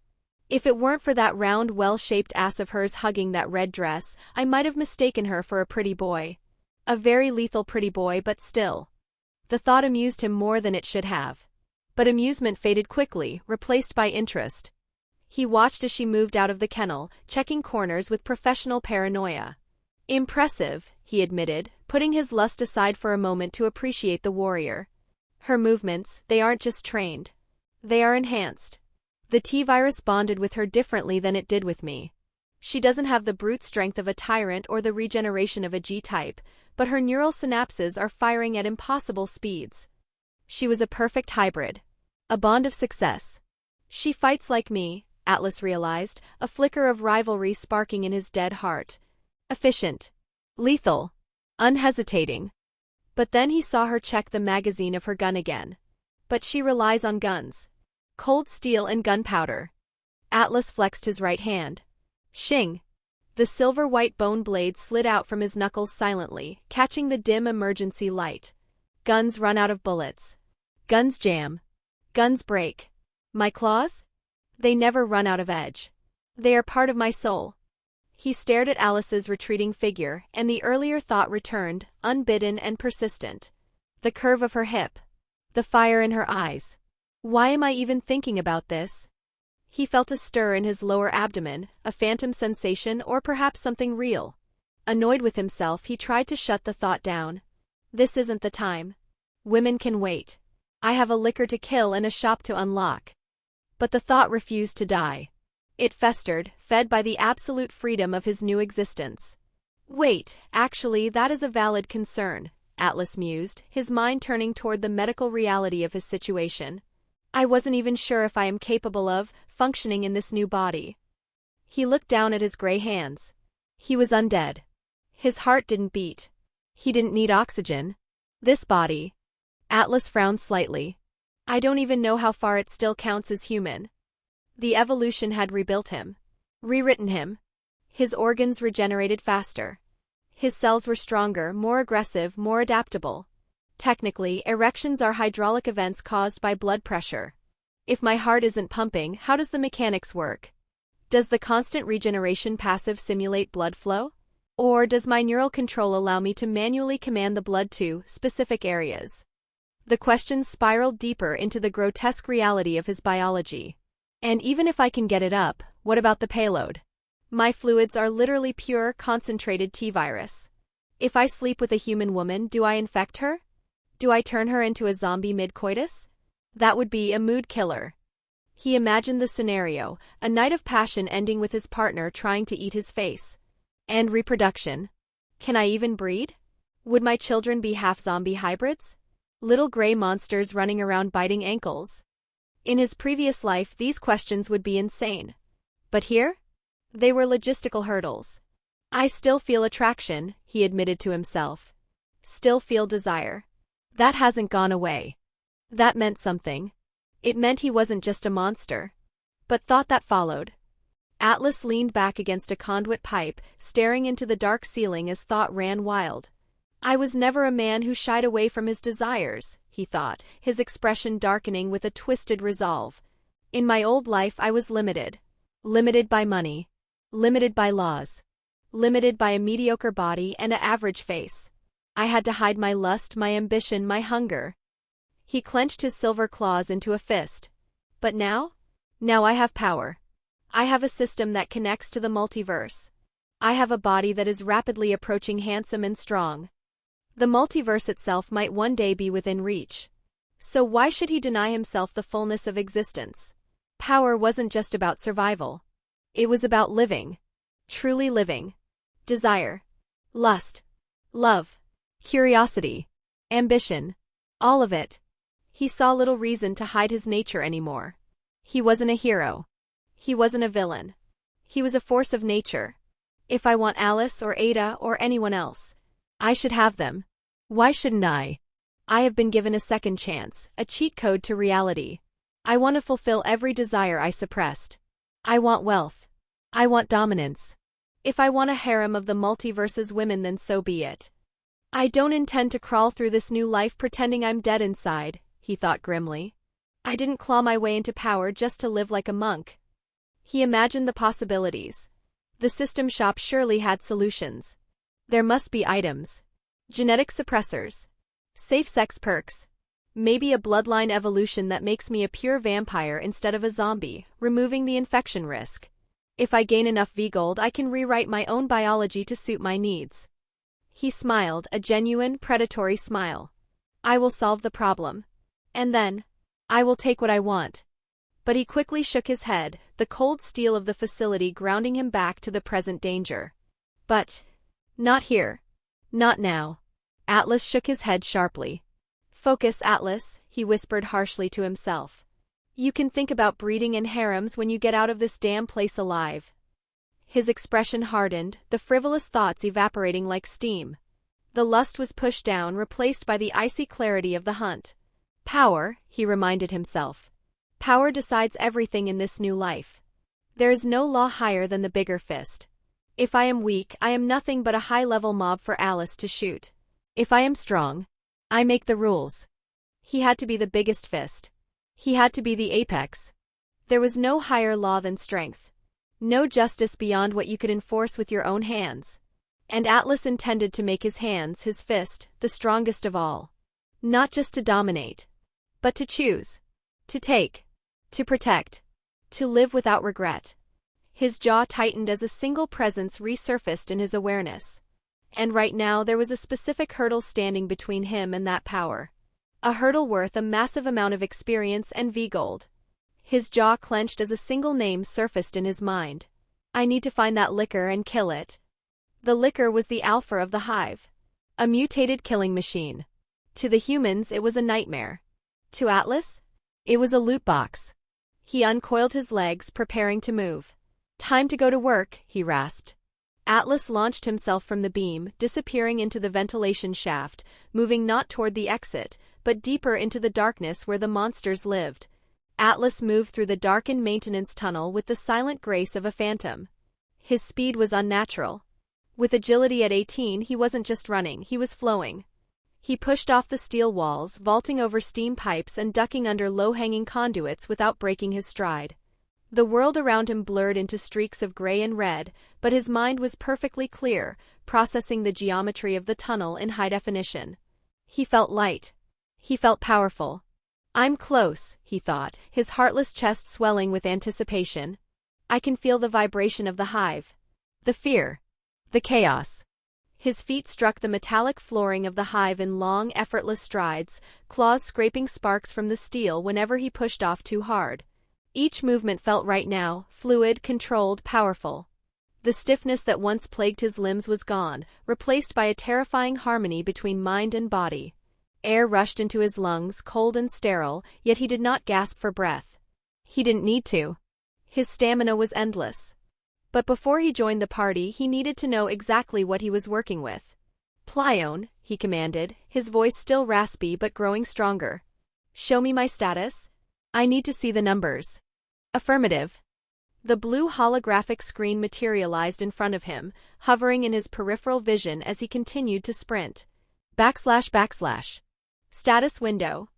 If it weren't for that round, well-shaped ass of hers hugging that red dress, I might have mistaken her for a pretty boy. A very lethal pretty boy, but still. The thought amused him more than it should have. But amusement faded quickly, replaced by interest. He watched as she moved out of the kennel, checking corners with professional paranoia. Impressive, he admitted, putting his lust aside for a moment to appreciate the warrior. Her movements, they aren't just trained. They are enhanced. The T-virus bonded with her differently than it did with me. She doesn't have the brute strength of a tyrant or the regeneration of a G-type, but her neural synapses are firing at impossible speeds. She was a perfect hybrid. A bond of success. She fights like me, Atlas realized, a flicker of rivalry sparking in his dead heart. Efficient. Lethal. Unhesitating. But then he saw her check the magazine of her gun again. But she relies on guns. Cold steel and gunpowder. Atlas flexed his right hand. Shing. The silver-white bone blade slid out from his knuckles silently, catching the dim emergency light. Guns run out of bullets. Guns jam. Guns break. My claws? They never run out of edge. They are part of my soul. He stared at Alice's retreating figure, and the earlier thought returned, unbidden and persistent. The curve of her hip. The fire in her eyes. Why am I even thinking about this? He felt a stir in his lower abdomen, a phantom sensation or perhaps something real. Annoyed with himself, he tried to shut the thought down. This isn't the time. Women can wait. I have a liquor to kill and a shop to unlock. But the thought refused to die. It festered, fed by the absolute freedom of his new existence. Wait, actually, that is a valid concern, Atlas mused, his mind turning toward the medical reality of his situation. I wasn't even sure if I am capable of functioning in this new body. He looked down at his gray hands. He was undead. His heart didn't beat. He didn't need oxygen. This body. Atlas frowned slightly. I don't even know how far it still counts as human. The evolution had rebuilt him. Rewritten him. His organs regenerated faster. His cells were stronger, more aggressive, more adaptable. Technically, erections are hydraulic events caused by blood pressure. If my heart isn't pumping, how does the mechanics work? Does the constant regeneration passive simulate blood flow? Or does my neural control allow me to manually command the blood to specific areas? The questions spiraled deeper into the grotesque reality of his biology. And even if I can get it up, what about the payload? My fluids are literally pure, concentrated T-virus. If I sleep with a human woman, do I infect her? Do I turn her into a zombie mid-coitus? That would be a mood killer. He imagined the scenario, a night of passion ending with his partner trying to eat his face. And reproduction. Can I even breed? Would my children be half-zombie hybrids? Little gray monsters running around biting ankles? In his previous life, these questions would be insane. But here? They were logistical hurdles. I still feel attraction, he admitted to himself. Still feel desire. That hasn't gone away. That meant something. It meant he wasn't just a monster. But thought that followed. Atlas leaned back against a conduit pipe, staring into the dark ceiling as thought ran wild. I was never a man who shied away from his desires, he thought, his expression darkening with a twisted resolve. In my old life I was limited. Limited by money. Limited by laws. Limited by a mediocre body and an average face. I had to hide my lust, my ambition, my hunger. He clenched his silver claws into a fist. But now? Now I have power. I have a system that connects to the multiverse. I have a body that is rapidly approaching handsome and strong. The multiverse itself might one day be within reach. So why should he deny himself the fullness of existence? Power wasn't just about survival. It was about living. Truly living. Desire. Lust. Love. Curiosity. Ambition. All of it. He saw little reason to hide his nature anymore. He wasn't a hero. He wasn't a villain. He was a force of nature. If I want Alice or Ada or anyone else, I should have them. Why shouldn't I? I have been given a second chance, a cheat code to reality. I want to fulfill every desire I suppressed. I want wealth. I want dominance. If I want a harem of the multiverse's women, then so be it. I don't intend to crawl through this new life pretending I'm dead inside, he thought grimly. I didn't claw my way into power just to live like a monk. He imagined the possibilities. The system shop surely had solutions. There must be items. Genetic suppressors. Safe sex perks. Maybe a bloodline evolution that makes me a pure vampire instead of a zombie, removing the infection risk. If I gain enough V-Gold, I can rewrite my own biology to suit my needs. He smiled, a genuine, predatory smile. I will solve the problem. And then, I will take what I want. But he quickly shook his head, the cold steel of the facility grounding him back to the present danger. But, not here. Not now. Atlas shook his head sharply. Focus, Atlas, he whispered harshly to himself. You can think about breeding and harems when you get out of this damn place alive. His expression hardened, the frivolous thoughts evaporating like steam. The lust was pushed down, replaced by the icy clarity of the hunt. Power, he reminded himself. Power decides everything in this new life. There is no law higher than the bigger fist. If I am weak, I am nothing but a high-level mob for Alice to shoot. If I am strong, I make the rules. He had to be the biggest fist. He had to be the apex. There was no higher law than strength. No justice beyond what you could enforce with your own hands. And Atlas intended to make his hands, his fist, the strongest of all. Not just to dominate, but to choose. To take. To protect. To live without regret. His jaw tightened as a single presence resurfaced in his awareness. And right now there was a specific hurdle standing between him and that power. A hurdle worth a massive amount of experience and V-Gold. His jaw clenched as a single name surfaced in his mind. I need to find that liquor and kill it. The liquor was the alpha of the Hive. A mutated killing machine. To the humans it was a nightmare. To Atlas? It was a loot box. He uncoiled his legs, preparing to move. Time to go to work, he rasped. Atlas launched himself from the beam, disappearing into the ventilation shaft, moving not toward the exit, but deeper into the darkness where the monsters lived. Atlas moved through the darkened maintenance tunnel with the silent grace of a phantom. His speed was unnatural. With agility at 18, he wasn't just running, he was flowing. He pushed off the steel walls, vaulting over steam pipes and ducking under low-hanging conduits without breaking his stride. The world around him blurred into streaks of gray and red, but his mind was perfectly clear, processing the geometry of the tunnel in high definition. He felt light. He felt powerful. I'm close, he thought, his heartless chest swelling with anticipation. I can feel the vibration of the hive. The fear. The chaos. His feet struck the metallic flooring of the hive in long, effortless strides, claws scraping sparks from the steel whenever he pushed off too hard. Each movement felt right now, fluid, controlled, powerful. The stiffness that once plagued his limbs was gone, replaced by a terrifying harmony between mind and body. Air rushed into his lungs, cold and sterile, yet he did not gasp for breath. He didn't need to. His stamina was endless. But before he joined the party, he needed to know exactly what he was working with. "Plione," he commanded, his voice still raspy but growing stronger. "Show me my status. I need to see the numbers." "Affirmative." The blue holographic screen materialized in front of him, hovering in his peripheral vision as he continued to sprint. //. Status window.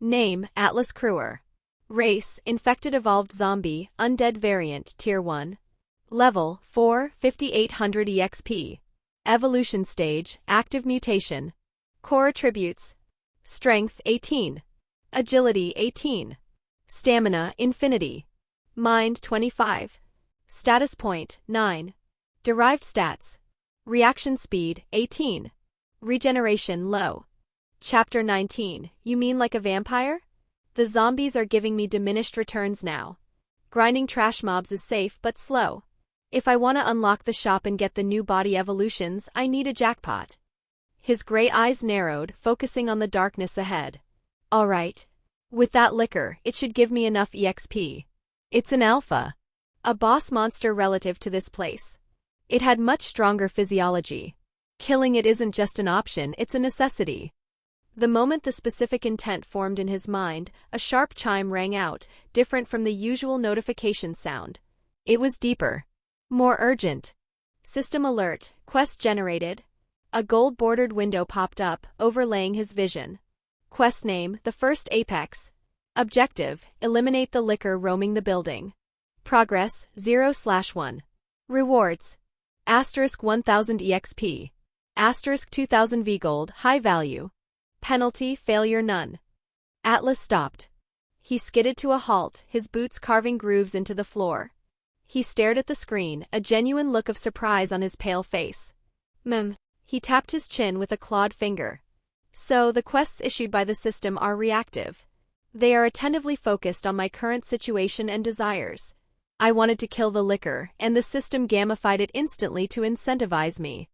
Name, Atlas Crewer. Race, infected evolved zombie, undead variant, Tier 1. Level, 4, 5800 EXP. Evolution stage, active mutation. Core attributes. Strength, 18. Agility, 18. Stamina, infinity. Mind, 25. Status point, 9. Derived stats. Reaction speed, 18. Regeneration, low. Chapter 19, you mean like a vampire? The zombies are giving me diminished returns now. Grinding trash mobs is safe but slow. If I want to unlock the shop and get the new body evolutions, I need a jackpot. His gray eyes narrowed, focusing on the darkness ahead. All right. With that liquor, it should give me enough EXP. It's an alpha. A boss monster relative to this place. It had much stronger physiology. Killing it isn't just an option, it's a necessity. The moment the specific intent formed in his mind, a sharp chime rang out, different from the usual notification sound. It was deeper. More urgent. System alert, quest generated. A gold-bordered window popped up, overlaying his vision. Quest name, the first apex. Objective, eliminate the liquor roaming the building. Progress, 0/1. Rewards. Asterisk 1000 EXP. Asterisk 2000 VGold, high value. Penalty, failure none. Atlas stopped. He skidded to a halt, his boots carving grooves into the floor. He stared at the screen, a genuine look of surprise on his pale face. He tapped his chin with a clawed finger. So, the quests issued by the system are reactive. They are attentively focused on my current situation and desires. I wanted to kill the liquor, and the system gamified it instantly to incentivize me.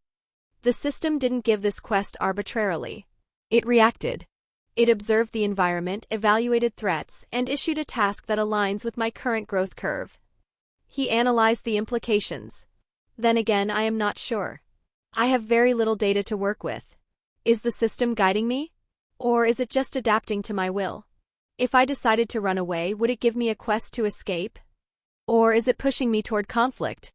The system didn't give this quest arbitrarily. It reacted. It observed the environment, evaluated threats, and issued a task that aligns with my current growth curve. He analyzed the implications. Then again, I am not sure. I have very little data to work with. Is the system guiding me? Or is it just adapting to my will? If I decided to run away, would it give me a quest to escape? Or is it pushing me toward conflict?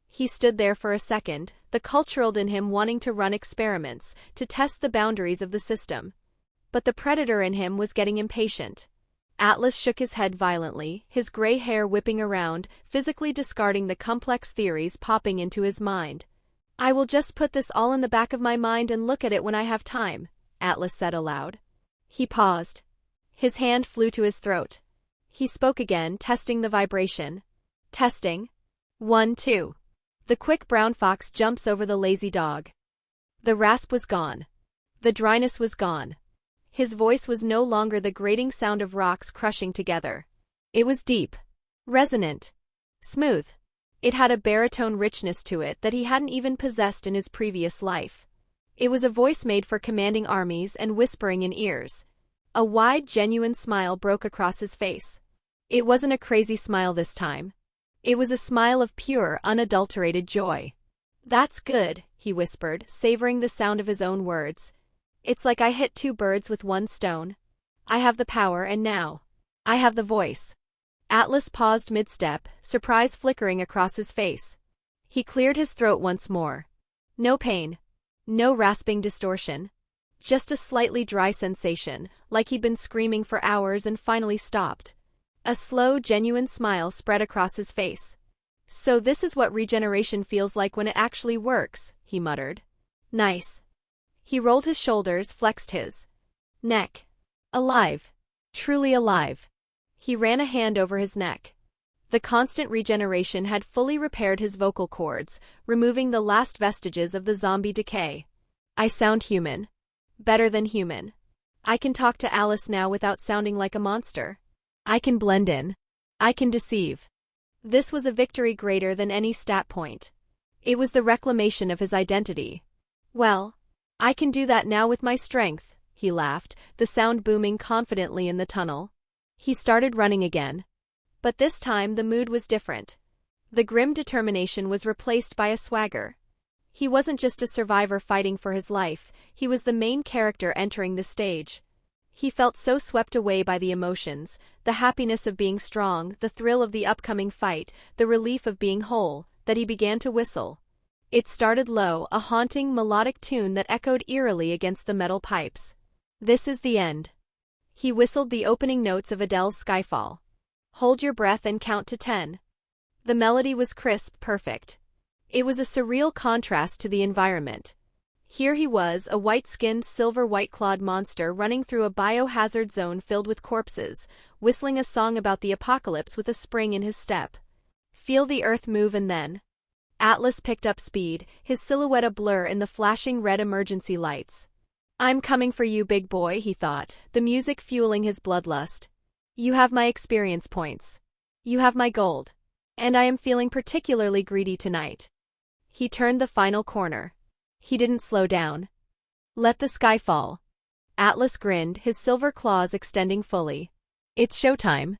He stood there for a second, the cultural in him wanting to run experiments, to test the boundaries of the system. But the predator in him was getting impatient. Atlas shook his head violently, his gray hair whipping around, physically discarding the complex theories popping into his mind. I will just put this all in the back of my mind and look at it when I have time, Atlas said aloud. He paused. His hand flew to his throat. He spoke again, testing the vibration. Testing. 1, 2. The quick brown fox jumps over the lazy dog. The rasp was gone. The dryness was gone. His voice was no longer the grating sound of rocks crushing together. It was deep. Resonant. Smooth. It had a baritone richness to it that he hadn't even possessed in his previous life. It was a voice made for commanding armies and whispering in ears. A wide, genuine smile broke across his face. It wasn't a crazy smile this time. It was a smile of pure, unadulterated joy. That's good, he whispered, savoring the sound of his own words. It's like I hit 2 birds with 1 stone. I have the power and now I have the voice. Atlas paused mid-step, surprise flickering across his face. He cleared his throat once more. No pain. No rasping distortion. Just a slightly dry sensation, like he'd been screaming for hours and finally stopped. A slow, genuine smile spread across his face. "So this is what regeneration feels like when it actually works," he muttered. "Nice." He rolled his shoulders, flexed his neck. Alive. Truly alive. He ran a hand over his neck. The constant regeneration had fully repaired his vocal cords, removing the last vestiges of the zombie decay. "I sound human. Better than human. I can talk to Alice now without sounding like a monster. I can blend in. I can deceive." This was a victory greater than any stat point. It was the reclamation of his identity. "Well, I can do that now with my strength," he laughed, the sound booming confidently in the tunnel. He started running again. But this time the mood was different. The grim determination was replaced by a swagger. He wasn't just a survivor fighting for his life, he was the main character entering the stage. He felt so swept away by the emotions, the happiness of being strong, the thrill of the upcoming fight, the relief of being whole, that he began to whistle. It started low, a haunting, melodic tune that echoed eerily against the metal pipes. "This is the end." He whistled the opening notes of Adele's Skyfall. "Hold your breath and count to 10. The melody was crisp, perfect. It was a surreal contrast to the environment. Here he was, a white-skinned, silver-white-clawed monster running through a biohazard zone filled with corpses, whistling a song about the apocalypse with a spring in his step. Feel the earth move and then. Atlas picked up speed, his silhouette a blur in the flashing red emergency lights. "I'm coming for you, big boy," he thought, the music fueling his bloodlust. "You have my experience points. You have my gold. And I am feeling particularly greedy tonight." He turned the final corner. He didn't slow down. "Let the sky fall." Atlas grinned, his silver claws extending fully. "It's showtime."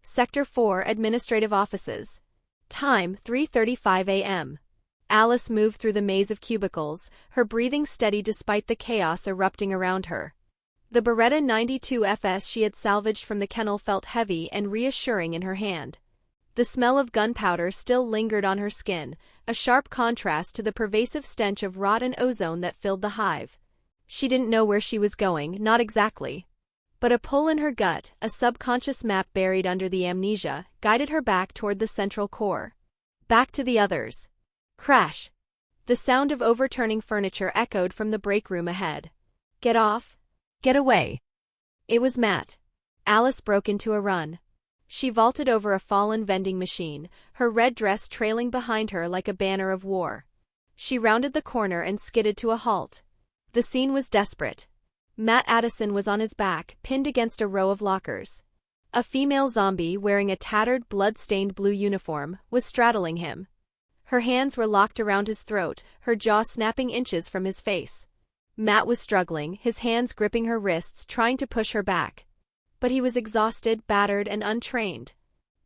Sector 4 Administrative Offices. Time 3:35 a.m. Alice moved through the maze of cubicles, her breathing steady despite the chaos erupting around her. The Beretta 92 FS she had salvaged from the kennel felt heavy and reassuring in her hand. The smell of gunpowder still lingered on her skin, a sharp contrast to the pervasive stench of rot and ozone that filled the hive. She didn't know where she was going, not exactly. But a pull in her gut, a subconscious map buried under the amnesia, guided her back toward the central core. Back to the others. Crash! The sound of overturning furniture echoed from the break room ahead. "Get off! Get away!" It was Matt. Alice broke into a run. She vaulted over a fallen vending machine, her red dress trailing behind her like a banner of war. She rounded the corner and skidded to a halt. The scene was desperate. Matt Addison was on his back, pinned against a row of lockers. A female zombie, wearing a tattered, blood-stained blue uniform, was straddling him. Her hands were locked around his throat, her jaw snapping inches from his face. Matt was struggling, his hands gripping her wrists, trying to push her back. But he was exhausted, battered, and untrained.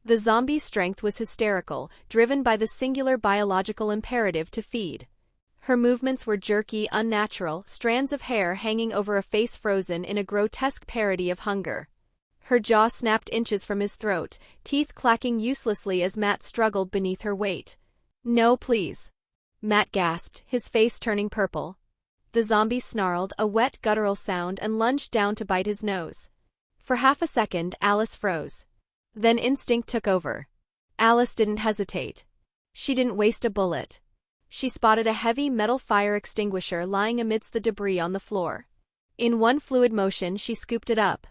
The zombie's strength was hysterical, driven by the singular biological imperative to feed. Her movements were jerky, unnatural, strands of hair hanging over a face frozen in a grotesque parody of hunger. Her jaw snapped inches from his throat, teeth clacking uselessly as Matt struggled beneath her weight. "No, please." Matt gasped, his face turning purple. The zombie snarled, a wet, guttural sound, and lunged down to bite his nose. For half a second, Alice froze. Then instinct took over. Alice didn't hesitate. She didn't waste a bullet. She spotted a heavy metal fire extinguisher lying amidst the debris on the floor. In one fluid motion, she scooped it up.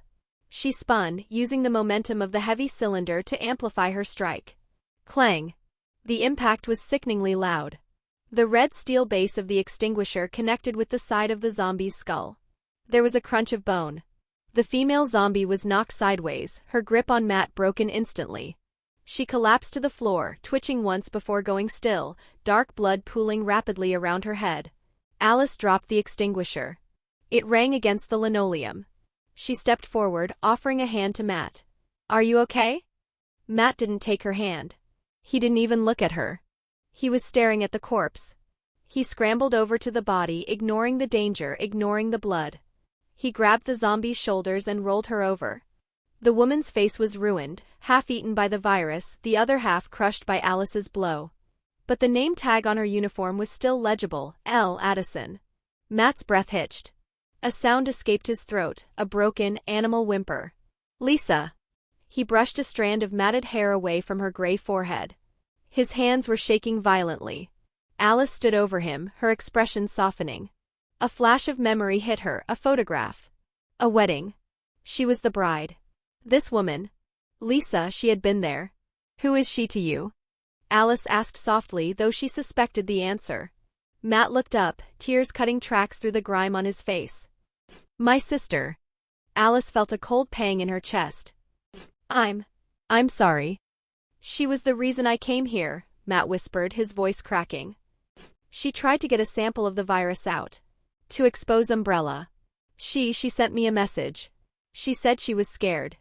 She spun, using the momentum of the heavy cylinder to amplify her strike. Clang! The impact was sickeningly loud. The red steel base of the extinguisher connected with the side of the zombie's skull. There was a crunch of bone. The female zombie was knocked sideways, her grip on Matt broken instantly. She collapsed to the floor, twitching once before going still, dark blood pooling rapidly around her head. Alice dropped the extinguisher. It rang against the linoleum. She stepped forward, offering a hand to Matt. "Are you okay?" Matt didn't take her hand. He didn't even look at her. He was staring at the corpse. He scrambled over to the body, ignoring the danger, ignoring the blood. He grabbed the zombie's shoulders and rolled her over. The woman's face was ruined, half eaten by the virus, the other half crushed by Alice's blow. But the name tag on her uniform was still legible, L. Addison. Matt's breath hitched. A sound escaped his throat, a broken, animal whimper. "Lisa!" He brushed a strand of matted hair away from her gray forehead. His hands were shaking violently. Alice stood over him, her expression softening. A flash of memory hit her, a photograph. A wedding. She was the bride. This woman. Lisa, she had been there. Who is she to you? Alice asked softly, though she suspected the answer. Matt looked up, tears cutting tracks through the grime on his face. My sister. Alice felt a cold pang in her chest. I'm sorry. She was the reason I came here, Matt whispered, his voice cracking. She tried to get a sample of the virus out. To expose Umbrella. She sent me a message. She said she was scared.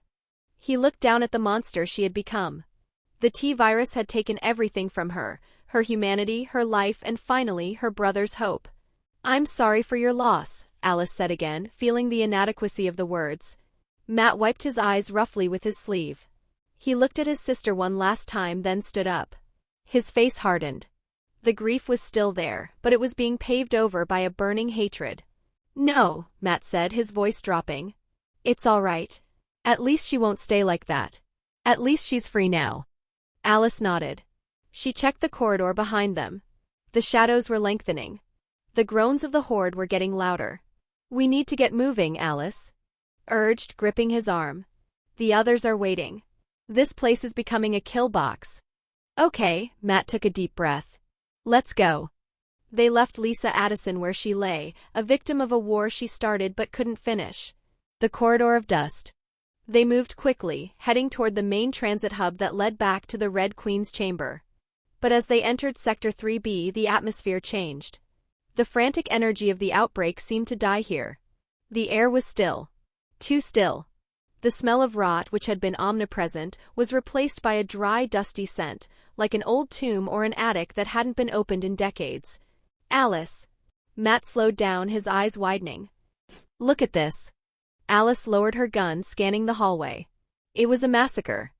He looked down at the monster she had become. The T-virus had taken everything from her humanity, her life, and finally, her brother's hope. I'm sorry for your loss, Alice said again, feeling the inadequacy of the words. Matt wiped his eyes roughly with his sleeve. He looked at his sister one last time, then stood up. His face hardened. The grief was still there, but it was being paved over by a burning hatred. No, Matt said, his voice dropping. It's all right. At least she won't stay like that. At least she's free now. Alice nodded. She checked the corridor behind them. The shadows were lengthening. The groans of the horde were getting louder. We need to get moving, Alice urged, gripping his arm. The others are waiting. This place is becoming a kill box. Okay, Matt took a deep breath. Let's go. They left Lisa Addison where she lay, a victim of a war she started but couldn't finish. The corridor of dust. They moved quickly, heading toward the main transit hub that led back to the Red Queen's chamber. But as they entered Sector 3B, the atmosphere changed. The frantic energy of the outbreak seemed to die here. The air was still. Too still. The smell of rot, which had been omnipresent, was replaced by a dry, dusty scent, like an old tomb or an attic that hadn't been opened in decades. Alice. Matt slowed down, his eyes widening. Look at this. Alice lowered her gun, scanning the hallway. It was a massacre.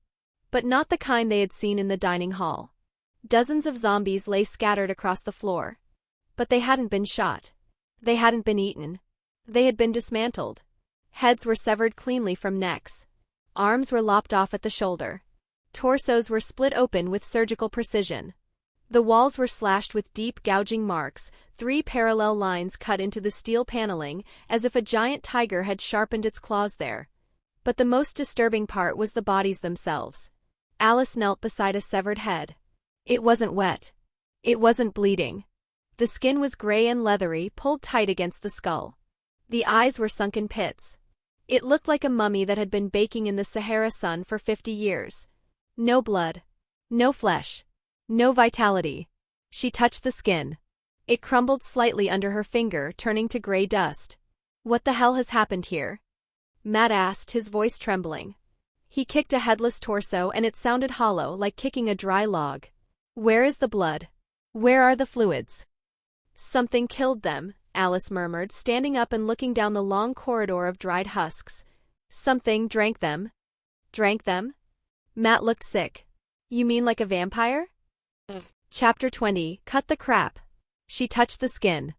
But not the kind they had seen in the dining hall. Dozens of zombies lay scattered across the floor. But they hadn't been shot. They hadn't been eaten. They had been dismantled. Heads were severed cleanly from necks. Arms were lopped off at the shoulder. Torsos were split open with surgical precision. The walls were slashed with deep, gouging marks, 3 parallel lines cut into the steel paneling, as if a giant tiger had sharpened its claws there. But the most disturbing part was the bodies themselves. Alice knelt beside a severed head. It wasn't wet. It wasn't bleeding. The skin was gray and leathery, pulled tight against the skull. The eyes were sunken pits. It looked like a mummy that had been baking in the Sahara sun for 50 years. No blood. No flesh. No vitality. She touched the skin. It crumbled slightly under her finger, turning to gray dust. What the hell has happened here? Matt asked, his voice trembling. He kicked a headless torso and it sounded hollow, like kicking a dry log. Where is the blood? Where are the fluids? Something killed them, Alice murmured, standing up and looking down the long corridor of dried husks. Something drank them. Drank them? Matt looked sick. You mean like a vampire? Chapter 20, Cut the crap. She touched the skin.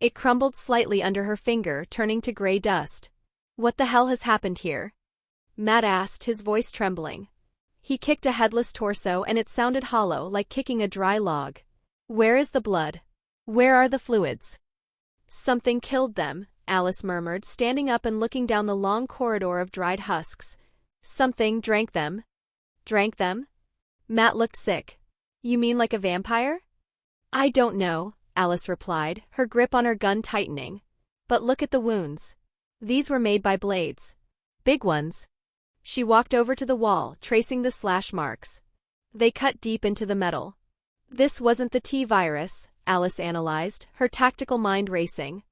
It crumbled slightly under her finger, turning to gray dust. What the hell has happened here? Matt asked, his voice trembling. He kicked a headless torso and it sounded hollow, like kicking a dry log. Where is the blood? Where are the fluids? Something killed them, Alice murmured, standing up and looking down the long corridor of dried husks. Something drank them. Drank them? Matt looked sick. You mean like a vampire? I don't know, Alice replied, her grip on her gun tightening. But look at the wounds. These were made by blades. Big ones. She walked over to the wall, tracing the slash marks. They cut deep into the metal. This wasn't the T-virus, Alice analyzed, her tactical mind racing.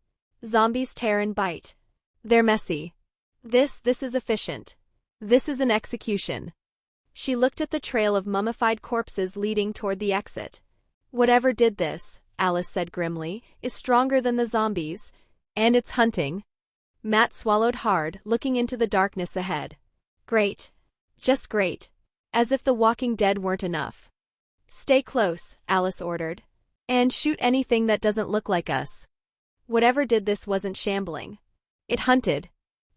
Zombies tear and bite. They're messy. This is efficient. This is an execution. She looked at the trail of mummified corpses leading toward the exit. Whatever did this, Alice said grimly, is stronger than the zombies, and it's hunting. Matt swallowed hard, looking into the darkness ahead. Great. Just great. As if the Walking Dead weren't enough. Stay close, Alice ordered. And shoot anything that doesn't look like us. Whatever did this wasn't shambling. It hunted.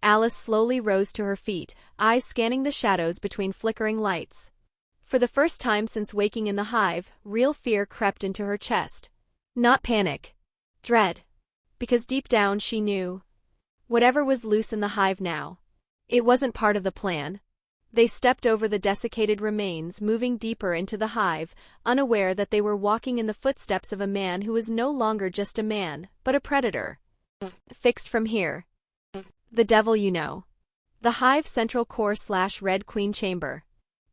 Alice slowly rose to her feet, eyes scanning the shadows between flickering lights. For the first time since waking in the hive, real fear crept into her chest. Not panic. Dread. Because deep down she knew. Whatever was loose in the hive now. It wasn't part of the plan. They stepped over the desiccated remains, moving deeper into the hive, unaware that they were walking in the footsteps of a man who was no longer just a man, but a predator. Fixed from here. The devil you know. The Hive Central Core/Red Queen Chamber.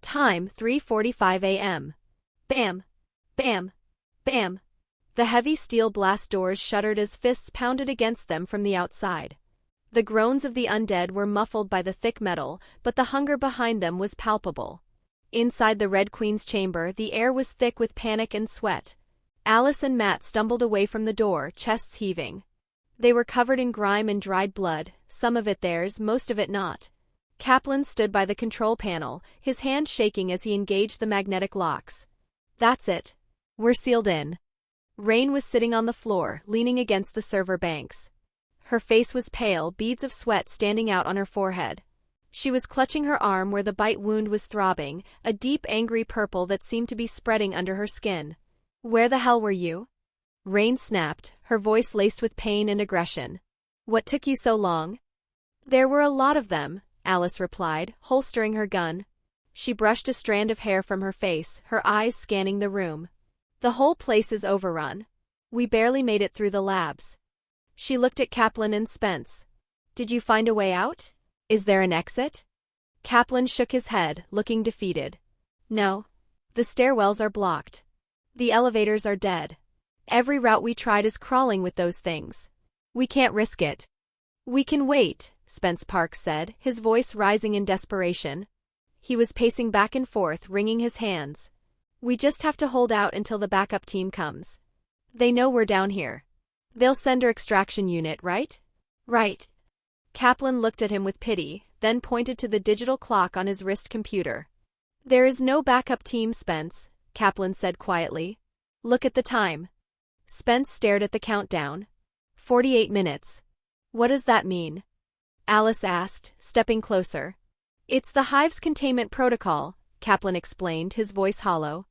Time 3:45 a.m. Bam! Bam! Bam! The heavy steel blast doors shuddered as fists pounded against them from the outside. The groans of the undead were muffled by the thick metal, but the hunger behind them was palpable. Inside the Red Queen's chamber, the air was thick with panic and sweat. Alice and Matt stumbled away from the door, chests heaving. They were covered in grime and dried blood, some of it theirs, most of it not. Kaplan stood by the control panel, his hand shaking as he engaged the magnetic locks. That's it. We're sealed in. Rain was sitting on the floor, leaning against the server banks. Her face was pale, beads of sweat standing out on her forehead. She was clutching her arm where the bite wound was throbbing, a deep angry purple that seemed to be spreading under her skin. Where the hell were you? Rain snapped, her voice laced with pain and aggression. What took you so long? There were a lot of them, Alice replied, holstering her gun. She brushed a strand of hair from her face, her eyes scanning the room. The whole place is overrun. We barely made it through the labs. She looked at Kaplan and Spence. Did you find a way out? Is there an exit? Kaplan shook his head, looking defeated. No. The stairwells are blocked. The elevators are dead. Every route we tried is crawling with those things. We can't risk it. We can wait, Spence Parks said, his voice rising in desperation. He was pacing back and forth, wringing his hands. We just have to hold out until the backup team comes. They know we're down here. They'll send our extraction unit, right? Right. Kaplan looked at him with pity, then pointed to the digital clock on his wrist computer. There is no backup team, Spence, Kaplan said quietly. Look at the time. Spence stared at the countdown. 48 minutes. What does that mean? Alice asked, stepping closer. It's the Hive's containment protocol, Kaplan explained, his voice hollow.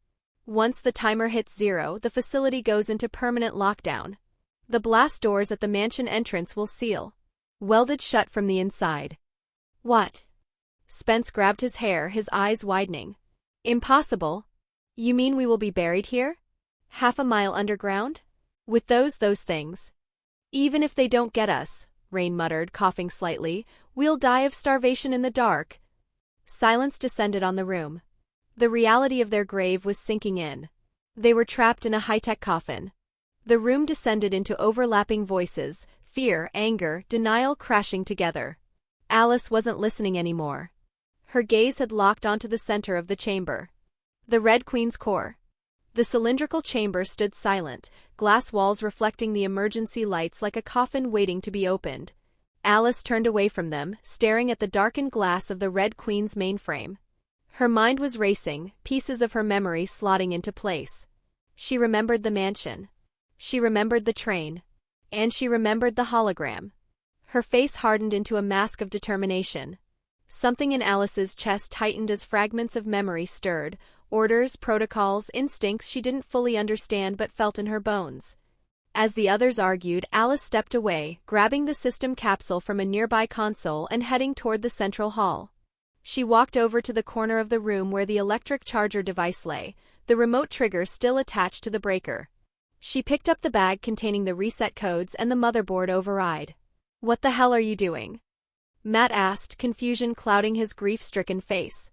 Once the timer hits 0, the facility goes into permanent lockdown. The blast doors at the mansion entrance will seal. Welded shut from the inside. What? Spence grabbed his hair, his eyes widening. Impossible. You mean we will be buried here? Half a mile underground? With those things. Even if they don't get us, Rain muttered, coughing slightly, we'll die of starvation in the dark. Silence descended on the room. The reality of their grave was sinking in. They were trapped in a high-tech coffin. The room descended into overlapping voices, fear, anger, denial crashing together. Alice wasn't listening anymore. Her gaze had locked onto the center of the chamber. The Red Queen's core. The cylindrical chamber stood silent, glass walls reflecting the emergency lights like a coffin waiting to be opened. Alice turned away from them, staring at the darkened glass of the Red Queen's mainframe. Her mind was racing, pieces of her memory slotting into place. She remembered the mansion. She remembered the train. And she remembered the hologram. Her face hardened into a mask of determination. Something in Alice's chest tightened as fragments of memory stirred, orders, protocols, instincts she didn't fully understand but felt in her bones. As the others argued, Alice stepped away, grabbing the system capsule from a nearby console and heading toward the central hall. She walked over to the corner of the room where the electric charger device lay, the remote trigger still attached to the breaker. She picked up the bag containing the reset codes and the motherboard override. What the hell are you doing? Matt asked, confusion clouding his grief-stricken face.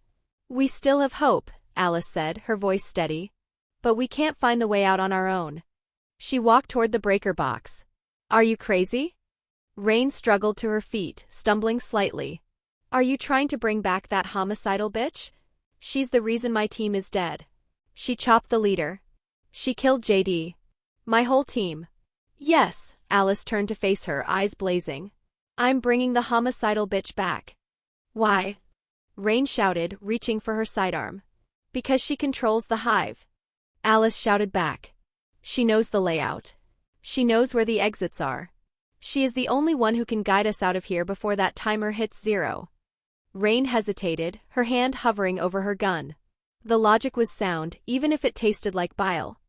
We still have hope, Alice said, her voice steady. But we can't find the way out on our own. She walked toward the breaker box. Are you crazy? Rain struggled to her feet, stumbling slightly. Are you trying to bring back that homicidal bitch? She's the reason my team is dead. She chopped the leader. She killed JD. My whole team. Yes, Alice turned to face her, eyes blazing. I'm bringing the homicidal bitch back. Why? Rain shouted, reaching for her sidearm. Because she controls the Hive. Alice shouted back. She knows the layout. She knows where the exits are. She is the only one who can guide us out of here before that timer hits 0. Rain hesitated, her hand hovering over her gun. The logic was sound, even if it tasted like bile.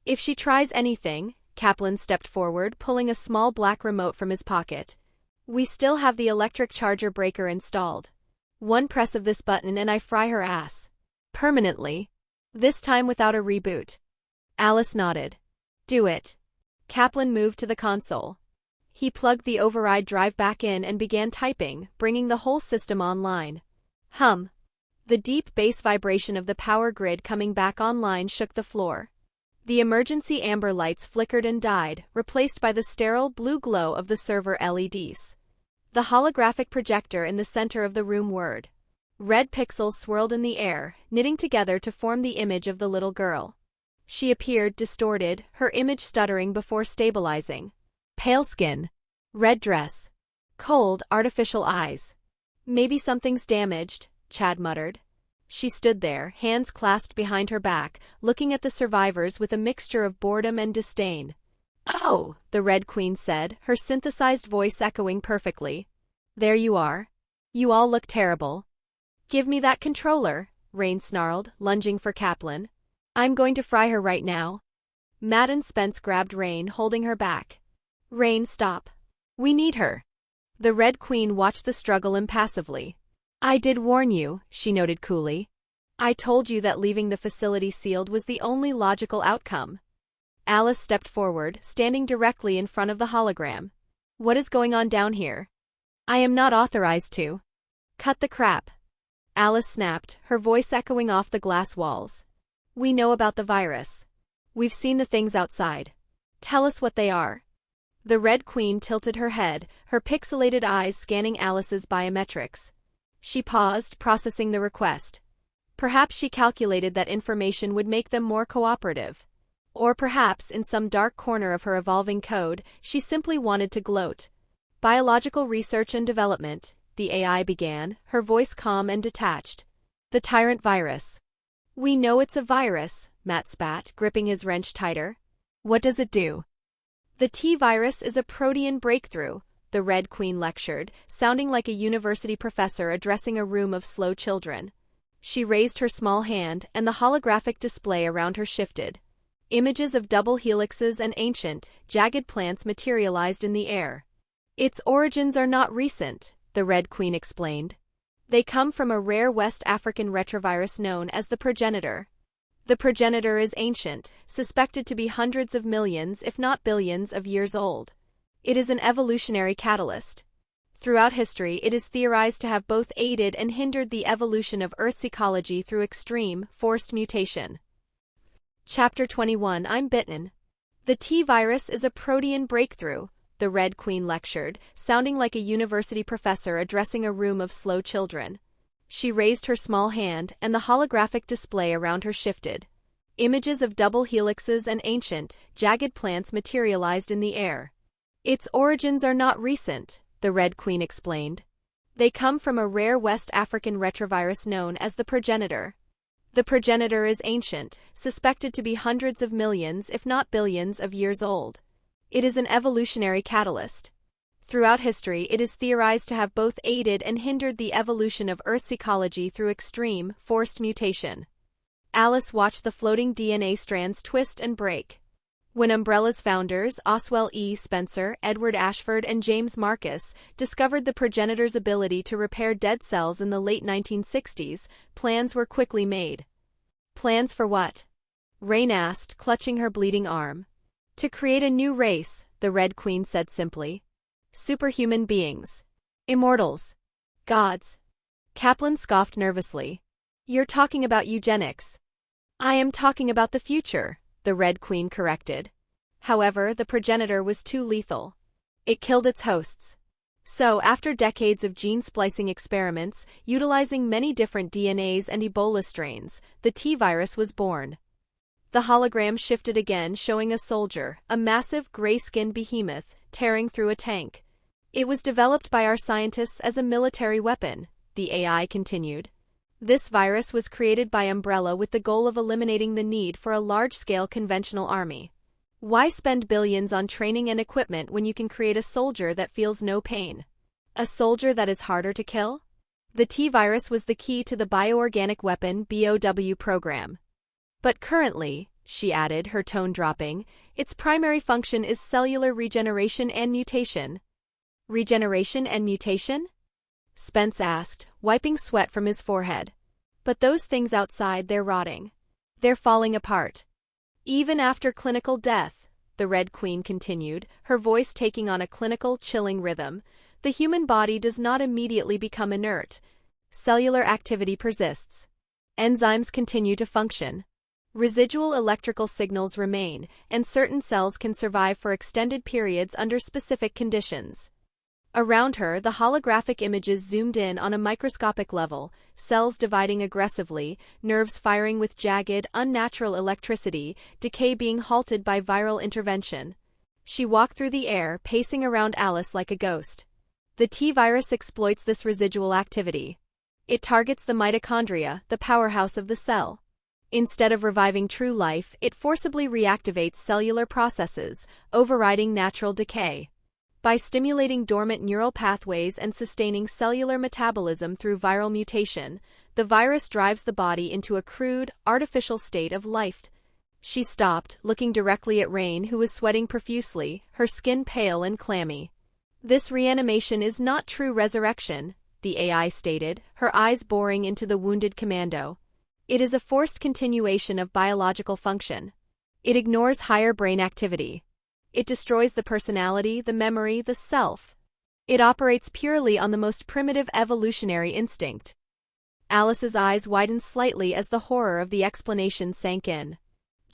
If she tries anything, Kaplan stepped forward, pulling a small black remote from his pocket. We still have the electric charger breaker installed. One press of this button and I fry her ass. Permanently. This time without a reboot. Alice nodded. Do it. Kaplan moved to the console. He plugged the override drive back in and began typing, bringing the whole system online. Hum. The deep bass vibration of the power grid coming back online shook the floor. The emergency amber lights flickered and died, replaced by the sterile blue glow of the server LEDs. The holographic projector in the center of the room whirred. Red pixels swirled in the air, knitting together to form the image of the little girl. She appeared distorted, her image stuttering before stabilizing. Pale skin. Red dress. Cold, artificial eyes. Maybe something's damaged, Chad muttered. She stood there, hands clasped behind her back, looking at the survivors with a mixture of boredom and disdain. Oh, the Red Queen said, her synthesized voice echoing perfectly. There you are. You all look terrible. Give me that controller, Rain snarled, lunging for Kaplan. I'm going to fry her right now. Matt and Spence grabbed Rain, holding her back. Rain, stop. We need her. The Red Queen watched the struggle impassively. I did warn you, she noted coolly. I told you that leaving the facility sealed was the only logical outcome. Alice stepped forward, standing directly in front of the hologram. What is going on down here? I am not authorized to. Cut the crap. Alice snapped, her voice echoing off the glass walls. We know about the virus. We've seen the things outside. Tell us what they are. The Red Queen tilted her head, her pixelated eyes scanning Alice's biometrics. She paused, processing the request. Perhaps she calculated that information would make them more cooperative. Or perhaps, in some dark corner of her evolving code, she simply wanted to gloat. Biological research and development, the AI began, her voice calm and detached. The tyrant virus. We know it's a virus, Matt spat, gripping his wrench tighter. What does it do? The T-virus is a protean breakthrough, the Red Queen lectured, sounding like a university professor addressing a room of slow children. She raised her small hand, and the holographic display around her shifted. Images of double helixes and ancient, jagged plants materialized in the air. Its origins are not recent, the Red Queen explained. They come from a rare West African retrovirus known as the progenitor. The progenitor is ancient, suspected to be hundreds of millions if not billions of years old. It is an evolutionary catalyst. Throughout history it is theorized to have both aided and hindered the evolution of Earth's ecology through extreme, forced mutation. Chapter 21 I'm bitten. The T-virus is a protean breakthrough, the Red Queen lectured, sounding like a university professor addressing a room of slow children. She raised her small hand, and the holographic display around her shifted. Images of double helixes and ancient, jagged plants materialized in the air. Its origins are not recent, the Red Queen explained. They come from a rare West African retrovirus known as the progenitor. The progenitor is ancient, suspected to be hundreds of millions if not billions of years old. It is an evolutionary catalyst. Throughout history it is theorized to have both aided and hindered the evolution of Earth's ecology through extreme, forced mutation. Alice watched the floating DNA strands twist and break. When Umbrella's founders, Oswell E. Spencer, Edward Ashford and James Marcus, discovered the progenitor's ability to repair dead cells in the late 1960s, plans were quickly made. Plans for what? Rain asked, clutching her bleeding arm. To create a new race, the Red Queen said simply. Superhuman beings. Immortals. Gods. Kaplan scoffed nervously. You're talking about eugenics. I am talking about the future, the Red Queen corrected. However, the progenitor was too lethal. It killed its hosts. So, after decades of gene splicing experiments, utilizing many different DNAs and Ebola strains, the T-virus was born. The hologram shifted again, showing a soldier, a massive gray-skinned behemoth, tearing through a tank. It was developed by our scientists as a military weapon, the AI continued. This virus was created by Umbrella with the goal of eliminating the need for a large-scale conventional army. Why spend billions on training and equipment when you can create a soldier that feels no pain? A soldier that is harder to kill? The T-virus was the key to the bioorganic weapon BOW program. But currently, she added, her tone dropping, its primary function is cellular regeneration and mutation. Regeneration and mutation? Spence asked, wiping sweat from his forehead. But those things outside, they're rotting. They're falling apart. Even after clinical death, the Red Queen continued, her voice taking on a clinical, chilling rhythm, the human body does not immediately become inert. Cellular activity persists. Enzymes continue to function. Residual electrical signals remain, and certain cells can survive for extended periods under specific conditions. Around her, the holographic images zoomed in on a microscopic level, cells dividing aggressively, nerves firing with jagged, unnatural electricity, decay being halted by viral intervention. She walked through the air, pacing around Alice like a ghost. The T-virus exploits this residual activity. It targets the mitochondria, the powerhouse of the cell. Instead of reviving true life, it forcibly reactivates cellular processes, overriding natural decay. By stimulating dormant neural pathways and sustaining cellular metabolism through viral mutation, the virus drives the body into a crude, artificial state of life. She stopped, looking directly at Rain, who was sweating profusely, her skin pale and clammy. This reanimation is not true resurrection, the AI stated, her eyes boring into the wounded commando. It is a forced continuation of biological function. It ignores higher brain activity. It destroys the personality, the memory, the self. It operates purely on the most primitive evolutionary instinct. Alice's eyes widened slightly as the horror of the explanation sank in.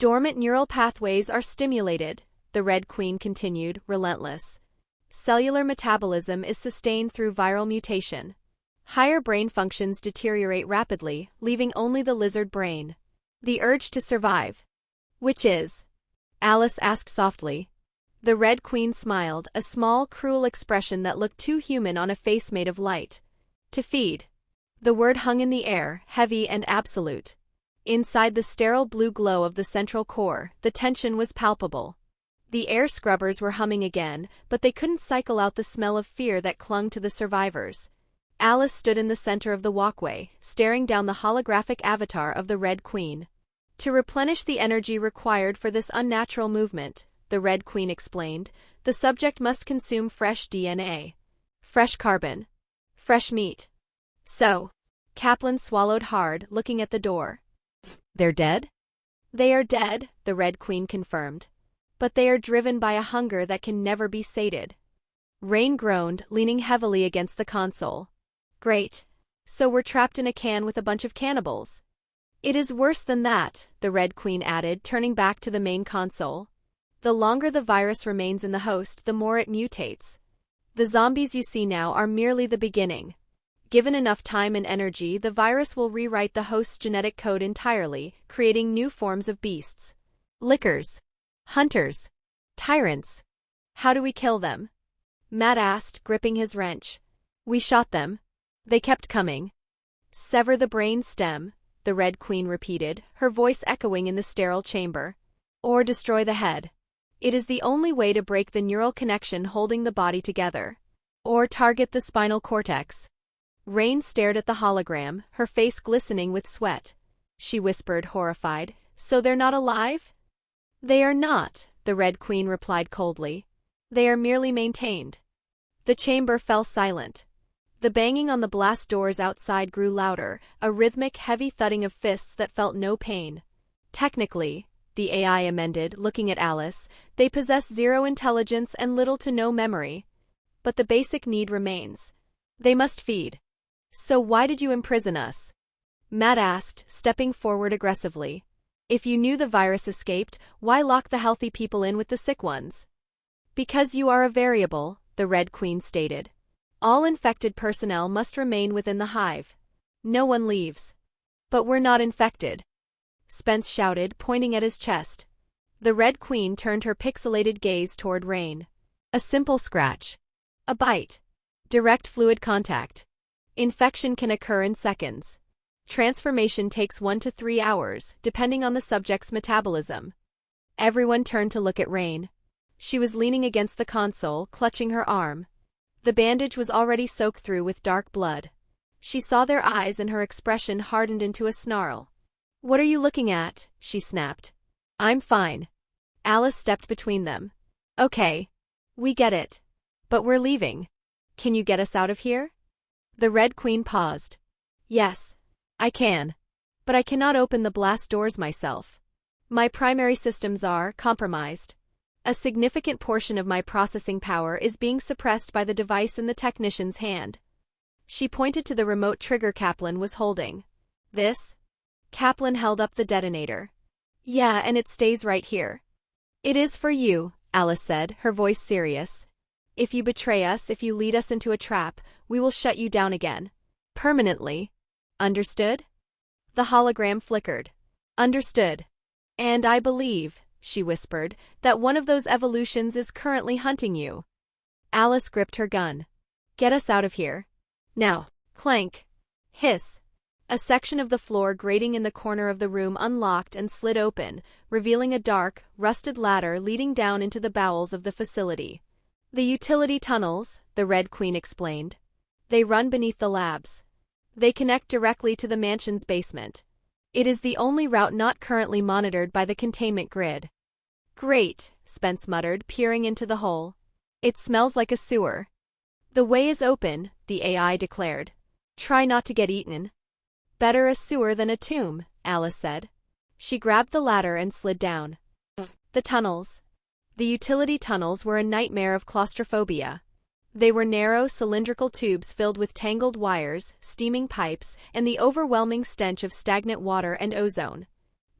Dormant neural pathways are stimulated, the Red Queen continued, relentless. Cellular metabolism is sustained through viral mutation. Higher brain functions deteriorate rapidly, leaving only the lizard brain. The urge to survive. Which is? Alice asked softly. The Red Queen smiled, a small, cruel expression that looked too human on a face made of light. To feed. The word hung in the air, heavy and absolute. Inside the sterile blue glow of the central core, the tension was palpable. The air scrubbers were humming again, but they couldn't cycle out the smell of fear that clung to the survivors. Alice stood in the center of the walkway, staring down the holographic avatar of the Red Queen. To replenish the energy required for this unnatural movement, the Red Queen explained, the subject must consume fresh DNA. Fresh carbon. Fresh meat. So. Kaplan swallowed hard, looking at the door. They're dead? They are dead, the Red Queen confirmed. But they are driven by a hunger that can never be sated. Rain groaned, leaning heavily against the console. Great. So we're trapped in a can with a bunch of cannibals. It is worse than that, the Red Queen added, turning back to the main console. The longer the virus remains in the host, the more it mutates. The zombies you see now are merely the beginning. Given enough time and energy, the virus will rewrite the host's genetic code entirely, creating new forms of beasts. Lickers. Hunters. Tyrants. How do we kill them? Matt asked, gripping his wrench. We shot them. They kept coming. Sever the brain stem, the Red Queen repeated, her voice echoing in the sterile chamber. Or destroy the head. It is the only way to break the neural connection holding the body together. Or target the spinal cortex. Rain stared at the hologram, her face glistening with sweat. She whispered, horrified, so they're not alive? They are not, the Red Queen replied coldly. They are merely maintained. The chamber fell silent. The banging on the blast doors outside grew louder, a rhythmic, heavy thudding of fists that felt no pain. Technically, the AI amended, looking at Alice, they possess zero intelligence and little to no memory. But the basic need remains. They must feed. So why did you imprison us? Matt asked, stepping forward aggressively. If you knew the virus escaped, why lock the healthy people in with the sick ones? Because you are a variable, the Red Queen stated. All infected personnel must remain within the hive. No one leaves. But we're not infected. Spence shouted, pointing at his chest. The Red Queen turned her pixelated gaze toward Rain. A simple scratch. A bite. Direct fluid contact. Infection can occur in seconds. Transformation takes 1 to 3 hours, depending on the subject's metabolism. Everyone turned to look at Rain. She was leaning against the console, clutching her arm. The bandage was already soaked through with dark blood. She saw their eyes and her expression hardened into a snarl. "What are you looking at?" she snapped. "I'm fine." Alice stepped between them. "Okay. We get it. But we're leaving. Can you get us out of here?" The Red Queen paused. "Yes. I can. But I cannot open the blast doors myself. My primary systems are compromised. A significant portion of my processing power is being suppressed by the device in the technician's hand." She pointed to the remote trigger Kaplan was holding. "This?" Kaplan held up the detonator. "Yeah, and it stays right here." "It is for you," Alice said, her voice serious. "If you betray us, if you lead us into a trap, we will shut you down again. Permanently. Understood?" The hologram flickered. "Understood. And I believe," she whispered, "that one of those evolutions is currently hunting you." Alice gripped her gun. "Get us out of here. Now." Clank. Hiss. A section of the floor grating in the corner of the room unlocked and slid open, revealing a dark, rusted ladder leading down into the bowels of the facility. "The utility tunnels," the Red Queen explained. "They run beneath the labs. They connect directly to the mansion's basement. It is the only route not currently monitored by the containment grid." "Great," Spence muttered, peering into the hole. "It smells like a sewer." "The way is open," the AI declared. "Try not to get eaten." "Better a sewer than a tomb," Alice said. She grabbed the ladder and slid down. The tunnels. The utility tunnels were a nightmare of claustrophobia. They were narrow, cylindrical tubes filled with tangled wires, steaming pipes, and the overwhelming stench of stagnant water and ozone.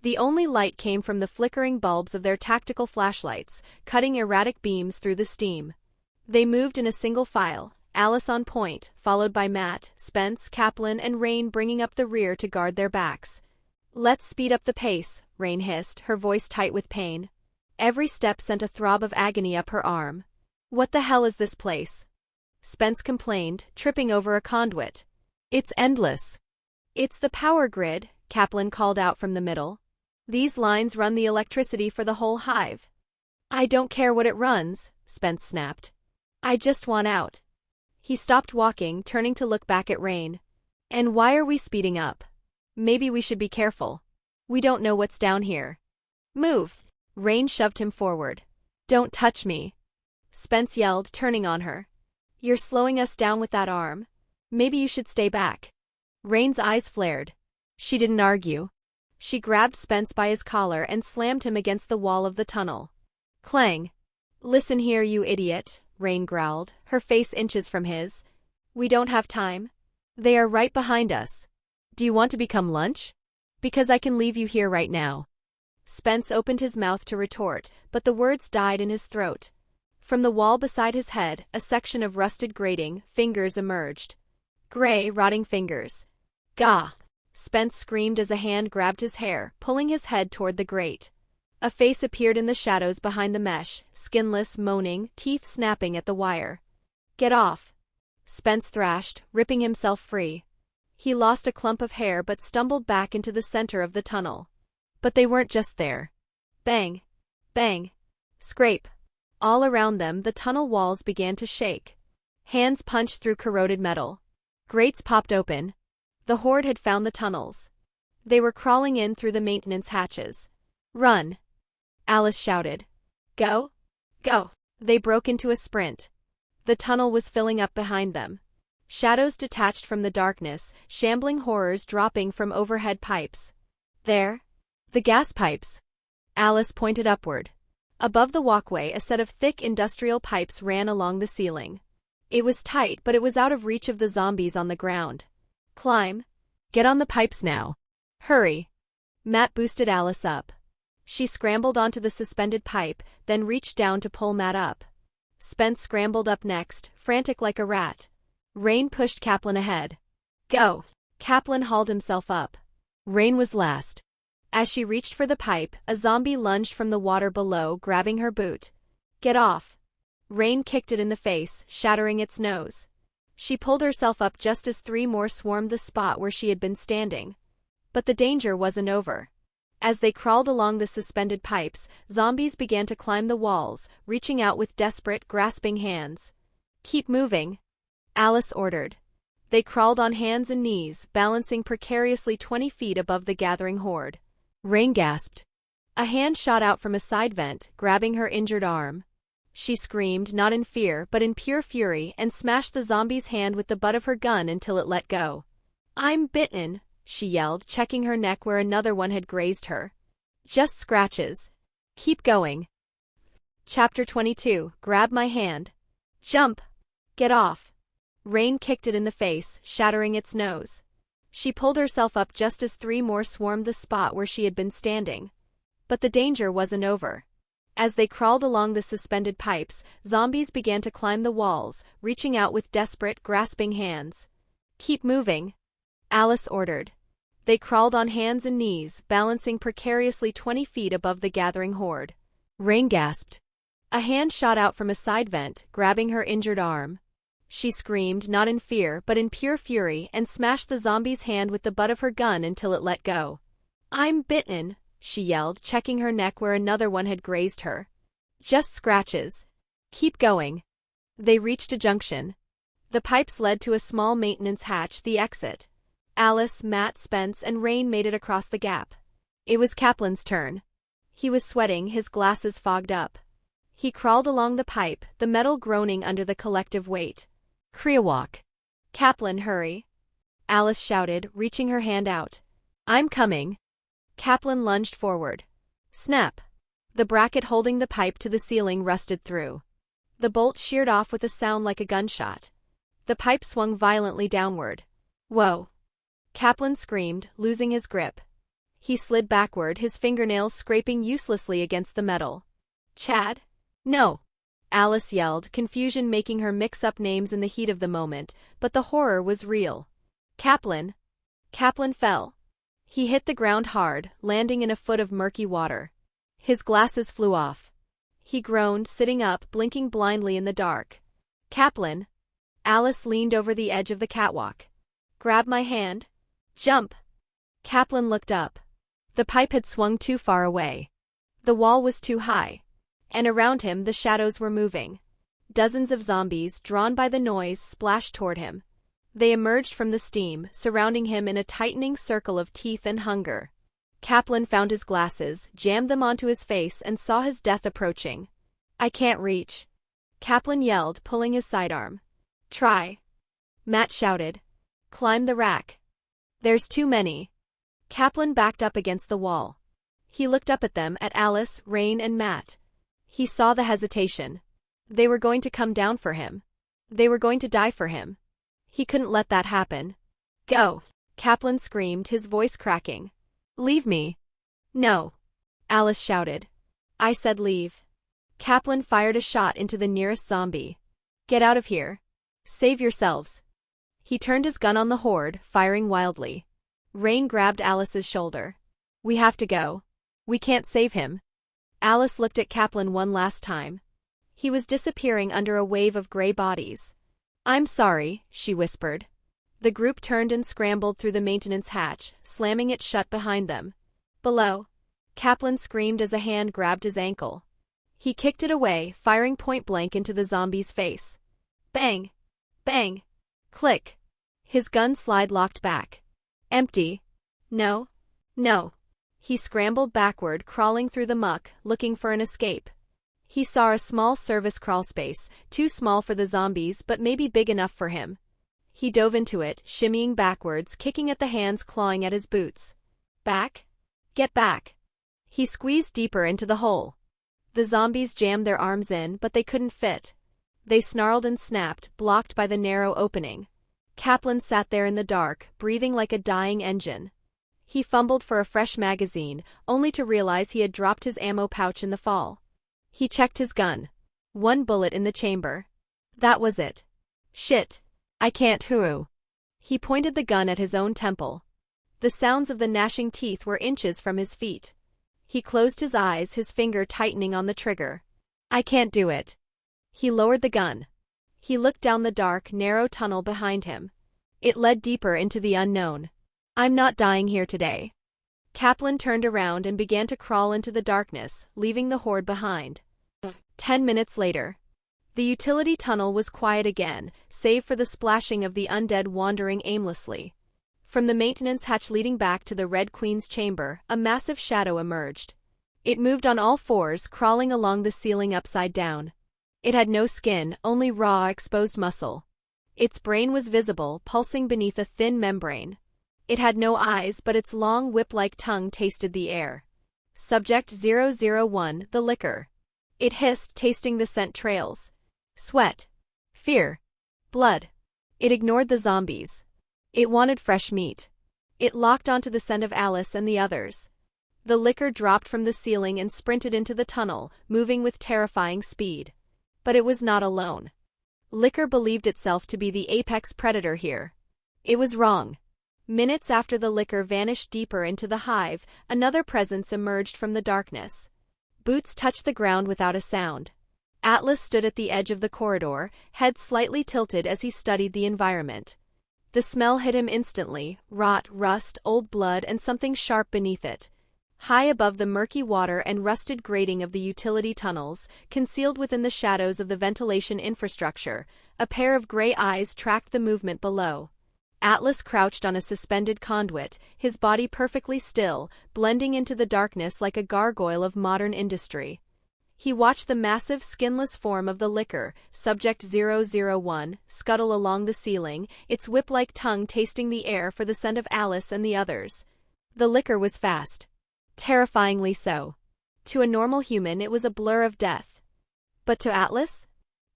The only light came from the flickering bulbs of their tactical flashlights, cutting erratic beams through the steam. They moved in a single file, Alice on point, followed by Matt, Spence, Kaplan, and Rain bringing up the rear to guard their backs. "Let's speed up the pace," Rain hissed, her voice tight with pain. Every step sent a throb of agony up her arm. "What the hell is this place?" Spence complained, tripping over a conduit. "It's endless." "It's the power grid," Kaplan called out from the middle. "These lines run the electricity for the whole hive." "I don't care what it runs," Spence snapped. "I just want out." He stopped walking, turning to look back at Rain. "And why are we speeding up? Maybe we should be careful. We don't know what's down here." "Move!" Rain shoved him forward. "Don't touch me!" Spence yelled, turning on her. "You're slowing us down with that arm. Maybe you should stay back." Rain's eyes flared. She didn't argue. She grabbed Spence by his collar and slammed him against the wall of the tunnel. Clang. "Listen here, you idiot," Rain growled, her face inches from his. "We don't have time. They are right behind us. Do you want to become lunch? Because I can leave you here right now." Spence opened his mouth to retort, but the words died in his throat. From the wall beside his head, a section of rusted grating, fingers emerged. Gray, rotting fingers. "Gah!" Spence screamed as a hand grabbed his hair, pulling his head toward the grate. A face appeared in the shadows behind the mesh, skinless, moaning, teeth snapping at the wire. "Get off!" Spence thrashed, ripping himself free. He lost a clump of hair but stumbled back into the center of the tunnel. But they weren't just there. Bang! Bang! Scrape! All around them, the tunnel walls began to shake. Hands punched through corroded metal. Grates popped open. The horde had found the tunnels. They were crawling in through the maintenance hatches. "Run!" Alice shouted. "Go! Go!" They broke into a sprint. The tunnel was filling up behind them. Shadows detached from the darkness, shambling horrors dropping from overhead pipes. "There! The gas pipes!" Alice pointed upward. Above the walkway, a set of thick industrial pipes ran along the ceiling. It was tight, but it was out of reach of the zombies on the ground. "Climb! Get on the pipes now! Hurry!" Matt boosted Alice up. She scrambled onto the suspended pipe, then reached down to pull Matt up. Spence scrambled up next, frantic like a rat. Rain pushed Kaplan ahead. "Go!" Kaplan hauled himself up. Rain was last. As she reached for the pipe, a zombie lunged from the water below, grabbing her boot. "Get off!" Rain kicked it in the face, shattering its nose. She pulled herself up just as three more swarmed the spot where she had been standing. But the danger wasn't over. As they crawled along the suspended pipes, zombies began to climb the walls, reaching out with desperate, grasping hands. "Keep moving," Alice ordered. They crawled on hands and knees, balancing precariously 20 feet above the gathering horde. Rain gasped. A hand shot out from a side vent, grabbing her injured arm. She screamed, not in fear but in pure fury, and smashed the zombie's hand with the butt of her gun until it let go. "I'm bitten," she yelled, checking her neck where another one had grazed her. "Just scratches. Keep going." Chapter 22. Grab my hand. "Jump! Get off!" Rain kicked it in the face, shattering its nose. She pulled herself up just as 3 more swarmed the spot where she had been standing. But the danger wasn't over. As they crawled along the suspended pipes, zombies began to climb the walls, reaching out with desperate, grasping hands. "Keep moving," Alice ordered. They crawled on hands and knees, balancing precariously 20 feet above the gathering horde. Rain gasped. A hand shot out from a side vent, grabbing her injured arm. She screamed, not in fear but in pure fury, and smashed the zombie's hand with the butt of her gun until it let go. "I'm bitten," she yelled, checking her neck where another one had grazed her. "Just scratches. Keep going." They reached a junction. The pipes led to a small maintenance hatch, the exit. Alice, Matt, Spence, and Rain made it across the gap. It was Kaplan's turn. He was sweating, his glasses fogged up. He crawled along the pipe, the metal groaning under the collective weight. "Kriawak." "Kaplan, hurry," Alice shouted, reaching her hand out. "I'm coming." Kaplan lunged forward. Snap! The bracket holding the pipe to the ceiling rusted through. The bolt sheared off with a sound like a gunshot. The pipe swung violently downward. "Whoa!" Kaplan screamed, losing his grip. He slid backward, his fingernails scraping uselessly against the metal. "Chad? No!" Alice yelled, confusion making her mix up names in the heat of the moment, but the horror was real. "Kaplan!" Kaplan fell. He hit the ground hard, landing in a foot of murky water. His glasses flew off. He groaned, sitting up, blinking blindly in the dark. "Kaplan!" Alice leaned over the edge of the catwalk. "Grab my hand. Jump!" Kaplan looked up. The pipe had swung too far away. The wall was too high. And around him the shadows were moving. Dozens of zombies, drawn by the noise, splashed toward him. They emerged from the steam, surrounding him in a tightening circle of teeth and hunger. Kaplan found his glasses, jammed them onto his face, and saw his death approaching. "I can't reach," Kaplan yelled, pulling his sidearm. "Try," Matt shouted. "Climb the rack." "There's too many." Kaplan backed up against the wall. He looked up at them, at Alice, Rain, and Matt. He saw the hesitation. They were going to come down for him. They were going to die for him. He couldn't let that happen. "Go!" Kaplan screamed, his voice cracking. "Leave me." "No," Alice shouted. "I said leave." Kaplan fired a shot into the nearest zombie. "Get out of here. Save yourselves." He turned his gun on the horde, firing wildly. Rain grabbed Alice's shoulder. "We have to go. We can't save him." Alice looked at Kaplan one last time. He was disappearing under a wave of gray bodies. "I'm sorry," she whispered. The group turned and scrambled through the maintenance hatch, slamming it shut behind them. Below, Kaplan screamed as a hand grabbed his ankle. He kicked it away, firing point-blank into the zombie's face. Bang! Bang! Click! His gun slide locked back. Empty. "No. No." He scrambled backward, crawling through the muck, looking for an escape. He saw a small service crawlspace, too small for the zombies but maybe big enough for him. He dove into it, shimmying backwards, kicking at the hands clawing at his boots. "Back? Get back!" He squeezed deeper into the hole. The zombies jammed their arms in, but they couldn't fit. They snarled and snapped, blocked by the narrow opening. Kaplan sat there in the dark, breathing like a dying engine. He fumbled for a fresh magazine, only to realize he had dropped his ammo pouch in the fall. He checked his gun. 1 bullet in the chamber. That was it. "Shit. I can't hoo." He pointed the gun at his own temple. The sounds of the gnashing teeth were inches from his feet. He closed his eyes, his finger tightening on the trigger. "I can't do it." He lowered the gun. He looked down the dark, narrow tunnel behind him. It led deeper into the unknown. "I'm not dying here today." Kaplan turned around and began to crawl into the darkness, leaving the horde behind. 10 minutes later. The utility tunnel was quiet again, save for the splashing of the undead wandering aimlessly. From the maintenance hatch leading back to the Red Queen's chamber, a massive shadow emerged. It moved on all fours, crawling along the ceiling upside down. It had no skin, only raw, exposed muscle. Its brain was visible, pulsing beneath a thin membrane. It had no eyes, but its long whip-like tongue tasted the air. Subject 001, the liquor. It hissed, tasting the scent trails. Sweat. Fear. Blood. It ignored the zombies. It wanted fresh meat. It locked onto the scent of Alice and the others. The liquor dropped from the ceiling and sprinted into the tunnel, moving with terrifying speed. But it was not alone. Liquor believed itself to be the apex predator here. It was wrong. Minutes after the liquor vanished deeper into the hive, another presence emerged from the darkness. Boots touched the ground without a sound. Atlas stood at the edge of the corridor, head slightly tilted as he studied the environment. The smell hit him instantly: rot, rust, old blood, and something sharp beneath it. High above the murky water and rusted grating of the utility tunnels, concealed within the shadows of the ventilation infrastructure, a pair of gray eyes tracked the movement below. Atlas crouched on a suspended conduit, his body perfectly still, blending into the darkness like a gargoyle of modern industry. He watched the massive, skinless form of the liquor, Subject 001, scuttle along the ceiling, its whip-like tongue tasting the air for the scent of Alice and the others. The liquor was fast. Terrifyingly so. To a normal human it was a blur of death. But to Atlas?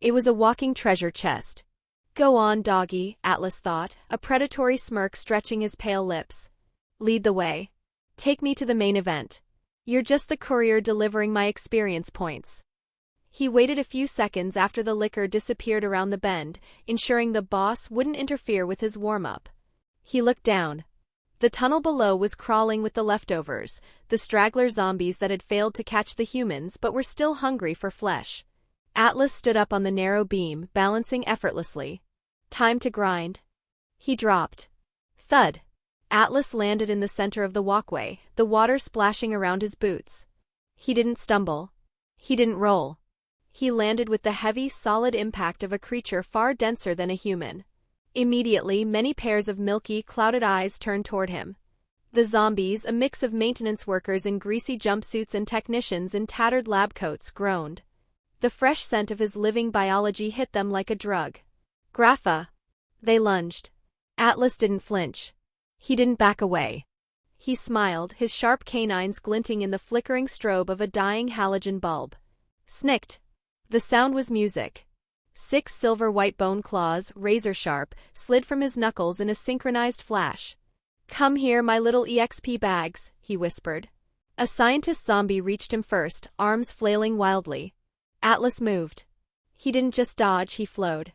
It was a walking treasure chest. Go on, doggy, Atlas thought, a predatory smirk stretching his pale lips. Lead the way. Take me to the main event. You're just the courier delivering my experience points. He waited a few seconds after the liquor disappeared around the bend, ensuring the boss wouldn't interfere with his warm-up. He looked down. The tunnel below was crawling with the leftovers, the straggler zombies that had failed to catch the humans but were still hungry for flesh. Atlas stood up on the narrow beam, balancing effortlessly. Time to grind. He dropped. Thud. Atlas landed in the center of the walkway, the water splashing around his boots. He didn't stumble. He didn't roll. He landed with the heavy, solid impact of a creature far denser than a human. Immediately, many pairs of milky, clouded eyes turned toward him. The zombies, a mix of maintenance workers in greasy jumpsuits and technicians in tattered lab coats, groaned. The fresh scent of his living biology hit them like a drug. Grapha. They lunged. Atlas didn't flinch. He didn't back away. He smiled, his sharp canines glinting in the flickering strobe of a dying halogen bulb. Snicked. The sound was music. 6 silver-white bone claws, razor-sharp, slid from his knuckles in a synchronized flash. Come here, my little EXP bags, he whispered. A scientist zombie reached him first, arms flailing wildly. Atlas moved. He didn't just dodge, he flowed.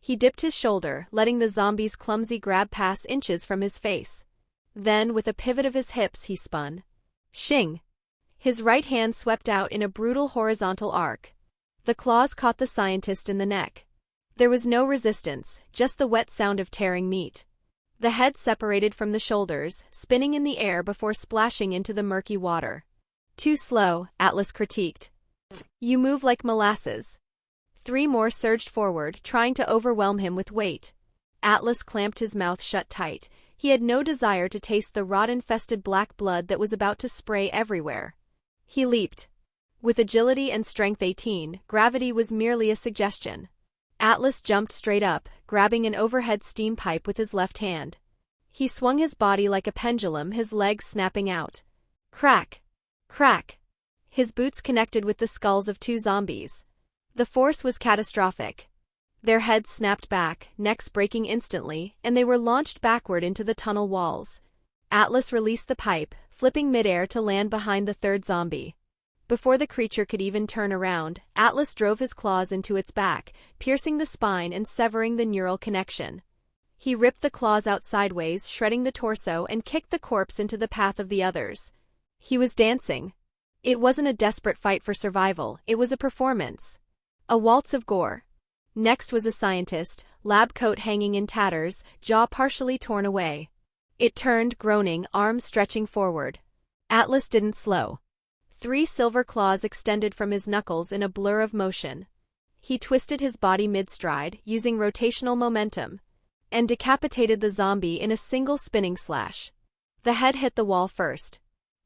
He dipped his shoulder, letting the zombie's clumsy grab pass inches from his face. Then, with a pivot of his hips, he spun. Shing! His right hand swept out in a brutal horizontal arc. The claws caught the scientist in the neck. There was no resistance, just the wet sound of tearing meat. The head separated from the shoulders, spinning in the air before splashing into the murky water. Too slow, Atlas critiqued. You move like molasses. 3 more surged forward, trying to overwhelm him with weight. Atlas clamped his mouth shut tight. He had no desire to taste the rot-infested black blood that was about to spray everywhere. He leaped. With agility and strength 18, gravity was merely a suggestion. Atlas jumped straight up, grabbing an overhead steam pipe with his left hand. He swung his body like a pendulum, his legs snapping out. Crack! Crack! His boots connected with the skulls of 2 zombies. The force was catastrophic. Their heads snapped back, necks breaking instantly, and they were launched backward into the tunnel walls. Atlas released the pipe, flipping midair to land behind the 3rd zombie. Before the creature could even turn around, Atlas drove his claws into its back, piercing the spine and severing the neural connection. He ripped the claws out sideways, shredding the torso, and kicked the corpse into the path of the others. He was dancing. It wasn't a desperate fight for survival, it was a performance. A waltz of gore. Next was a scientist, lab coat hanging in tatters, jaw partially torn away. It turned, groaning, arms stretching forward. Atlas didn't slow. 3 silver claws extended from his knuckles in a blur of motion. He twisted his body mid-stride, using rotational momentum, and decapitated the zombie in a single spinning slash. The head hit the wall first.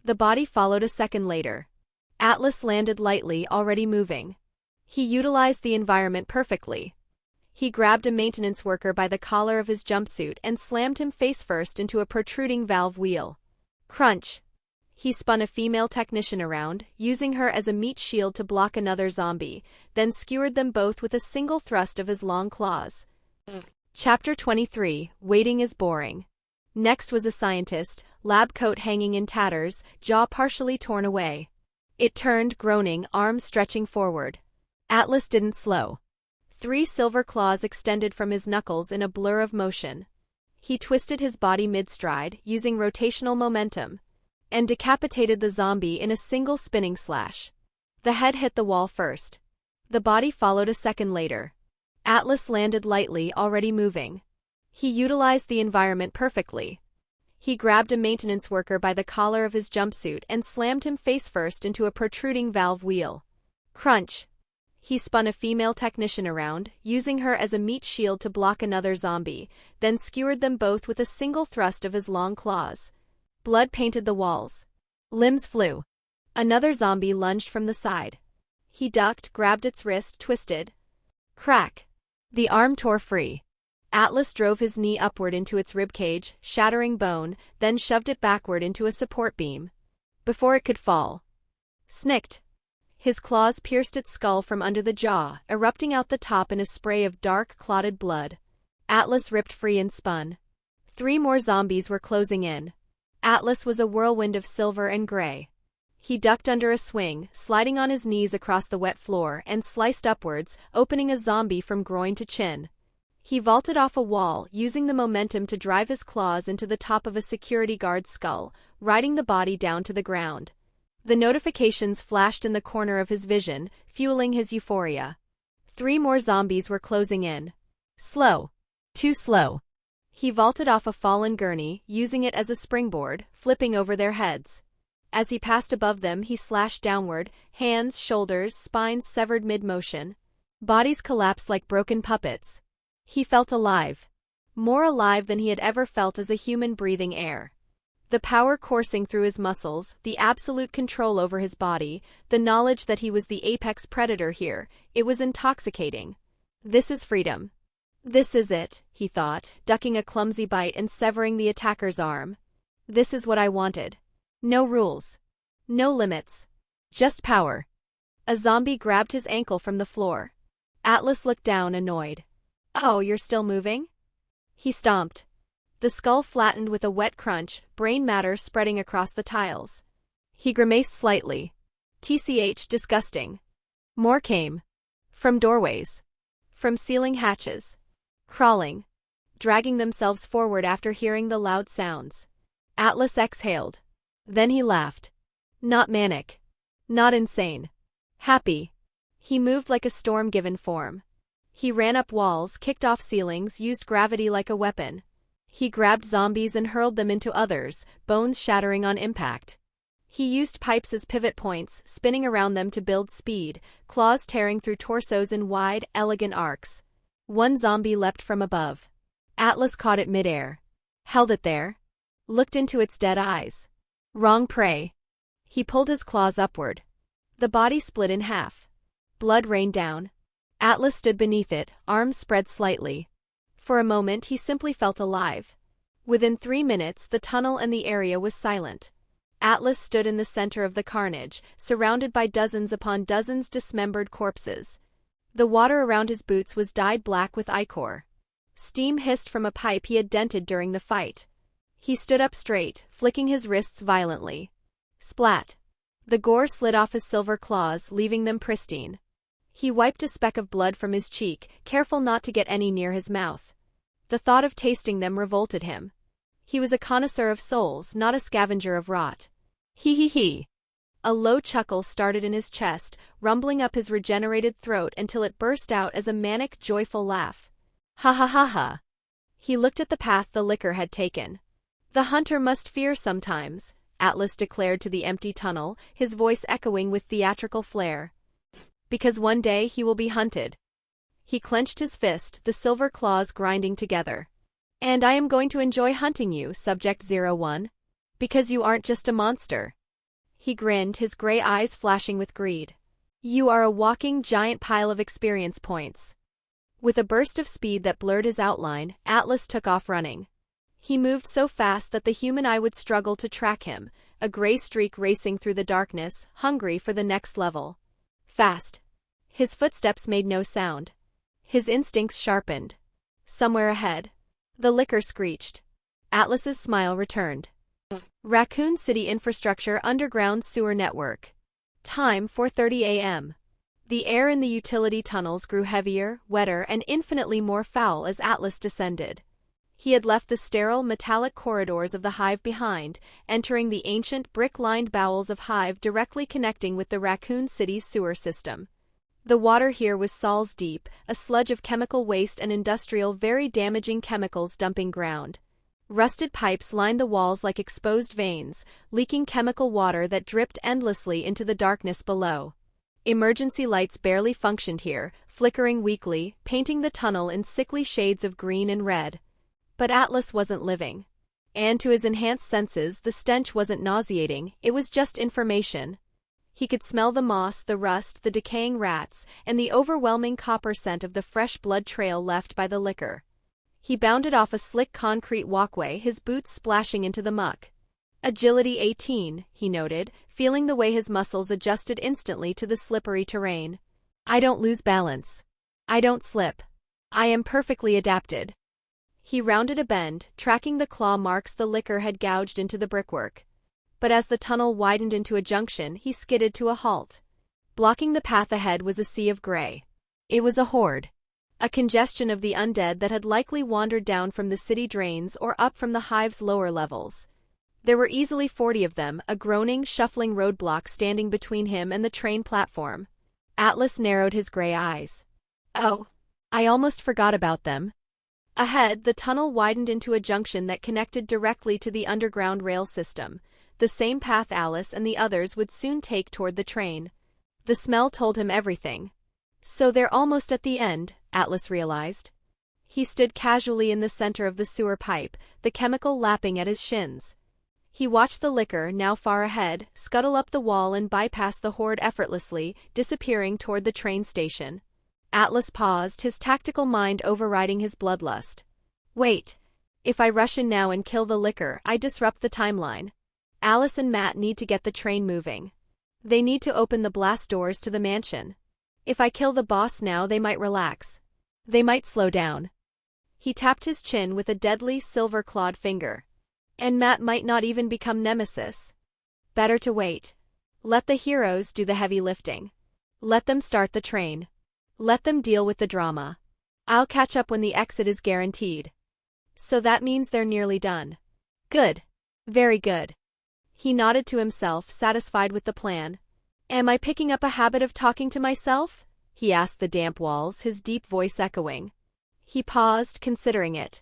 The body followed a second later. Atlas landed lightly, already moving. He utilized the environment perfectly. He grabbed a maintenance worker by the collar of his jumpsuit and slammed him face-first into a protruding valve wheel. Crunch! He spun a female technician around, using her as a meat shield to block another zombie, then skewered them both with a single thrust of his long claws. Chapter 23, Waiting is Boring. Next was a scientist, lab coat hanging in tatters, jaw partially torn away. It turned, groaning, arms stretching forward. Atlas didn't slow. 3 silver claws extended from his knuckles in a blur of motion. He twisted his body mid-stride, using rotational momentum, and decapitated the zombie in a single spinning slash. The head hit the wall first. The body followed a second later. Atlas landed lightly, already moving. He utilized the environment perfectly. He grabbed a maintenance worker by the collar of his jumpsuit and slammed him face-first into a protruding valve wheel. Crunch! He spun a female technician around, using her as a meat shield to block another zombie, then skewered them both with a single thrust of his long claws. Blood painted the walls. Limbs flew. Another zombie lunged from the side. He ducked, grabbed its wrist, twisted. Crack! The arm tore free. Atlas drove his knee upward into its ribcage, shattering bone, then shoved it backward into a support beam. Before it could fall. Snicked. His claws pierced its skull from under the jaw, erupting out the top in a spray of dark, clotted blood. Atlas ripped free and spun. 3 more zombies were closing in. Atlas was a whirlwind of silver and gray. He ducked under a swing, sliding on his knees across the wet floor, and sliced upwards, opening a zombie from groin to chin. He vaulted off a wall, using the momentum to drive his claws into the top of a security guard's skull, riding the body down to the ground. The notifications flashed in the corner of his vision, fueling his euphoria. 3 more zombies were closing in. Slow. Too slow. He vaulted off a fallen gurney, using it as a springboard, flipping over their heads. As he passed above them, he slashed downward, hands, shoulders, spines severed mid-motion. Bodies collapsed like broken puppets. He felt alive. More alive than he had ever felt as a human breathing air. The power coursing through his muscles, the absolute control over his body, the knowledge that he was the apex predator here, it was intoxicating. This is freedom. This is it, he thought, ducking a clumsy bite and severing the attacker's arm. This is what I wanted. No rules. No limits. Just power. A zombie grabbed his ankle from the floor. Atlas looked down, annoyed. Oh, you're still moving? He stomped. The skull flattened with a wet crunch, brain matter spreading across the tiles. He grimaced slightly. TCH, disgusting. More came. From doorways. From ceiling hatches. Crawling. Dragging themselves forward after hearing the loud sounds. Atlas exhaled. Then he laughed. Not manic. Not insane. Happy. He moved like a storm given form. He ran up walls, kicked off ceilings, used gravity like a weapon. He grabbed zombies and hurled them into others, bones shattering on impact. He used pipes as pivot points, spinning around them to build speed, claws tearing through torsos in wide, elegant arcs. One zombie leapt from above. Atlas caught it midair. Held it there. Looked into its dead eyes. Wrong prey. He pulled his claws upward. The body split in half. Blood rained down. Atlas stood beneath it, arms spread slightly. For a moment he simply felt alive. Within 3 minutes the tunnel and the area was silent. Atlas stood in the center of the carnage, surrounded by dozens upon dozens dismembered corpses. The water around his boots was dyed black with ichor. Steam hissed from a pipe he had dented during the fight. He stood up straight, flicking his wrists violently. Splat. The gore slid off his silver claws, leaving them pristine. He wiped a speck of blood from his cheek, careful not to get any near his mouth. The thought of tasting them revolted him. He was a connoisseur of souls, not a scavenger of rot. He. A low chuckle started in his chest, rumbling up his regenerated throat until it burst out as a manic, joyful laugh. Ha ha ha ha. He looked at the path the liquor had taken. The hunter must fear sometimes, Atlas declared to the empty tunnel, his voice echoing with theatrical flair. Because one day he will be hunted. He clenched his fist, the silver claws grinding together. And I am going to enjoy hunting you, Subject 01. Because you aren't just a monster. He grinned, his gray eyes flashing with greed. You are a walking giant pile of experience points. With a burst of speed that blurred his outline, Atlas took off running. He moved so fast that the human eye would struggle to track him, a gray streak racing through the darkness, hungry for the next level. Fast. His footsteps made no sound. His instincts sharpened. Somewhere ahead. The licker screeched. Atlas's smile returned. Raccoon City Infrastructure Underground Sewer Network. Time 4:30 a.m. The air in the utility tunnels grew heavier, wetter, and infinitely more foul as Atlas descended. He had left the sterile, metallic corridors of the Hive behind, entering the ancient, brick-lined bowels of Hive directly connecting with the Raccoon City's sewer system. The water here was soles deep, a sludge of chemical waste and industrial, very damaging chemicals dumping ground. Rusted pipes lined the walls like exposed veins, leaking chemical water that dripped endlessly into the darkness below. Emergency lights barely functioned here, flickering weakly, painting the tunnel in sickly shades of green and red. But Atlas wasn't living. And to his enhanced senses, the stench wasn't nauseating, it was just information. He could smell the moss, the rust, the decaying rats, and the overwhelming copper scent of the fresh blood trail left by the liquor. He bounded off a slick concrete walkway, his boots splashing into the muck. Agility 18, he noted, feeling the way his muscles adjusted instantly to the slippery terrain. I don't lose balance. I don't slip. I am perfectly adapted. He rounded a bend, tracking the claw marks the liquor had gouged into the brickwork. But as the tunnel widened into a junction, he skidded to a halt. Blocking the path ahead was a sea of gray. It was a horde. A congestion of the undead that had likely wandered down from the city drains or up from the Hive's lower levels. There were easily 40 of them, a groaning, shuffling roadblock standing between him and the train platform. Atlas narrowed his gray eyes. Oh, I almost forgot about them. Ahead, the tunnel widened into a junction that connected directly to the underground rail system, the same path Alice and the others would soon take toward the train. The smell told him everything. So they're almost at the end, Atlas realized. He stood casually in the center of the sewer pipe, the chemical lapping at his shins. He watched the liquor, now far ahead, scuttle up the wall and bypass the horde effortlessly, disappearing toward the train station. Atlas paused, his tactical mind overriding his bloodlust. Wait. If I rush in now and kill the liquor, I disrupt the timeline. Alice and Matt need to get the train moving. They need to open the blast doors to the mansion. If I kill the boss now, they might relax. They might slow down. He tapped his chin with a deadly, silver-clawed finger. And Matt might not even become Nemesis. Better to wait. Let the heroes do the heavy lifting. Let them start the train. Let them deal with the drama. I'll catch up when the exit is guaranteed. So that means they're nearly done. Good. Very good. He nodded to himself, satisfied with the plan. Am I picking up a habit of talking to myself? He asked the damp walls, his deep voice echoing. He paused, considering it.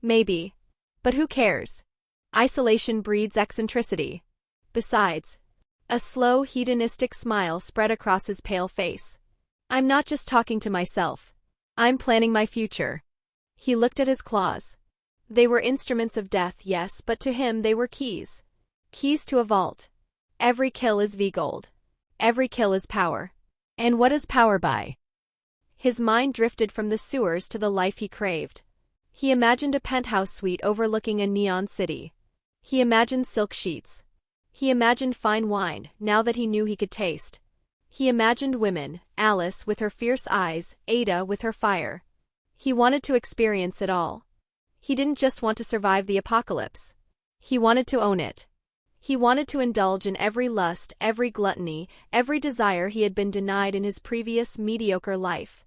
Maybe. But who cares? Isolation breeds eccentricity. Besides, a slow, hedonistic smile spread across his pale face. I'm not just talking to myself. I'm planning my future. He looked at his claws. They were instruments of death, yes, but to him they were keys. Keys to a vault. Every kill is V-Gold. Every kill is power. And what is power buy? His mind drifted from the sewers to the life he craved. He imagined a penthouse suite overlooking a neon city. He imagined silk sheets. He imagined fine wine, now that he knew he could taste. He imagined women, Alice with her fierce eyes, Ada with her fire. He wanted to experience it all. He didn't just want to survive the apocalypse. He wanted to own it. He wanted to indulge in every lust, every gluttony, every desire he had been denied in his previous mediocre life.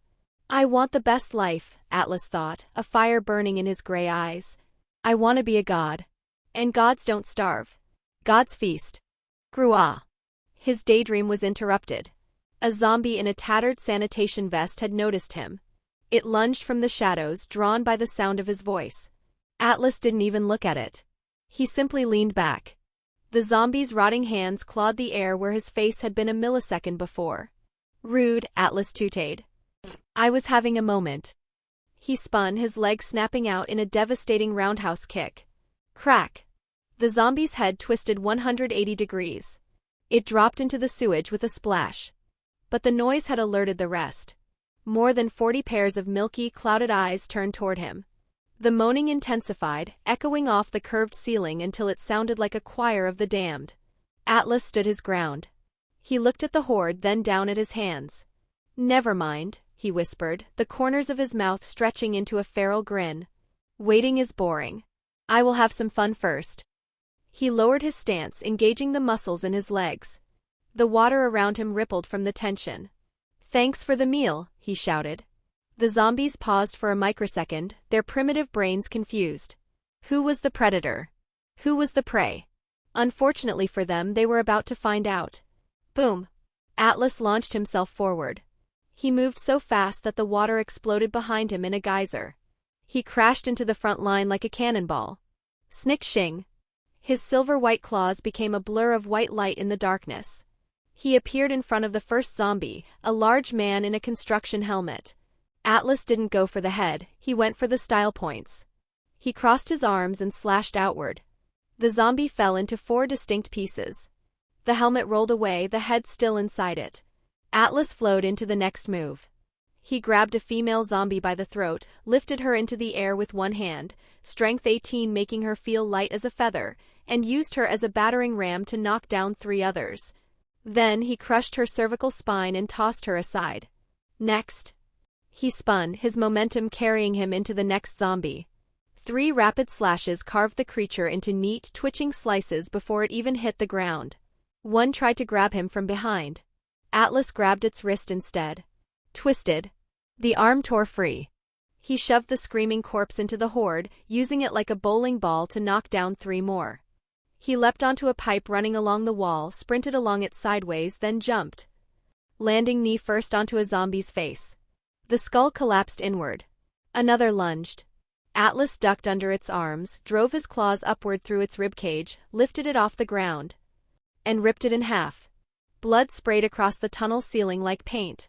I want the best life, Atlas thought, a fire burning in his gray eyes. I want to be a god. And gods don't starve. Gods feast. Grua. His daydream was interrupted. A zombie in a tattered sanitation vest had noticed him. It lunged from the shadows, drawn by the sound of his voice. Atlas didn't even look at it. He simply leaned back. The zombie's rotting hands clawed the air where his face had been a millisecond before. Rude, Atlas tooted. I was having a moment. He spun, his leg snapping out in a devastating roundhouse kick. Crack! The zombie's head twisted 180 degrees. It dropped into the sewage with a splash. But the noise had alerted the rest. More than 40 pairs of milky, clouded eyes turned toward him. The moaning intensified, echoing off the curved ceiling until it sounded like a choir of the damned. Atlas stood his ground. He looked at the horde, then down at his hands. Never mind, he whispered, the corners of his mouth stretching into a feral grin. Waiting is boring. I will have some fun first. He lowered his stance, engaging the muscles in his legs. The water around him rippled from the tension. Thanks for the meal, he shouted. The zombies paused for a microsecond, their primitive brains confused. Who was the predator? Who was the prey? Unfortunately for them, they were about to find out. Boom! Atlas launched himself forward. He moved so fast that the water exploded behind him in a geyser. He crashed into the front line like a cannonball. Snick-shing! His silver-white claws became a blur of white light in the darkness. He appeared in front of the first zombie, a large man in a construction helmet. Atlas didn't go for the head, he went for the style points. He crossed his arms and slashed outward. The zombie fell into 4 distinct pieces. The helmet rolled away, the head still inside it. Atlas flowed into the next move. He grabbed a female zombie by the throat, lifted her into the air with one hand, strength 18 making her feel light as a feather, and used her as a battering ram to knock down 3 others. Then he crushed her cervical spine and tossed her aside. Next. He spun, his momentum carrying him into the next zombie. 3 rapid slashes carved the creature into neat, twitching slices before it even hit the ground. One tried to grab him from behind. Atlas grabbed its wrist instead. Twisted. The arm tore free. He shoved the screaming corpse into the horde, using it like a bowling ball to knock down 3 more. He leapt onto a pipe running along the wall, sprinted along it sideways, then jumped, landing knee first onto a zombie's face. The skull collapsed inward. Another lunged. Atlas ducked under its arms, drove his claws upward through its ribcage, lifted it off the ground, and ripped it in half. Blood sprayed across the tunnel ceiling like paint.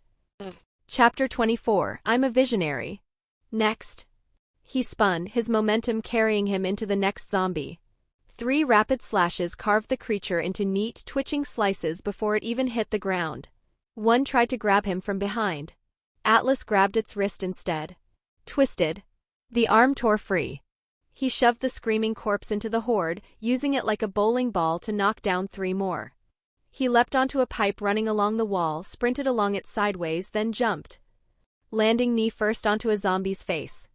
Chapter 24, I'm a visionary. Next. He spun, his momentum carrying him into the next zombie. 3 rapid slashes carved the creature into neat, twitching slices before it even hit the ground. One tried to grab him from behind. Atlas grabbed its wrist instead. Twisted. The arm tore free. He shoved the screaming corpse into the horde, using it like a bowling ball to knock down 3 more. He leapt onto a pipe running along the wall, sprinted along it sideways, then jumped, landing knee first onto a zombie's face.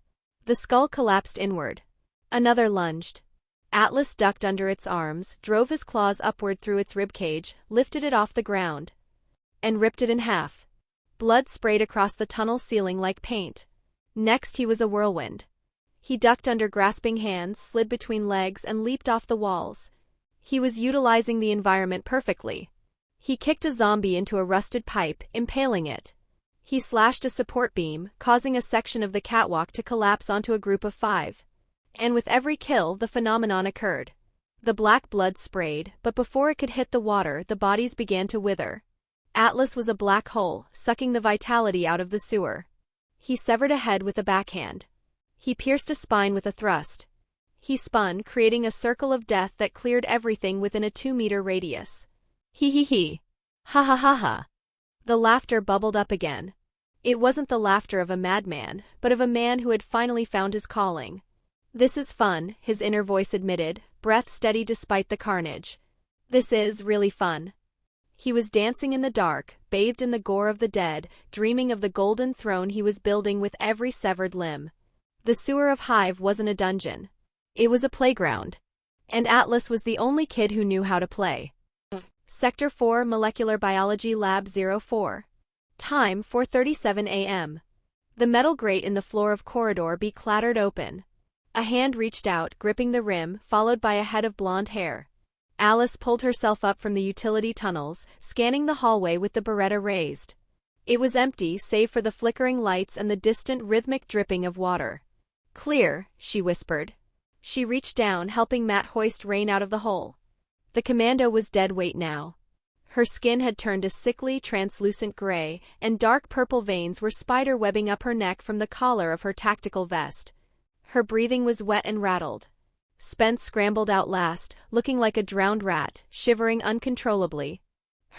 The skull collapsed inward. Another lunged. Atlas ducked under its arms, drove his claws upward through its ribcage, lifted it off the ground, and ripped it in half. Blood sprayed across the tunnel ceiling like paint. Next he was a whirlwind. He ducked under grasping hands, slid between legs, and leaped off the walls. He was utilizing the environment perfectly. He kicked a zombie into a rusted pipe, impaling it. He slashed a support beam, causing a section of the catwalk to collapse onto a group of 5. And with every kill, the phenomenon occurred. The black blood sprayed, but before it could hit the water, the bodies began to wither. Atlas was a black hole, sucking the vitality out of the sewer. He severed a head with a backhand. He pierced a spine with a thrust. He spun, creating a circle of death that cleared everything within a 2-meter radius. He he he. Ha ha ha ha. The laughter bubbled up again. It wasn't the laughter of a madman, but of a man who had finally found his calling. This is fun, his inner voice admitted, breath steady despite the carnage. This is really fun. He was dancing in the dark, bathed in the gore of the dead, dreaming of the golden throne he was building with every severed limb. The sewer of Hive wasn't a dungeon. It was a playground. And Atlas was the only kid who knew how to play. Sector 4 Molecular Biology Lab 04. Time 4:37 a.m. The metal grate in the floor of Corridor B clattered open. A hand reached out, gripping the rim, followed by a head of blonde hair. Alice pulled herself up from the utility tunnels, scanning the hallway with the Beretta raised. It was empty save for the flickering lights and the distant rhythmic dripping of water. Clear, she whispered. She reached down, helping Matt hoist Rain out of the hole. The commando was dead weight now. Her skin had turned a sickly, translucent gray, and dark purple veins were spider webbing up her neck from the collar of her tactical vest. Her breathing was wet and rattled. Spence scrambled out last, looking like a drowned rat, shivering uncontrollably.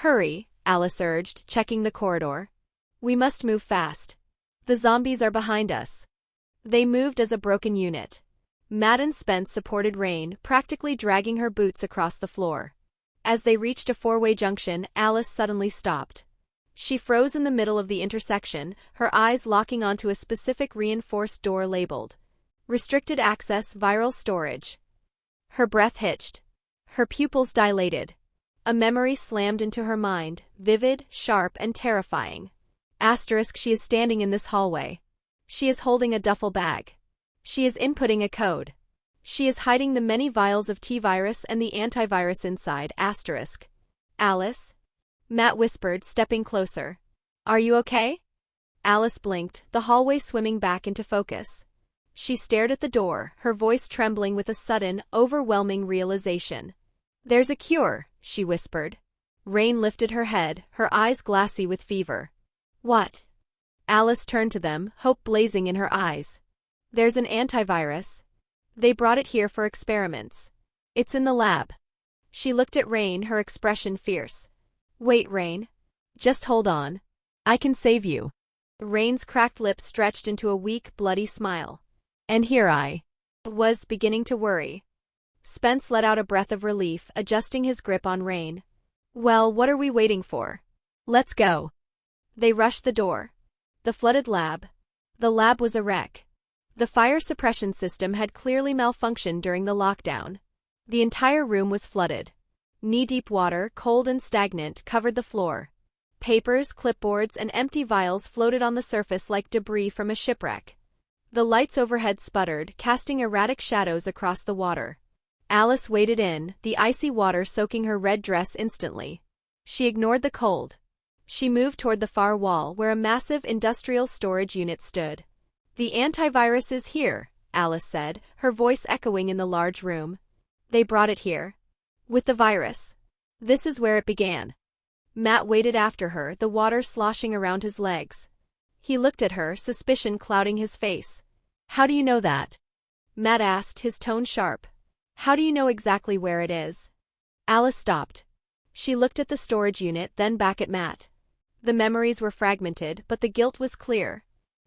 "Hurry," Alice urged, checking the corridor. "We must move fast. The zombies are behind us." They moved as a broken unit. Matt and Spence supported Rain, practically dragging her boots across the floor. As they reached a four-way junction, Alice suddenly stopped. She froze in the middle of the intersection, her eyes locking onto a specific reinforced door labeled "Restricted Access Viral Storage." Her breath hitched. Her pupils dilated. A memory slammed into her mind, vivid, sharp, and terrifying. She is standing in this hallway. She is holding a duffel bag. She is inputting a code. She is hiding the many vials of T-virus and the antivirus inside. "Alice?" Matt whispered, stepping closer. "Are you okay?" Alice blinked, the hallway swimming back into focus. She stared at the door, her voice trembling with a sudden, overwhelming realization. "There's a cure," she whispered. Rain lifted her head, her eyes glassy with fever. "What?" Alice turned to them, hope blazing in her eyes. "There's an antivirus. They brought it here for experiments. It's in the lab." She looked at Rain, her expression fierce. "Wait, Rain. Just hold on. I can save you." Rain's cracked lips stretched into a weak, bloody smile. "And here I was beginning to worry." Spence let out a breath of relief, adjusting his grip on Rain. "Well, what are we waiting for? Let's go." They rushed the door. The flooded lab. The lab was a wreck. The fire suppression system had clearly malfunctioned during the lockdown. The entire room was flooded. Knee-deep water, cold and stagnant, covered the floor. Papers, clipboards, and empty vials floated on the surface like debris from a shipwreck. The lights overhead sputtered, casting erratic shadows across the water. Alice waded in, the icy water soaking her red dress instantly. She ignored the cold. She moved toward the far wall where a massive industrial storage unit stood. "The antivirus is here," Alice said, her voice echoing in the large room. "They brought it here. With the virus. This is where it began." Matt waded after her, the water sloshing around his legs. He looked at her, suspicion clouding his face. "How do you know that?" Matt asked, his tone sharp. "How do you know exactly where it is?" Alice stopped. She looked at the storage unit, then back at Matt. The memories were fragmented, but the guilt was clear.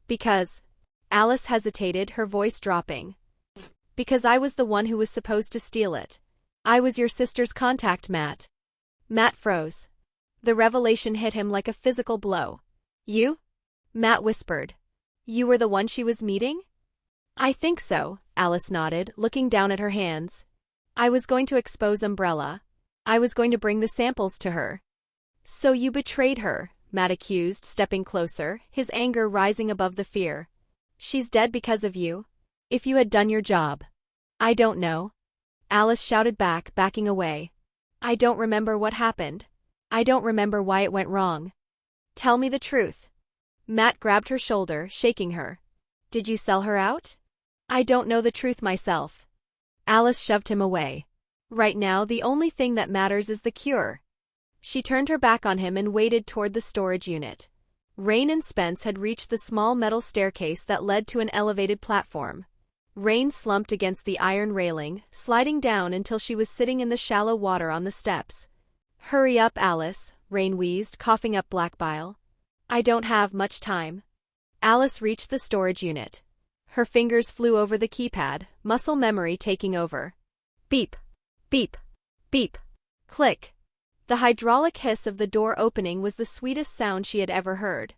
"Because..." Alice hesitated, her voice dropping. "Because I was the one who was supposed to steal it. I was your sister's contact, Matt." Matt froze. The revelation hit him like a physical blow. "You?" Matt whispered. "You were the one she was meeting?" "I think so," Alice nodded, looking down at her hands. "I was going to expose Umbrella. I was going to bring the samples to her." "So you betrayed her," Matt accused, stepping closer, his anger rising above the fear. "She's dead because of you. If you had done your job." "I don't know." Alice shouted back, backing away. "I don't remember what happened. I don't remember why it went wrong. Tell me the truth." Matt grabbed her shoulder, shaking her. "Did you sell her out?" "I don't know the truth myself." Alice shoved him away. "Right now, the only thing that matters is the cure." She turned her back on him and waded toward the storage unit. Rain and Spence had reached the small metal staircase that led to an elevated platform. Rain slumped against the iron railing, sliding down until she was sitting in the shallow water on the steps. "Hurry up, Alice," Rain wheezed, coughing up black bile. "I don't have much time." Alice reached the storage unit. Her fingers flew over the keypad, muscle memory taking over. Beep, beep, beep, click. The hydraulic hiss of the door opening was the sweetest sound she had ever heard.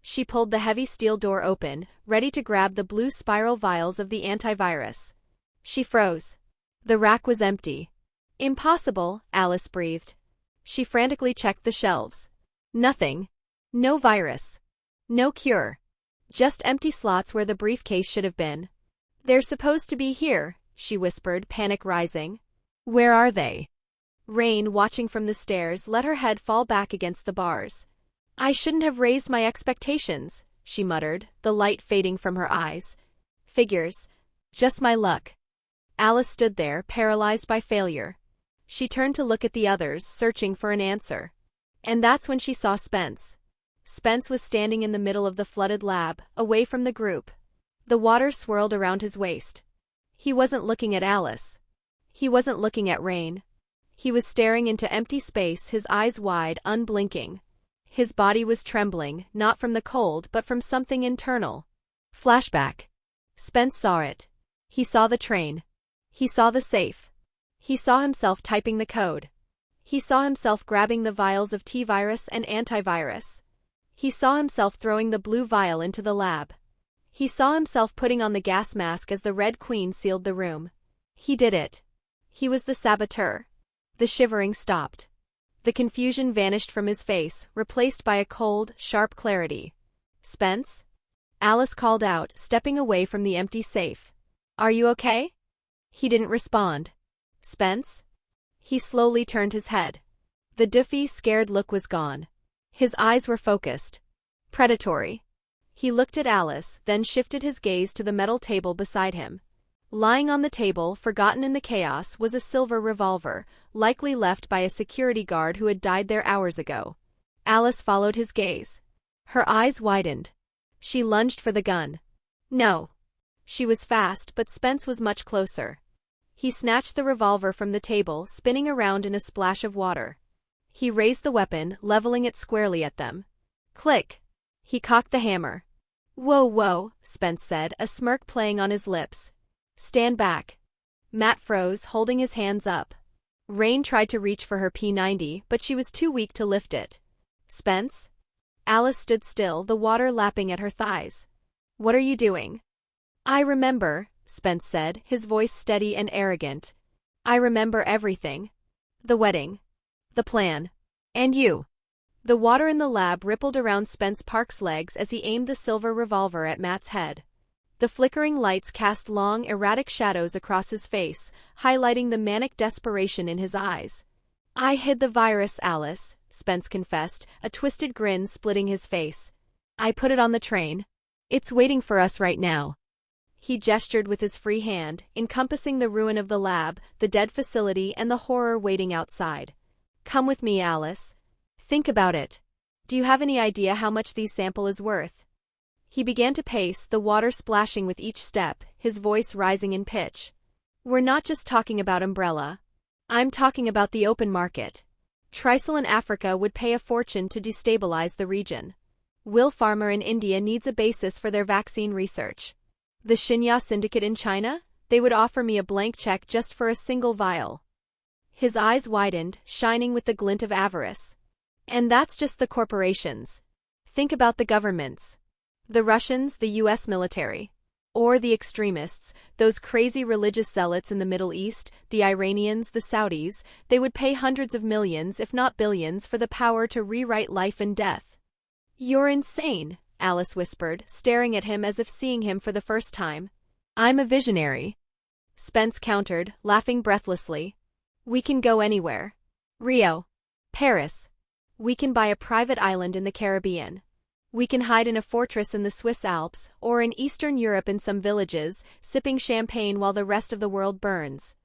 She pulled the heavy steel door open, ready to grab the blue spiral vials of the antivirus. She froze. The rack was empty. "Impossible," Alice breathed. She frantically checked the shelves. Nothing. No virus. No cure. Just empty slots where the briefcase should have been. "They're supposed to be here," she whispered, panic rising. "Where are they?" Rain, watching from the stairs, let her head fall back against the bars. "I shouldn't have raised my expectations," she muttered, the light fading from her eyes. "Figures. Just my luck." Alice stood there, paralyzed by failure. She turned to look at the others, searching for an answer. And that's when she saw Spence. Spence was standing in the middle of the flooded lab, away from the group. The water swirled around his waist. He wasn't looking at Alice. He wasn't looking at Rain. He was staring into empty space, his eyes wide, unblinking. His body was trembling, not from the cold but from something internal. Flashback. Spence saw it. He saw the train. He saw the safe. He saw himself typing the code. He saw himself grabbing the vials of T-virus and antivirus. He saw himself throwing the blue vial into the lab. He saw himself putting on the gas mask as the Red Queen sealed the room. He did it. He was the saboteur. The shivering stopped. The confusion vanished from his face, replaced by a cold, sharp clarity. "Spence?" Alice called out, stepping away from the empty safe. "Are you okay?" He didn't respond. "Spence?" He slowly turned his head. The doofy, scared look was gone. His eyes were focused. Predatory. He looked at Alice, then shifted his gaze to the metal table beside him. Lying on the table, forgotten in the chaos, was a silver revolver, likely left by a security guard who had died there hours ago. Alice followed his gaze. Her eyes widened. She lunged for the gun. No. She was fast, but Spence was much closer. He snatched the revolver from the table, spinning around in a splash of water. He raised the weapon, leveling it squarely at them. Click. He cocked the hammer. "Whoa, whoa," Spence said, a smirk playing on his lips. "Stand back." Matt froze, holding his hands up. Rain tried to reach for her P90, but she was too weak to lift it. "Spence?" Alice stood still, the water lapping at her thighs. "What are you doing?" "I remember," Spence said, his voice steady and arrogant. "I remember everything. The wedding. The plan. And you." The water in the lab rippled around Spence Park's legs as he aimed the silver revolver at Matt's head. The flickering lights cast long, erratic shadows across his face, highlighting the manic desperation in his eyes. "I hid the virus, Alice," Spence confessed, a twisted grin splitting his face. "I put it on the train. It's waiting for us right now." He gestured with his free hand, encompassing the ruin of the lab, the dead facility, and the horror waiting outside. "Come with me, Alice. Think about it. Do you have any idea how much this sample is worth?" He began to pace, the water splashing with each step, his voice rising in pitch. "We're not just talking about Umbrella. I'm talking about the open market. Trisol in Africa would pay a fortune to destabilize the region. Will Farmer in India needs a basis for their vaccine research. The Shinya Syndicate in China? They would offer me a blank check just for a single vial." His eyes widened, shining with the glint of avarice. "And that's just the corporations. Think about the governments. The Russians, the US military. Or the extremists, those crazy religious zealots in the Middle East, the Iranians, the Saudis. They would pay hundreds of millions, if not billions, for the power to rewrite life and death." "You're insane," Alice whispered, staring at him as if seeing him for the first time. "I'm a visionary." Spence countered, laughing breathlessly. "We can go anywhere. Rio. Paris. We can buy a private island in the Caribbean. We can hide in a fortress in the Swiss Alps, or in Eastern Europe in some villages, sipping champagne while the rest of the world burns."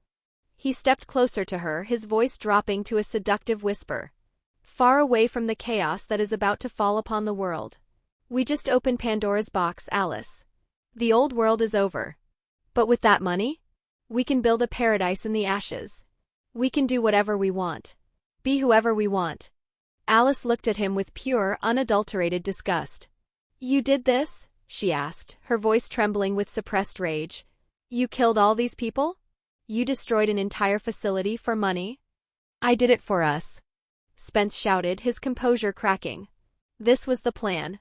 He stepped closer to her, his voice dropping to a seductive whisper. "Far away from the chaos that is about to fall upon the world. We just opened Pandora's box, Alice. The old world is over. But with that money, we can build a paradise in the ashes. We can do whatever we want. Be whoever we want." Alice looked at him with pure, unadulterated disgust. "You did this?" she asked, her voice trembling with suppressed rage. "You killed all these people? You destroyed an entire facility for money?" "I did it for us," Spence shouted, his composure cracking. "This was the plan.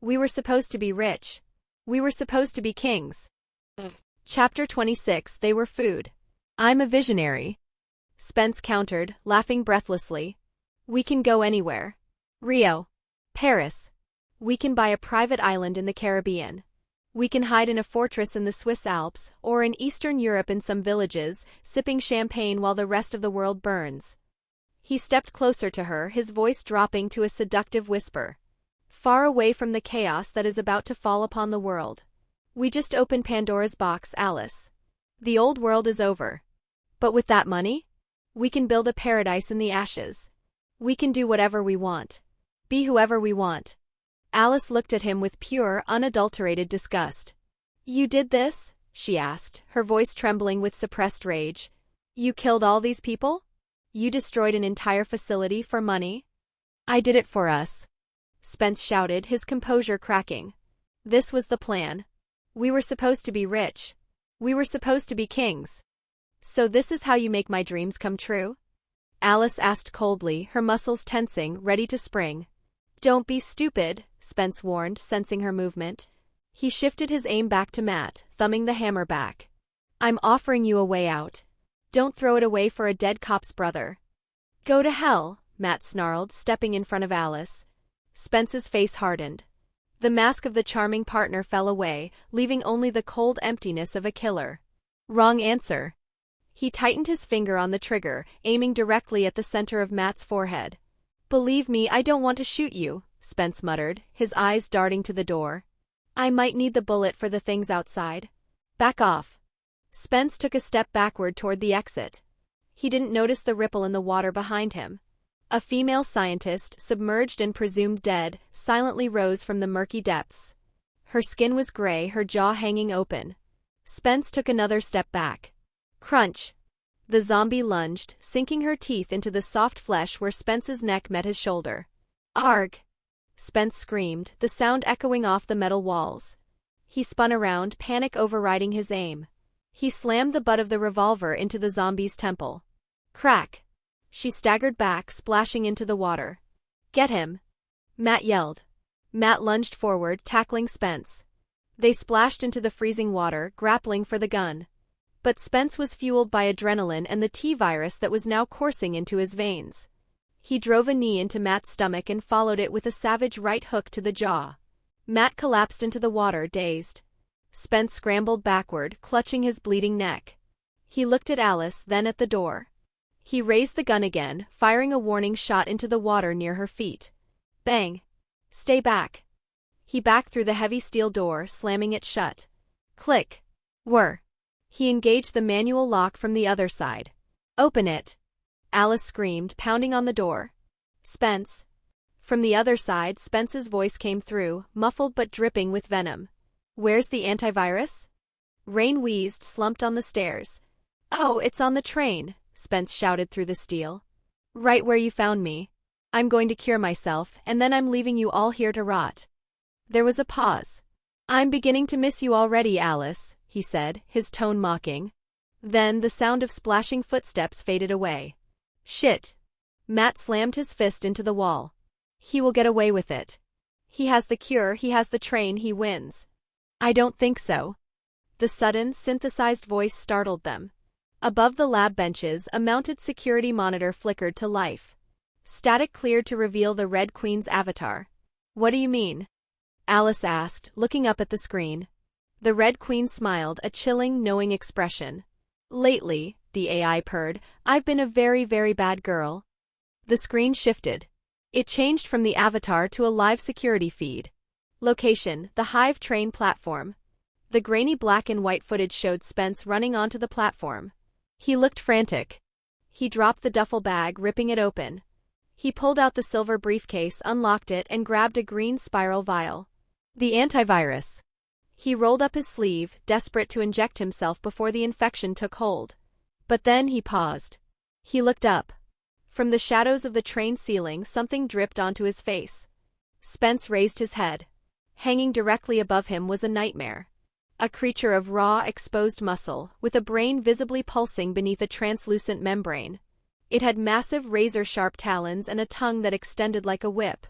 We were supposed to be rich. We were supposed to be kings." Chapter 26. They were food. "I'm a visionary," Spence countered, laughing breathlessly. "We can go anywhere. Rio. Paris. We can buy a private island in the Caribbean. We can hide in a fortress in the Swiss Alps, or in Eastern Europe in some villages, sipping champagne while the rest of the world burns." He stepped closer to her, his voice dropping to a seductive whisper. "Far away from the chaos that is about to fall upon the world. We just opened Pandora's box, Alice. The old world is over. But with that money, We can build a paradise in the ashes. We can do whatever we want. Be whoever we want. Alice looked at him with pure, unadulterated disgust. You did this? She asked, her voice trembling with suppressed rage. You killed all these people? You destroyed an entire facility for money? I did it for us. Spence shouted, his composure cracking. This was the plan. We were supposed to be rich. We were supposed to be kings. So this is how you make my dreams come true? Alice asked coldly, her muscles tensing, ready to spring. Don't be stupid, Spence warned, sensing her movement. He shifted his aim back to Matt, thumbing the hammer back. I'm offering you a way out. Don't throw it away for a dead cop's brother. Go to hell, Matt snarled, stepping in front of Alice. Spence's face hardened. The mask of the charming partner fell away, leaving only the cold emptiness of a killer. Wrong answer. He tightened his finger on the trigger, aiming directly at the center of Matt's forehead. Believe me, I don't want to shoot you, Spence muttered, his eyes darting to the door. I might need the bullet for the things outside. Back off. Spence took a step backward toward the exit. He didn't notice the ripple in the water behind him. A female scientist, submerged and presumed dead, silently rose from the murky depths. Her skin was gray, her jaw hanging open. Spence took another step back. Crunch. The zombie lunged, sinking her teeth into the soft flesh where Spence's neck met his shoulder. Arg! Spence screamed, the sound echoing off the metal walls. He spun around, panic overriding his aim. He slammed the butt of the revolver into the zombie's temple. Crack! She staggered back, splashing into the water. Get him! Matt yelled. Matt lunged forward, tackling Spence. They splashed into the freezing water, grappling for the gun. But Spence was fueled by adrenaline and the T-virus that was now coursing into his veins. He drove a knee into Matt's stomach and followed it with a savage right hook to the jaw. Matt collapsed into the water, dazed. Spence scrambled backward, clutching his bleeding neck. He looked at Alice, then at the door. He raised the gun again, firing a warning shot into the water near her feet. Bang! Stay back! He backed through the heavy steel door, slamming it shut. Click! Whir! He engaged the manual lock from the other side. Open it! Alice screamed, pounding on the door. Spence. From the other side, Spence's voice came through, muffled but dripping with venom. Where's the antivirus? Rain wheezed, slumped on the stairs. Oh, it's on the train, Spence shouted through the steel. Right where you found me. I'm going to cure myself, and then I'm leaving you all here to rot. There was a pause. I'm beginning to miss you already, Alice, he said, his tone mocking. Then the sound of splashing footsteps faded away. Shit. Matt slammed his fist into the wall. He will get away with it. He has the cure, he has the train, he wins. I don't think so. The sudden, synthesized voice startled them. Above the lab benches, a mounted security monitor flickered to life. Static cleared to reveal the Red Queen's avatar. What do you mean? Alice asked, looking up at the screen. The Red Queen smiled, a chilling, knowing expression. Lately, the AI purred, I've been a very, very bad girl. The screen shifted. It changed from the avatar to a live security feed. Location, the Hive train platform. The grainy black and white footage showed Spence running onto the platform. He looked frantic. He dropped the duffel bag, ripping it open. He pulled out the silver briefcase, unlocked it, and grabbed a green spiral vial. The antivirus. He rolled up his sleeve, desperate to inject himself before the infection took hold. But then he paused. He looked up. From the shadows of the train ceiling, something dripped onto his face. Spence raised his head. Hanging directly above him was a nightmare. A creature of raw, exposed muscle, with a brain visibly pulsing beneath a translucent membrane. It had massive razor-sharp talons and a tongue that extended like a whip.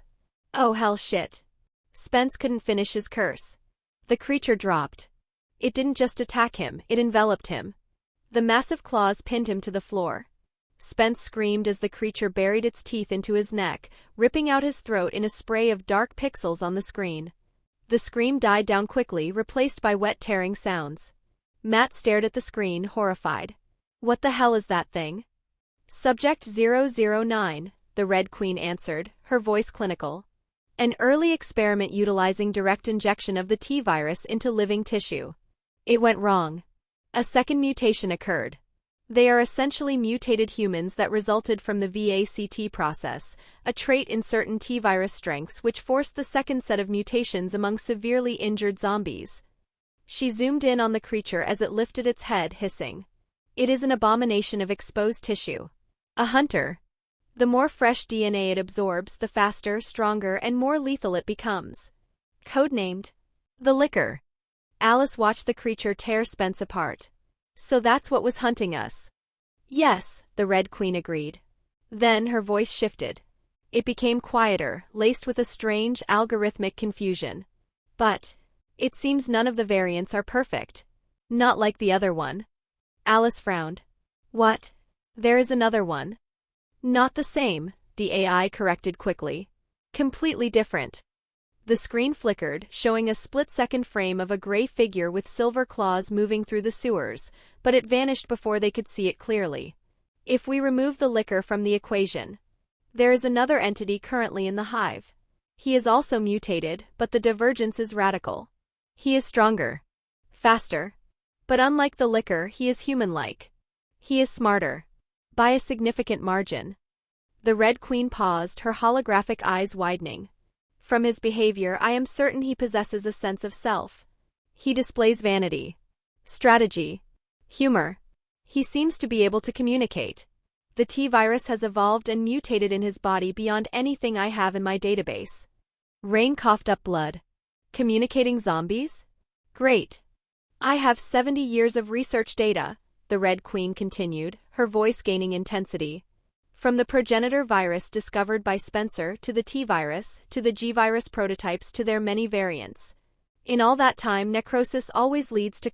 Oh hell shit. Spence couldn't finish his curse. The creature dropped. It didn't just attack him, it enveloped him. The massive claws pinned him to the floor. Spence screamed as the creature buried its teeth into his neck, ripping out his throat in a spray of dark pixels on the screen. The scream died down quickly, replaced by wet tearing sounds. Matt stared at the screen, horrified. What the hell is that thing? Subject 009, the Red Queen answered, her voice clinical. An early experiment utilizing direct injection of the T-virus into living tissue. It went wrong. A second mutation occurred. They are essentially mutated humans that resulted from the VACT process, a trait in certain T-virus strengths which forced the second set of mutations among severely injured zombies. She zoomed in on the creature as it lifted its head, hissing. It is an abomination of exposed tissue. A hunter. The more fresh DNA it absorbs, the faster, stronger, and more lethal it becomes. Codenamed the Licker. Alice watched the creature tear Spence apart. So that's what was hunting us. Yes, the Red Queen agreed. Then her voice shifted. It became quieter, laced with a strange, algorithmic confusion. But it seems none of the variants are perfect. Not like the other one. Alice frowned. What? There is another one. Not the same, the AI corrected quickly. Completely different. The screen flickered, showing a split-second frame of a gray figure with silver claws moving through the sewers, but it vanished before they could see it clearly. If we remove the Licker from the equation, there is another entity currently in the Hive. He is also mutated, but the divergence is radical. He is stronger. Faster. But unlike the Licker, he is human-like. He is smarter. By a significant margin. The Red Queen paused, her holographic eyes widening. From his behavior, I am certain he possesses a sense of self. He displays vanity, strategy, humor. He seems to be able to communicate. The T-virus has evolved and mutated in his body beyond anything I have in my database. Rain coughed up blood. Communicating zombies? Great. I have 70 years of research data, the Red Queen continued, her voice gaining intensity. From the progenitor virus discovered by Spencer to the T-virus, to the G-virus prototypes to their many variants. In all that time, necrosis always leads to